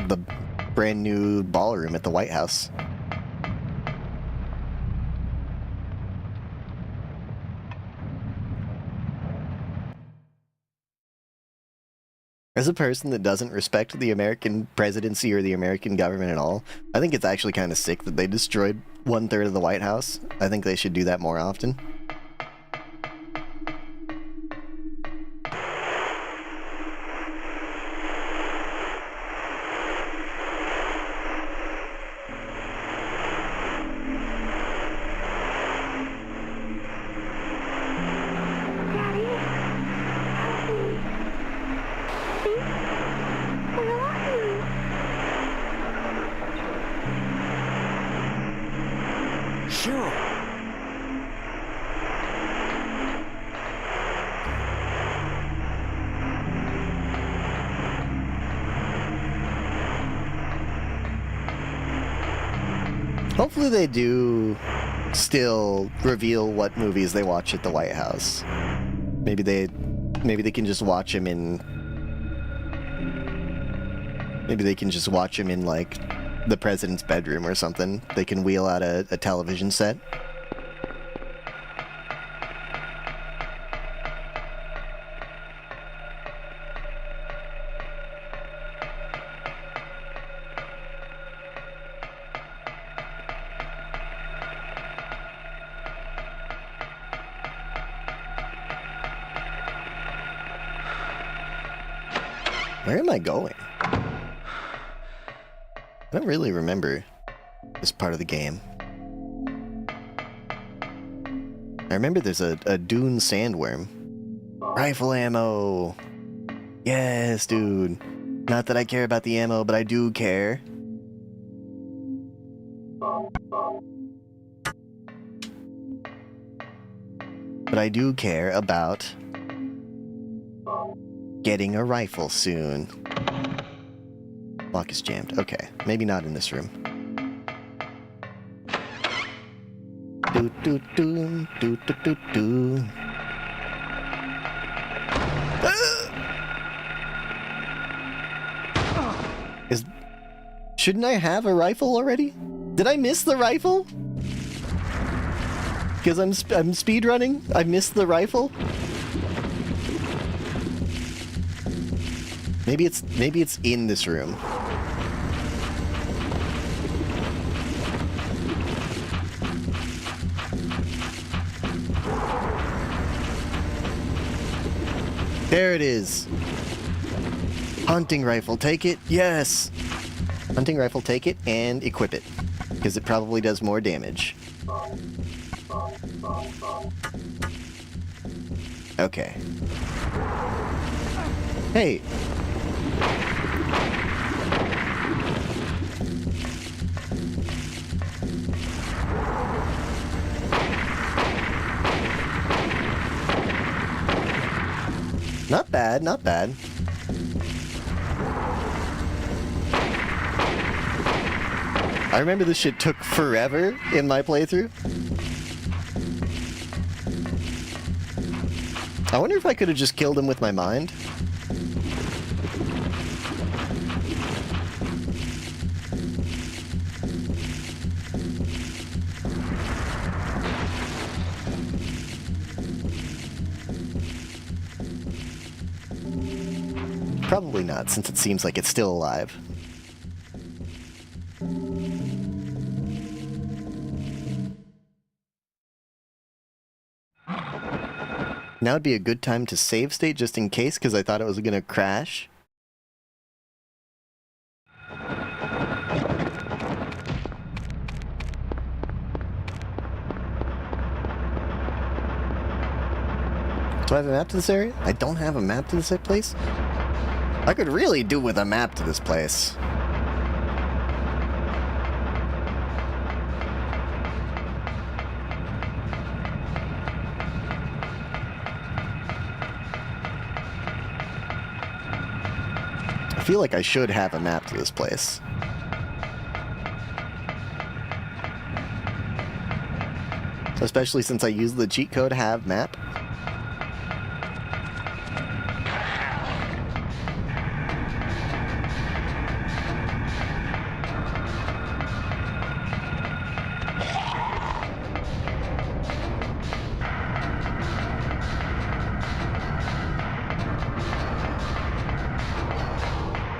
the brand new ballroom at the White House. As a person that doesn't respect the American presidency or the American government at all, I think it's actually kind of sick that they destroyed 1/3 of the White House. I think they should do that more often. Daddy? Help me. Please? Where are you? Cheryl! Hopefully they do still reveal what movies they watch at the White House. Maybe they can just watch them in... Maybe they can just watch them in, like, the president's bedroom or something. They can wheel out a television set. Where am I going? I don't really remember this part of the game. I remember there's a dune sandworm. Rifle ammo! Yes, dude. Not that I care about the ammo, but I do care. But I do care about getting a rifle soon. Lock is jammed. Okay, maybe not in this room. Do do do do do do do. Shouldn't I have a rifle already? Did I miss the rifle? Because I'm speedrunning? I missed the rifle? Maybe it's in this room. There it is. Hunting rifle, take it. Yes. Hunting rifle, take it and equip it, because it probably does more damage. Okay. Hey. Not bad, not bad. I remember this shit took forever in my playthrough. I wonder if I could have just killed him with my mind. Probably not, since it seems like it's still alive. Now would be a good time to save state just in case, because I thought it was going to crash. Do I have a map to this area? I don't have a map to this place. I could really do with a map to this place. I feel like I should have a map to this place. Especially since I use the cheat code have map.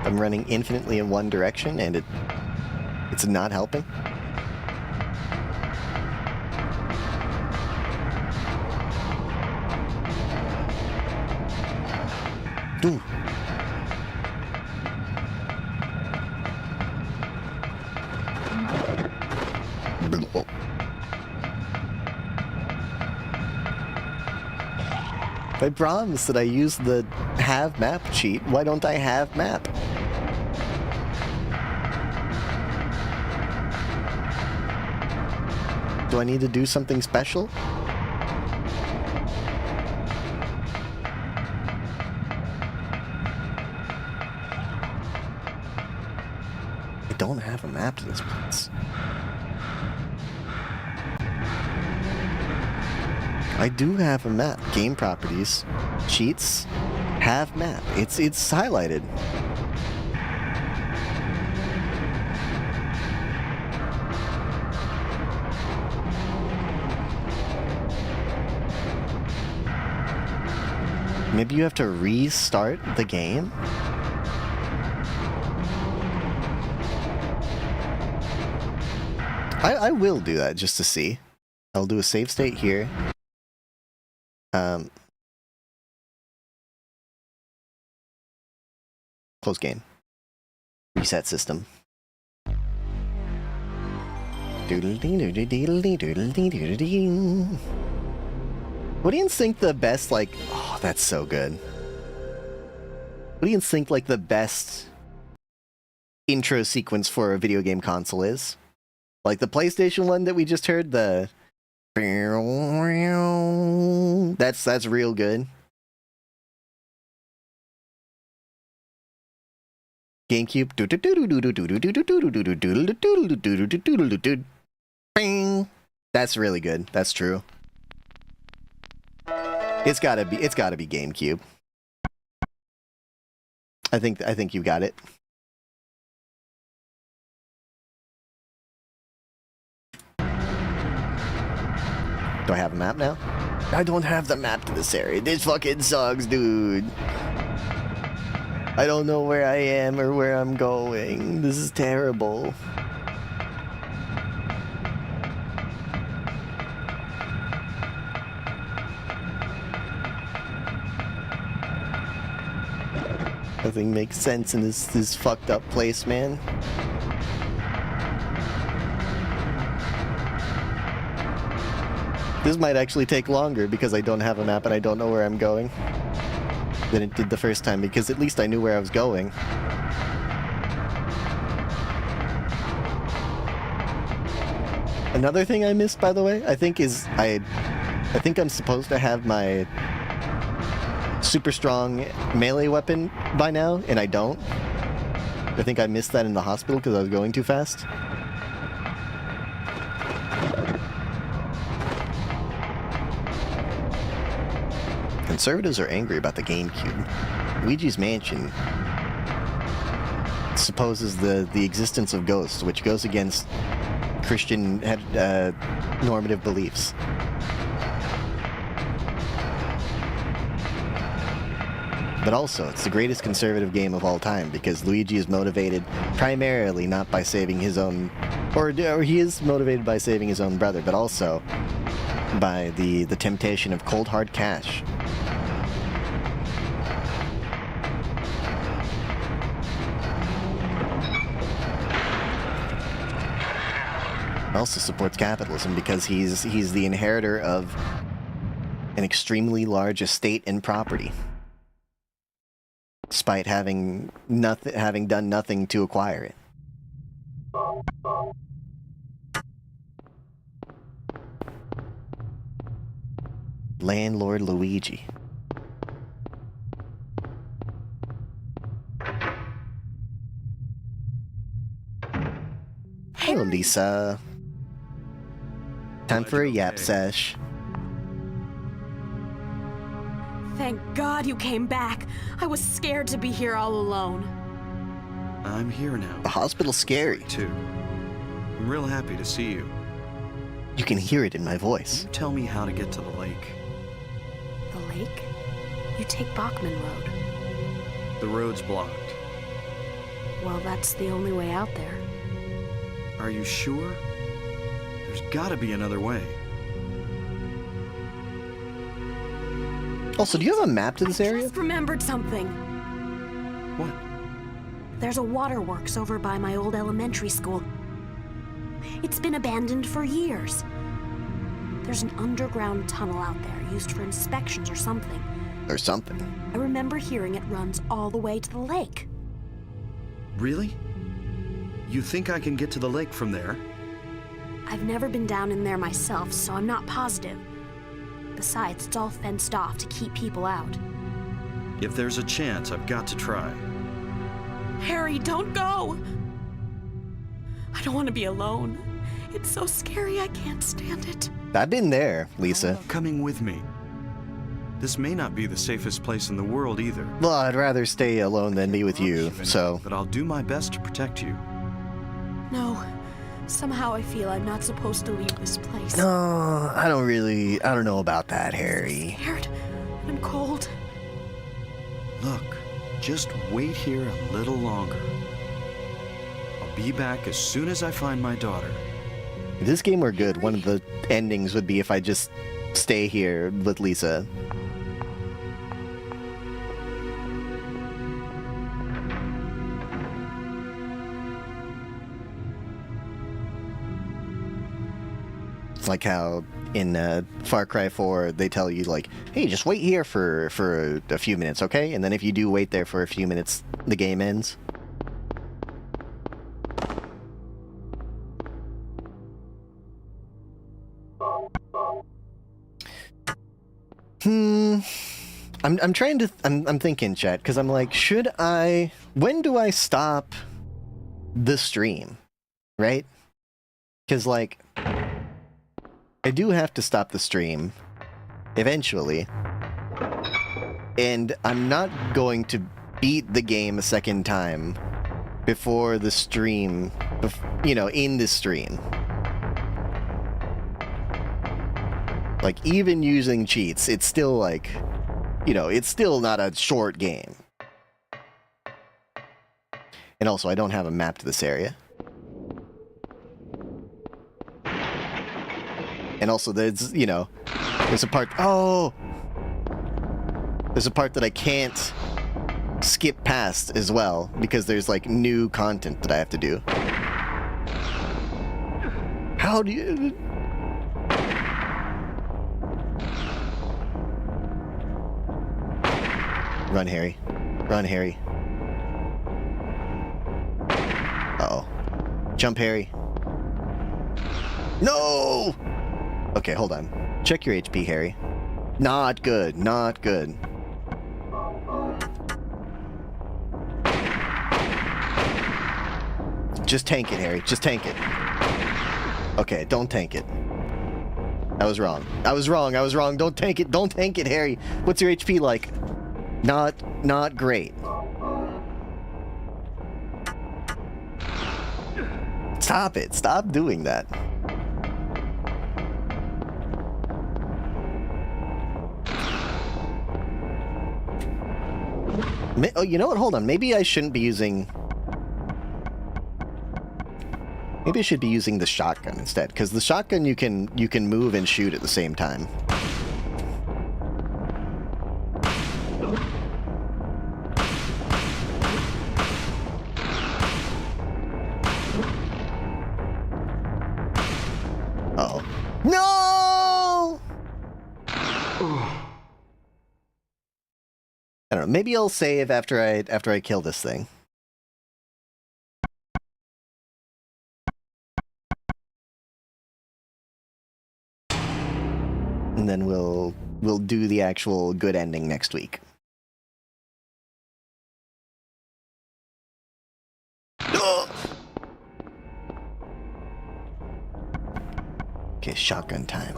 I'm running infinitely in one direction and it's not helping. I promised that I used the have map cheat. Why don't I have map? Do I need to do something special? I don't have a map to this place. I do have a map. Game properties, cheats, have map. It's highlighted. Maybe you have to restart the game? I will do that just to see. I'll do a save state here. Close game. Reset system. What do you think the best, like... Oh, that's so good. What do you think, like, the best intro sequence for a video game console is? Like the PlayStation one that we just heard, the... That's real good. GameCube. That's really good. That's true. It's gotta be GameCube. I think you got it. Do I have a map now? I don't have the map to this area. This fucking sucks, dude. I don't know where I am or where I'm going. This is terrible. Nothing makes sense in this fucked up place, man. This might actually take longer because I don't have a map and I don't know where I'm going than it did the first time, because at least I knew where I was going. Another thing I missed, by the way, I think I'm supposed to have my super strong melee weapon by now, and I don't. I think I missed that in the hospital because I was going too fast. Conservatives are angry about the GameCube. Luigi's Mansion supposes the existence of ghosts, which goes against Christian normative beliefs. But also, it's the greatest conservative game of all time because Luigi is motivated primarily not by saving his own, or he is motivated by saving his own brother, but also by the temptation of cold hard cash. Also supports capitalism because he's the inheritor of an extremely large estate and property, despite having done nothing to acquire it. Landlord Luigi. Hello, Lisa. Time for a yap sesh. Thank God you came back. I was scared to be here all alone. I'm here now. The hospital's scary. Too. I'm real happy to see you. You can hear it in my voice. You tell me how to get to the lake. The lake? You take Bachman Road. The road's blocked. Well, that's the only way out there. Are you sure? There's gotta be another way. Also, do you have a map to this area? I just remembered something. What? There's a waterworks over by my old elementary school. It's been abandoned for years. There's an underground tunnel out there used for inspections or something. Or something. I remember hearing it runs all the way to the lake. Really? You think I can get to the lake from there? I've never been down in there myself, so I'm not positive. Besides, it's all fenced off to keep people out. If there's a chance, I've got to try. Harry, don't go! I don't want to be alone. It's so scary, I can't stand it. I've been there, Lisa. Coming with me. This may not be the safest place in the world either. Well, I'd rather stay alone than be with you, so... But I'll do my best to protect you. No. Somehow I feel I'm not supposed to leave this place. No, I don't know about that, Harry. I'm scared. I'm cold. Look, just wait here a little longer. I'll be back as soon as I find my daughter. If this game were good, one of the endings would be if I just stay here with Lisa. It's like how in Far Cry 4 they tell you, like, hey, just wait here for a few minutes, okay? And then if you do wait there for a few minutes, the game ends. I'm trying to I'm thinking, chat, because I'm like, when do I stop the stream, right? Because, like, I do have to stop the stream eventually, and I'm not going to beat the game a second time before the stream, in the stream. Like, even using cheats, it's still like, it's still not a short game. And also, I don't have a map to this area. And also, there's a part, there's a part that I can't skip past as well, because there's, like, new content that I have to do. How do you... Run, Harry. Run, Harry. Uh-oh. Jump, Harry. No! Okay, hold on. Check your HP, Harry. Not good. Not good. Just tank it, Harry. Just tank it. Okay, don't tank it. I was wrong. I was wrong. I was wrong. Don't tank it. Don't tank it, Harry. What's your HP like? Not great. Stop it. Stop doing that. Oh, you know what? Hold on. Maybe I shouldn't be using... Maybe I should be using the shotgun instead, because the shotgun you can move and shoot at the same time. Uh-oh. No! I don't know. Maybe I'll save after I kill this thing. And then we'll do the actual good ending next week. Okay, shotgun time.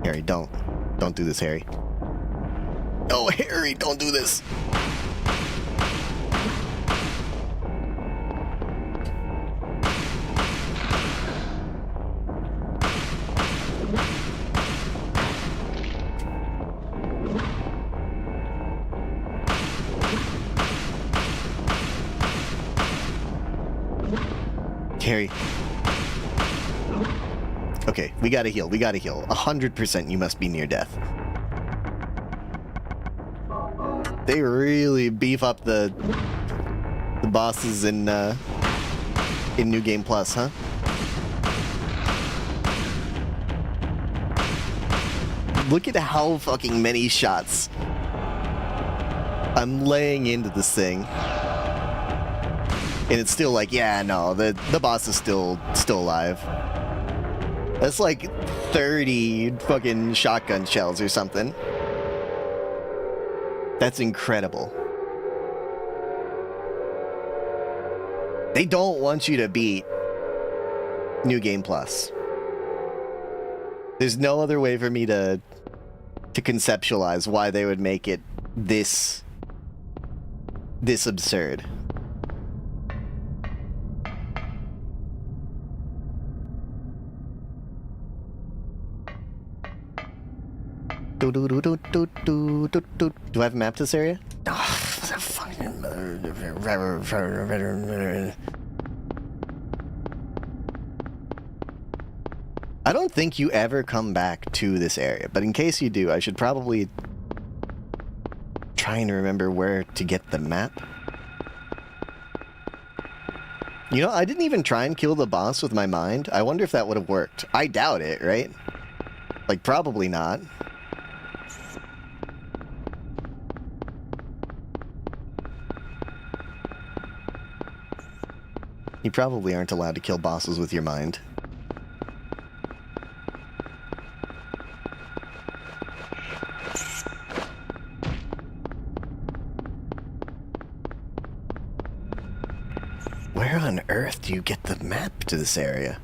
Harry, don't do this, Harry. Oh, Harry, don't do this. Harry. Okay, we gotta heal. 100% you must be near death. They really beef up the bosses in New Game Plus, huh? Look at how fucking many shots I'm laying into this thing. And it's still like, yeah, no, the boss is still alive. That's like 30 fucking shotgun shells or something. That's incredible. They don't want you to beat New Game Plus. There's no other way for me to conceptualize why they would make it this absurd. Do I have a map to this area? I don't think you ever come back to this area, but in case you do, I should probably try and remember where to get the map. You know, I didn't even try and kill the boss with my mind. I wonder if that would have worked. I doubt it, right? Like, probably not. You probably aren't allowed to kill bosses with your mind. Where on earth do you get the map to this area?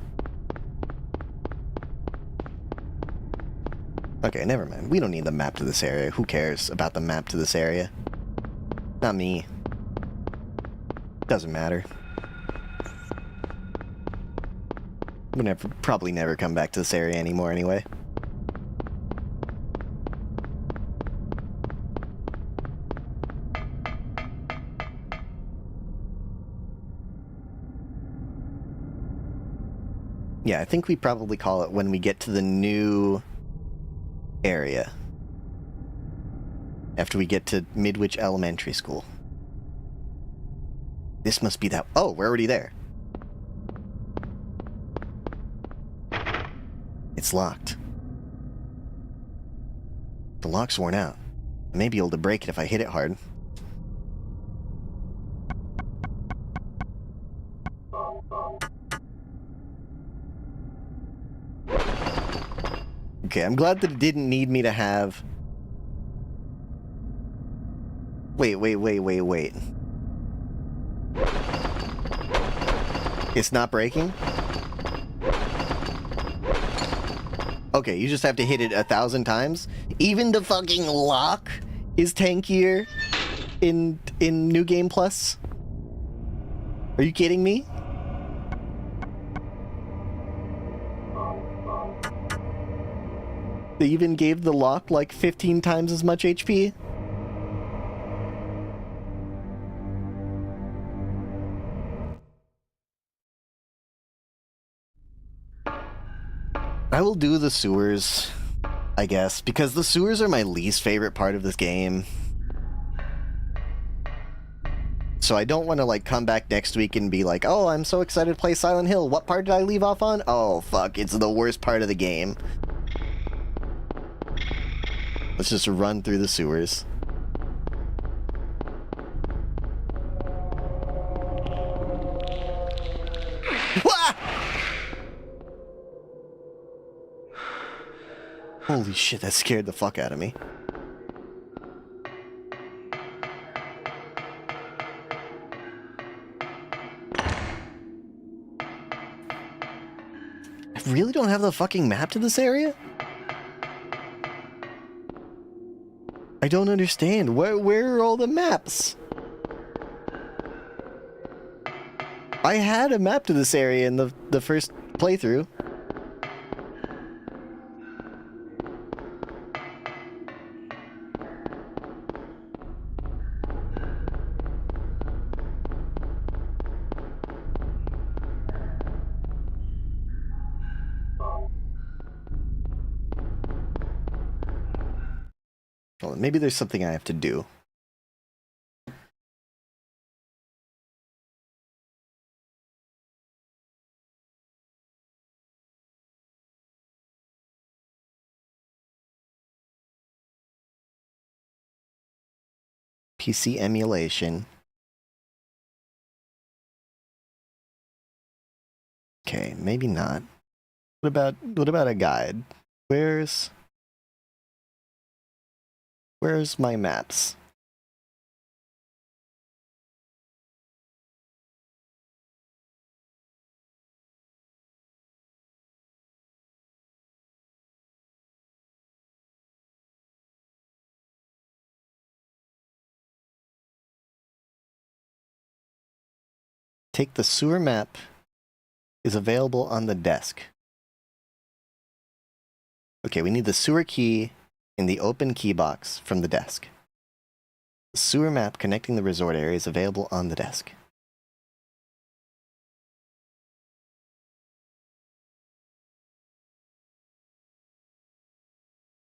Okay, never mind. We don't need the map to this area. Who cares about the map to this area? Not me. Doesn't matter. We'll probably never come back to this area anymore anyway. Yeah, I think we probably call it when we get to the new area. After we get to Midwich Elementary School. This must be that... Oh, we're already there. It's locked. The lock's worn out. I may be able to break it if I hit it hard. Okay, I'm glad that it didn't need me to have... Wait. It's not breaking? Okay, you just have to hit it 1,000 times? Even the fucking lock is tankier in New Game Plus? Are you kidding me? They even gave the lock like 15 times as much HP? I will do the sewers, I guess, because the sewers are my least favorite part of this game. So I don't want to, like, come back next week and be like, oh, I'm so excited to play Silent Hill. What part did I leave off on? Oh, fuck, it's the worst part of the game. Let's just run through the sewers. Wah! Holy shit, that scared the fuck out of me. I really don't have the fucking map to this area? I don't understand. Where are all the maps? I had a map to this area in the first playthrough. Well, maybe there's something I have to do. PC emulation. Okay, maybe not. What about a guide? Where's my maps? Take the sewer map is available on the desk. Okay, we need the sewer key in the open key box from the desk. The sewer map connecting the resort area is available on the desk.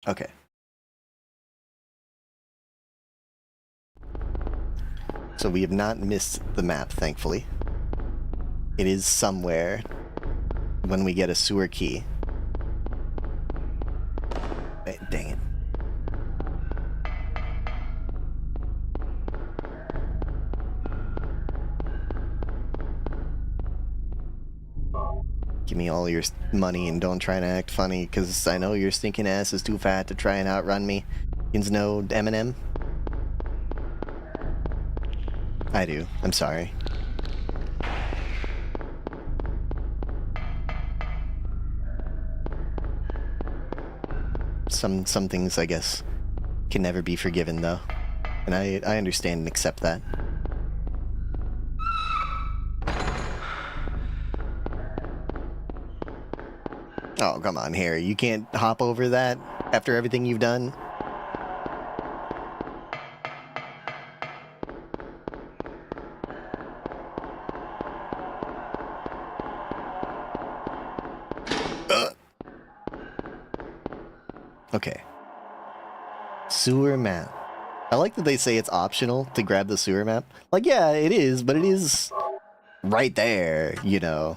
Okay. So we have not missed the map, thankfully. It is somewhere when we get a sewer key. Dang it. Give me all your money and don't try to act funny, because I know your stinking ass is too fat to try and outrun me. Means no Eminem. I do. I'm sorry. Some things, I guess, can never be forgiven, though. And I understand and accept that. Oh, come on, Harry. You can't hop over that after everything you've done? Okay. Sewer map. I like that they say it's optional to grab the sewer map. Like, yeah, it is, but it is right there, you know.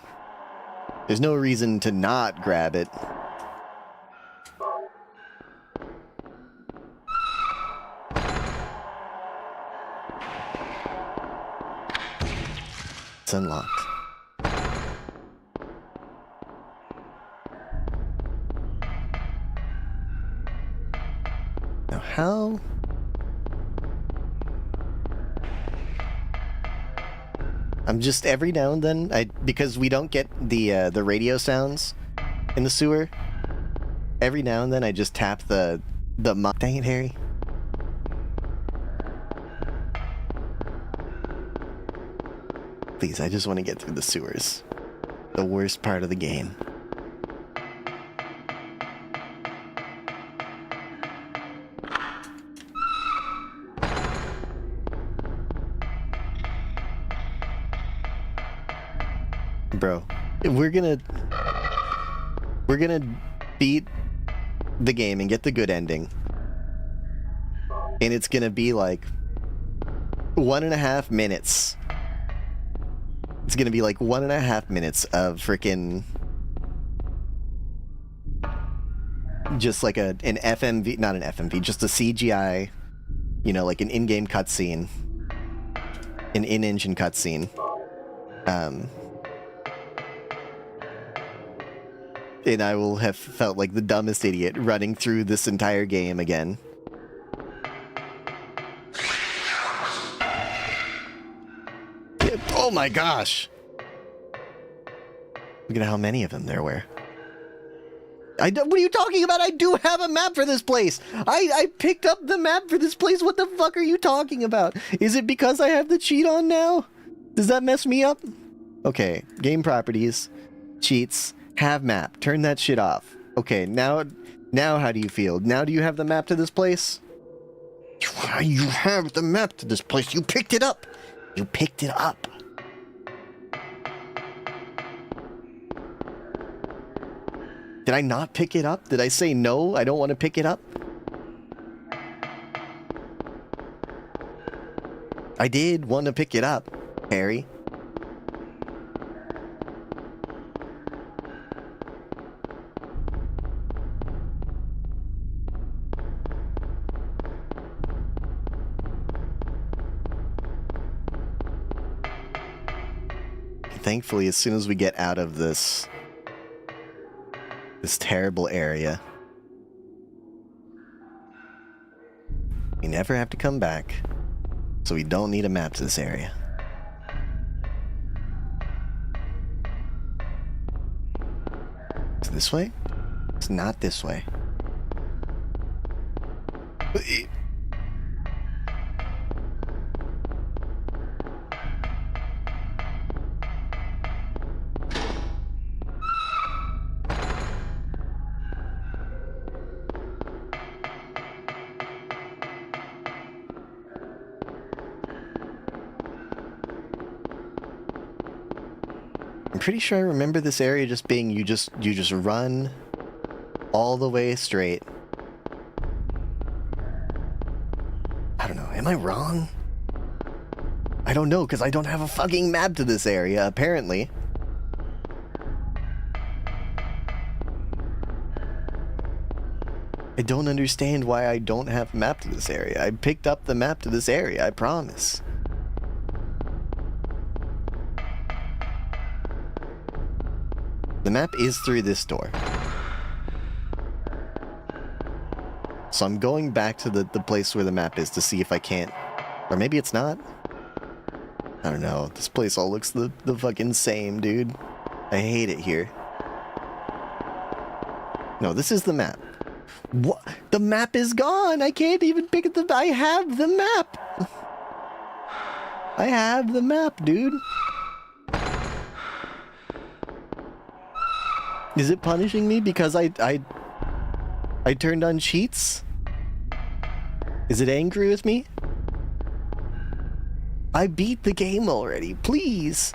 There's no reason to not grab it. It's unlocked. Now how... I'm just every now and then, because we don't get the radio sounds in the sewer. Every now and then I just tap the dang it, Harry. Please, I just want to get through the sewers. The worst part of the game. Bro, we're gonna beat the game and get the good ending. And it's gonna be like 1.5 minutes. It's gonna be like 1.5 minutes of freaking just like an FMV, not an FMV, just a CGI, you know, like an in-game cutscene, an in-engine cutscene. And I will have felt like the dumbest idiot running through this entire game again. Oh my gosh! Look at how many of them there were. What are you talking about? I do have a map for this place! I picked up the map for this place! What the fuck are you talking about? Is it because I have the cheat on now? Does that mess me up? Okay, game properties, cheats, have map, turn that shit off. Okay, now how do you feel? Now do you have the map to this place? You have the map to this place. You picked it up. You picked it up. Did I not pick it up? Did I say no? I don't want to pick it up? I did want to pick it up, Harry. thankfully, as soon as we get out of this terrible area, we never have to come back, so we don't need a map to this area. Is it this way? It's not this way. I'm pretty sure I remember this area just being you just run all the way straight. I don't know. Am I wrong? I don't know, because I don't have a fucking map to this area, apparently. I don't understand why I don't have a map to this area. I picked up the map to this area, I promise. The map is through this door. So I'm going back to the place where the map is to see if I can't. Or maybe it's not. I don't know. This place all looks the fucking same, dude. I hate it here. No, this is the map. What? The map is gone! I can't even pick it. I have the map! I have the map, dude. Is it punishing me because I turned on cheats? Is it angry with me? I beat the game already, please.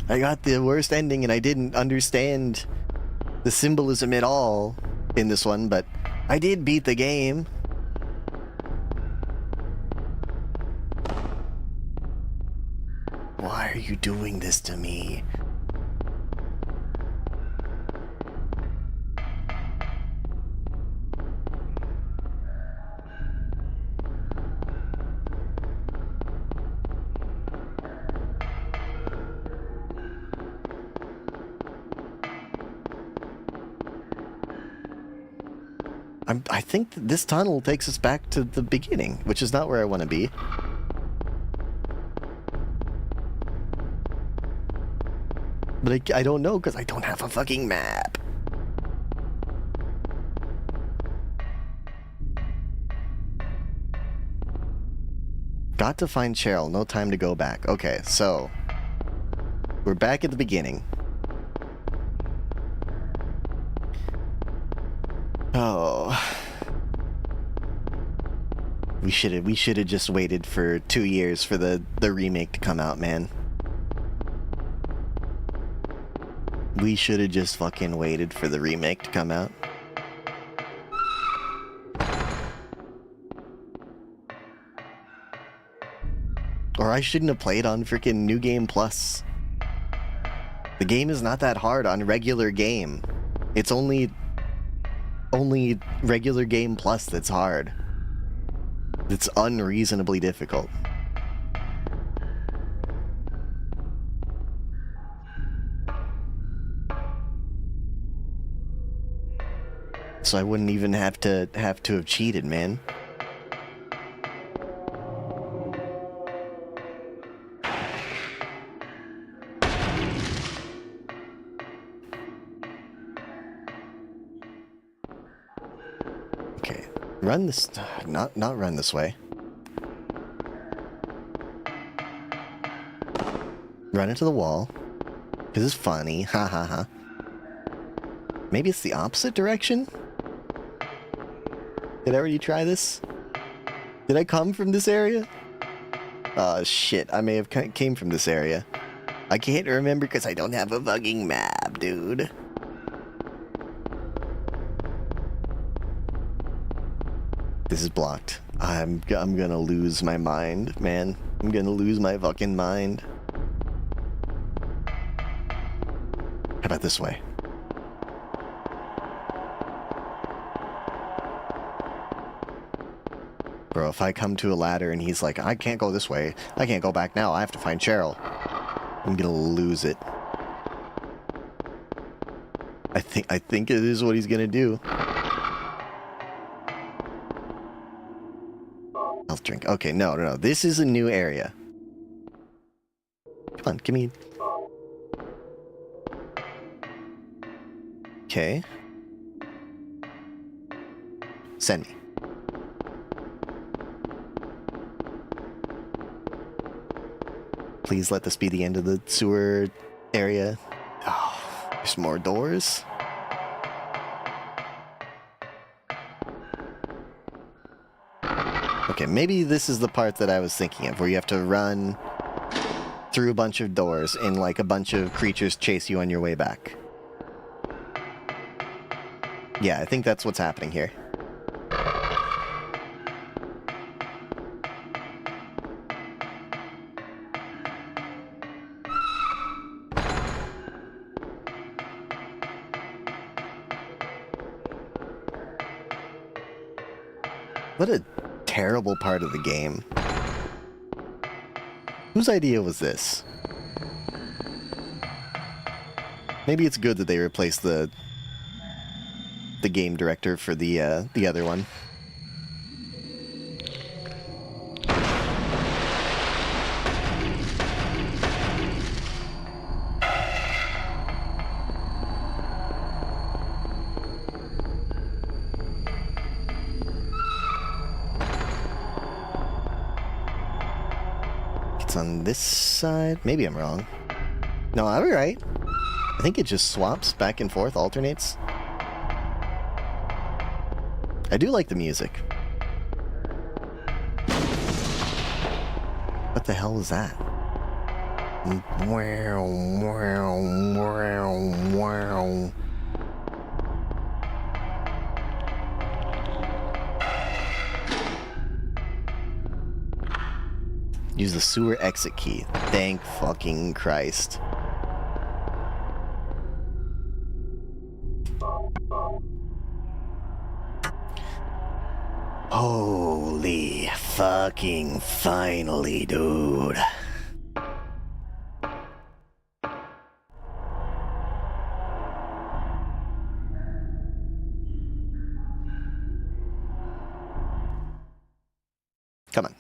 I got the worst ending and I didn't understand the symbolism at all in this one, but I did beat the game. Why are you doing this to me? I think that this tunnel takes us back to the beginning, which is not where I want to be. But I don't know because I don't have a fucking map. Got to find Cheryl. No time to go back. Okay, so we're back at the beginning. Oh. We should have just waited for 2 years for the remake to come out, man. We should have just fucking waited for the remake to come out. Or I shouldn't have played on freaking New Game Plus. The game is not that hard on regular game. It's only regular game plus that's hard. It's unreasonably difficult. So I wouldn't even have to have cheated, man. Okay, run this. Not run this way. Run into the wall. Because it's funny. Ha ha ha. Maybe it's the opposite direction? Did I already try this? Did I come from this area? Oh shit, I may have came from this area. I can't remember because I don't have a fucking map, dude. This is blocked. I'm gonna lose my mind, man. I'm gonna lose my fucking mind. How about this way? Bro, if I come to a ladder and he's like, I can't go this way. I can't go back now. I have to find Cheryl. I'm gonna lose it. I think it is what he's gonna do. Health drink. Okay, no. This is a new area. Come on, give me... Okay. Send me. Please let this be the end of the sewer area. Oh, there's more doors. Okay, maybe this is the part that I was thinking of, where you have to run through a bunch of doors and like a bunch of creatures chase you on your way back. Yeah, I think that's what's happening here. What a terrible part of the game. Whose idea was this? Maybe it's good that they replaced the game director for the other one. It's on this side. Maybe I'm wrong. No, I'll be right. I think it just swaps back and forth, alternates. I do like the music. What the hell is that? Wow, wow, wow, wow. Use the sewer exit key. Thank fucking Christ. Holy fucking finally, dude. Come on.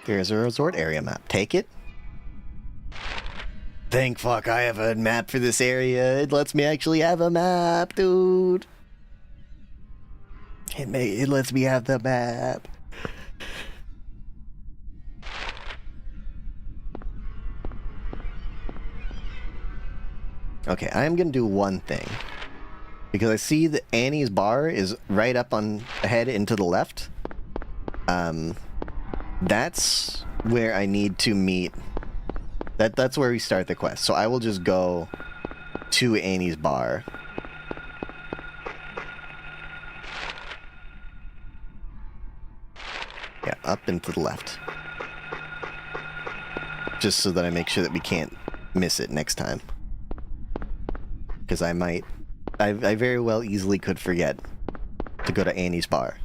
There's a resort area map. Take it. Thank fuck I have a map for this area. It lets me actually have a map, dude. It lets me have the map. Okay, I'm gonna do one thing. Because I see that Annie's bar is right up on ahead and to the left. That's where I need to meet. That's where we start the quest. So I will just go to Annie's bar. Yeah, up and to the left. Just so that I make sure that we can't miss it next time. Because I very well easily could forget to go to Annie's bar.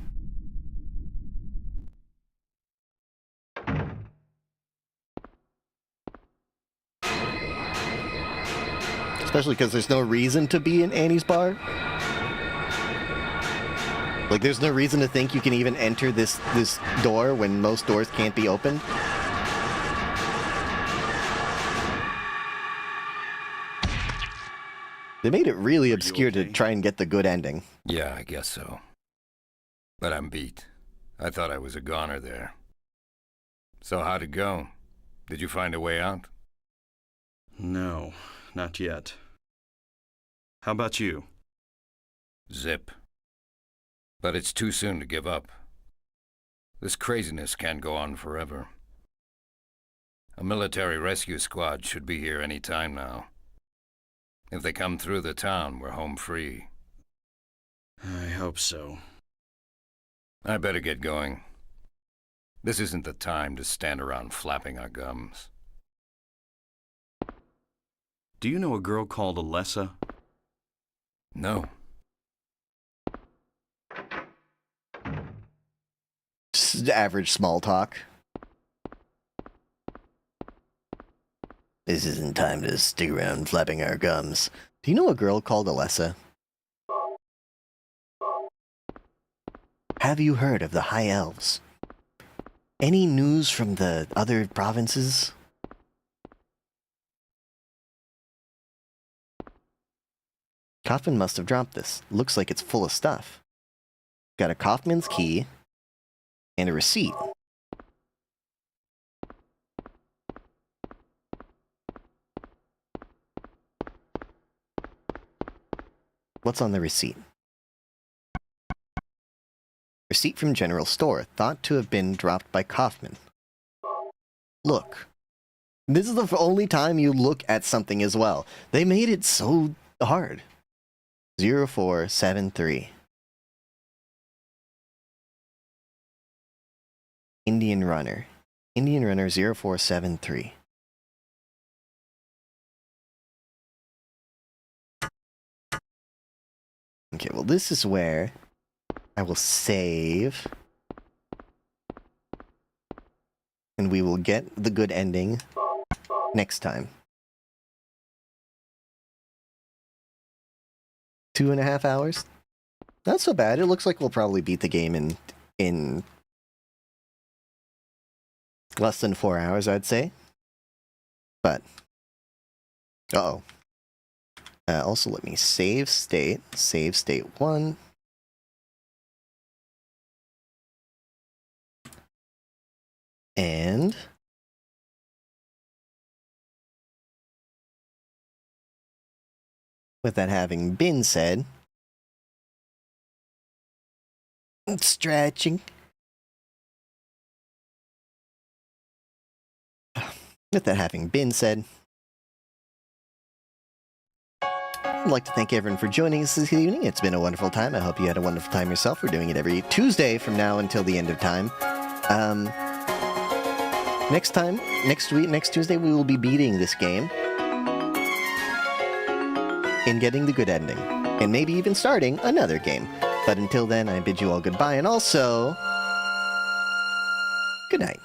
Especially because there's no reason to be in Annie's bar. Like, there's no reason to think you can even enter this door when most doors can't be opened. They made it really obscure to try and get the good ending. Yeah, I guess so. But I'm beat. I thought I was a goner there. So how'd it go? Did you find a way out? No, not yet. How about you? Zip. But it's too soon to give up. This craziness can't go on forever. A military rescue squad should be here any time now. If they come through the town, we're home free. I hope so. I better get going. This isn't the time to stand around flapping our gums. Do you know a girl called Alessa? No. Just average small talk. This isn't time to stick around flapping our gums. Do you know a girl called Alessa? Have you heard of the High Elves? Any news from the other provinces? Kaufman must have dropped this. Looks like it's full of stuff. Got a Kaufman's key and a receipt. What's on the receipt? Receipt from General Store, thought to have been dropped by Kaufman. Look. This is the only time you look at something as well. They made it so hard. 0473. Indian Runner. Indian Runner 0473. Okay, well, this is where I will save. And we will get the good ending next time. 2.5 hours? Not so bad. It looks like we'll probably beat the game in less than 4 hours, I'd say. But, uh-oh. Also, let me save state 1. And with that having been said, stretching. With that having been said, I'd like to thank everyone for joining us this evening. It's been a wonderful time. I hope you had a wonderful time yourself. We're doing it every Tuesday from now until the end of time. Next Tuesday, we will be beating this game and getting the good ending, and maybe even starting another game. But until then, I bid you all goodbye, and also, good night.